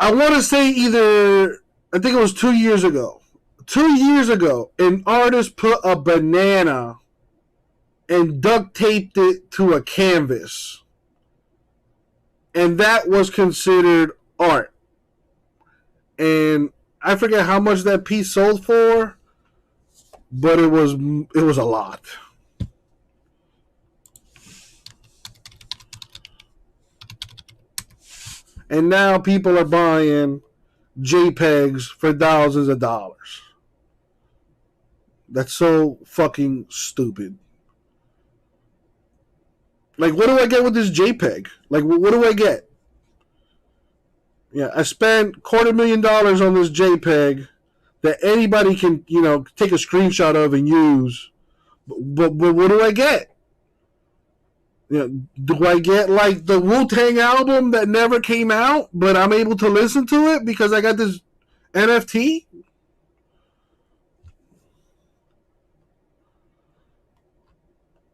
I want to say I think it was 2 years ago. 2 years ago, an artist put a banana and duct taped it to a canvas. And that was considered art. And I forget how much that piece sold for, but it was a lot. And now people are buying JPEGs for thousands of dollars. That's so fucking stupid. Like, what do I get with this JPEG? Like, what do I get? Yeah, I spent $250,000 on this JPEG that anybody can, take a screenshot of and use. But what do I get? Do I get like the Wu-Tang album that never came out, but I'm able to listen to it because I got this NFT?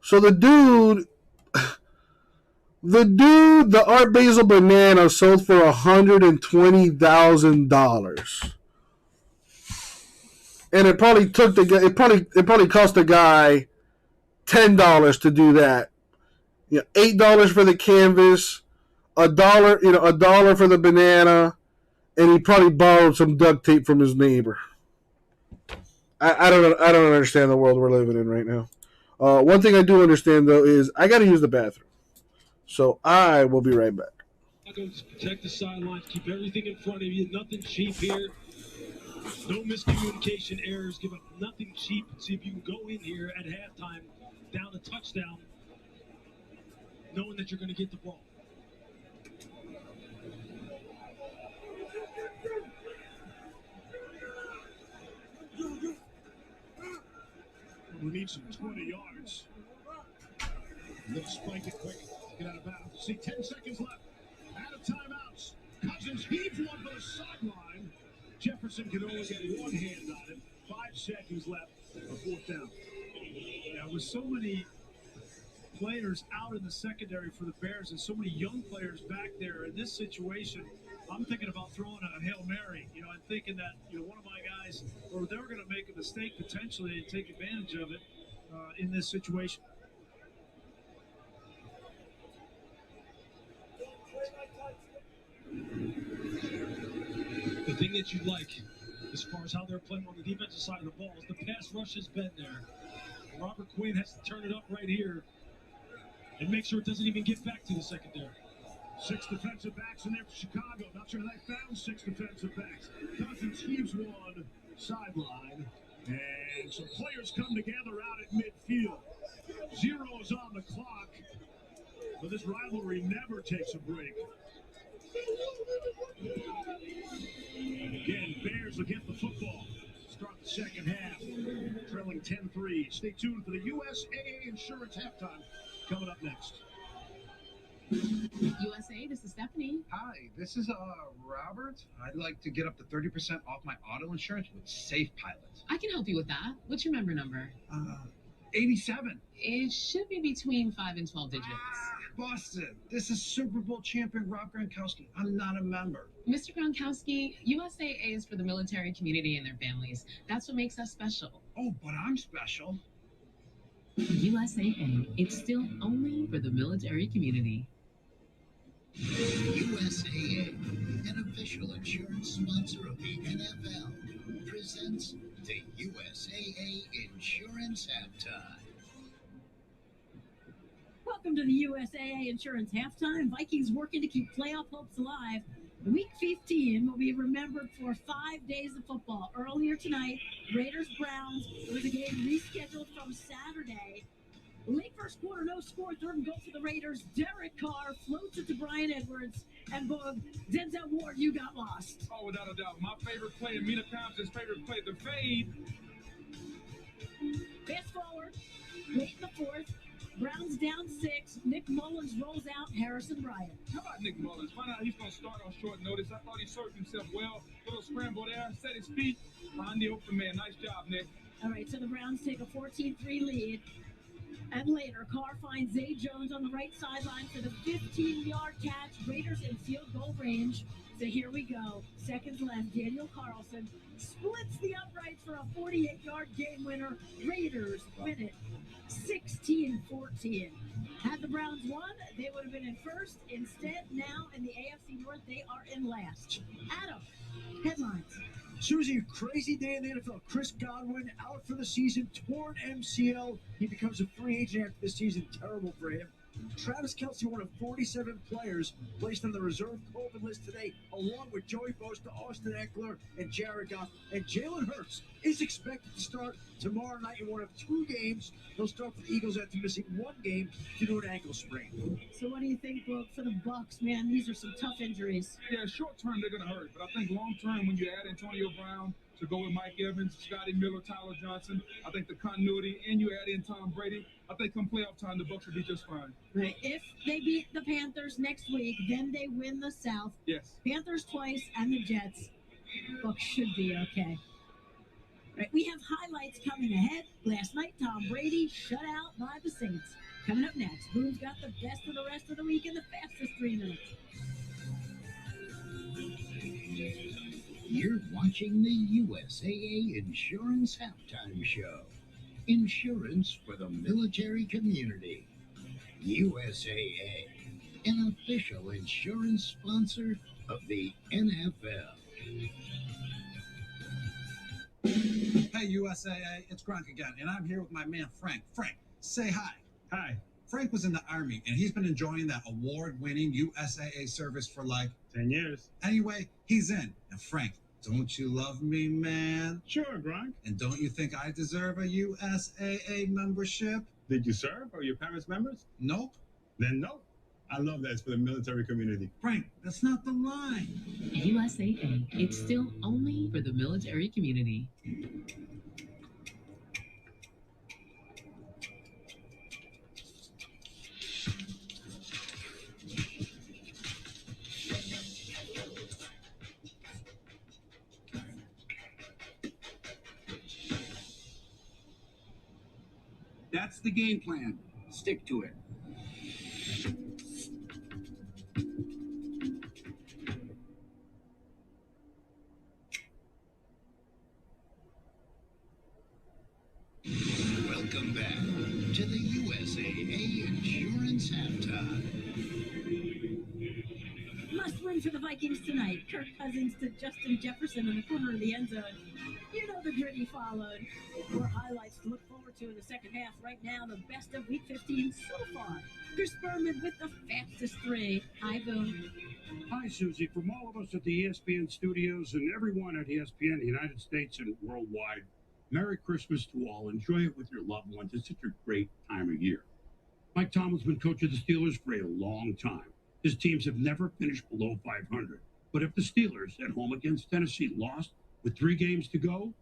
So the Art Basel banana sold for $120,000, and it probably cost the guy $10 to do that. $8 for the canvas, $1 for the banana, and he probably borrowed some duct tape from his neighbor. I don't understand the world we're living in right now. One thing I do understand though is I got to use the bathroom. So I will be right back. Just protect the sidelines, keep everything in front of you, nothing cheap here. No miscommunication errors, give up nothing cheap. See if you can go in here at halftime, down a touchdown, knowing that you're going to get the ball. We need some 20 yards. Let's spike it quick. Get out of bounds. See, 10 seconds left. Out of timeouts. Cousins heaves one for the sideline. Jefferson can only get one hand on it. 5 seconds left. A fourth down. Now, with so many players out in the secondary for the Bears and so many young players back there in this situation, I'm thinking about throwing a Hail Mary. I'm thinking that, one of my guys, or they're going to make a mistake potentially and take advantage of it in this situation. The thing that you like, as far as how they're playing on the defensive side of the ball, is the pass rush has been there. Robert Quinn has to turn it up right here and make sure it doesn't even get back to the secondary. 6 defensive backs in there for Chicago. Not sure they found 6 defensive backs. Cousins heaves one sideline. And some players come together out at midfield. 0 is on the clock. But this rivalry never takes a break. Again, Bears will get the football. Start the second half. Trailing 10-3. Stay tuned for the USAA Insurance halftime coming up next. USA, this is Stephanie. Hi, this is Robert. I'd like to get up to 30% off my auto insurance with Safe Pilot. I can help you with that. What's your member number? 87. It should be between 5 and 12 digits. Boston, this is Super Bowl champion Rob Gronkowski. I'm not a member. Mr. Gronkowski, USAA is for the military community and their families. That's what makes us special. Oh, but I'm special. USAA, it's still only for the military community. USAA, an official insurance sponsor of the NFL, presents the USAA Insurance Halftime. Welcome to the USAA Insurance Halftime. Vikings working to keep playoff hopes alive. Week 15 will be remembered for 5 days of football. Earlier tonight, Raiders-Browns. It was a game rescheduled from Saturday. Late first quarter, no score, third and goal for the Raiders. Derek Carr floats it to Brian Edwards. And boom, Denzel Ward, you got lost. Oh, without a doubt. My favorite play, and Mina Thompson's favorite play, the fade. Fast forward, late in the fourth. Browns down 6. Nick Mullins rolls out Harrison Bryant. How about Nick Mullins? Find out he's going to start on short notice. I thought he served himself well. Little scramble there, set his feet, find the open man. Nice job, Nick. All right, so the Browns take a 14-3 lead. And later, Carr finds Zay Jones on the right sideline for the 15-yard catch. Raiders in field goal range. So here we go. Seconds left. Daniel Carlson splits the uprights for a 48-yard game winner. Raiders win it 16-14. Had the Browns won, they would have been in first. Instead, now in the AFC North, they are in last. Adam, headlines. Susie, a crazy day in the NFL. Chris Godwin out for the season, torn MCL. He becomes a free agent after the season. Terrible for him. Travis Kelce, one of 47 players placed on the reserve COVID list today, along with Joey Bosa, Austin Eckler, and Jared Goff. And Jalen Hurts is expected to start tomorrow night in one of 2 games. He'll start for the Eagles after missing 1 game due to an ankle sprain. So what do you think, Book, for the Bucks? Man, these are some tough injuries. Yeah, short term they're going to hurt, but I think long term when you add Antonio Brown to go with Mike Evans, Scotty Miller, Tyler Johnson, I think the continuity, and you add in Tom Brady, I think come playoff time the Bucks will be just fine. Right. If they beat the Panthers next week, then they win the South. Yes. Panthers twice and the Jets. Bucks should be okay. Right. We have highlights coming ahead. Last night, Tom Brady shut out by the Saints. Coming up next, Boone's got the best of the rest of the week in the fastest 3 minutes. You're watching the USAA Insurance Halftime Show. Insurance for the military community. USAA, an official insurance sponsor of the NFL. Hey, USAA, it's Gronk again, and I'm here with my man Frank. Frank, say hi. Hi. Frank was in the Army, and he's been enjoying that award-winning USAA service for like 10 years. Anyway, he's in. And Frank, don't you love me, man? Sure, Gronk. And don't you think I deserve a USAA membership? Did you serve? Are your parents members? Nope. Then no. I love that it's for the military community. Frank, that's not the line. USAA. It's still only for the military community. That's the game plan. Stick to it. Welcome back to the USAA Insurance Halftime. Must win for the Vikings tonight. Kirk Cousins to Justin Jefferson in the corner of the end zone. You know the gritty followed. More highlights to look forward to in the second half. Right now, the best of Week 15 so far. Chris Berman with the fastest 3. Hi, Boom. Hi, Susie. From all of us at the ESPN studios and everyone at ESPN, the United States and worldwide, Merry Christmas to all. Enjoy it with your loved ones. It's such a great time of year. Mike Tomlin's been coach of the Steelers for a long time. His teams have never finished below 500. But if the Steelers at home against Tennessee lost with 3 games to go,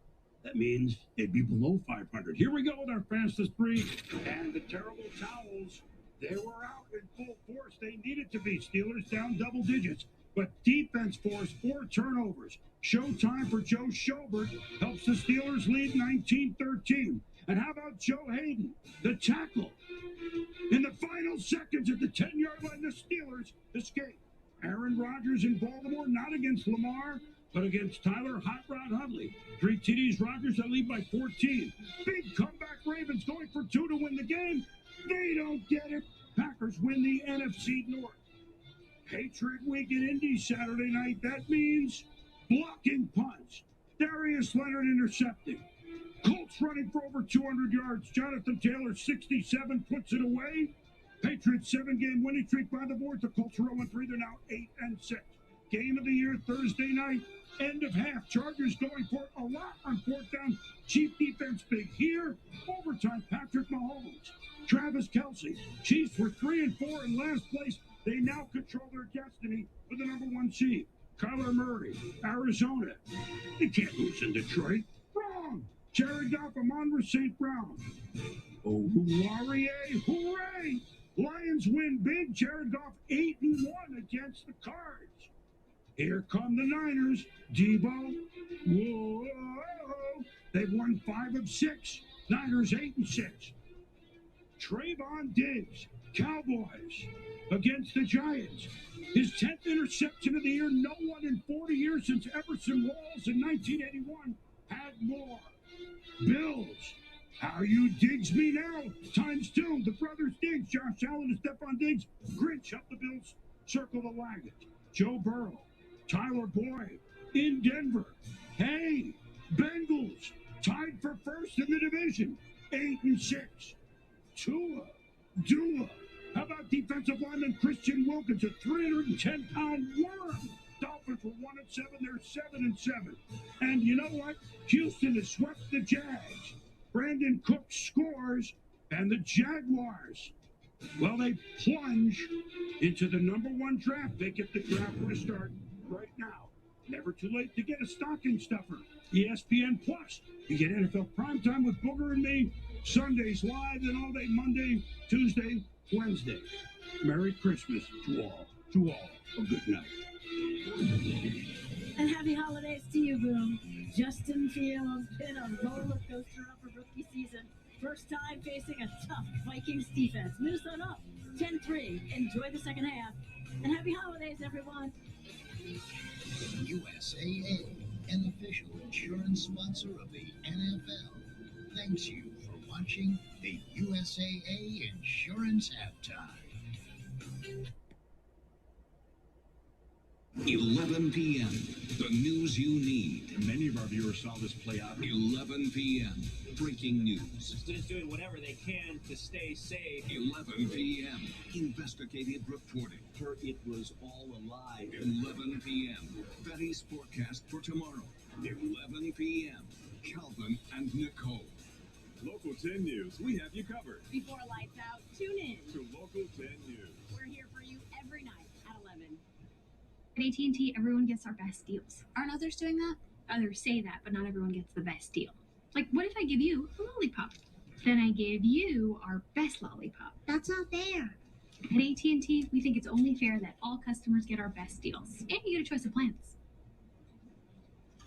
that means they'd be below 500. Here we go with our fastest 3. And the terrible towels, they were out in full force. They needed to be. Steelers down double digits. But defense forced 4 turnovers. Showtime for Joe Schobert helps the Steelers lead 19-13. And how about Joe Hayden, the tackle? In the final seconds at the 10-yard line, the Steelers escape. Aaron Rodgers in Baltimore, not against Lamar, but against Tyler Hot Rod Huntley. 3 TDs, Rodgers, that lead by 14. Big comeback, Ravens going for 2 to win the game. They don't get it. Packers win the NFC North. Patriot Week in Indy Saturday night. That means blocking punts. Darius Leonard intercepting. Colts running for over 200 yards. Jonathan Taylor, 67, puts it away. Patriots 7-game winning streak by the board. The Colts are 0-3. They're now 8-6. Game of the year Thursday night. End of half. Chargers going for it a lot on 4th down. Chief defense big here. Overtime. Patrick Mahomes. Travis Kelce. Chiefs were 3-4 in last place. They now control their destiny with the number 1 seed. Kyler Murray. Arizona. They can't lose in Detroit. Wrong. Jared Goff, Amon-Ra St. Brown. Oh, hooray! Lions win big. Jared Goff 8-1 against the Cards. Here come the Niners. Debo. Whoa! They've won 5 of 6. Niners 8-6. Trayvon Diggs. Cowboys against the Giants. His 10th interception of the year. No one in 40 years since Everson Walls in 1981 had more. Bills. How you Diggs me now? ×2. The brothers Diggs, Josh Allen and Stephon Diggs. Grinch helped the Bills circle the wagon. Joe Burrow. Tyler Boyd in Denver. Hey, Bengals tied for first in the division. 8-6. Dua. How about defensive lineman Christian Wilkins, a 310-pound worm? Dolphins were 1-7. They're 7-7. And you know what? Houston has swept the Jags. Brandon Cooks scores, and the Jaguars, well, they plunge into the number 1 draft. They get the draft to start right now. Never too late to get a stocking stuffer. ESPN Plus. You get NFL Primetime with Booger and me. Sundays live and all day Monday, Tuesday, Wednesday. Merry Christmas to all. To all, a good night. And happy holidays to you, Boom. Justin Fields been a roller coaster of a rookie season. First time facing a tough Vikings defense. Minnesota up 10-3. Enjoy the second half. And happy holidays, everyone. USAA, an official insurance sponsor of the NFL, thanks you for watching the USAA Insurance Halftime. 11 p.m. The news you need. Many of our viewers saw this play out. 11 p.m. Breaking news. Students doing whatever they can to stay safe. 11 p.m. Investigative reporting. It was all a lie. 11 p.m. Betty's forecast for tomorrow. 11 p.m. Calvin and Nicole. Local 10 News, we have you covered. Before lights out, tune in to Local 10 News. We're here for you every night at 11. At AT&T, everyone gets our best deals. Aren't others doing that? Others say that, but not everyone gets the best deal. Like, what if I give you a lollipop? Then I give you our best lollipop. That's not fair. At AT&T, we think it's only fair that all customers get our best deals. And you get a choice of plans.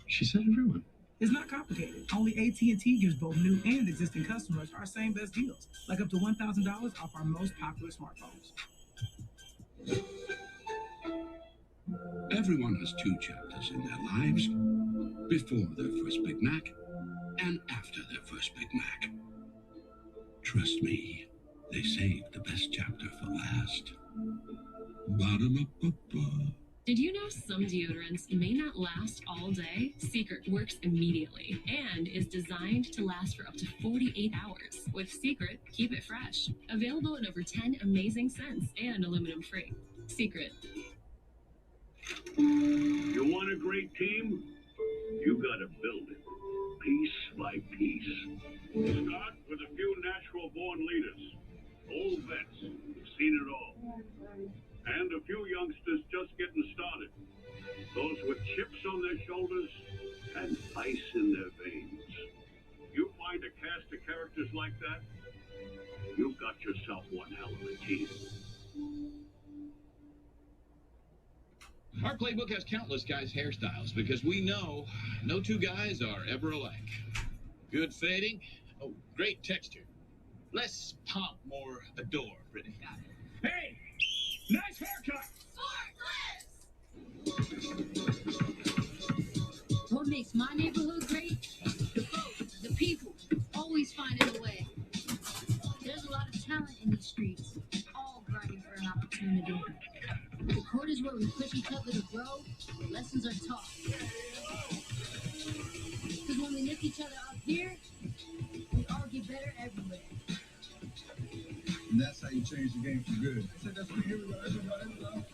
She said everyone. It's not complicated. Only AT&T gives both new and existing customers our same best deals, like up to $1,000 off our most popular smartphones. Everyone has two chapters in their lives. Before their first Big Mac and after their first Big Mac. Trust me, they saved the best chapter for last. Ba-da-ba-ba-ba. Did you know some deodorants may not last all day? Secret works immediately and is designed to last for up to 48 hours. With Secret, keep it fresh. Available in over 10 amazing scents and aluminum free. Secret. You want a great team? You gotta build it, piece by piece. Start with a few natural-born leaders, old vets who've seen it all, and a few youngsters just getting started. Those with chips on their shoulders and ice in their veins. You find a cast of characters like that, you've got yourself one hell of a team. Our playbook has countless guys' hairstyles because we know no two guys are ever alike. Good fading, oh, great texture. Less pomp, more adore, Brittany. Hey, nice haircut. What makes my neighborhood great? The folks, the people, always finding a way. There's a lot of talent in these streets, all grinding for an opportunity. The court is where we push each other to grow, the lessons are taught. Because when we lift each other up here, we all get better everywhere. And that's how you change the game for good. I said that's what everybody.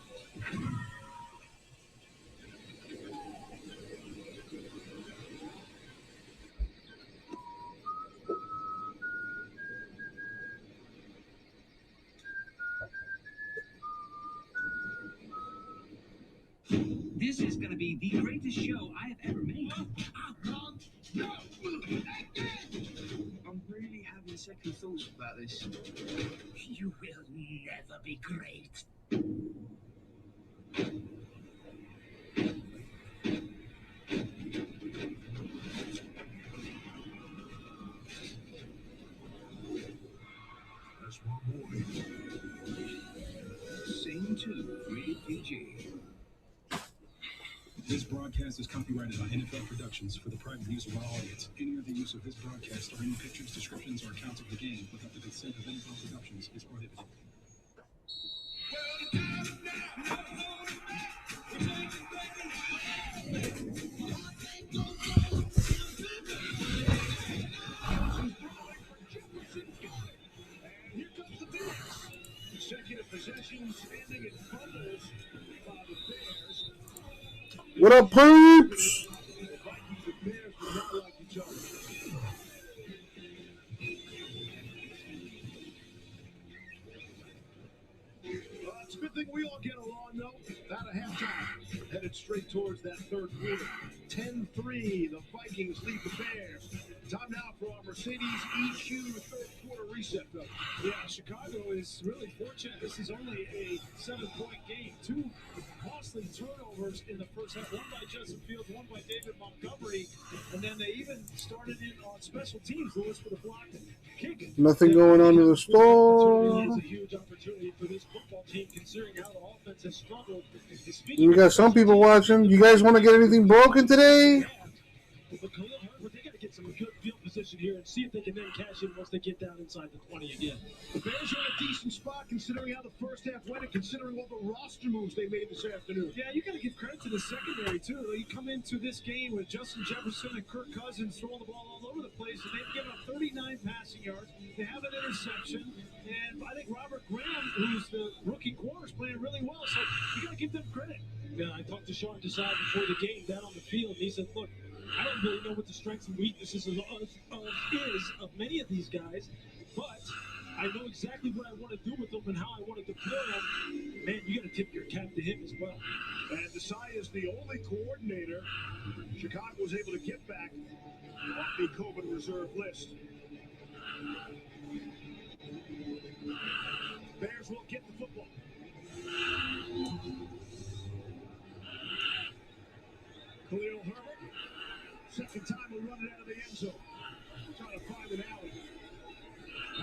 This is going to be the greatest show I have ever made. I'm really having second thoughts about this. You will never be great. That's my boy. Scene 2, rated PG. This broadcast is copyrighted by NFL Productions for the private use of our audience. Any other use of this broadcast or any pictures, descriptions, or accounts of the game without the consent of NFL Productions is prohibited. Consecutive possessions ending in fumbles by the Bears. What up, peeps? The Vikings and Bears do not like each other. It's a good thing we all get along, though. Out of halftime, headed straight towards that third quarter. 10-3, the Vikings lead the Bears. Time now for our Mercedes EQ third quarter reset, though. Yeah, Chicago is really fortunate. This is only a 7-point game. Two costly turnovers in the first half. One by Justin Fields, one by David Montgomery. And then they even started in on special teams. Lewis for the block and kicking. Nothing going on in the store. It's a huge opportunity for this football team, considering how the offense has struggled. We got some people watching. You guys want to get anything broken today? But Khalil Herbert, they got to get some good field position. position here and see if they can then cash in once they get down inside the 20 again. The Bears are in a decent spot considering how the first half went and considering all the roster moves they made this afternoon. Yeah, you got to give credit to the secondary, too. You come into this game with Justin Jefferson and Kirk Cousins throwing the ball all over the place, and they've given up 39 passing yards. They have an interception, and I think Robert Graham, who's the rookie corner, is playing really well, so you got to give them credit. Yeah, I talked to Sean Desai before the game down on the field, and he said, look, I don't really know what the strengths and weaknesses is of many of these guys, but I know exactly what I want to do with them and how I want to deploy them. Man, you got to tip your cap to him as well. And Desai is the only coordinator Chicago was able to get back off the COVID reserve list. Bears will get the football. Khalil Herbert, second time we'll run it out of the end zone. Trying to find an alley.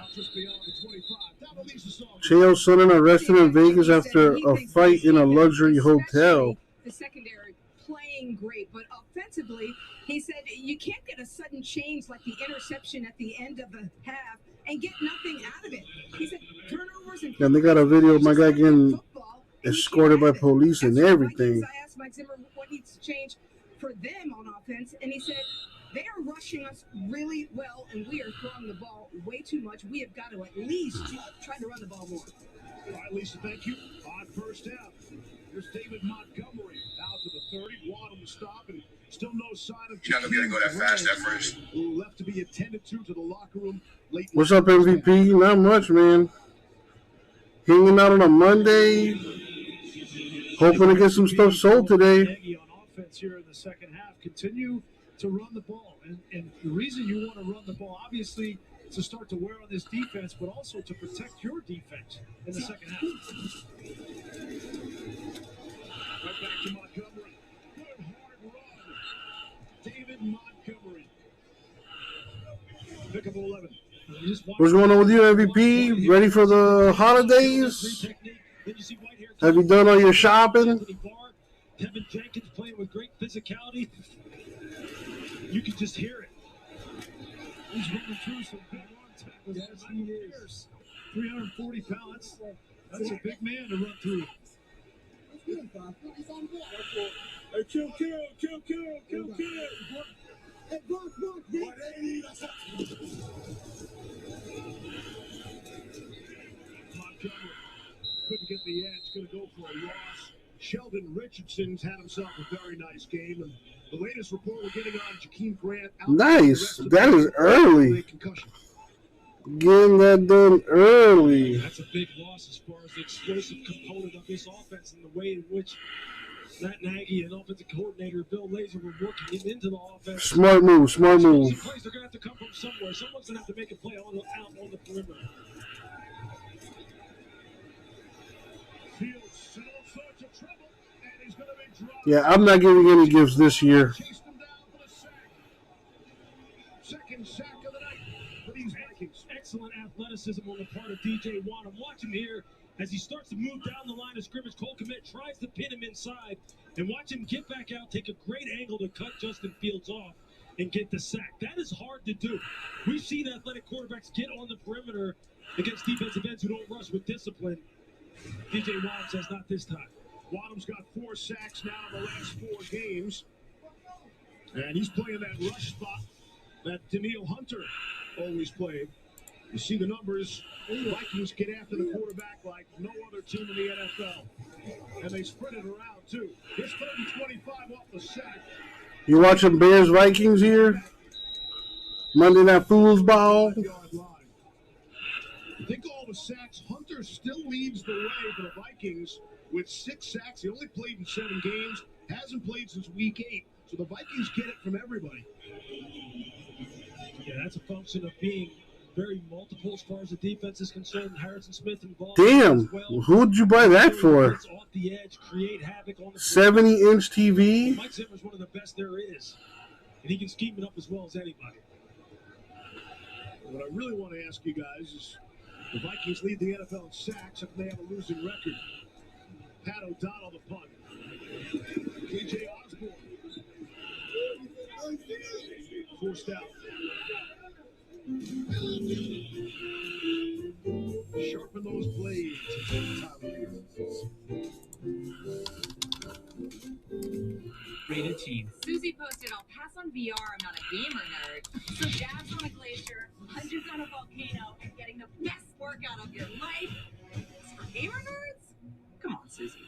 Out just beyond the 25. That releases the song. Chael Sonnen arrested in Vegas after a fight in a luxury hotel. The secondary playing great, but offensively, he said you can't get a sudden change like the interception at the end of the half and get nothing out of it. He said turnovers and they got a video of my guy getting escorted by police and everything. I asked Mike Zimmer what needs to change for them on offense, and he said they are rushing us really well, and we are throwing the ball way too much. We have got to at least try to run the ball more. All right, Lisa, thank you. On first down, there's David Montgomery out to the 30. Waddle to stop, and still no sign of. You're not going to go that fast at first. Who left to be attended to the locker room late. What's up, MVP? Not much, man. Hanging out on a Monday. Hoping to get some stuff sold today. On offense here in the second half, continue to run the ball. And the reason you want to run the ball, obviously, to start to wear on this defense, but also to protect your defense in the second half. Right back to Montgomery. Good hard run. David Montgomery. Pick up 11. What's going on with you, MVP? Ready for the holidays? Have you done all your shopping? Kevin Jenkins playing with great physicality. You can just hear it. He's running through some big arm tackles. Yes, he is. 340 pounds. That's a big man to run through. Hey, kill. Hey, Montgomery couldn't get the edge. Going to go for a loss. Sheldon Richardson's had himself a very nice game. And the latest report we're getting on Jakeem Grant. Nice. That is early. Getting that done early. That's a big loss as far as the explosive component of this offense and the way in which Matt Nagy and offensive coordinator Bill Lazor were working him into the offense. Smart move. Plays are going to have to come from somewhere. Someone's going to have to make a play out on the perimeter. Yeah, I'm not giving any gifts this year. Second sack of the night for these Vikings. Excellent athleticism on the part of DJ Watt. Watch him here as he starts to move down the line of scrimmage. Cole Kmet tries to pin him inside, and watch him get back out, take a great angle to cut Justin Fields off and get the sack. That is hard to do. We've seen athletic quarterbacks get on the perimeter against defensive ends who don't rush with discipline. DJ Watt says not this time. Wadham's got 4 sacks now in the last 4 games. And he's playing that rush spot that Daniil Hunter always played. You see the numbers. The Vikings get after the quarterback like no other team in the NFL. And they spread it around, too. It's 30-25 off the sack. You watching Bears Vikings here? Monday Night Football. I think all the sacks. Hunter still leads the way for the Vikings with 6 sacks. He only played in 7 games. Hasn't played since week 8. So the Vikings get it from everybody. Yeah, that's a function of being very multiple as far as the defense is concerned. Harrison Smith involved. Damn, who'd you buy that for? Off the edge, create havoc on the 70-inch TV? Mike Zimmer's one of the best there is, and he can scheme it up as well as anybody. What I really want to ask you guys is, the Vikings lead the NFL in sacks if they have a losing record. Pat O'Donnell the punt. KJ Osborne. Forced out. Sharpen those blades. It's that time of year. Rated teen. Susie posted, I'll pass on VR, I'm not a gamer nerd. So dabs on a glacier, plunges on a volcano, and getting the best workout of your life. It's for gamer nerds? Come on, Susie.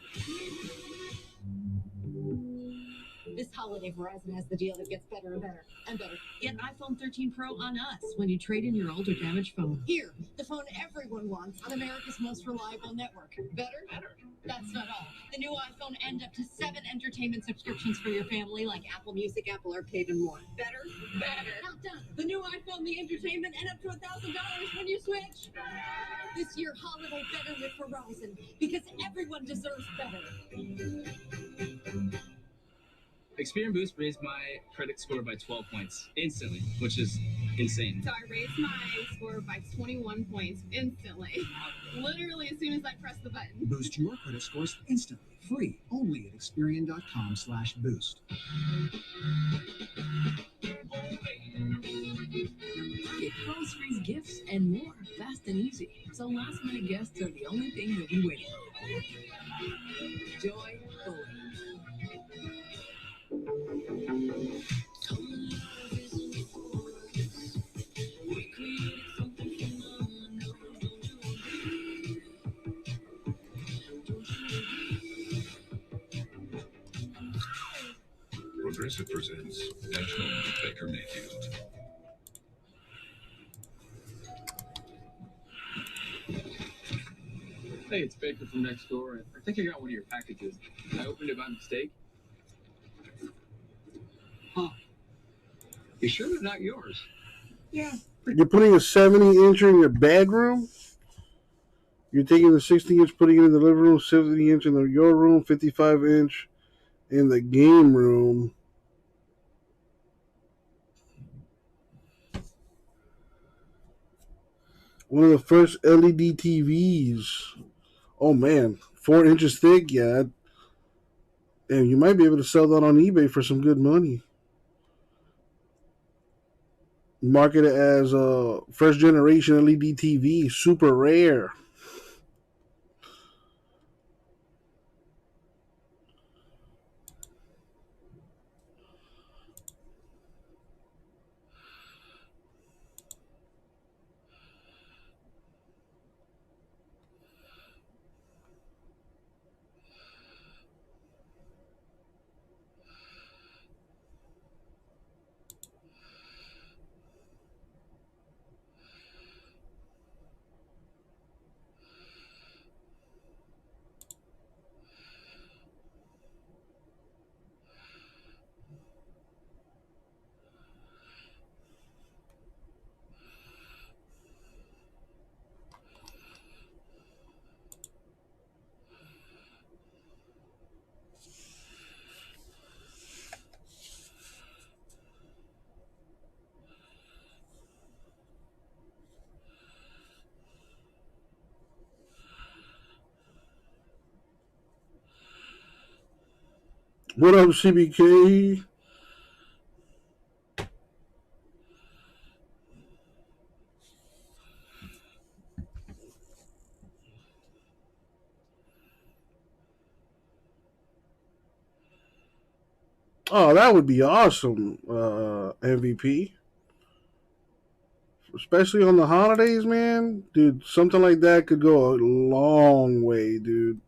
This holiday, Verizon has the deal that gets better and better and better. Get iPhone 13 Pro on us when you trade in your old or damaged phone. Here, the phone everyone wants on America's most reliable network. Better? Better. That's not all. The new iPhone and up to 7 entertainment subscriptions for your family, like Apple Music, Apple Arcade, and more. Better? Better. Not done. The new iPhone, the entertainment, and up to $1,000 when you switch. This year, holiday better with Verizon, because everyone deserves better. Experian Boost raised my credit score by 12 points instantly, which is insane. So I raised my score by 21 points instantly. Literally as soon as I pressed the button. Boost your credit scores instantly, free, only at Experian.com/boost. Get groceries, gifts, and more fast and easy. So last minute guests are the only thing you'll be waiting for. Joy Fully. Progressive presents At Home with Baker Mayfield. Hey, it's Baker from next door. I think I got one of your packages. I opened it by mistake. Huh. You sure they're not yours? Yeah. You're putting a 70-incher in your bedroom? You're taking the 60-inch, putting it in the living room, 70-inch in your room, 55-inch in the game room. One of the first LED TVs. Oh, man. 4 inches thick? Yeah. And you might be able to sell that on eBay for some good money. Marketed as a first generation LED TV, super rare. What up, CBK? Oh, that would be awesome, MVP. Especially on the holidays, man. Dude, something like that could go a long way, dude.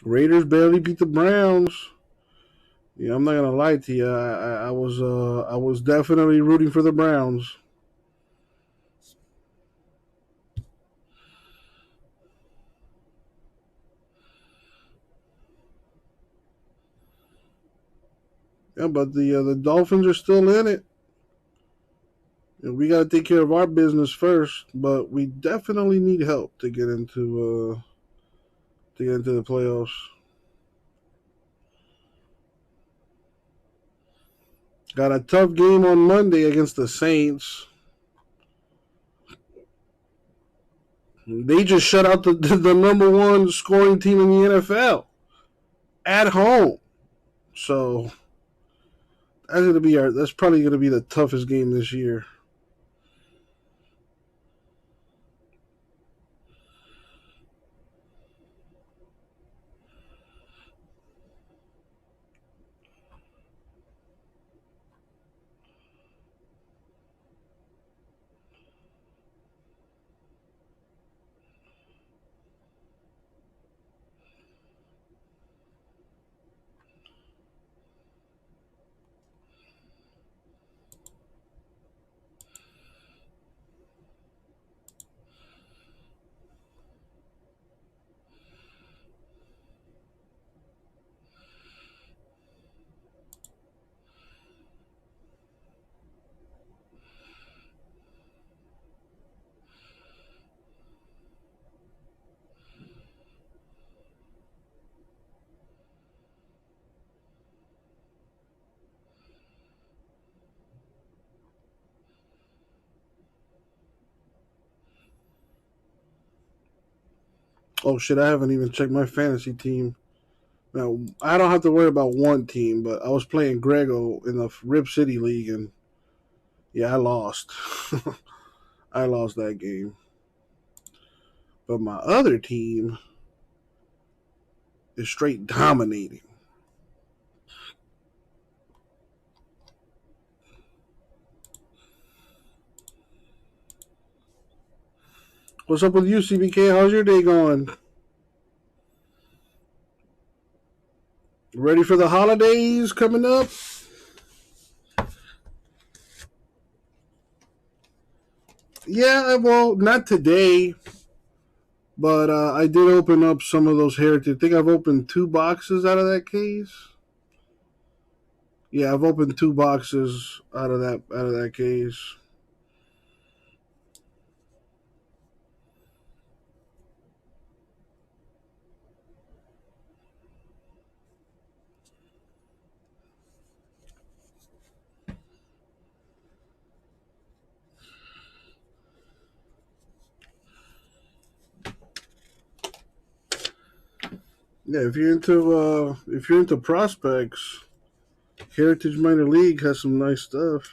Raiders barely beat the Browns. Yeah, I'm not gonna lie to you. I was definitely rooting for the Browns. Yeah, but the Dolphins are still in it. And we got to take care of our business first, but we definitely need help to get into the playoffs. Got a tough game on Monday against the Saints. They just shut out the number one scoring team in the NFL at home. So that's probably gonna be the toughest game this year. Oh shit! I haven't even checked my fantasy team. Now I don't have to worry about one team, but I was playing Grego in the Rip City League, and yeah, I lost. I lost that game. But my other team is straight dominating. What's up with you, CBK? How's your day going? Ready for the holidays coming up? Yeah, well, not today, but I did open up some of those Heritage. I think I've opened 2 boxes out of that case. Yeah, I've opened 2 boxes out of that case. Yeah, if you're into prospects, Heritage Minor League has some nice stuff.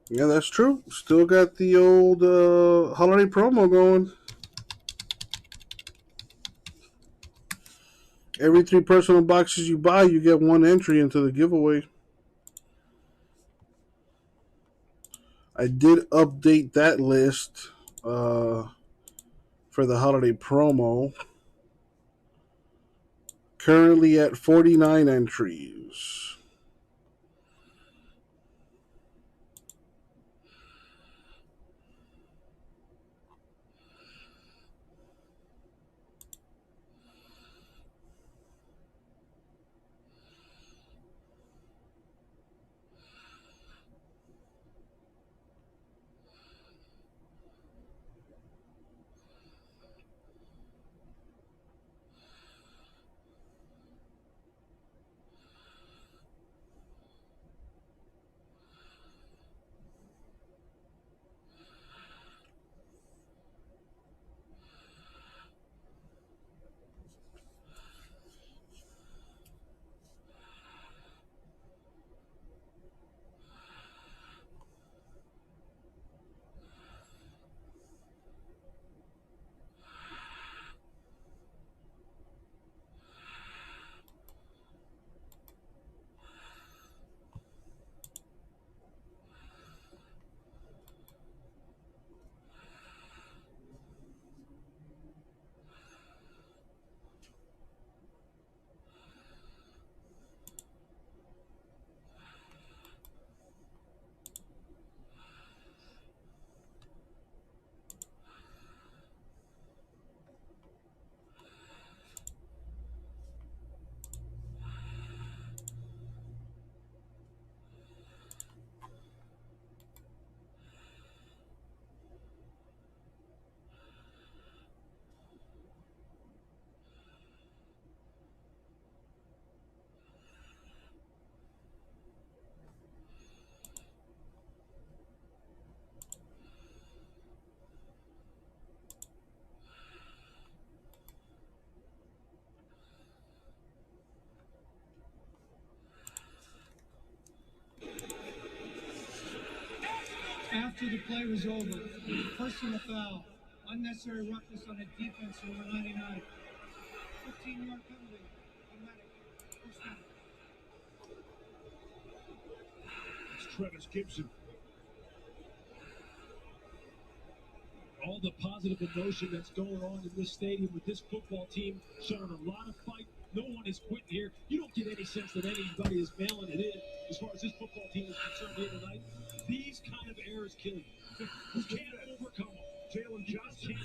Yeah, that's true. Still got the old holiday promo going. Every 3 personal boxes you buy, you get 1 entry into the giveaway. I did update that list for the holiday promo. Currently at 49 entries. after the play was over. Personal foul. Unnecessary roughness on the defense over 99. 15-yard penalty. Automatic. First down. It's Travis Gibson. All the positive emotion that's going on in this stadium with this football team showing a lot of fight. No one is quitting here. You don't get any sense that anybody is mailing it in as far as this football team is concerned here tonight. These kind of errors kill you. You can't overcome them. Jalen Johnson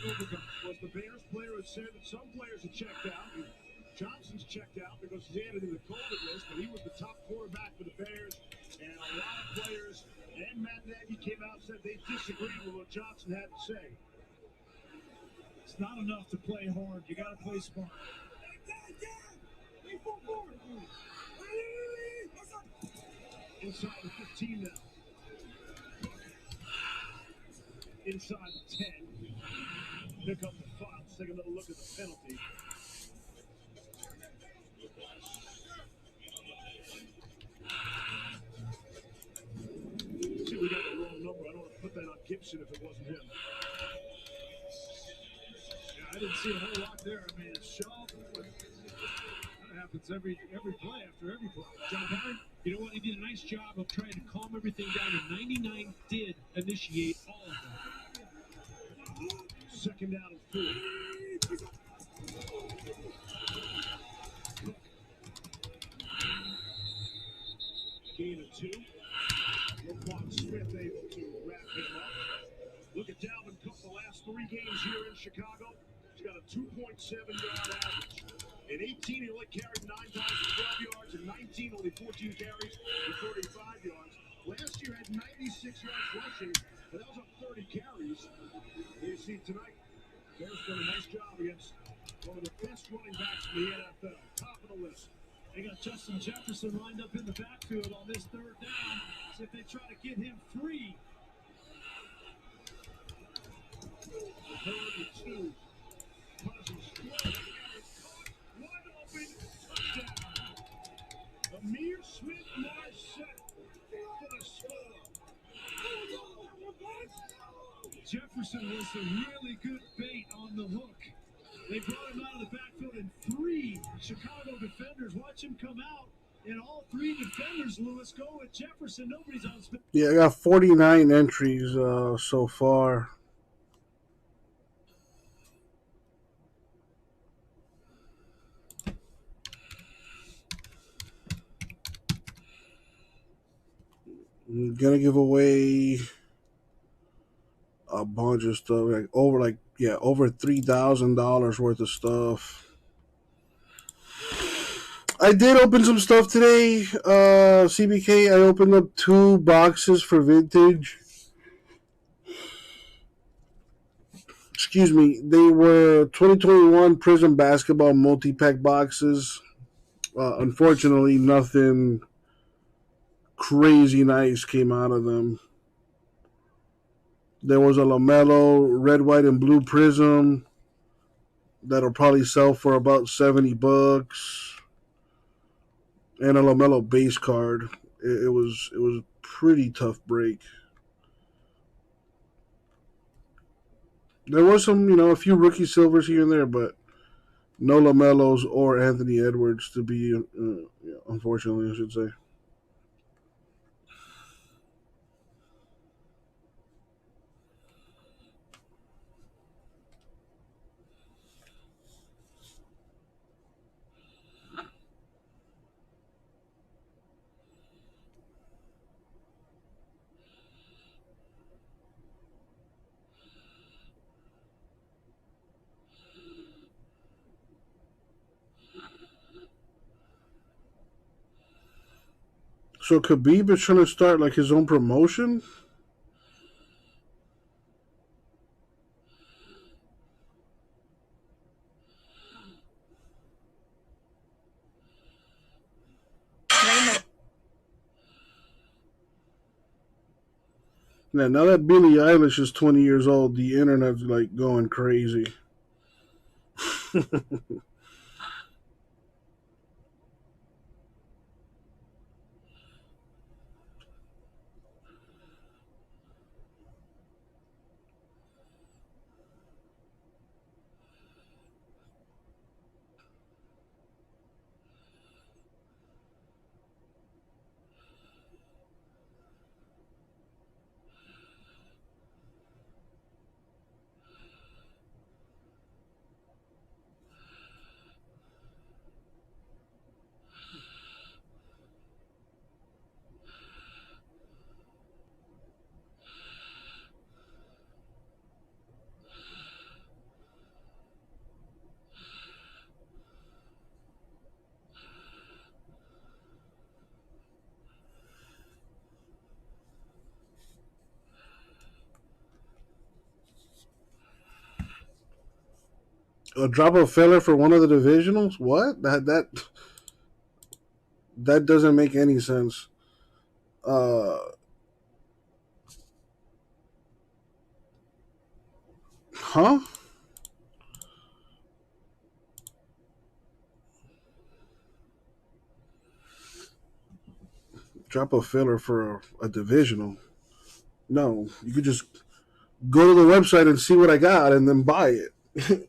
was the Bears player who said that some players have checked out. And Johnson's checked out because he's added in the COVID list, but he was the top quarterback for the Bears. And a lot of players and Matt Nagy came out and said they disagreed with what Johnson had to say. It's not enough to play hard. You got to play smart. Inside the 15 now. Inside the 10. Here come the Fox. Take another look at the penalty. See, we got the wrong number. I don't want to put that on Gibson if it wasn't him. Yeah, I didn't see a whole lot there. I mean, it's shoved. That happens every play after every play. John Barry, you know what? He did a nice job of trying to calm everything down, and 99 did initiate all of that. Second down and 4. Gain of 2. Roquan Smith able to wrap him up. Look at Dalvin Cook the last 3 games here in Chicago. He's got a 2.7-yard average. In 18, he only carried 9 times for 12 yards. In 19, only 14 carries for 35 yards. Last year had 96 yards rushing, but that was up 30 carries. You see tonight, Bears done a nice job against one of the best running backs in the NFL. Top of the list. They got Justin Jefferson lined up in the backfield on this 3rd down. See if they try to get him free. 32. Cousins throw. Wide open. Touchdown. Amir Smith-Marset for the score. Jefferson was a really good bait on the hook. They brought him out of the backfield, and 3 Chicago defenders. Watch him come out, and all 3 defenders, Lewis, go with Jefferson. Nobody's on Smith. Yeah, I got 49 entries so far. I'm gonna give away a bunch of stuff, over $3,000 worth of stuff. I did open some stuff today. CBK, I opened up 2 boxes for vintage. Excuse me. They were 2021 Prism Basketball multi-pack boxes. Unfortunately, nothing crazy nice came out of them. There was a LaMelo red, white, and blue Prism that'll probably sell for about $70, and a LaMelo base card. It was a pretty tough break. There was some, a few rookie silvers here and there, but no LaMelos or Anthony Edwards to be, unfortunately, I should say. So Khabib is trying to start like his own promotion? Now that Billie Eilish is 20 years old, the internet's like going crazy. A drop of filler for one of the divisionals? What? That doesn't make any sense. Huh? Drop a filler for a divisional? No, you could just go to the website and see what I got and then buy it.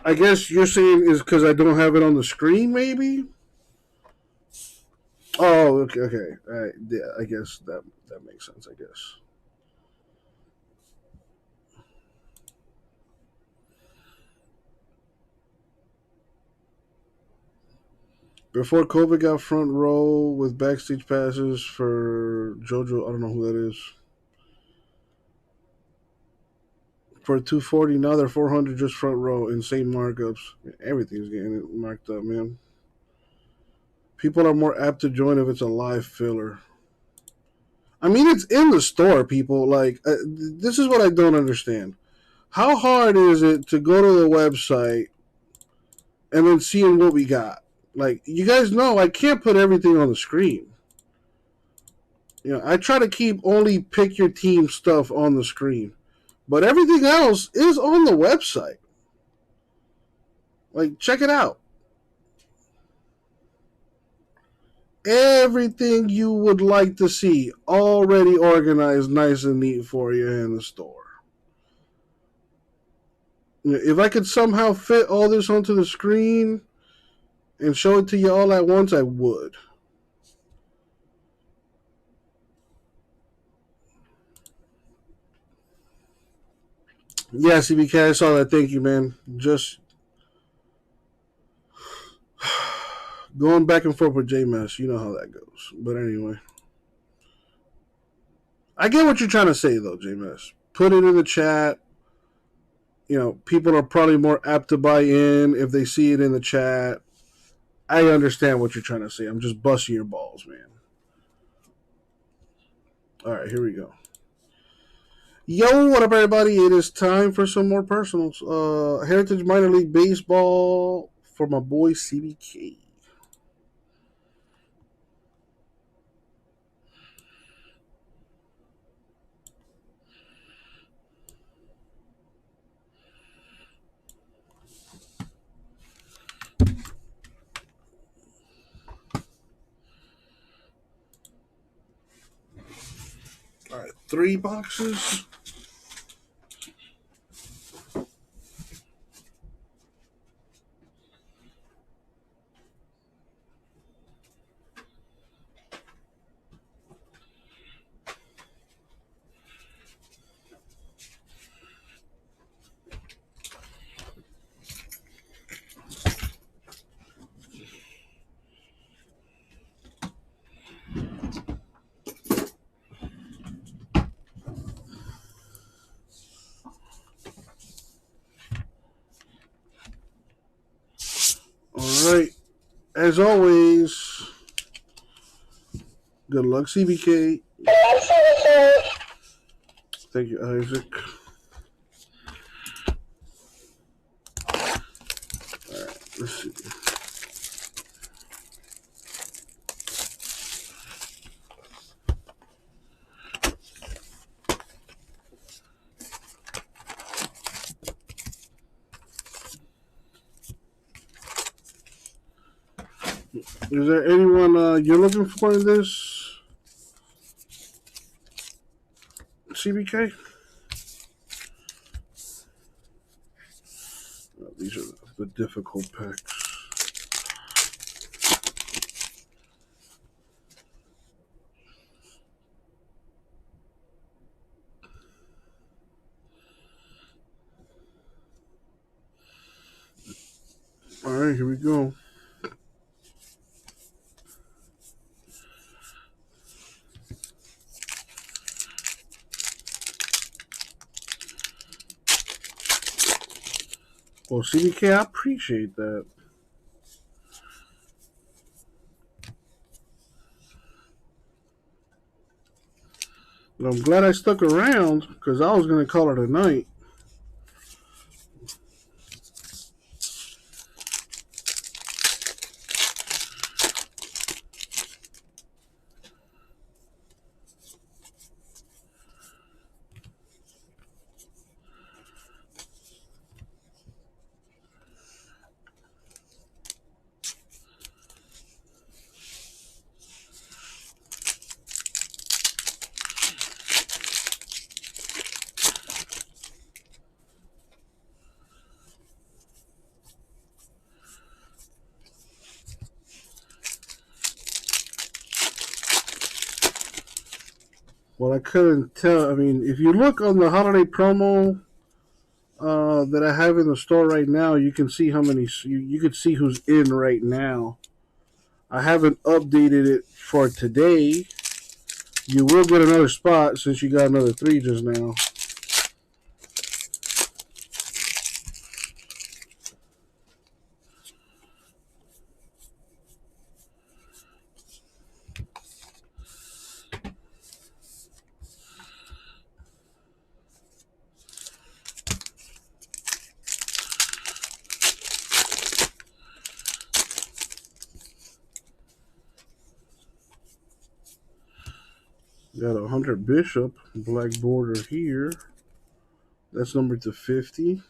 I guess you're saying is because I don't have it on the screen, maybe? Oh, okay. All right. Yeah, I guess that makes sense, I guess. Before COVID got front row with backstage passes for JoJo, I don't know who that is. For $240, now they're $400 just front row. Insane markups. Everything's getting marked up, man. People are more apt to join if it's a live filler. I mean, it's in the store, people. Like, this is what I don't understand. How hard is it to go to the website and then seeing what we got? Like, you guys know I can't put everything on the screen. You know, I try to keep only pick your team stuff on the screen. But everything else is on the website. Like, check it out. Everything you would like to see already organized nice and neat for you in the store. If I could somehow fit all this onto the screen and show it to you all at once, I would. Yeah, CBK, I saw that. Thank you, man. Just going back and forth with J-Mess. You know how that goes. But anyway. I get what you're trying to say, though, J-Mess. Put it in the chat. You know, people are probably more apt to buy in if they see it in the chat. I understand what you're trying to say. I'm just busting your balls, man. All right, here we go. Yo, what up, everybody? It is time for some more personals. Heritage Minor League Baseball for my boy CBK. All right, 3 boxes. All right. As always, good luck, CBK. Thank you, Isaac. All right, let's see. Is there anyone you're looking for in this, CBK? Oh, these are the difficult packs. All right, here we go. Well, CBK, I appreciate that. I'm glad I stuck around because I was going to call it a night. Well, I couldn't tell. I mean, if you look on the holiday promo that I have in the store right now, you can see how many. You could see who's in right now. I haven't updated it for today. You will get another spot since you got another 3 just now. Got a Hunter Bishop black border here. That's numbered to 50.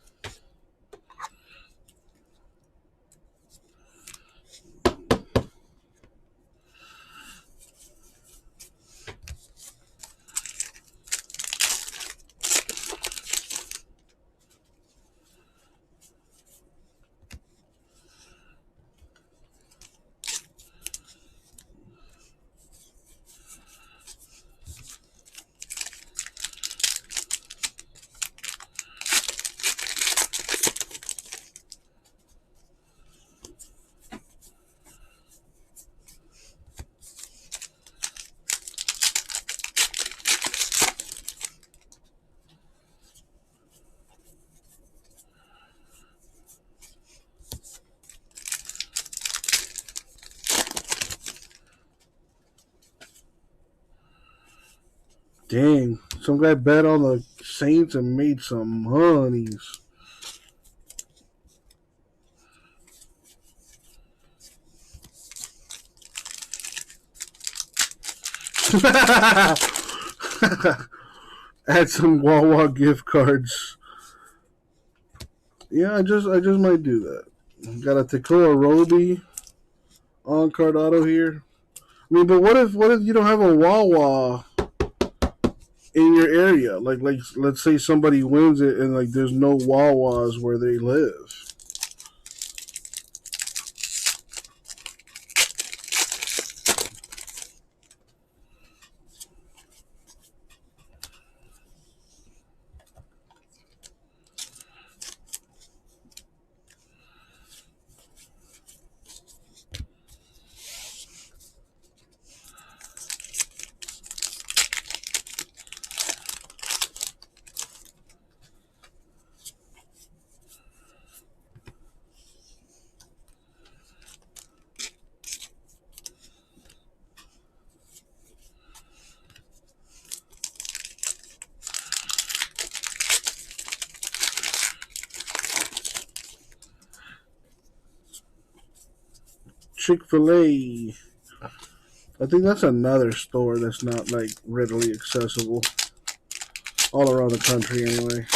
Dang, some guy bet on the Saints and made some monies. Add some Wawa gift cards. Yeah, I just might do that. Got a Tekoa Roby on card auto here. I mean, but what if you don't have a Wawa in your area? Like let's say somebody wins it and like there's no Wawas where they live. Chick-fil-A. I think that's another store that's not like readily accessible all around the country anyway.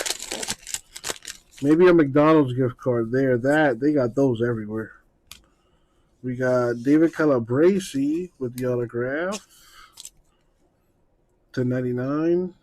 Maybe a McDonald's gift card there. That they got those everywhere. We got David Calabrese with the autograph to 99.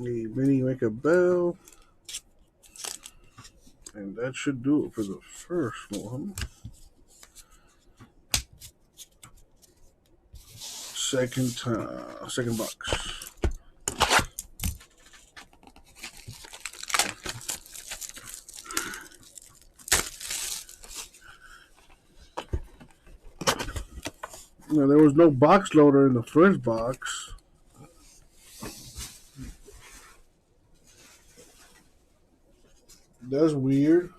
The Vinny Make a Bell. And that should do it for the first one. Second box. Now, there was no box loader in the first box. That's weird.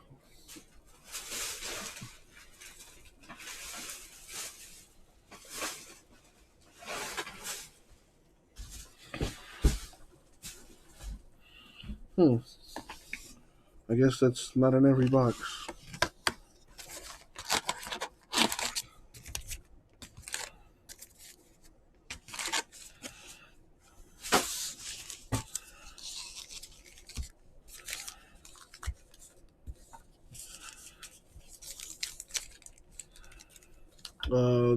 I guess that's not in every box.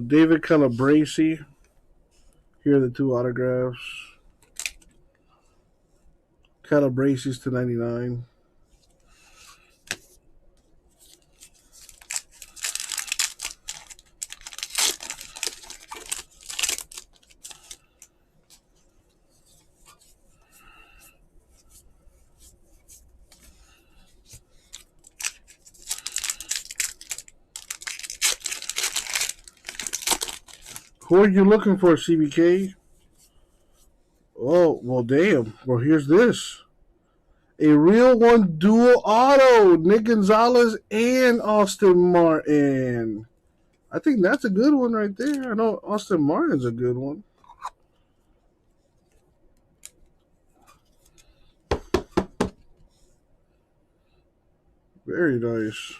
David Calabrese. Here are the two autographs. Calabrese to 99. Who are you looking for, CBK? Oh, well, damn. Well, here's this. A real one dual auto. Nick Gonzalez and Austin Martin. I think that's a good one right there. I know Austin Martin's a good one. Very nice.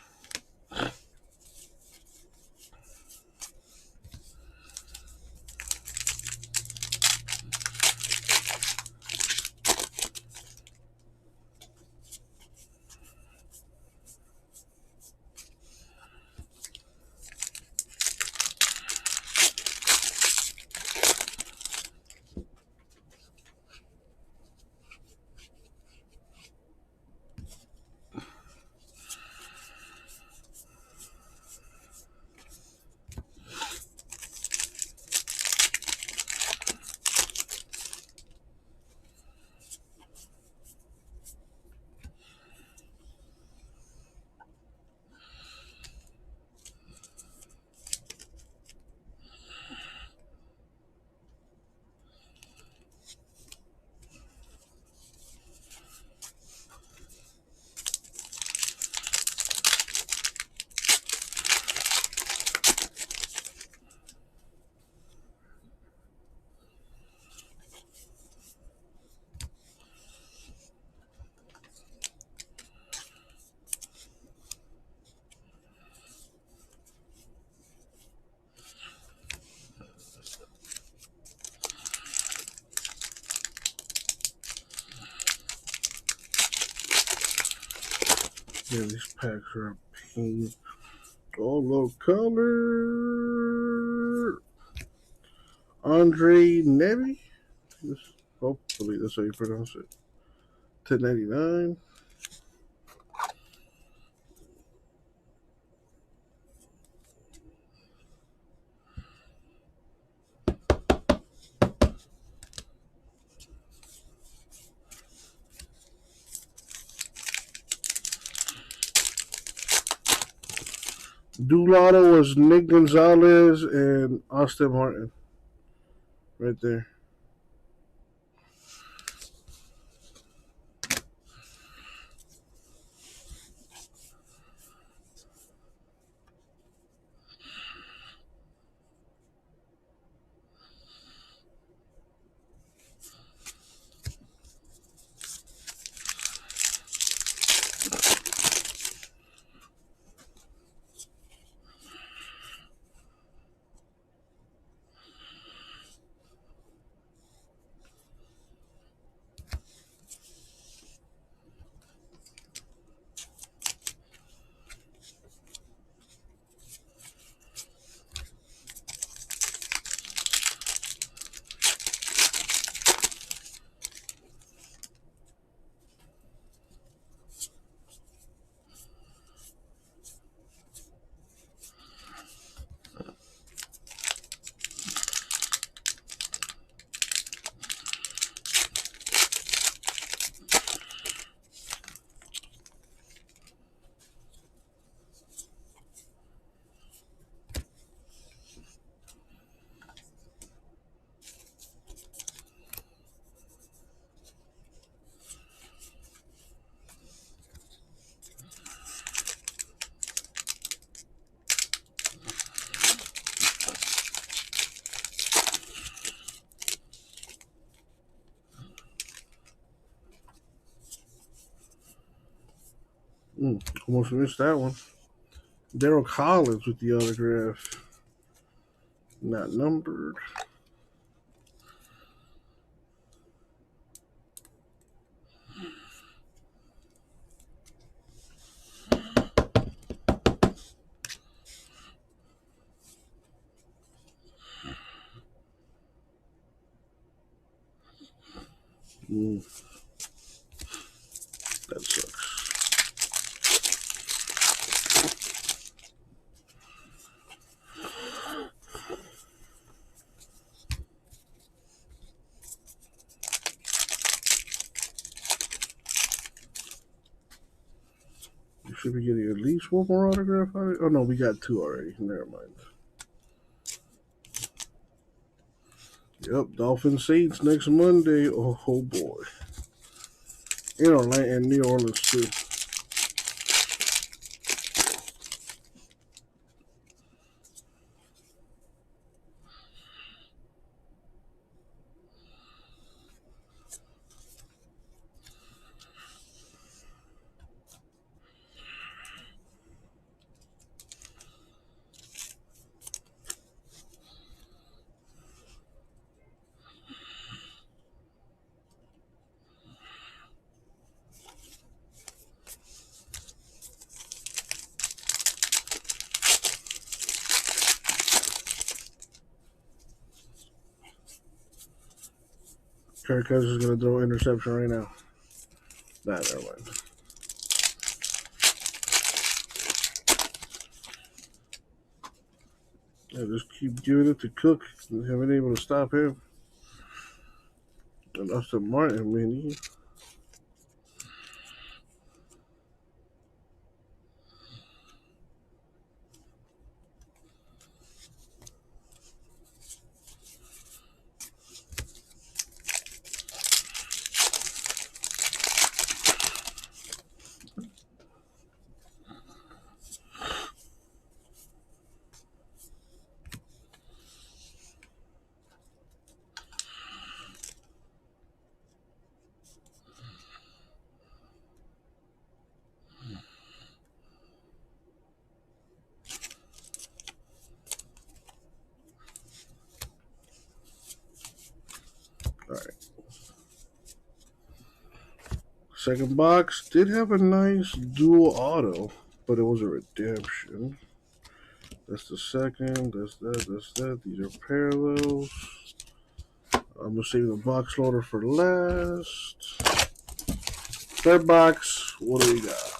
Yeah, these packs are pink. All low color. Andre Nebi. Hopefully that's how you pronounce it. 10.99. Dulado was Nick Gonzalez and Austin Martin. Right there. Almost missed that one. Daryl Collins with the autograph. Not numbered. That sucks. You should be getting at least one more autograph out of it. Oh no, we got two already. Never mind. Yep, Dolphins Saints next Monday. Oh boy. In Orlando and New Orleans too. Kirk Cousins is going to throw an interception right now. Nah, never mind. Yeah, just keep giving it to Cook and haven't been able to stop him. And Austin Martin, man, second box did have a nice dual auto, but it was a redemption. That's the second. That's that. These are parallels. I'm going to save the box loader for last. Third box, what do we got?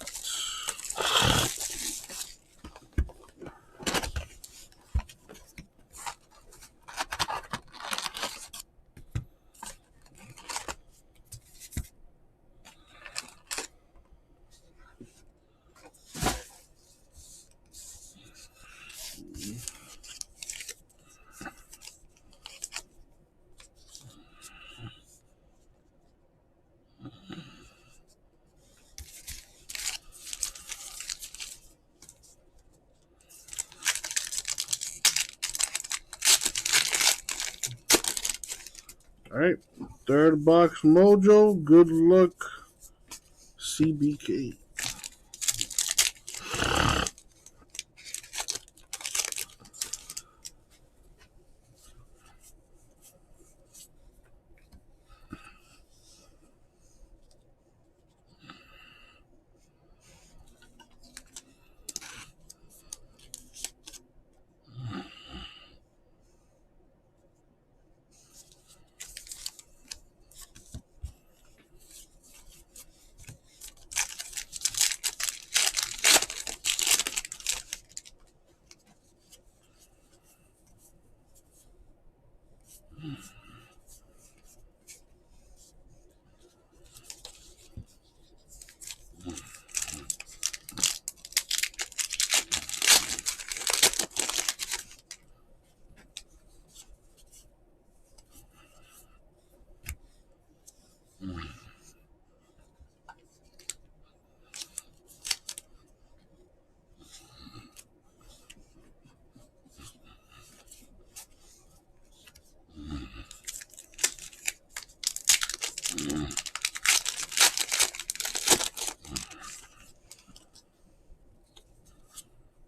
All right, third box mojo. Good luck, CBK.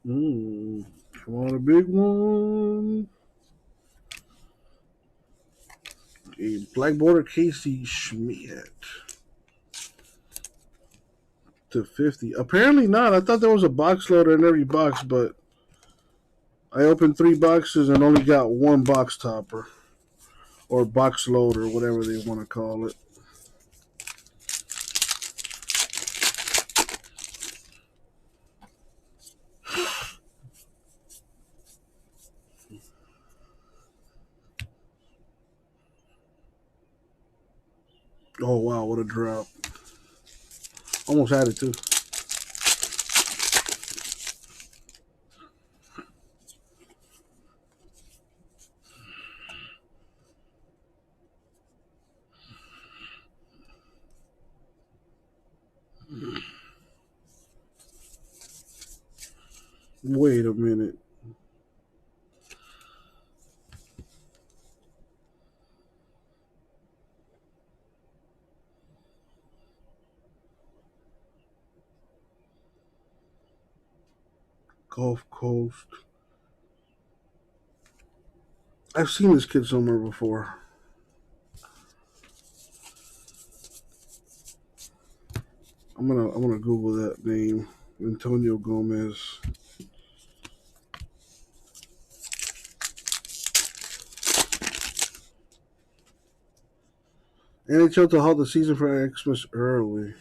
Come on, a big one. A black border Casey Schmidt to 50. Apparently not. I thought there was a box loader in every box, but I opened 3 boxes and only got 1 box topper or box loader, whatever they want to call it. Oh, wow, what a drop. Almost had it, too. Wait a minute. Gulf Coast. I've seen this kid somewhere before. I'm gonna Google that name. Antonio Gomez. NHL to halt the season for Xmas early.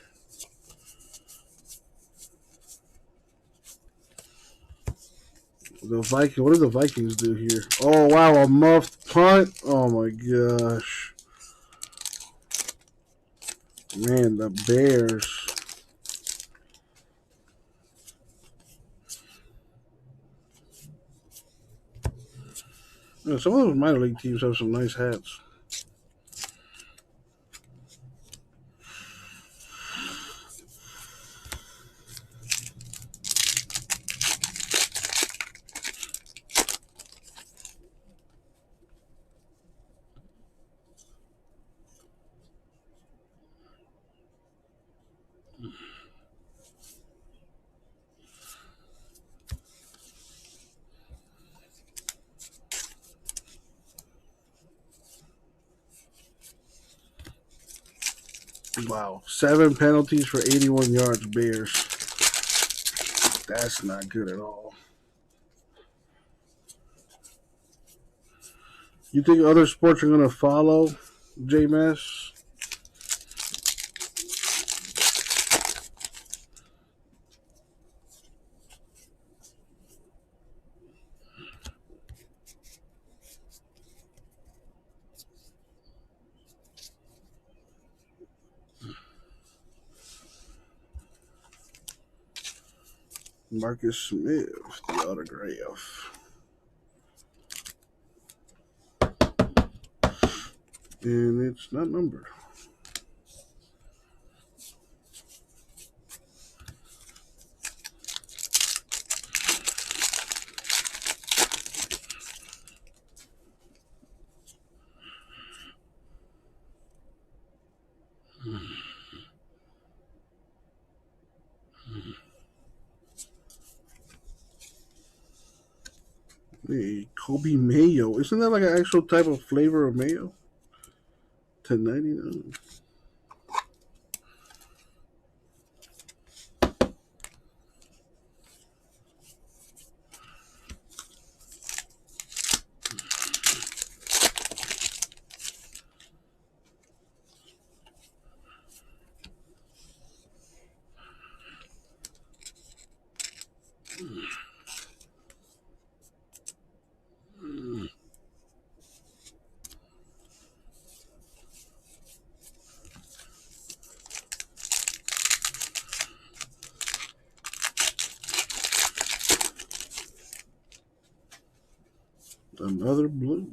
The Vikings. What do the Vikings do here? Oh wow, a muffed punt. Oh my gosh, man, the Bears. Yeah, some of those minor league teams have some nice hats. Wow, 7 penalties for 81 yards, Bears. That's not good at all. You think other sports are going to follow, J-Mass? Marcus Smith, the autograph. And it's not numbered. Hey, Kobe Mayo. Isn't that like an actual type of flavor of mayo? $10.99. Another blue.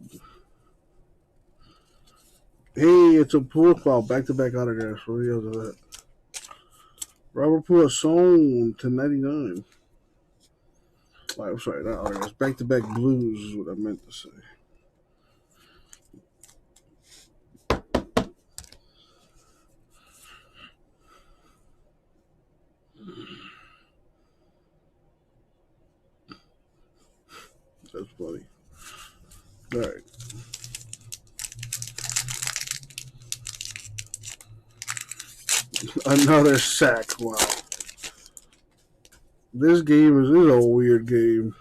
Hey, it's a pool call. Back-to-back autographs. What are the odds of that? Robert Puasson, $10.99. I'm sorry, not autographs. Back-to-back blues is what I meant to say. That's funny. All right. Another sack. Wow. This game is a weird game.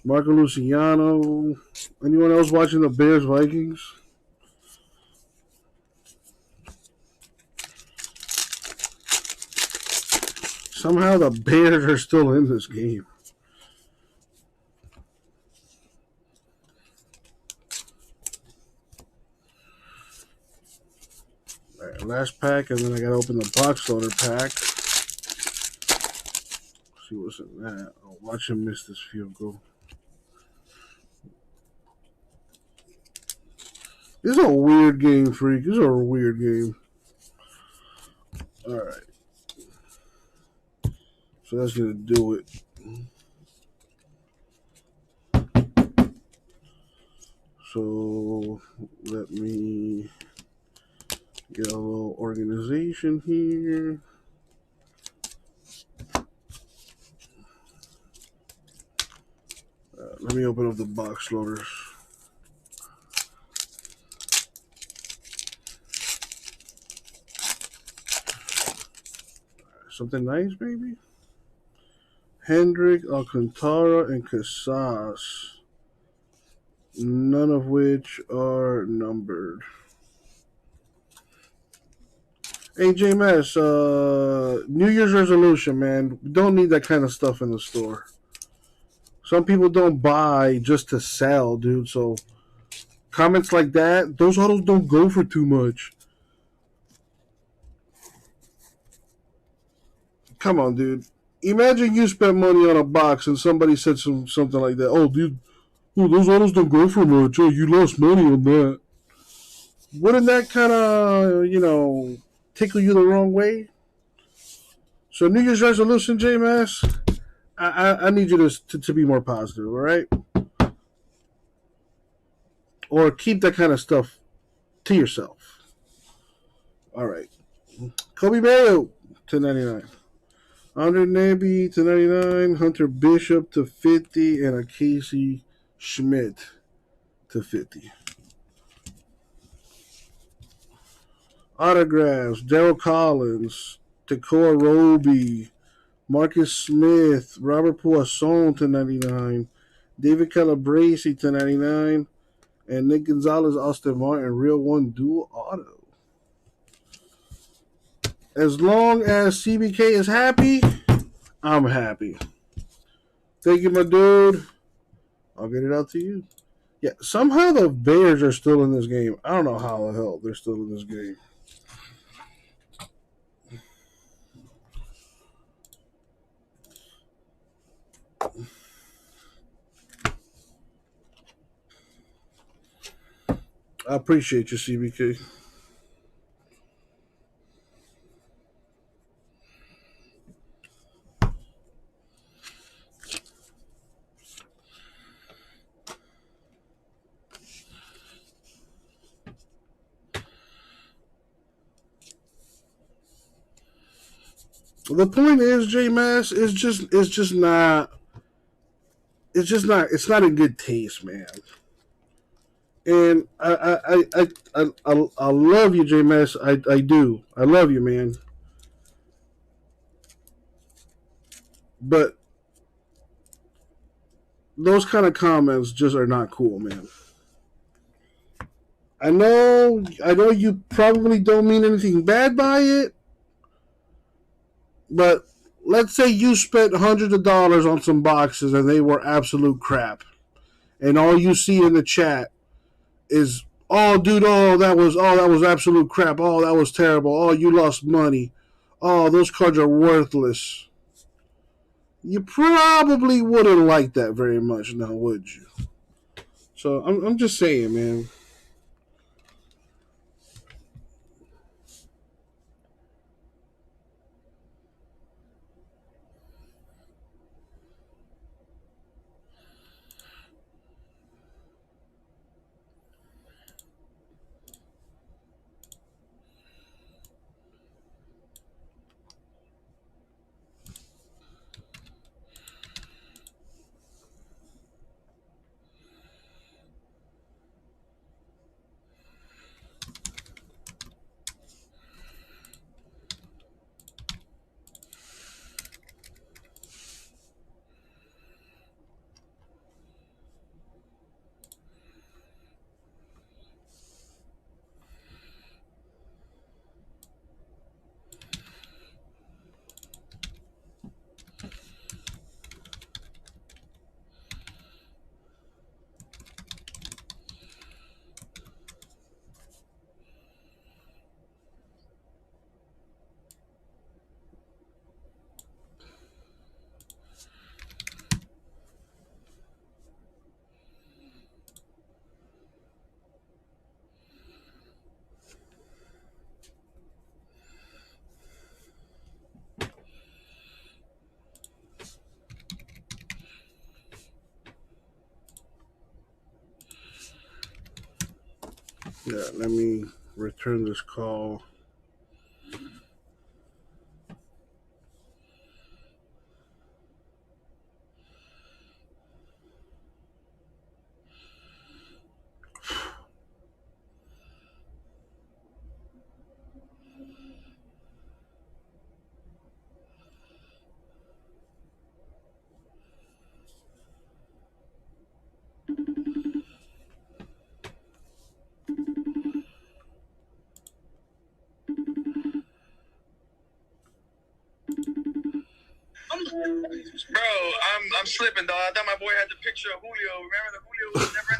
Marco Luciano. Anyone else watching the Bears Vikings? Somehow the Bears are still in this game. All right, last pack, and then I gotta open the box loader pack. See what's in that. Oh, watch him miss this field goal. This is a weird game, freak. This is a weird game. All right. So that's going to do it. So let me get a little organization here. Let me open up the box loaders. Something nice, maybe? Hendrick, Alcantara, and Casas. None of which are numbered. Hey, JMS, New Year's resolution, man. We don't need that kind of stuff in the store. Some people don't buy just to sell, dude. So comments like that, those autos don't go for too much. Come on, dude. Imagine you spent money on a box and somebody said something like that. Oh, dude, those autos don't go for much. Oh, you lost money on that. Wouldn't that kind of, tickle you the wrong way? So New Year's resolution, JMS, I need you to be more positive, all right? Or keep that kind of stuff to yourself. All right. Kobe Mayo to 99. Andre Naby to 99. Hunter Bishop to 50. And a Casey Schmidt to 50. Autographs. Darryl Collins. Tekoa Roby. Marcus Smith. Robert Poisson to 99. David Calabrese to 99. And Nick Gonzalez, Austin Martin, Real One Dual Auto. As long as CBK is happy, I'm happy. Thank you, my dude. I'll get it out to you. Yeah, somehow the Bears are still in this game. I don't know how the hell they're still in this game. I appreciate you, CBK. The point is, J-Mass, it's not in good taste, man. And I love you, J-Mass. I do. I love you, man. But those kind of comments just are not cool, man. I know you probably don't mean anything bad by it, but let's say you spent hundreds of dollars on some boxes and they were absolute crap, and all you see in the chat is, "Oh, dude, that was absolute crap. Oh, that was terrible. Oh, you lost money. Oh, those cards are worthless." You probably wouldn't like that very much, now, would you? So I'm just saying, man. Yeah, let me return this call. Bro, I'm slipping, dog. I thought my boy had the picture of Julio. Remember the Julio was never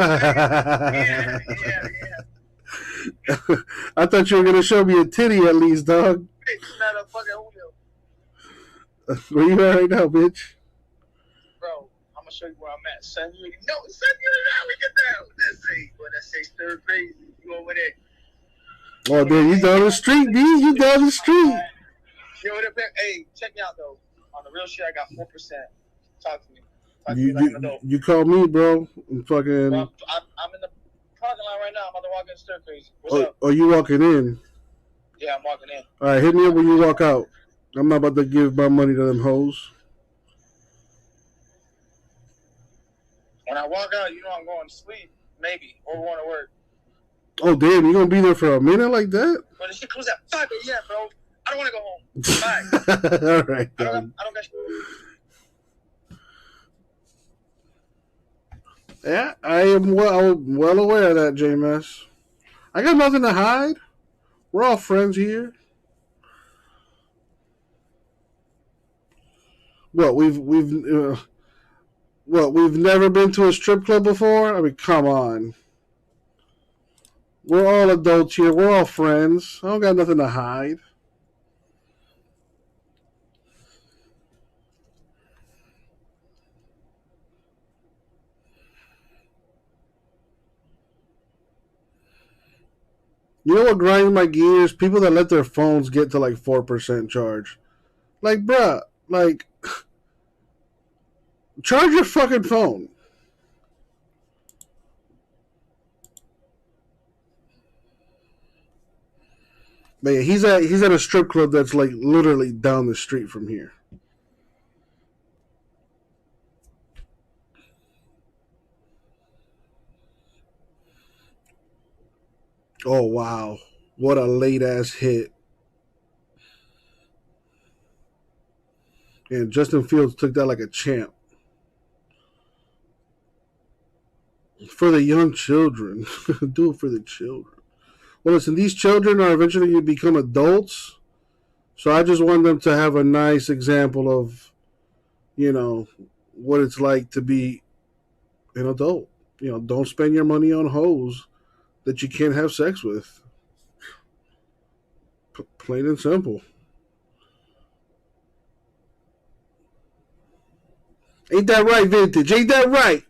yeah. I thought you were gonna show me a titty at least, dog. It's not a fucking Julio. Where you at right now, bitch? Bro, I'm gonna show you where I'm at. Son, you already know. Son, you already know we get down. That's third grade. You over there. Oh, dude, you down the street, B. You down the street. Yo, hey, check me out though. On the real shit, I got 4%. Talk to me. You call me, bro. I'm fucking. Bro, I'm in the parking lot right now. I'm about to walk in stir crazy. What's up? Oh, you walking in? Yeah, I'm walking in. All right, hit me up when you walk out. I'm not about to give my money to them hoes. When I walk out, you know I'm going to sleep, maybe, or going to work. Oh, damn, you gonna be there for a minute like that? But the shit closes at 5 a.m., bro. I don't want to go home. Bye. All right, I don't got. Yeah, I am well aware of that, JMS. I got nothing to hide. We're all friends here. What we've never been to a strip club before? I mean, come on. We're all adults here. We're all friends. I don't got nothing to hide. You know what grinds my gears? People that let their phones get to like 4% charge. Like, bruh, like, charge your fucking phone. But yeah, he's at a strip club that's like literally down the street from here. Oh wow. What a late ass hit. And Justin Fields took that like a champ. For the young children. Do it for the children. Well, listen, these children are eventually going to become adults. So I just want them to have a nice example of, you know, what it's like to be an adult. You know, don't spend your money on hoes that you can't have sex with. Plain and simple. Ain't that right, Vintage? Ain't that right?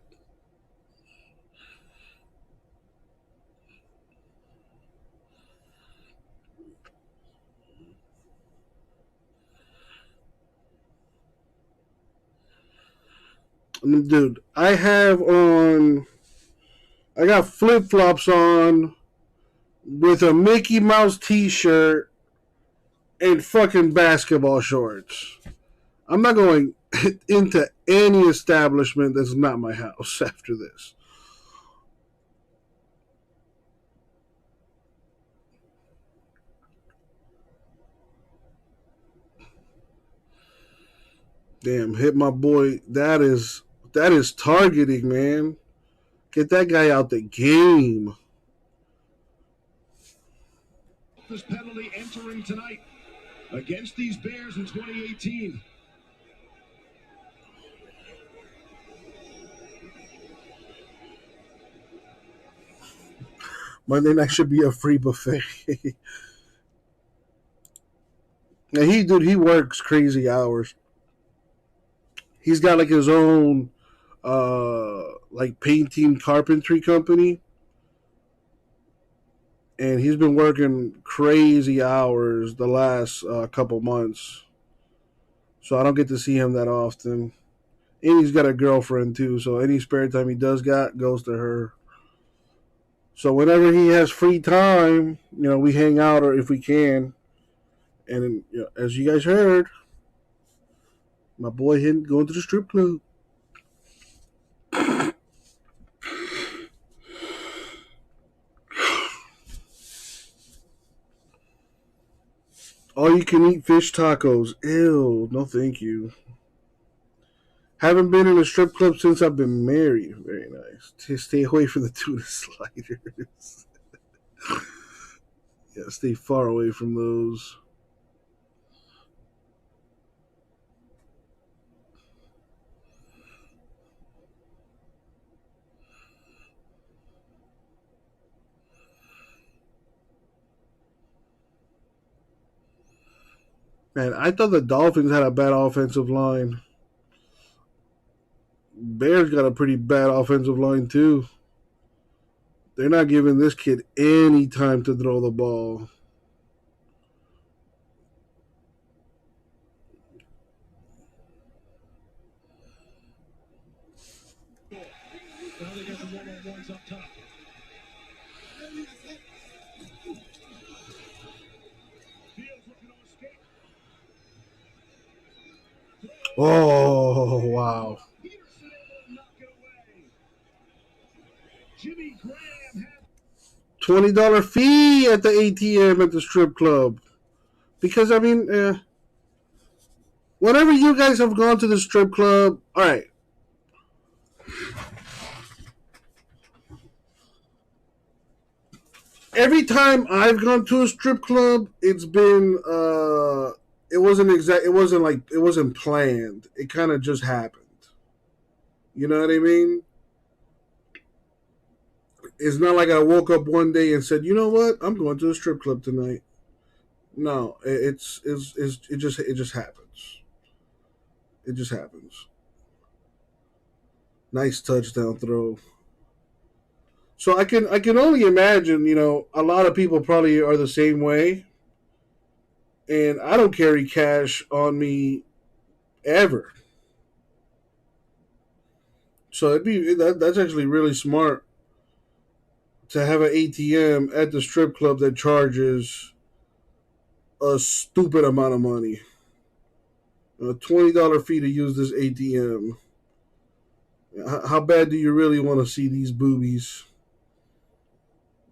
Dude, I got flip-flops on with a Mickey Mouse t-shirt and fucking basketball shorts. I'm not going into any establishment that's not my house after this. Damn, hit my boy. That is targeting, man. Get that guy out the game. This penalty entering tonight against these Bears in 2018. Monday night should be a free buffet. And he works crazy hours. He's got like his own like painting carpentry company. And he's been working crazy hours the last couple months. So I don't get to see him that often. And he's got a girlfriend too, so any spare time he does got goes to her. So whenever he has free time, we hang out or if we can. And as you guys heard, my boy going to the strip club. All you can eat fish tacos. Ew, no thank you. Haven't been in a strip club since I've been married. Very nice. Stay away from the tuna sliders. Yeah, stay far away from those. Man, I thought the Dolphins had a bad offensive line. Bears got a pretty bad offensive line too. They're not giving this kid any time to throw the ball. Now they got the one-on-ones up top. Oh, wow. $20 fee at the ATM at the strip club. Because, I mean, whenever you guys have gone to the strip club, all right. Every time I've gone to a strip club, it's been, it wasn't planned. It kind of just happened. You know what I mean? It's not like I woke up one day and said, you know what, I'm going to a strip club tonight. No, it just happens. It just happens. Nice touchdown throw. So I can only imagine, a lot of people probably are the same way. And I don't carry cash on me ever. So that's actually really smart to have an ATM at the strip club that charges a stupid amount of money. A $20 fee to use this ATM. How bad do you really want to see these boobies?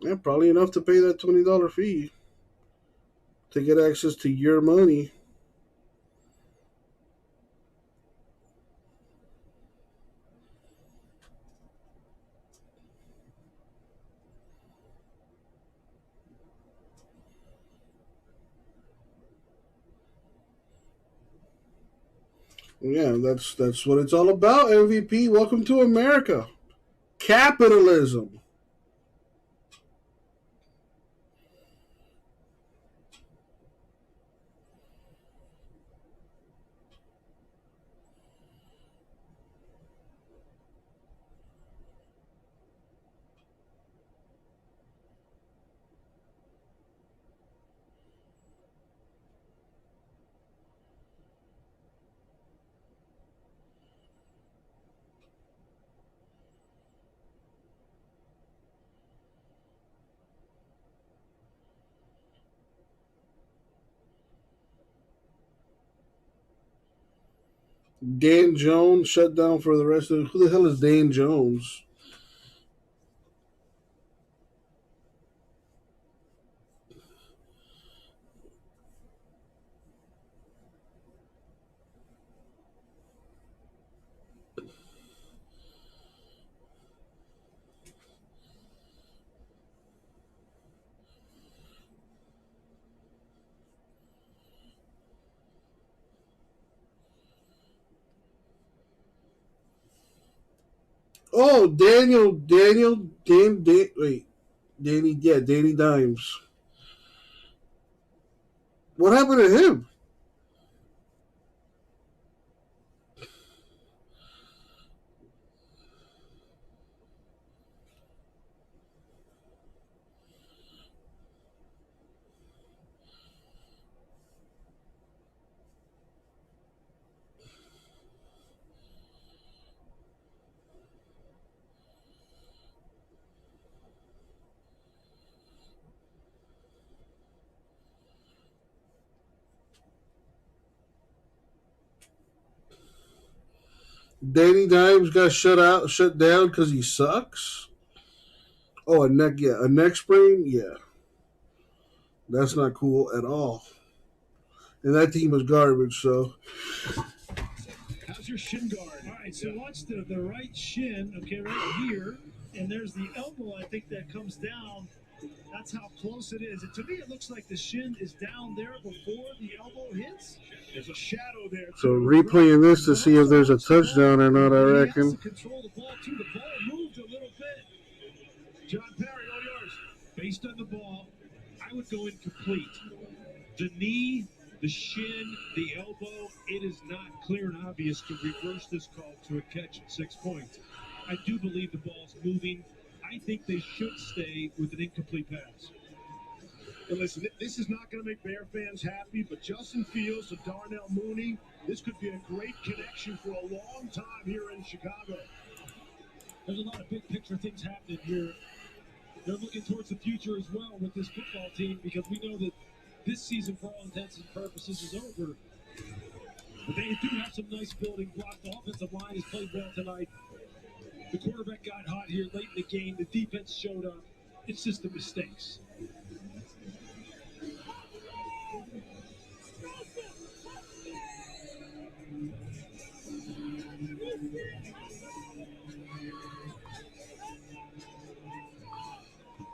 Yeah, probably enough to pay that $20 fee to get access to your money. Yeah, that's what it's all about, MVP. Welcome to America. Capitalism. Dan Jones shut down for the rest of. Who the hell is Dan Jones? Oh, Danny Dimes. What happened to him? Danny Dimes got shut down because he sucks. Oh, a neck sprain. Yeah, that's not cool at all. And that team is garbage. So, How's your shin guard? All right, so watch the right shin, okay, right here. And there's the elbow, I think, that comes down. That's how close it is. And to me, it looks like the shin is down there before the elbow hits. There's a shadow there. So replaying this to see if there's a touchdown or not, I reckon. He has to control the ball, too. The ball moved a little bit. John Perry, all yours. Based on the ball, I would go incomplete. The knee, the shin, the elbow, it is not clear and obvious to reverse this call to a catch at 6 points. I do believe the ball's moving. I think they should stay with an incomplete pass. And listen, this is not going to make Bear fans happy, but Justin Fields and Darnell Mooney, this could be a great connection for a long time here in Chicago. There's a lot of big picture things happening here. They're looking towards the future as well with this football team because we know that this season, for all intents and purposes, is over. But they do have some nice building blocks. The offensive line has played well tonight. The quarterback got hot here late in the game. The defense showed up. It's just the mistakes.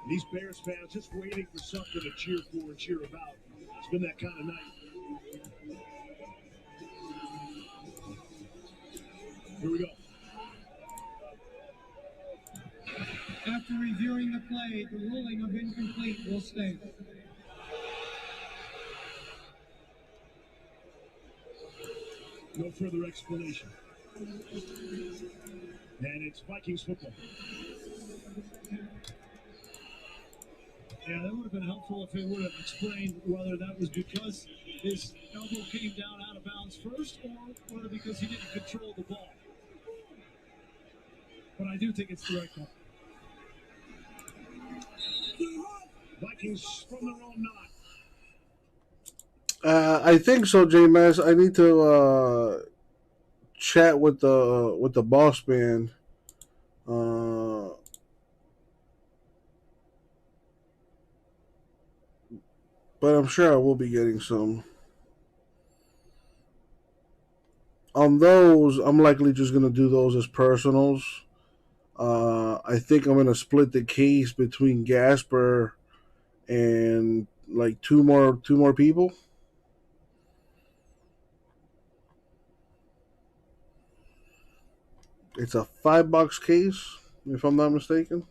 These Bears fans just waiting for something to cheer for and cheer about. It's been that kind of night. Here we go. After reviewing the play, the ruling of incomplete will stand. No further explanation. And it's Vikings football. Yeah, that would have been helpful if it would have explained whether that was because his elbow came down out of bounds first or whether because he didn't control the ball. But I do think it's the right call. Vikings from their own knot. I think so, J-Mass. I need to chat with the boss man. But I'm sure I will be getting some. On those, I'm likely just going to do those as personals. I think I'm going to split the case between Gasper and like two more people. It's a $5 case, if I'm not mistaken.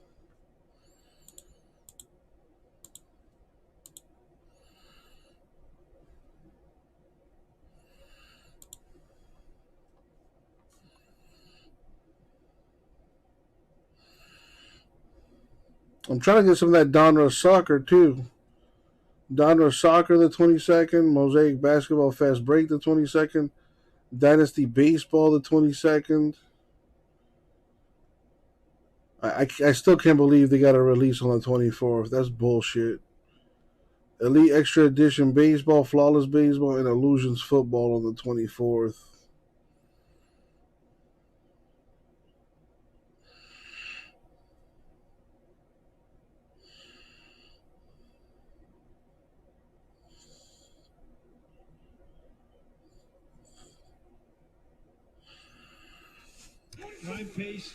I'm trying to get some of that Donruss Soccer too. Donruss Soccer the 22nd, Mosaic Basketball Fast Break the 22nd, Dynasty Baseball the 22nd. I still can't believe they got a release on the 24th. That's bullshit. Elite Extra Edition Baseball, Flawless Baseball, and Illusions Football on the 24th. Ryan Pace,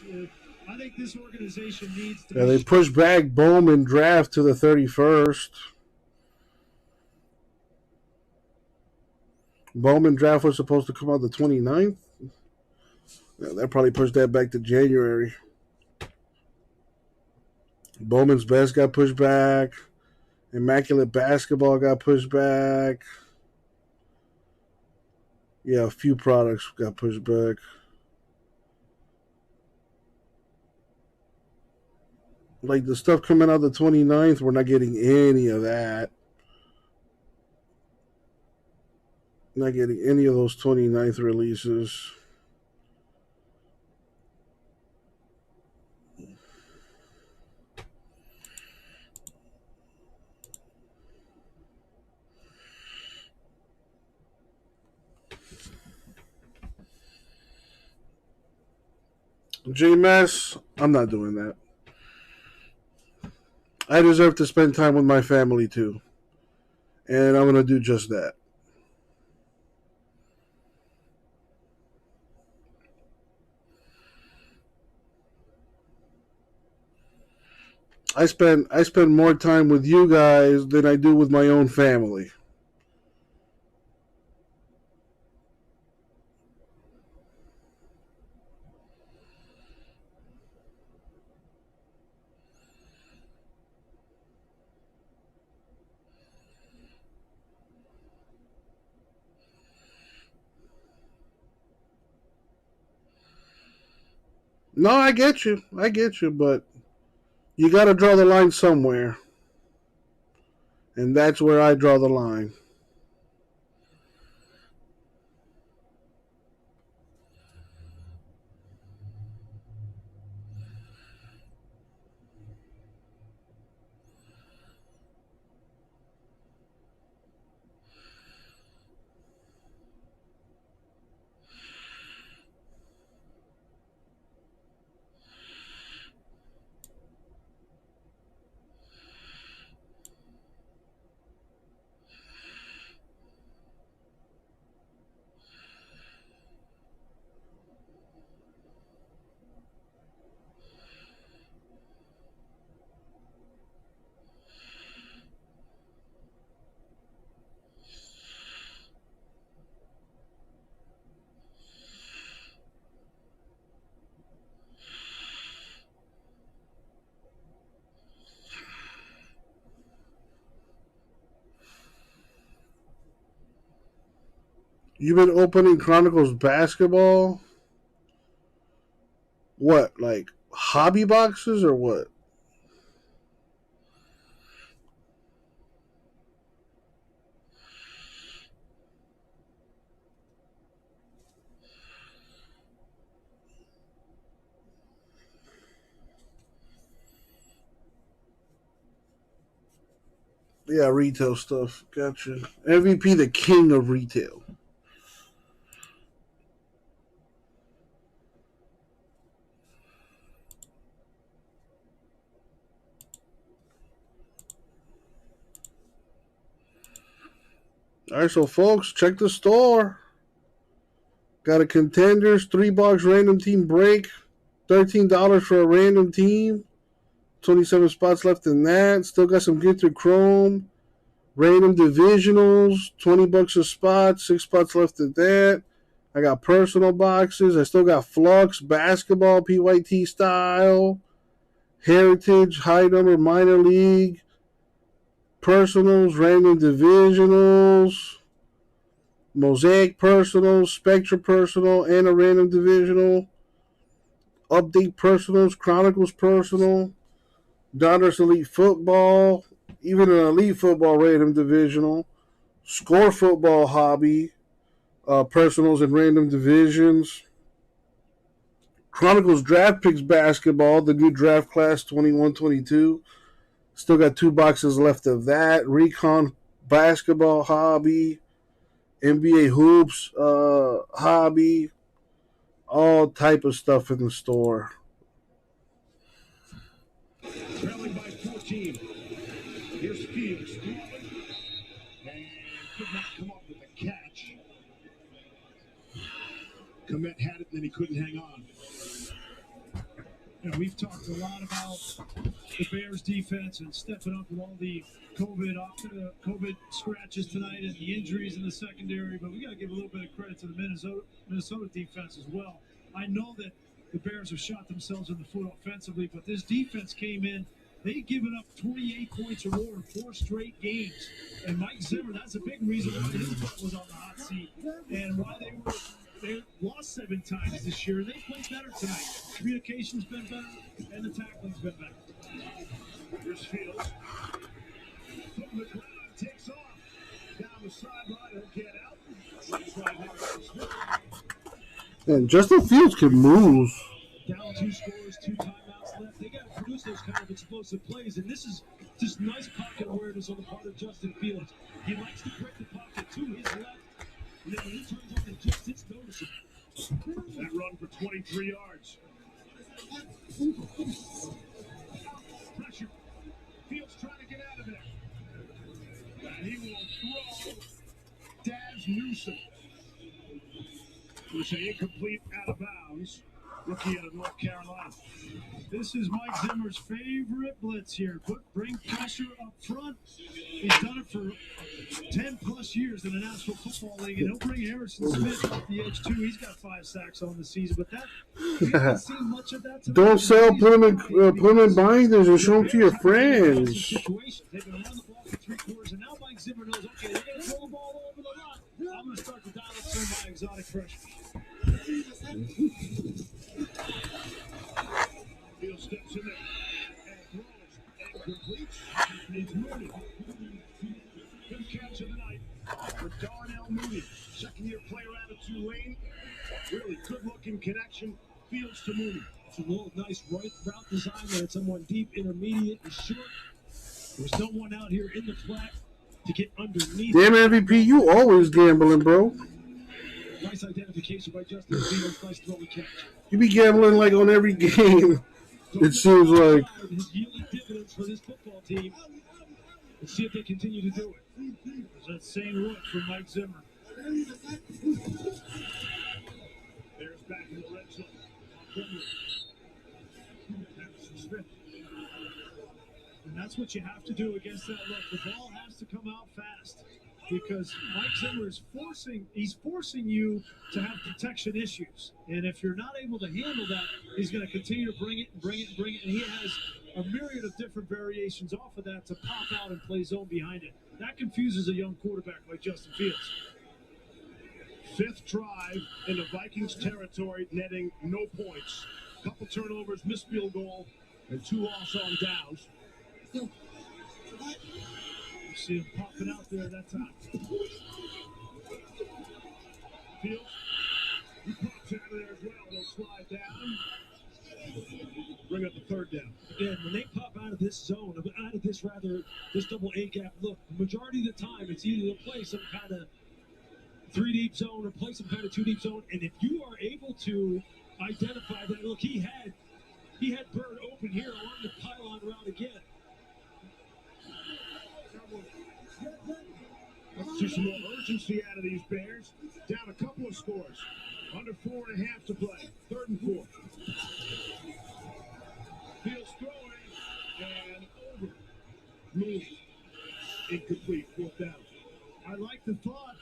I think this organization needs to. Yeah, they pushed back Bowman draft to the 31st. Bowman draft was supposed to come out the 29th. Yeah, that probably pushed that back to January. Bowman's Best got pushed back. Immaculate Basketball got pushed back. Yeah, a few products got pushed back. Like the stuff coming out the 29th, we're not getting any of that. Not getting any of those 29th releases. JMS, I'm not doing that. I deserve to spend time with my family too. And I'm going to do just that. I spend more time with you guys than I do with my own family. No, I get you, but you got to draw the line somewhere. And that's where I draw the line. You've been opening Chronicles basketball? What, like hobby boxes or what? Yeah, retail stuff. Gotcha. MVP, the king of retail. All right, so folks, check the store. Got a Contenders 3-box random team break. $13 for a random team. 27 spots left in that. Still got some Get Through Chrome. Random divisionals, $20 a spot. 6 spots left in that. I got personal boxes. I still got Flux, basketball, PYT style. Heritage, high number, minor league. Personals, random divisionals. Mosaic personals, Spectra personal, and a random divisional. Update personals, Chronicles personal. Donruss Elite Football, even an Elite Football random divisional. Score Football hobby, personals and random divisions. Chronicles Draft Picks basketball, the new draft class 21-22. Still got 2 boxes left of that. Recon basketball hobby. NBA hoops hobby. All type of stuff in the store. Trailing by 14. Here's Fields. And could not come up with a catch. Komet had it, and then he couldn't hang on. You know, we've talked a lot about the Bears defense and stepping up with all the COVID scratches tonight and the injuries in the secondary, but we got to give a little bit of credit to the Minnesota defense as well. I know that the Bears have shot themselves in the foot offensively, but this defense came in. They've given up 28 points or more in 4 straight games. And Mike Zimmer, that's a big reason why his butt was on the hot seat and why they lost 7 times this year. They played better tonight. Communication's been better, and the tackling's been better. Here's Fields. Foot in the ground, takes off. Down the sideline, he'll get out. And Justin Fields can move. Down 2 scores, 2 timeouts left. They got to produce those kind of explosive plays, and this is just nice pocket awareness on the part of Justin Fields. He likes to break the pocket to his left, and then when he turns on, it just hits noticeable. That run for 23 yards. Pressure. Fields trying to get out of there. And he will throw Daz Newsome. It's an incomplete out of bounds. Rookie out of North Carolina. This is Mike Zimmer's favorite blitz here. Bring pressure up front. He's done it for 10 plus years in the National Football League, and he'll bring Harrison Smith off the edge too. He's got 5 sacks on the season, but that we haven't seen much of that. Don't sell, put them in binders and show them to your friends. They've been around the ball for 3 quarters, and now Mike Zimmer knows, okay, they're going to throw the ball over the line. I'm going to start to dial up some of my exotic freshmen. Field steps in there and throws and completes. It's Mooney. Good catch of the night for Darnell Mooney. Second-year player out of Tulane. Really good-looking connection. Fields to Mooney. It's a little nice route design there. Someone deep, intermediate, and short. There's no one out here in the flat to get underneath. Damn MVP, you always gambling, bro. Nice identification by Justin Fields. Nice throw and catch. You be gambling like on every game. It seems like. Has yielded dividends for this football team. Let's see if they continue to do it. There's that same look from Mike Zimmer. There's back in the red zone. Harrison Smith. And that's what you have to do against that look. The ball has to come out fast because Mike Zimmer is forcing you to have protection issues. And if you're not able to handle that, he's going to continue to bring it. And he has a myriad of different variations off of that to pop out and play zone behind it. That confuses a young quarterback like Justin Fields. 5th drive in the Vikings territory, netting no points. Couple turnovers, missed field goal, and 2 offs on downs. You see him popping out there that time. Fields, he pops out of there as well. They'll slide down. Bring up the 3rd down. Again, when they pop out of this zone, out of this double A gap look, the majority of the time it's either to play some kind of 3-deep zone or play some kind of 2-deep zone. And if you are able to identify that, look, he had Bird open here along the pylon route again. Let's see some more urgency out of these Bears. Down a couple of scores. Under 4.5 to play. 3rd and 4. Fields throwing and over. Move. Incomplete. 4th down. I like the thought.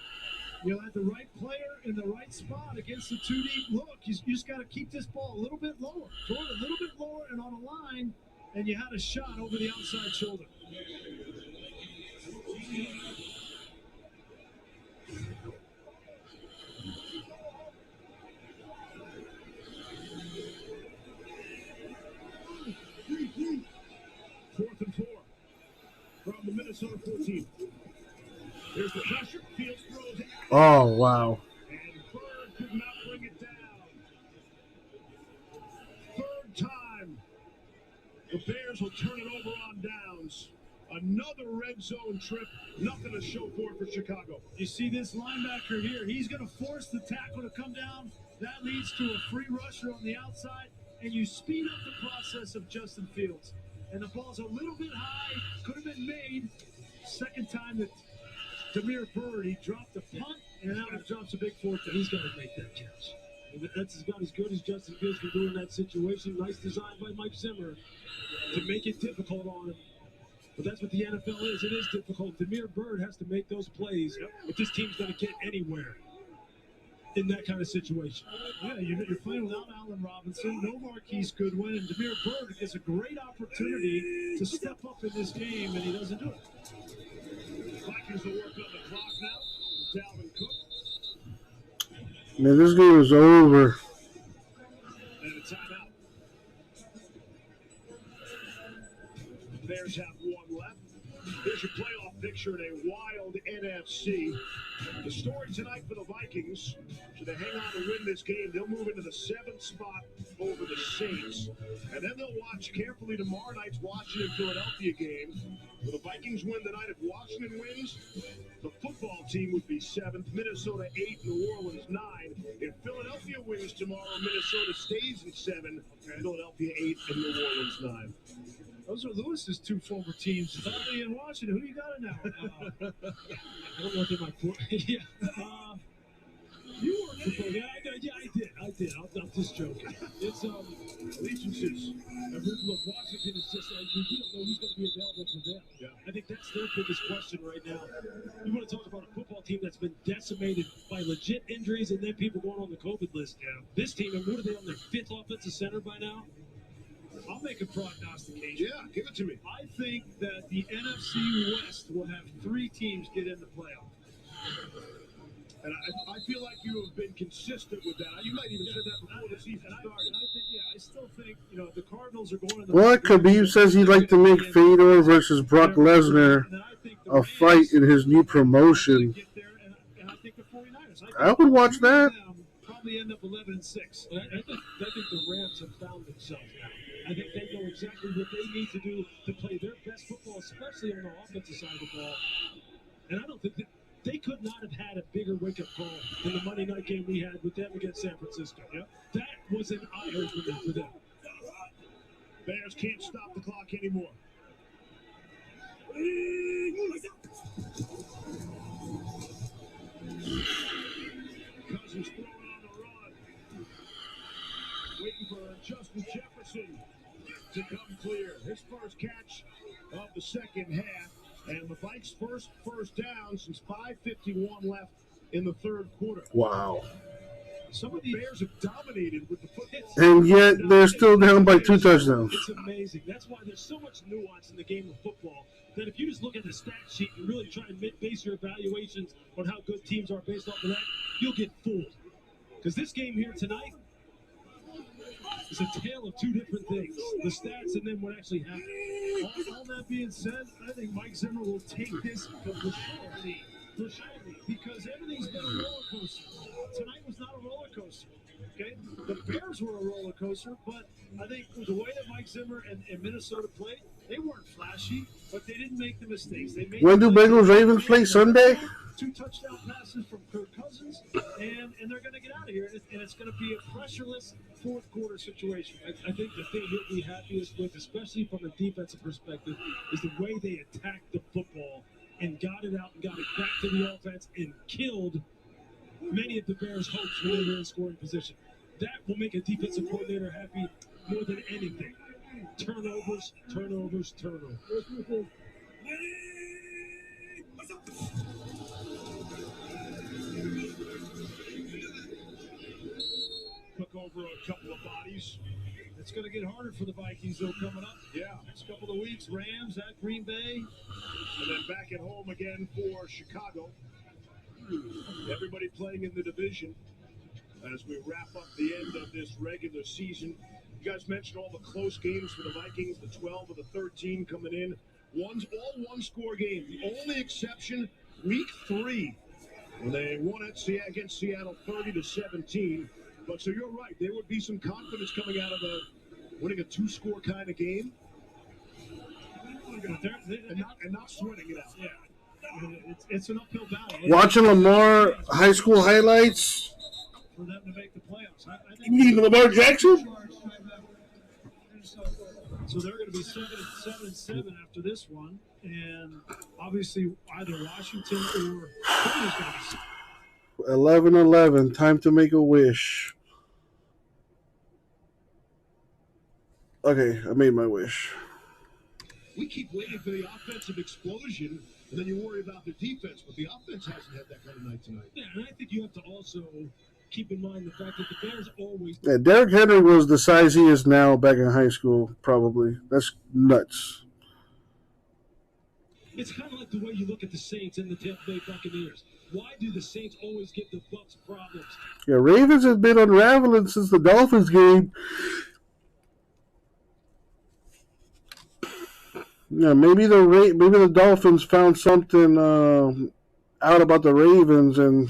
You had the right player in the right spot against the 2-deep look. You just got to keep this ball a little bit lower. Throw it a little bit lower and on a line, and you had a shot over the outside shoulder. Fourth and 4 from the Minnesota 14. Here's the pressure. Fields throws it. Oh, wow. And Bird could not bring it down. 3rd time. The Bears will turn it over on downs. Another red zone trip. Nothing to show for Chicago. You see this linebacker here. He's going to force the tackle to come down. That leads to a free rusher on the outside. And you speed up the process of Justin Fields. And the ball's a little bit high. Could have been made. Second time that Demir Bird, he dropped the punt, and now he drops a big 4th, and he's got to make that catch. And that's about as good as Justin Fields can do in that situation. Nice design by Mike Zimmer to make it difficult on him. But that's what the NFL is. It is difficult. Demir Bird has to make those plays if this team's going to get anywhere in that kind of situation. Yeah, you're playing without Allen Robinson, no Marquise Goodwin, and Demir Bird gets a great opportunity to step up in this game, and he doesn't do it. Vikings will work on the clock now. Dalvin Cook. Man, this game is over. And a timeout. The Bears have 1 left. Here's your playoff picture in a wild NFC. The story tonight for the Vikings, should they hang on to win this game, they'll move into the 7th spot over the Saints. And then they'll watch carefully tomorrow night's Washington-Philadelphia game. Will the Vikings win tonight? If Washington wins, the football team would be 7th, Minnesota 8, New Orleans 9. If Philadelphia wins tomorrow, Minnesota stays in 7, Philadelphia 8, and New Orleans 9. Those are Lewis's 2 former teams, Philly and Washington. Who do you got it now? I don't know if they might. Yeah. You worked for Philly. I did. I'm just joking. It's allegiances. Look, Washington is just we don't know who's going to be available for them. Yeah. I think that's their biggest question right now. You want to talk about a football team that's been decimated by legit injuries and then people going on the COVID list. Yeah. This team, and what are they on their 5th offensive center by now? I'll make a prognostication. Yeah, give it to me. I think that the NFC West will have 3 teams get in the playoff. And I feel like you have been consistent with that. You might even said that before the season started. I still think, the Cardinals are going to the What? Khabib says he'd like to make Fedor versus Brock Lesnar a fight in his new promotion. And I think the 49ers. I would watch that. Probably end up 11-6. I think the Rams have found themselves now. I think they know exactly what they need to do to play their best football, especially on the offensive side of the ball. And I don't think that they could not have had a bigger wake-up call than the Monday night game we had with them against San Francisco. Yep. That was an eye-opener for them. Bears can't stop the clock anymore. Cousins throwing on the run. Waiting for Justin Jefferson to come clear. His first catch of the second half. And the Vikes' first down since 5:51 left in the 3rd quarter. Wow. Some of the Bears have dominated with the football. And yet they're still down by 2 touchdowns. It's amazing. That's why there's so much nuance in the game of football that if you just look at the stat sheet and really try and base your evaluations on how good teams are based off of that, you'll get fooled. Because this game here tonight is a tale of 2 different things. The stats and then what actually happened. All that being said, I think Mike Zimmer will take this for sure. Because everything's been a roller coaster. Tonight was not a roller coaster. Okay? The Bears were a roller coaster, but I think the way that Mike Zimmer and Minnesota played, they weren't flashy, but they didn't make the mistakes. They made When do Bengals Ravens play Sunday? 2 touchdown passes from Kirk Cousins, and they're going to get out of here, and it's going to be a pressureless 4th quarter situation. I think the thing he'll be happiest with, especially from a defensive perspective, is the way they attacked the football and got it out and got it back to the offense and killed many of the Bears' hopes when they were in scoring position. That will make a defensive coordinator happy more than anything. Turnovers. Took over a couple of bodies. It's going to get harder for the Vikings, though, coming up. Yeah. Next couple of weeks, Rams at Green Bay. And then back at home again for Chicago. Everybody playing in the division as we wrap up the end of this regular season. You guys mentioned all the close games for the Vikings, the 12 of the 13 coming in. All one-score games. The only exception, week 3, when they won against Seattle 30-17. But so you're right, there would be some confidence coming out of winning a 2-score kind of game. And not sweating it out. Yeah. It's an uphill battle. Watching Lamar high school highlights. For them to make the playoffs. You mean Lamar Jackson? So they're going to be 7-7 after this one, and obviously either Washington or Philly's going to be 11-11. Time to make a wish. Okay, I made my wish. We keep waiting for the offensive explosion, and then you worry about the defense, but the offense hasn't had that kind of night tonight. Yeah, and I think you have to also keep in mind the fact that the Bears always... Yeah, Derrick Henry was the size he is now back in high school, probably. That's nuts. It's kind of like the way you look at the Saints and the Tampa Bay Buccaneers. Why do the Saints always give the Bucs problems? Yeah, Ravens has been unraveling since the Dolphins game. Yeah, maybe the Dolphins found something out about the Ravens and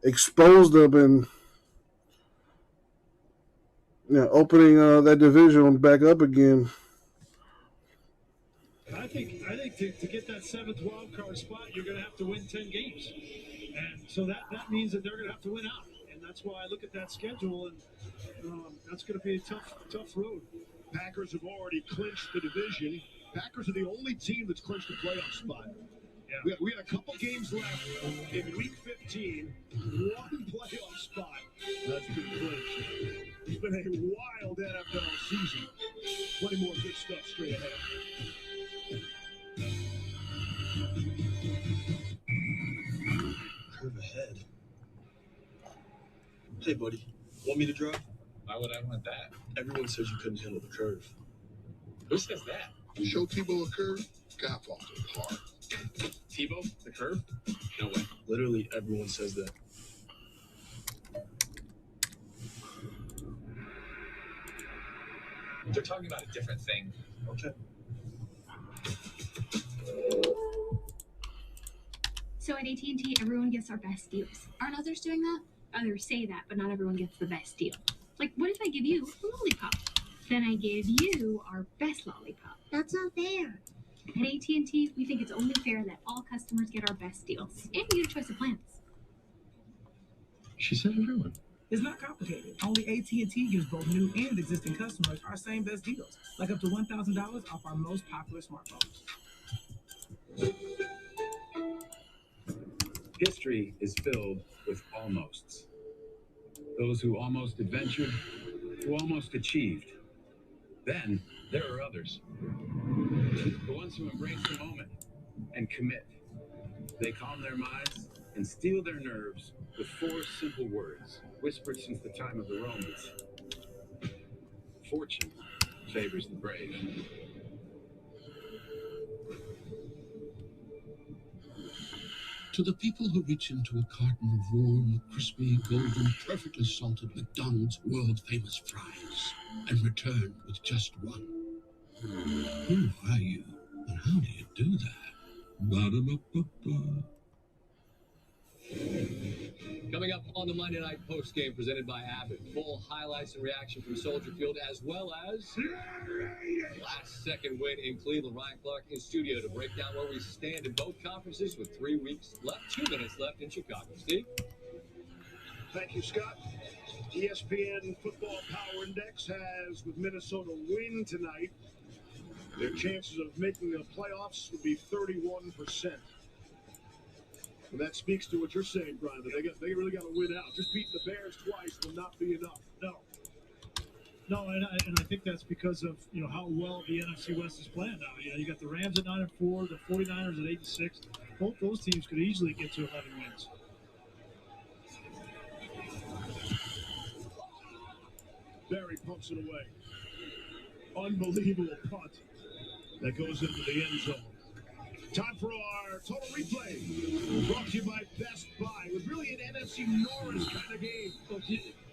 exposed them and opening that division back up again. I think to get that 7th wild card spot, you're going to have to win 10 games, and so that means that they're going to have to win out, and that's why I look at that schedule, and that's going to be a tough road. Packers have already clinched the division. Packers are the only team that's clinched a playoff spot. Yeah. We had a couple games left in Week 15. One playoff spot that's been clinched. It's been a wild NFL season. Plenty more good stuff straight ahead. Curve ahead. Hey, buddy. Want me to drive? Why would I want that? Everyone says you couldn't handle the curve. Who says that? You show Tebow a curve, guy falls apart. Tebow? The curve? No way. Literally everyone says that. They're talking about a different thing. Okay. So at AT&T, everyone gets our best deals. Aren't others doing that? Others say that, but not everyone gets the best deal. Like, what if I give you a lollipop? Then I give you our best lollipop. That's not fair. At AT&T, we think it's only fair that all customers get our best deals. And we get a choice of plans. She said everyone. It's not complicated. Only AT&T gives both new and existing customers our same best deals, like up to $1,000 off our most popular smartphones. History is filled with almosts. Those who almost adventured, who almost achieved. Then there are others. The ones who embrace the moment and commit. They calm their minds and steel their nerves with 4 simple words, whispered since the time of the Romans. Fortune favors the brave. To the people who reach into a carton of warm, crispy, golden, perfectly salted McDonald's world-famous fries and return with just one. Who are you, and how do you do that? Ba-da-ba-ba-ba. Coming up on the Monday Night Post Game presented by Abbott, full highlights and reaction from Soldier Field, as well as last-second win in Cleveland. Ryan Clark in studio to break down where we stand in both conferences with 3 weeks left, 2 minutes left in Chicago. Steve? Thank you, Scott. ESPN Football Power Index has, with Minnesota win tonight, their chances of making the playoffs would be 31%. And that speaks to what you're saying, Brian, that they really got to win out. Just beating the Bears twice will not be enough. No, and I think that's because of how well the NFC West is playing now. You got the Rams at 9-4, the 49ers at 8-6. Both those teams could easily get to 11 wins. Barry pumps it away. Unbelievable punt that goes into the end zone. Time for our total replay. Brought to you by Best Buy. It was really an NFC Norris kind of game.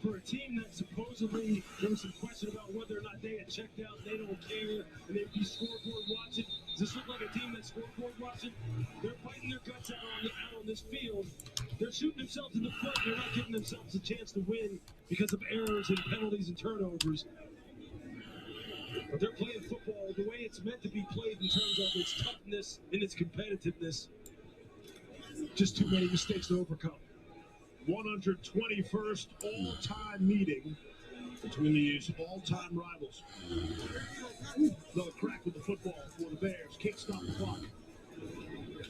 For a team that supposedly there was some question about whether or not they had checked out, they don't care, and they'd be scoreboard watching. Does this look like a team that's scoreboard watching? They're fighting their guts out on this field. They're shooting themselves in the foot. They're not giving themselves a chance to win because of errors and penalties and turnovers. But they're playing football the way it's meant to be played in terms of its toughness and its competitiveness. Just too many mistakes to overcome. 121st all-time meeting between these all-time rivals. Another crack with the football for the Bears. Can't stop the clock.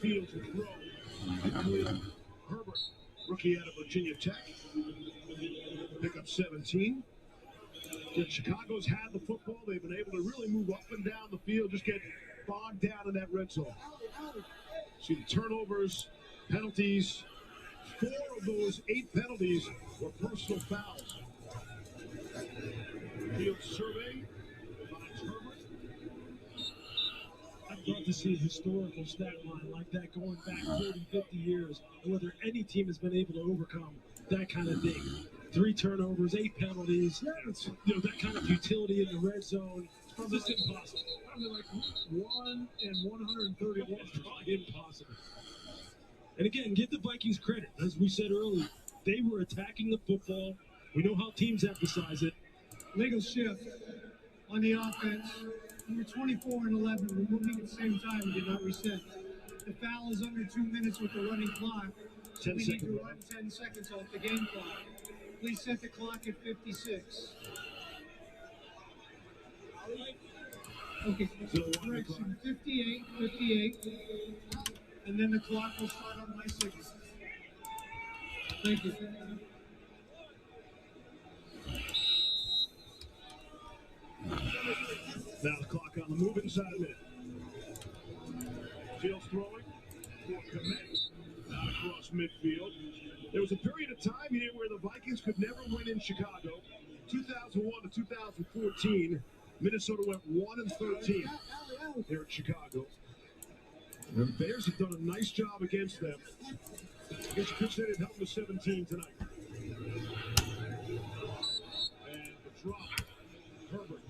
Fields will throw. Herbert, rookie out of Virginia Tech. Pick up 17. Chicago's had the football. They've been able to really move up and down the field, just get bogged down in that red zone. See the turnovers, penalties. 4 of those 8 penalties were personal fouls. Field survey finds Herbert. I'd love to see a historical stat line like that going back 40, 50 years, and whether any team has been able to overcome that kind of thing. 3 turnovers, 8 penalties, that kind of utility in the red zone. It's just impossible. Probably like 1 in 131. Impossible. And again, give the Vikings credit. As we said earlier, they were attacking the football. We know how teams emphasize it. Legal shift on the offense. Number 24 and 11. We're moving at the same time. We did not reset. The foul is under 2 minutes with the running clock. 10 we seconds. need to run 10 seconds off the game clock. Please set the clock at 56. Okay, correction, 58, and then the clock will start on my signal. Thank you. Now the clock on the move inside a minute. Fields throwing for Komet. Out across midfield. There was a period of time here where the Vikings could never win in Chicago. 2001 to 2014, Minnesota went 1-13 here in Chicago. The Bears have done a nice job against them. I guess you could say they've helped with 17 tonight. And the drop, Herbert.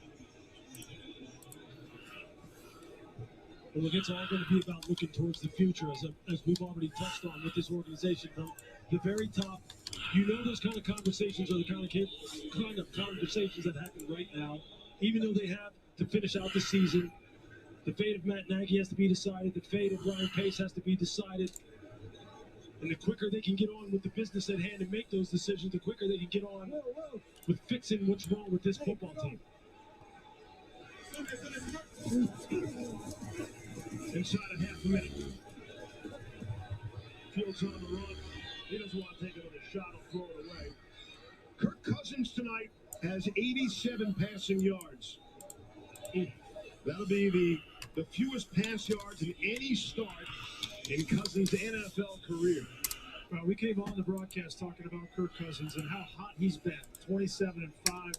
Well, look, it's all going to be about looking towards the future, as we've already touched on with this organization. From the very top, you know those kind of conversations are the kind of conversations that happen right now. Even though they have to finish out the season, the fate of Matt Nagy has to be decided. The fate of Ryan Pace has to be decided. And the quicker they can get on with the business at hand and make those decisions, the quicker they can get on with fixing what's wrong with this football team. Inside a half a minute. Fields on the run. He doesn't want to take another shot or throw it away. Kirk Cousins tonight has 87 passing yards. That'll be the fewest pass yards in any start in Cousins' NFL career. Well, we came on the broadcast talking about Kirk Cousins and how hot he's been. 27-5.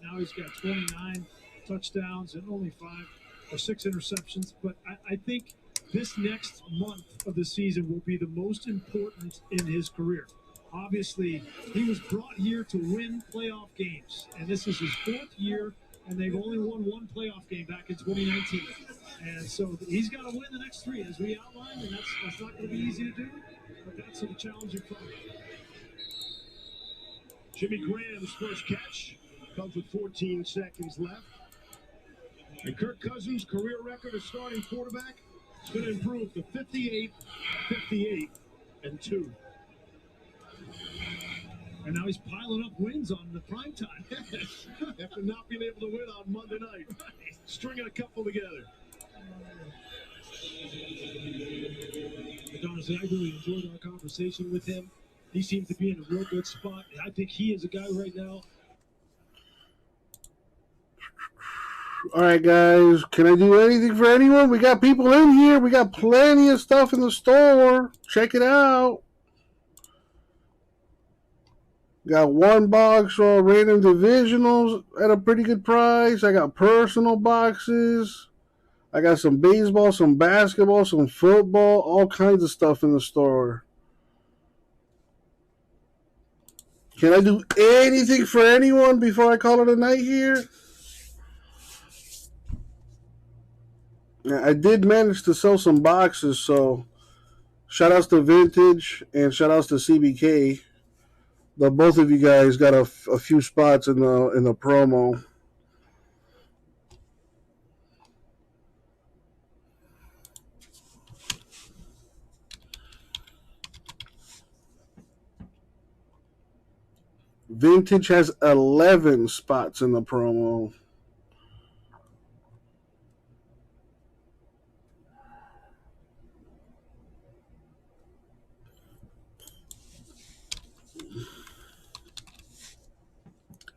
Now he's got 29 touchdowns and only 5 or 6 interceptions. But I think this next month of the season will be the most important in his career. Obviously, he was brought here to win playoff games, and this is his 4th year, and they've only won 1 playoff game back in 2019. And so he's got to win the next 3, as we outlined, and that's not going to be easy to do, but that's a challenging problem. Jimmy Graham's first catch comes with 14 seconds left. And Kirk Cousins' career record as starting quarterback is going to improve to 58-58-2. And now he's piling up wins on the prime time. After not being able to win on Monday night. Stringing a couple together. Honestly, I really enjoyed our conversation with him. He seems to be in a real good spot. I think he is a guy right now. All right, guys. Can I do anything for anyone? We got people in here. We got plenty of stuff in the store. Check it out. Got 1 box for random divisionals at a pretty good price. I got personal boxes. I got some baseball, some basketball, some football, all kinds of stuff in the store. Can I do anything for anyone before I call it a night here? I did manage to sell some boxes, so shout outs to Vintage and shout outs to CBK. Both of you guys got a few spots in the promo. Vintage has 11 spots in the promo.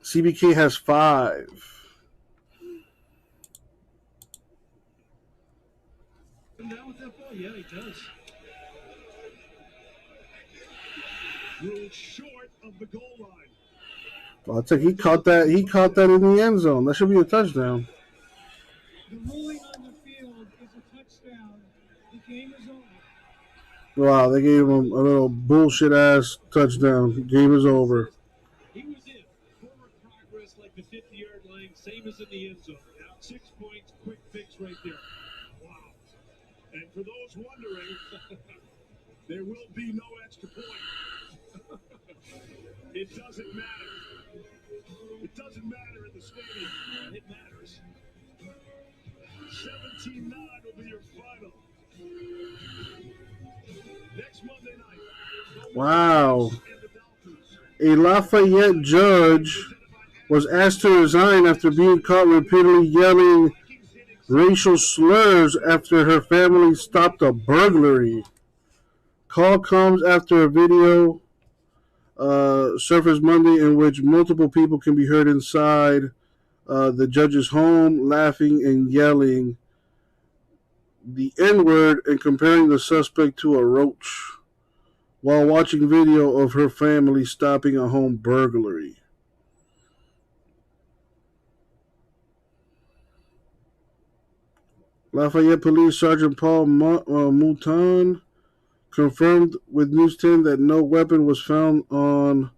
CBK has 5. Come down with that ball? Yeah, he does. Real short of the goal line. Well, I'll take he caught that in the end zone. That should be a touchdown. The ruling on the field is a touchdown. The game is over. Wow, they gave him a little bullshit ass touchdown. Game is over. He was in. Forward progress like the 50-yard line, same as in the end zone. Now 6 points, quick fix right there. Wow. And for those wondering, There will be no extra point. It doesn't matter. It doesn't matter in the stadium. It matters. 17-9 will be your final. Next Monday night. Wow. A Lafayette judge was asked to resign after being caught repeatedly yelling racial slurs after her family stopped a burglary. Call comes after a video surfaced Monday in which multiple people can be heard inside the judge's home laughing and yelling the N-word and comparing the suspect to a roach while watching video of her family stopping a home burglary. Lafayette Police Sergeant Paul Mouton confirmed with News 10 that no weapon was found on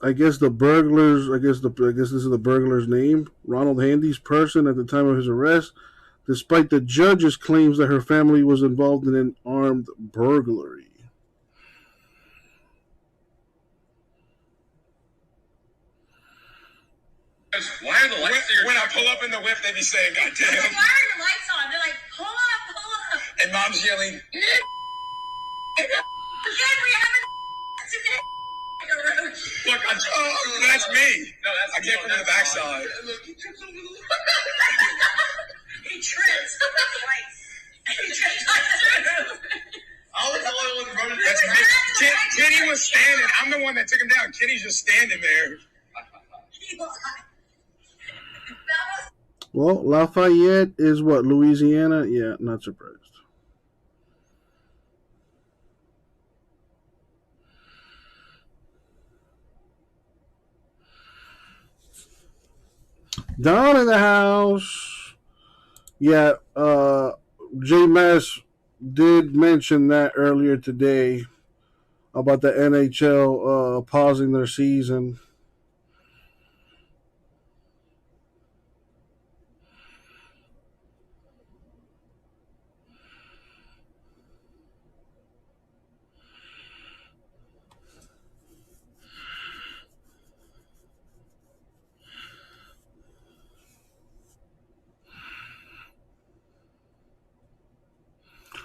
I guess this is the burglar's name, Ronald Handy's person at the time of his arrest, despite the judge's claims that her family was involved in an armed burglary. Why are the lights when I pull up in the whip, they be saying, God damn. Why are your lights on? They're like, pull up. And mom's yelling, Good, we haven't today. look, that's me. No, I came from the backside. He trips. He trips. I was the only one running. That's me. Kitty was standing. I'm the one that took him down. Kitty's just standing there. Well, Lafayette is what, Louisiana? Yeah, not surprised. Don in the house. Yeah, J Mass did mention that earlier today about the NHL pausing their season.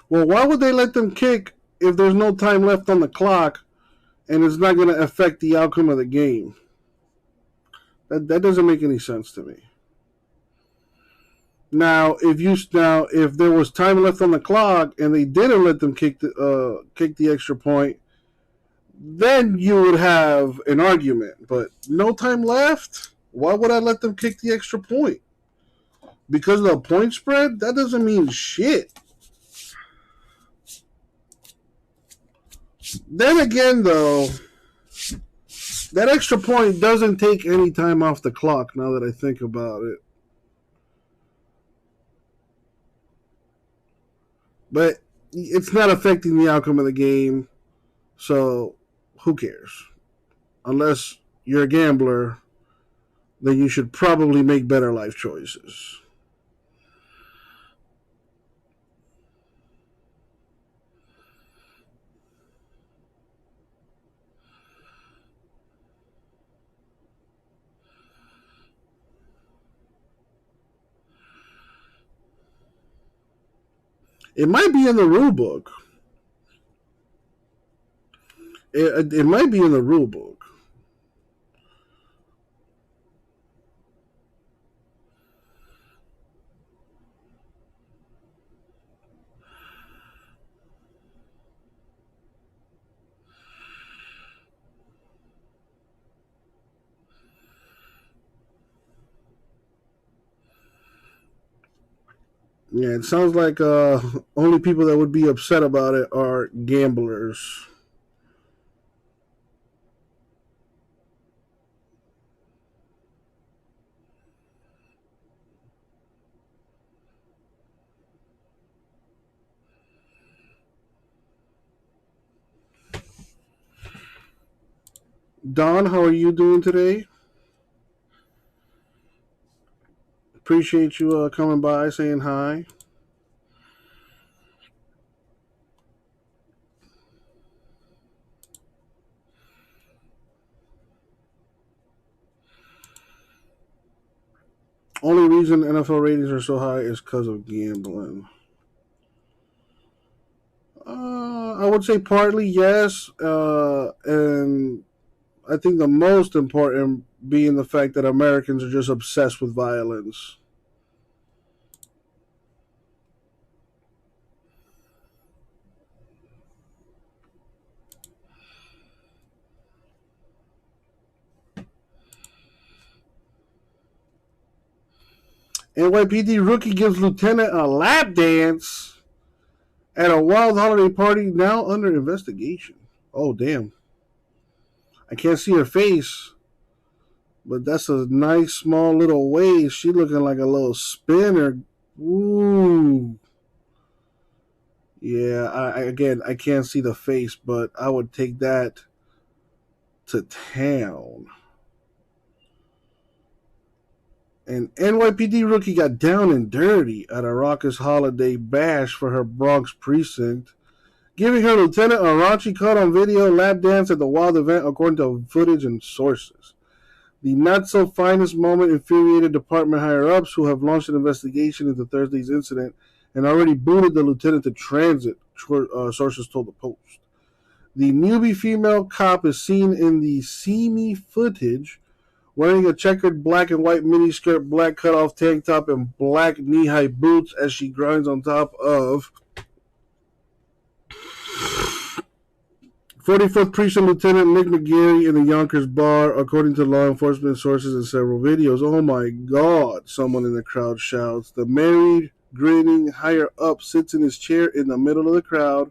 Well, why would they let them kick if there's no time left on the clock and it's not going to affect the outcome of the game? That doesn't make any sense to me. Now, if there was time left on the clock and they didn't let them kick the extra point, then you would have an argument. But no time left? Why would I let them kick the extra point? Because of the point spread? That doesn't mean shit. Then again, though, that extra point doesn't take any time off the clock, now that I think about it. But it's not affecting the outcome of the game, so who cares? Unless you're a gambler, then you should probably make better life choices. It might be in the rule book. It might be in the rule book. Yeah, it sounds like only people that would be upset about it are gamblers. Don, how are you doing today? appreciate you coming by, saying hi. Only reason NFL ratings are so high is because of gambling. I would say partly yes, and I think the most important being the fact that Americans are just obsessed with violence. NYPD rookie gives lieutenant a lap dance at a wild holiday party, now under investigation. Oh, damn. I can't see her face, but that's a nice small little waist. She looking like a little spinner. Ooh. Yeah, I can't see the face, but I would take that to town. An NYPD rookie got down and dirty at a raucous holiday bash for her Bronx precinct, giving her lieutenant a raunchy caught on video lap dance at the wild event, according to footage and sources. The not-so-finest moment infuriated department higher-ups, who have launched an investigation into Thursday's incident and already booted the lieutenant to transit, sources told the Post. The newbie female cop is seen in the seamy footage wearing a checkered black and white miniskirt, black cutoff tank top, and black knee-high boots as she grinds on top of 45th Precinct Lieutenant Nick McGarry in the Yonkers bar, according to law enforcement sources in several videos. Oh my God, someone in the crowd shouts. The married, grinning higher-up sits in his chair in the middle of the crowd,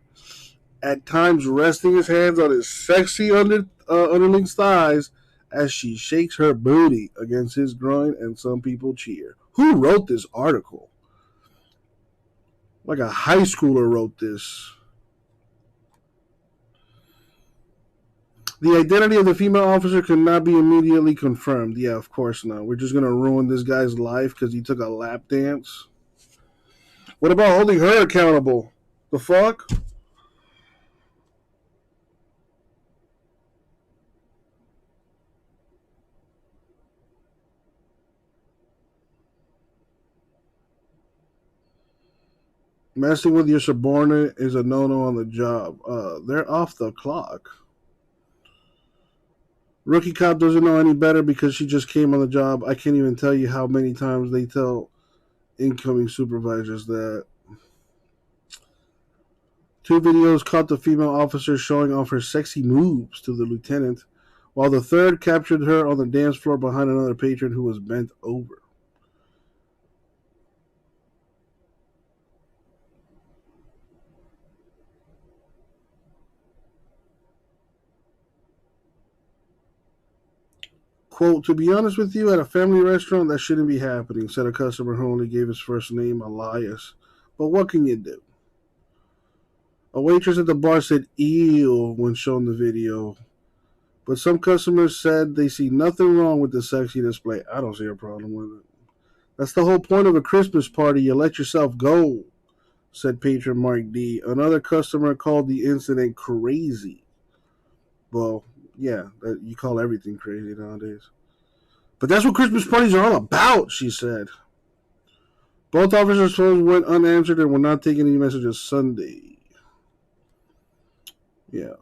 at times resting his hands on his sexy underling's thighs as she shakes her booty against his groin, and some people cheer. Who wrote this article? Like a high schooler wrote this. The identity of the female officer could not be immediately confirmed. Yeah, of course not. We're just going to ruin this guy's life because he took a lap dance. What about holding her accountable? The fuck? Messing with your subordinate is a no-no on the job. They're off the clock. Rookie cop doesn't know any better because she just came on the job. I can't even tell you how many times they tell incoming supervisors that. 2 videos caught the female officer showing off her sexy moves to the lieutenant, while the third captured her on the dance floor behind another patron who was bent over. Quote, to be honest with you, at a family restaurant, that shouldn't be happening, said a customer who only gave his first name, Elias. But what can you do? A waitress at the bar said, ew, when shown the video. But some customers said they see nothing wrong with the sexy display. I don't see a problem with it. That's the whole point of a Christmas party. You let yourself go, said patron Mark D. Another customer called the incident crazy. Well, yeah, you call everything crazy nowadays. But that's what Christmas parties are all about, she said. Both officers' phones went unanswered and were not taking any messages Sunday. Yeah.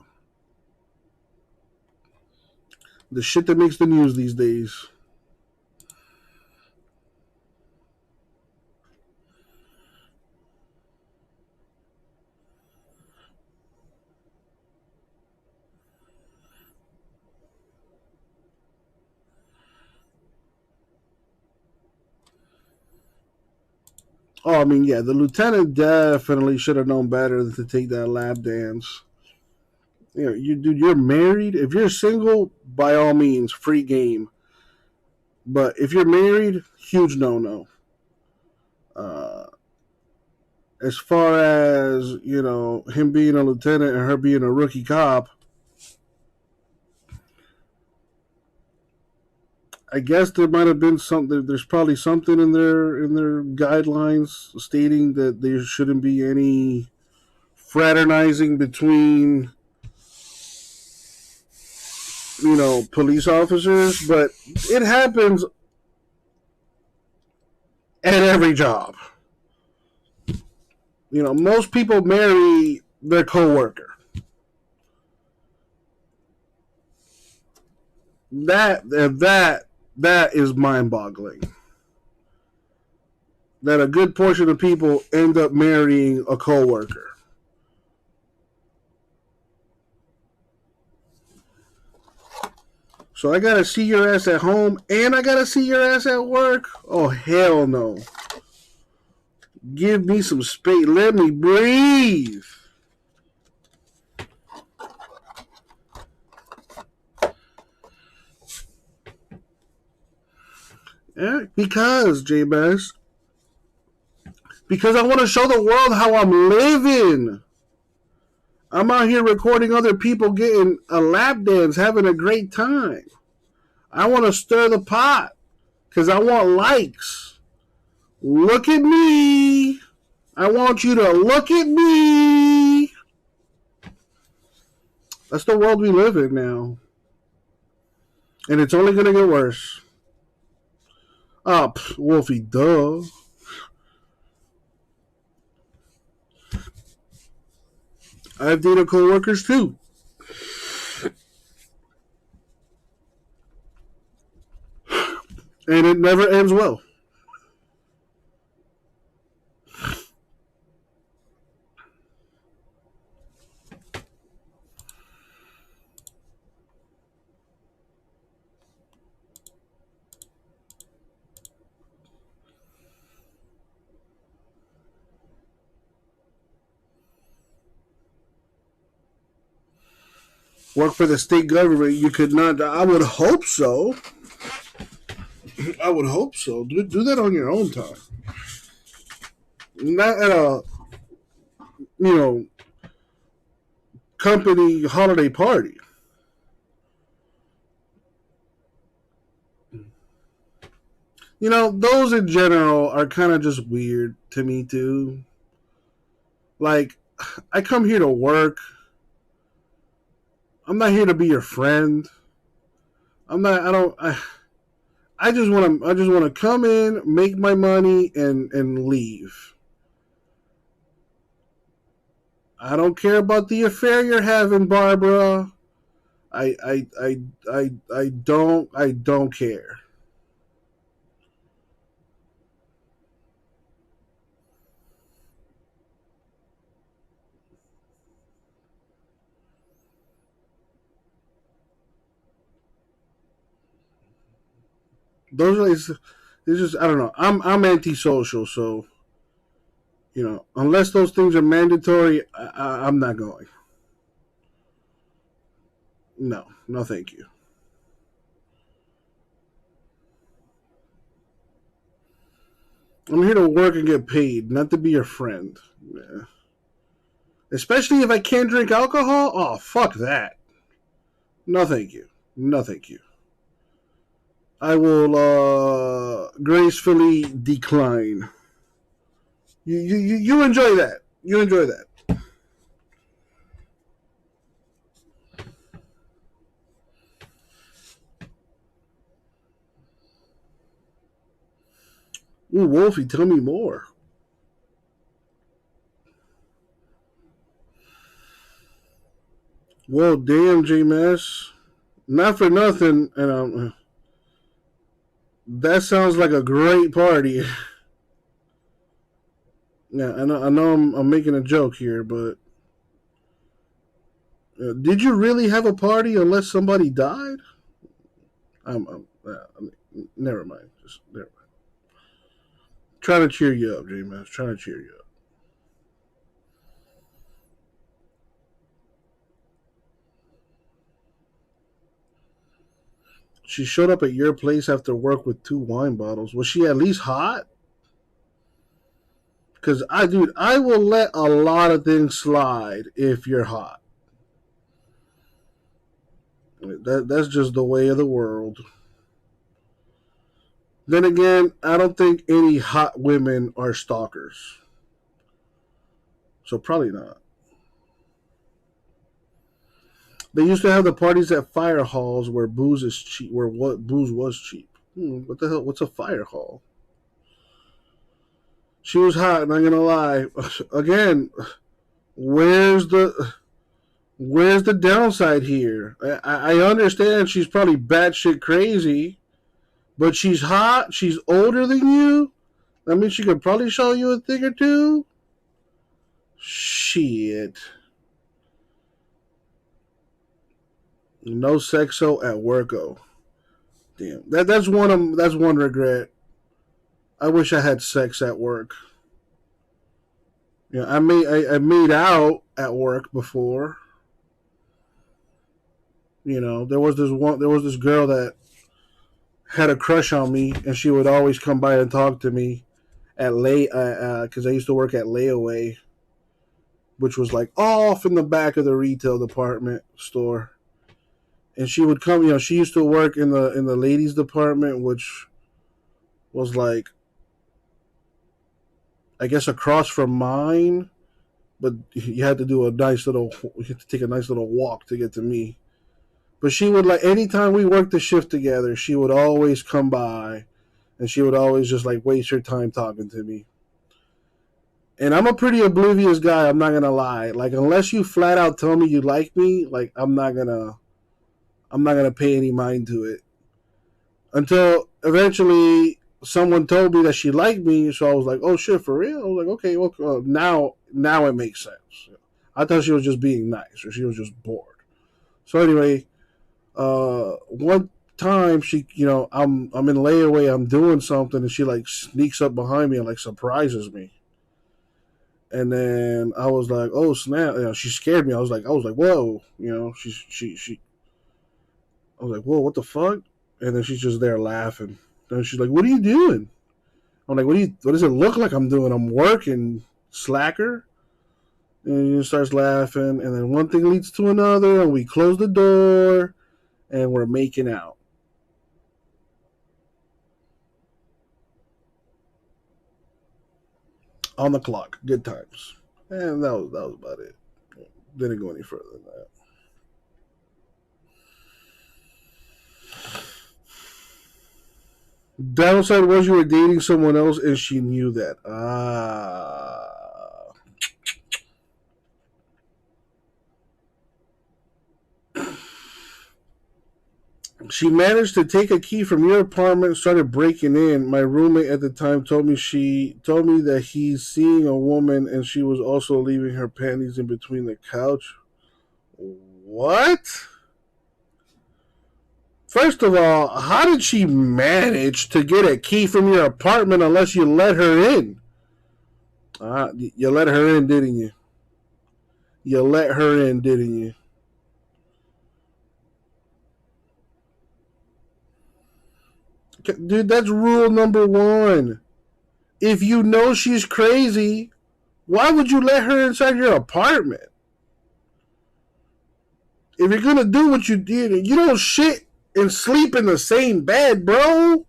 The shit that makes the news these days. Oh, I mean, yeah, the lieutenant definitely should have known better than to take that lap dance. You know, you're married. If you're single, by all means, free game. But if you're married, huge no-no. As far as, you know, him being a lieutenant and her being a rookie cop, I guess there might have been something. There's probably something in their guidelines stating that there shouldn't be any fraternizing between, police officers, but it happens at every job. Most people marry their coworker. That is mind-boggling. That a good portion of people end up marrying a coworker. So I gotta see your ass at home and I gotta see your ass at work? Oh, hell no. Give me some space. Let me breathe. Yeah, because, J-Bass. Because I want to show the world how I'm living. I'm out here recording other people getting a lap dance, having a great time. I want to stir the pot because I want likes. Look at me. I want you to look at me. That's the world we live in now. And it's only going to get worse. Oh, Wolfie, duh. I've dated co-workers too. And it never ends well. Work for the state government, you could not. I would hope so. I would hope so. Do that on your own time. Not at a, company holiday party. Those in general are kind of just weird to me too. Like, I come here to work. I'm not here to be your friend. I just want to come in, make my money, and leave. I don't care about the affair you're having, Barbara. I don't care. It's just, I don't know. I'm antisocial, so unless those things are mandatory, I'm not going. No, thank you. I'm here to work and get paid, not to be your friend. Yeah. Especially if I can't drink alcohol. Oh, fuck that. No, thank you. No, thank you. I will gracefully decline. You enjoy that. You enjoy that. Ooh, Wolfie, tell me more. Well, damn, J-Mass. Not for nothing, and that sounds like a great party. Yeah, I know I'm making a joke here, but did you really have a party unless somebody died? Never mind. Just never mind. Trying to cheer you up, J-Man. Trying to cheer you up. She showed up at your place after work with 2 wine bottles. Was she at least hot? Because, I will let a lot of things slide if you're hot. That's just the way of the world. Then again, I don't think any hot women are stalkers. So probably not. They used to have the parties at fire halls where booze is cheap, where what booze was cheap. What the hell? What's a fire hall? She was hot, not gonna lie. Again, where's the downside here? I understand she's probably batshit crazy, but she's hot. She's older than you. I mean, she could probably show you a thing or two. Shit. No sexo at worko. Damn. That's one regret. I wish I had sex at work. Yeah, I made out at work before. You know, there was this girl that had a crush on me, and she would always come by and talk to me at because I used to work at Layaway, which was like off in the back of the retail department store. And she would come, you know, she used to work in the ladies department, which was like, I guess, across from mine, but you had to take a nice little walk to get to me. But she would, like, anytime we worked the shift together, she would always come by, and she would always just, like, waste her time talking to me. And I'm a pretty oblivious guy, I'm not gonna lie. Like, unless you flat out tell me you like me, like, I'm not gonna pay any mind to it. Until eventually someone told me that she liked me, so I was like, oh shit, for real? I was like, okay, well, now it makes sense. I thought she was just being nice, or she was just bored. So anyway, one time she, you know, I'm in Layaway, I'm doing something, and she like sneaks up behind me and like surprises me. And then I was like, oh snap, you know, she scared me. I was like, whoa, you know, she I was like, whoa, what the fuck? And then she's just there laughing. And she's like, what are you doing? I'm like, what does it look like I'm doing? I'm working, slacker. And she starts laughing. And then one thing leads to another. And we close the door. And we're making out. On the clock. Good times. And that was about it. Didn't go any further than that. Downside was you were dating someone else and she knew that. She managed to take a key from your apartment and started breaking in. My roommate at the time told me that he's seeing a woman and she was also leaving her panties in between the couch. What? First of all, how did she manage to get a key from your apartment unless you let her in? You let her in, didn't you? You let her in, didn't you? Dude, that's rule number one. If you know she's crazy, why would you let her inside your apartment? If you're gonna do what you did, you don't shit and sleep in the same bed, bro.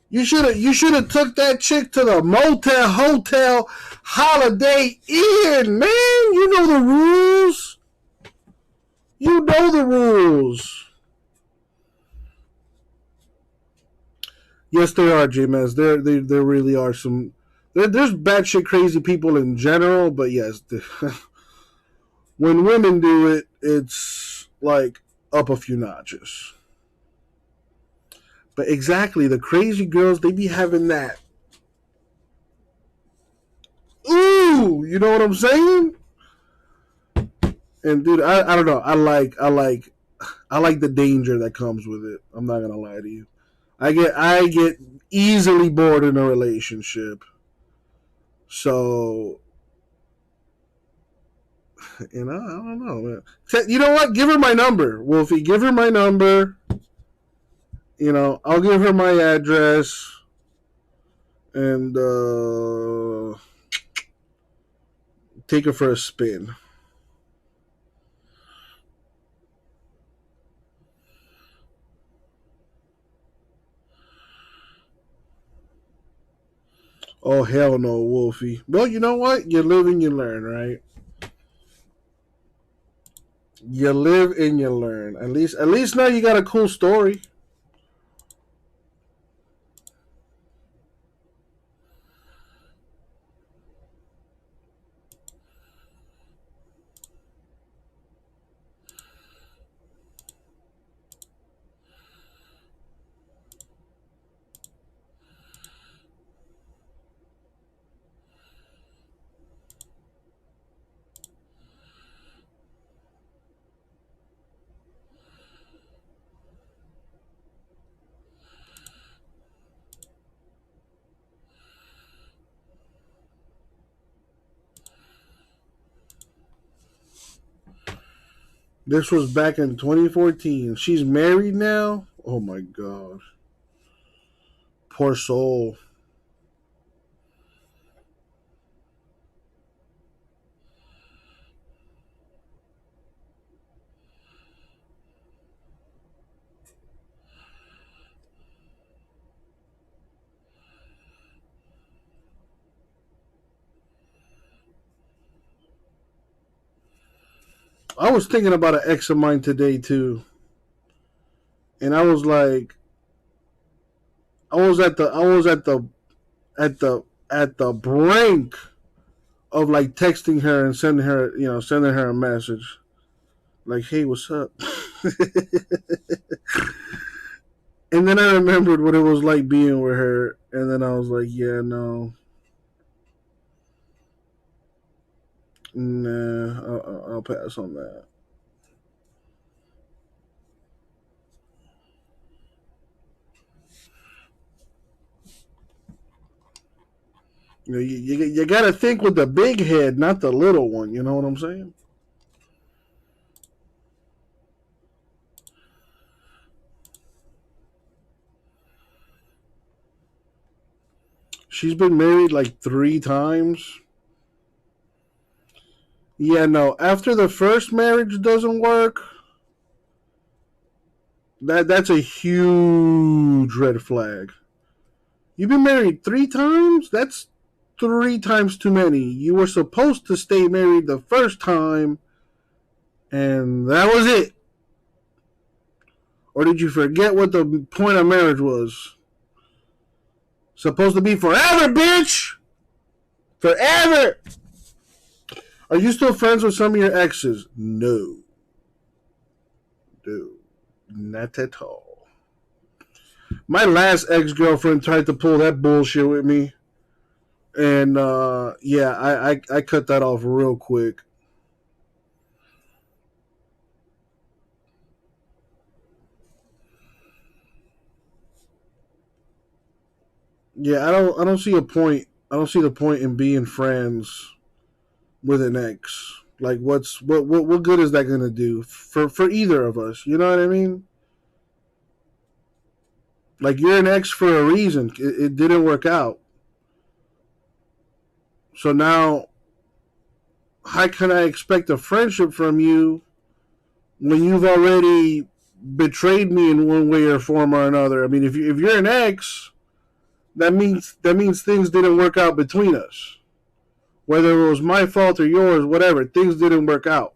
You should have took that chick to the motel, hotel, Holiday Inn, man. You know the rules. You know the rules. Yes, there are, J-Maz. There really are some. There's batshit crazy people in general, but yes, when women do it, it's like up a few notches. But exactly, the crazy girls, they be having that. Ooh, you know what I'm saying? And dude, I don't know. I like the danger that comes with it. I'm not gonna lie to you. I get easily bored in a relationship. So, you know, I don't know, man. You know what? Give her my number, Wolfie. Give her my number. You know, I'll give her my address. And take her for a spin. Oh, hell no, Wolfie. Well, you know what? You live and you learn, right? You live and you learn. At least now you got a cool story. This was back in 2014. She's married now? Oh my God. Poor soul. I was thinking about an ex of mine today too. And I was like, I was at the brink of like texting her and sending her a message. Like, hey, what's up? And then I remembered what it was like being with her, and then I was like, yeah, no. Nah, I'll pass on that. You know, you got to think with the big head, not the little one. You know what I'm saying? She's been married like 3 times. Yeah, no. After the first marriage doesn't work, that's a huge red flag. You've been married 3 times? That's 3 times too many. You were supposed to stay married the first time, and that was it. Or did you forget what the point of marriage was? Supposed to be forever, bitch! Forever! Are you still friends with some of your exes? No. No. Not at all. My last ex-girlfriend tried to pull that bullshit with me. And, yeah, I cut that off real quick. Yeah, I don't see a point. I don't see the point in being friends with an ex. Like, what good is that gonna do for either of us? You know what I mean? Like, you're an ex for a reason. It didn't work out. So now, how can I expect a friendship from you when you've already betrayed me in one way or form or another? I mean, if you're an ex, that means things didn't work out between us. Whether it was my fault or yours, whatever, things didn't work out.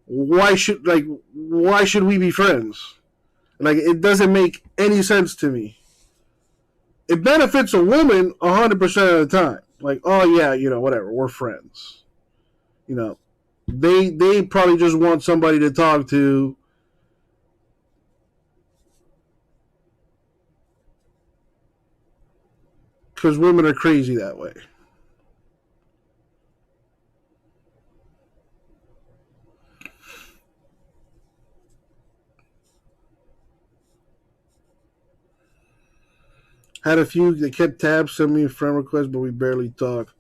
Why should we be friends? Like, it doesn't make any sense to me. It benefits a woman 100% of the time. Like, oh yeah, whatever, we're friends. They probably just want somebody to talk to. Because women are crazy that way. Had a few that kept tabs, sent me a friend request, but we barely talk.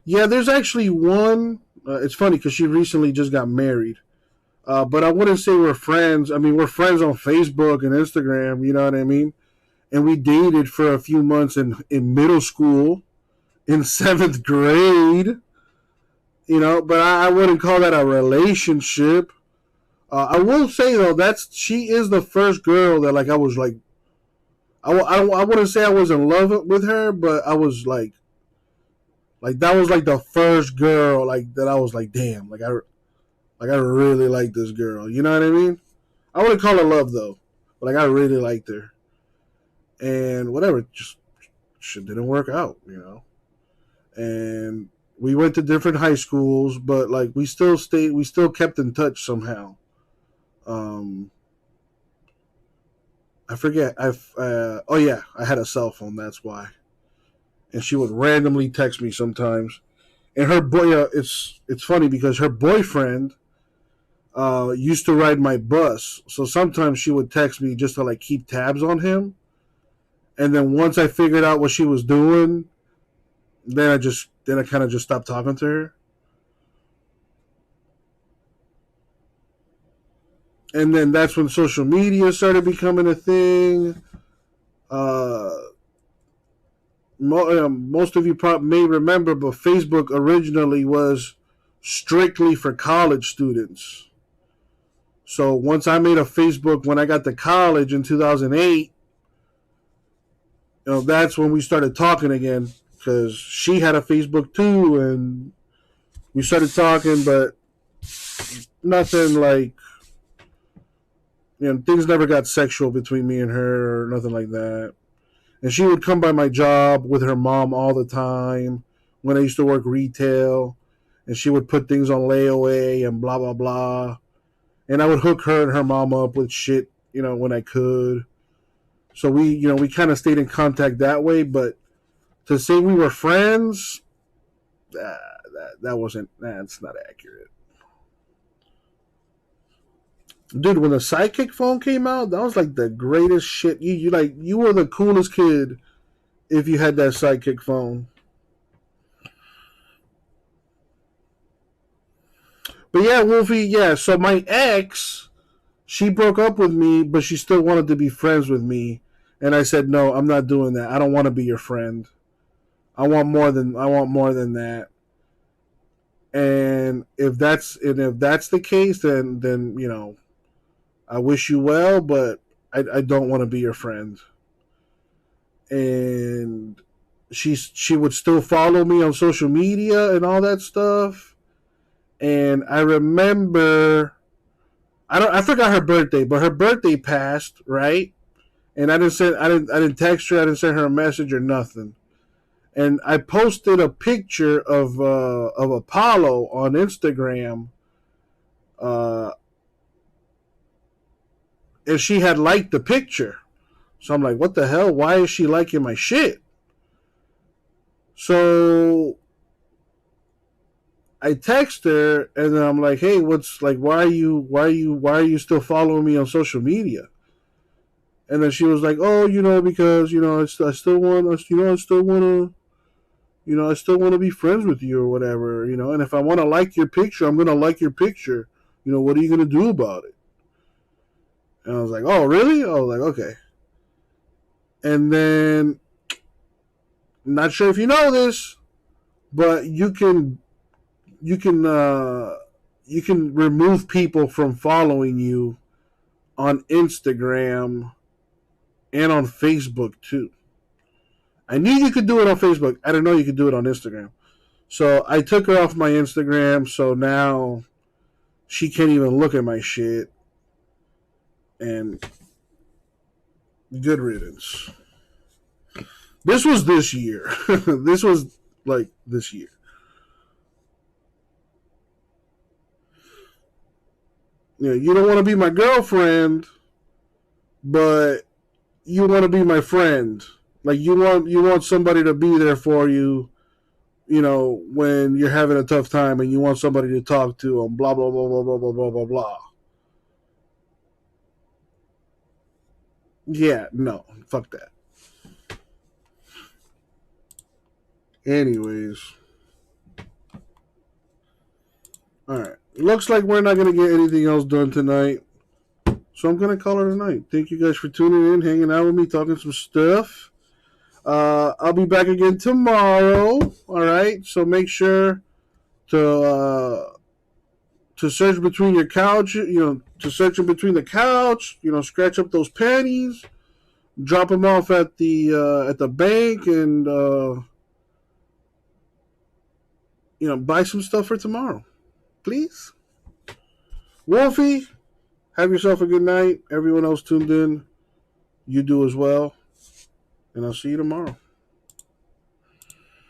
Yeah, there's actually one. It's funny because she recently just got married. But I wouldn't say we're friends. I mean, we're friends on Facebook and Instagram, you know what I mean? And we dated for a few months in middle school, in 7th grade. But I wouldn't call that a relationship. I will say, though, she is the first girl that, like, I was, like, I wouldn't say I was in love with her, but I was, like, Like that was like the first girl like that I was like, damn, like I really like this girl. You know what I mean? I wouldn't call her love though, but like I really liked her. And whatever, just shit didn't work out, you know. And we went to different high schools, but like we still kept in touch somehow. I forget. I had a cell phone. That's why. And she would randomly text me sometimes. And her boy, it's funny because her boyfriend used to ride my bus, so sometimes she would text me just to like keep tabs on him. And then once I figured out what she was doing, then I kind of just stopped talking to her. And then that's when social media started becoming a thing. Most of you probably may remember, but Facebook originally was strictly for college students. So once I made a Facebook when I got to college in 2008, that's when we started talking again, because she had a Facebook too, and we started talking, but nothing like, things never got sexual between me and her or nothing like that. And she would come by my job with her mom all the time when I used to work retail, and she would put things on layaway and blah, blah, blah. And I would hook her and her mom up with shit, when I could. So we kind of stayed in contact that way, but to say we were friends, that's not accurate. Dude, when the Sidekick phone came out, that was like the greatest shit. You were the coolest kid if you had that Sidekick phone. But yeah, Wolfie, yeah, so my ex, she broke up with me, but she still wanted to be friends with me. And I said, no, I'm not doing that. I don't want to be your friend. I want more than that. And if that's the case, then I wish you well, but I don't want to be your friend. And she would still follow me on social media and all that stuff. And I remember, I forgot her birthday, but her birthday passed, right? And I didn't text her, I didn't send her a message or nothing. And I posted a picture of Apollo on Instagram, and she had liked the picture. So I'm like, what the hell? Why is she liking my shit? So I text her, and then I'm like, hey, why are you still following me on social media? And then she was like, oh, because I still want to be friends with you or whatever, and if I want to like your picture, I'm going to like your picture. What are you going to do about it? And I was like, oh, really? I was like, okay. And then, not sure if you know this, but you can remove people from following you on Instagram and on Facebook too. I knew you could do it on Facebook. I didn't know you could do it on Instagram. So I took her off my Instagram, so now she can't even look at my shit. And good riddance. This was this year. This was like this year. You don't want to be my girlfriend, but you want to be my friend. Like you want somebody to be there for you, when you're having a tough time, and you want somebody to talk to, and blah blah blah blah blah blah blah blah blah. Yeah, no, fuck that. Anyways, all right. Looks like we're not gonna get anything else done tonight, so I'm gonna call it a night. Thank you guys for tuning in, hanging out with me, talking some stuff. I'll be back again tomorrow. All right, so make sure to search between your couch. To search in between the couch. Scratch up those panties, drop them off at the bank, and buy some stuff for tomorrow. Please. Wolfie, have yourself a good night. Everyone else tuned in, you do as well. And I'll see you tomorrow.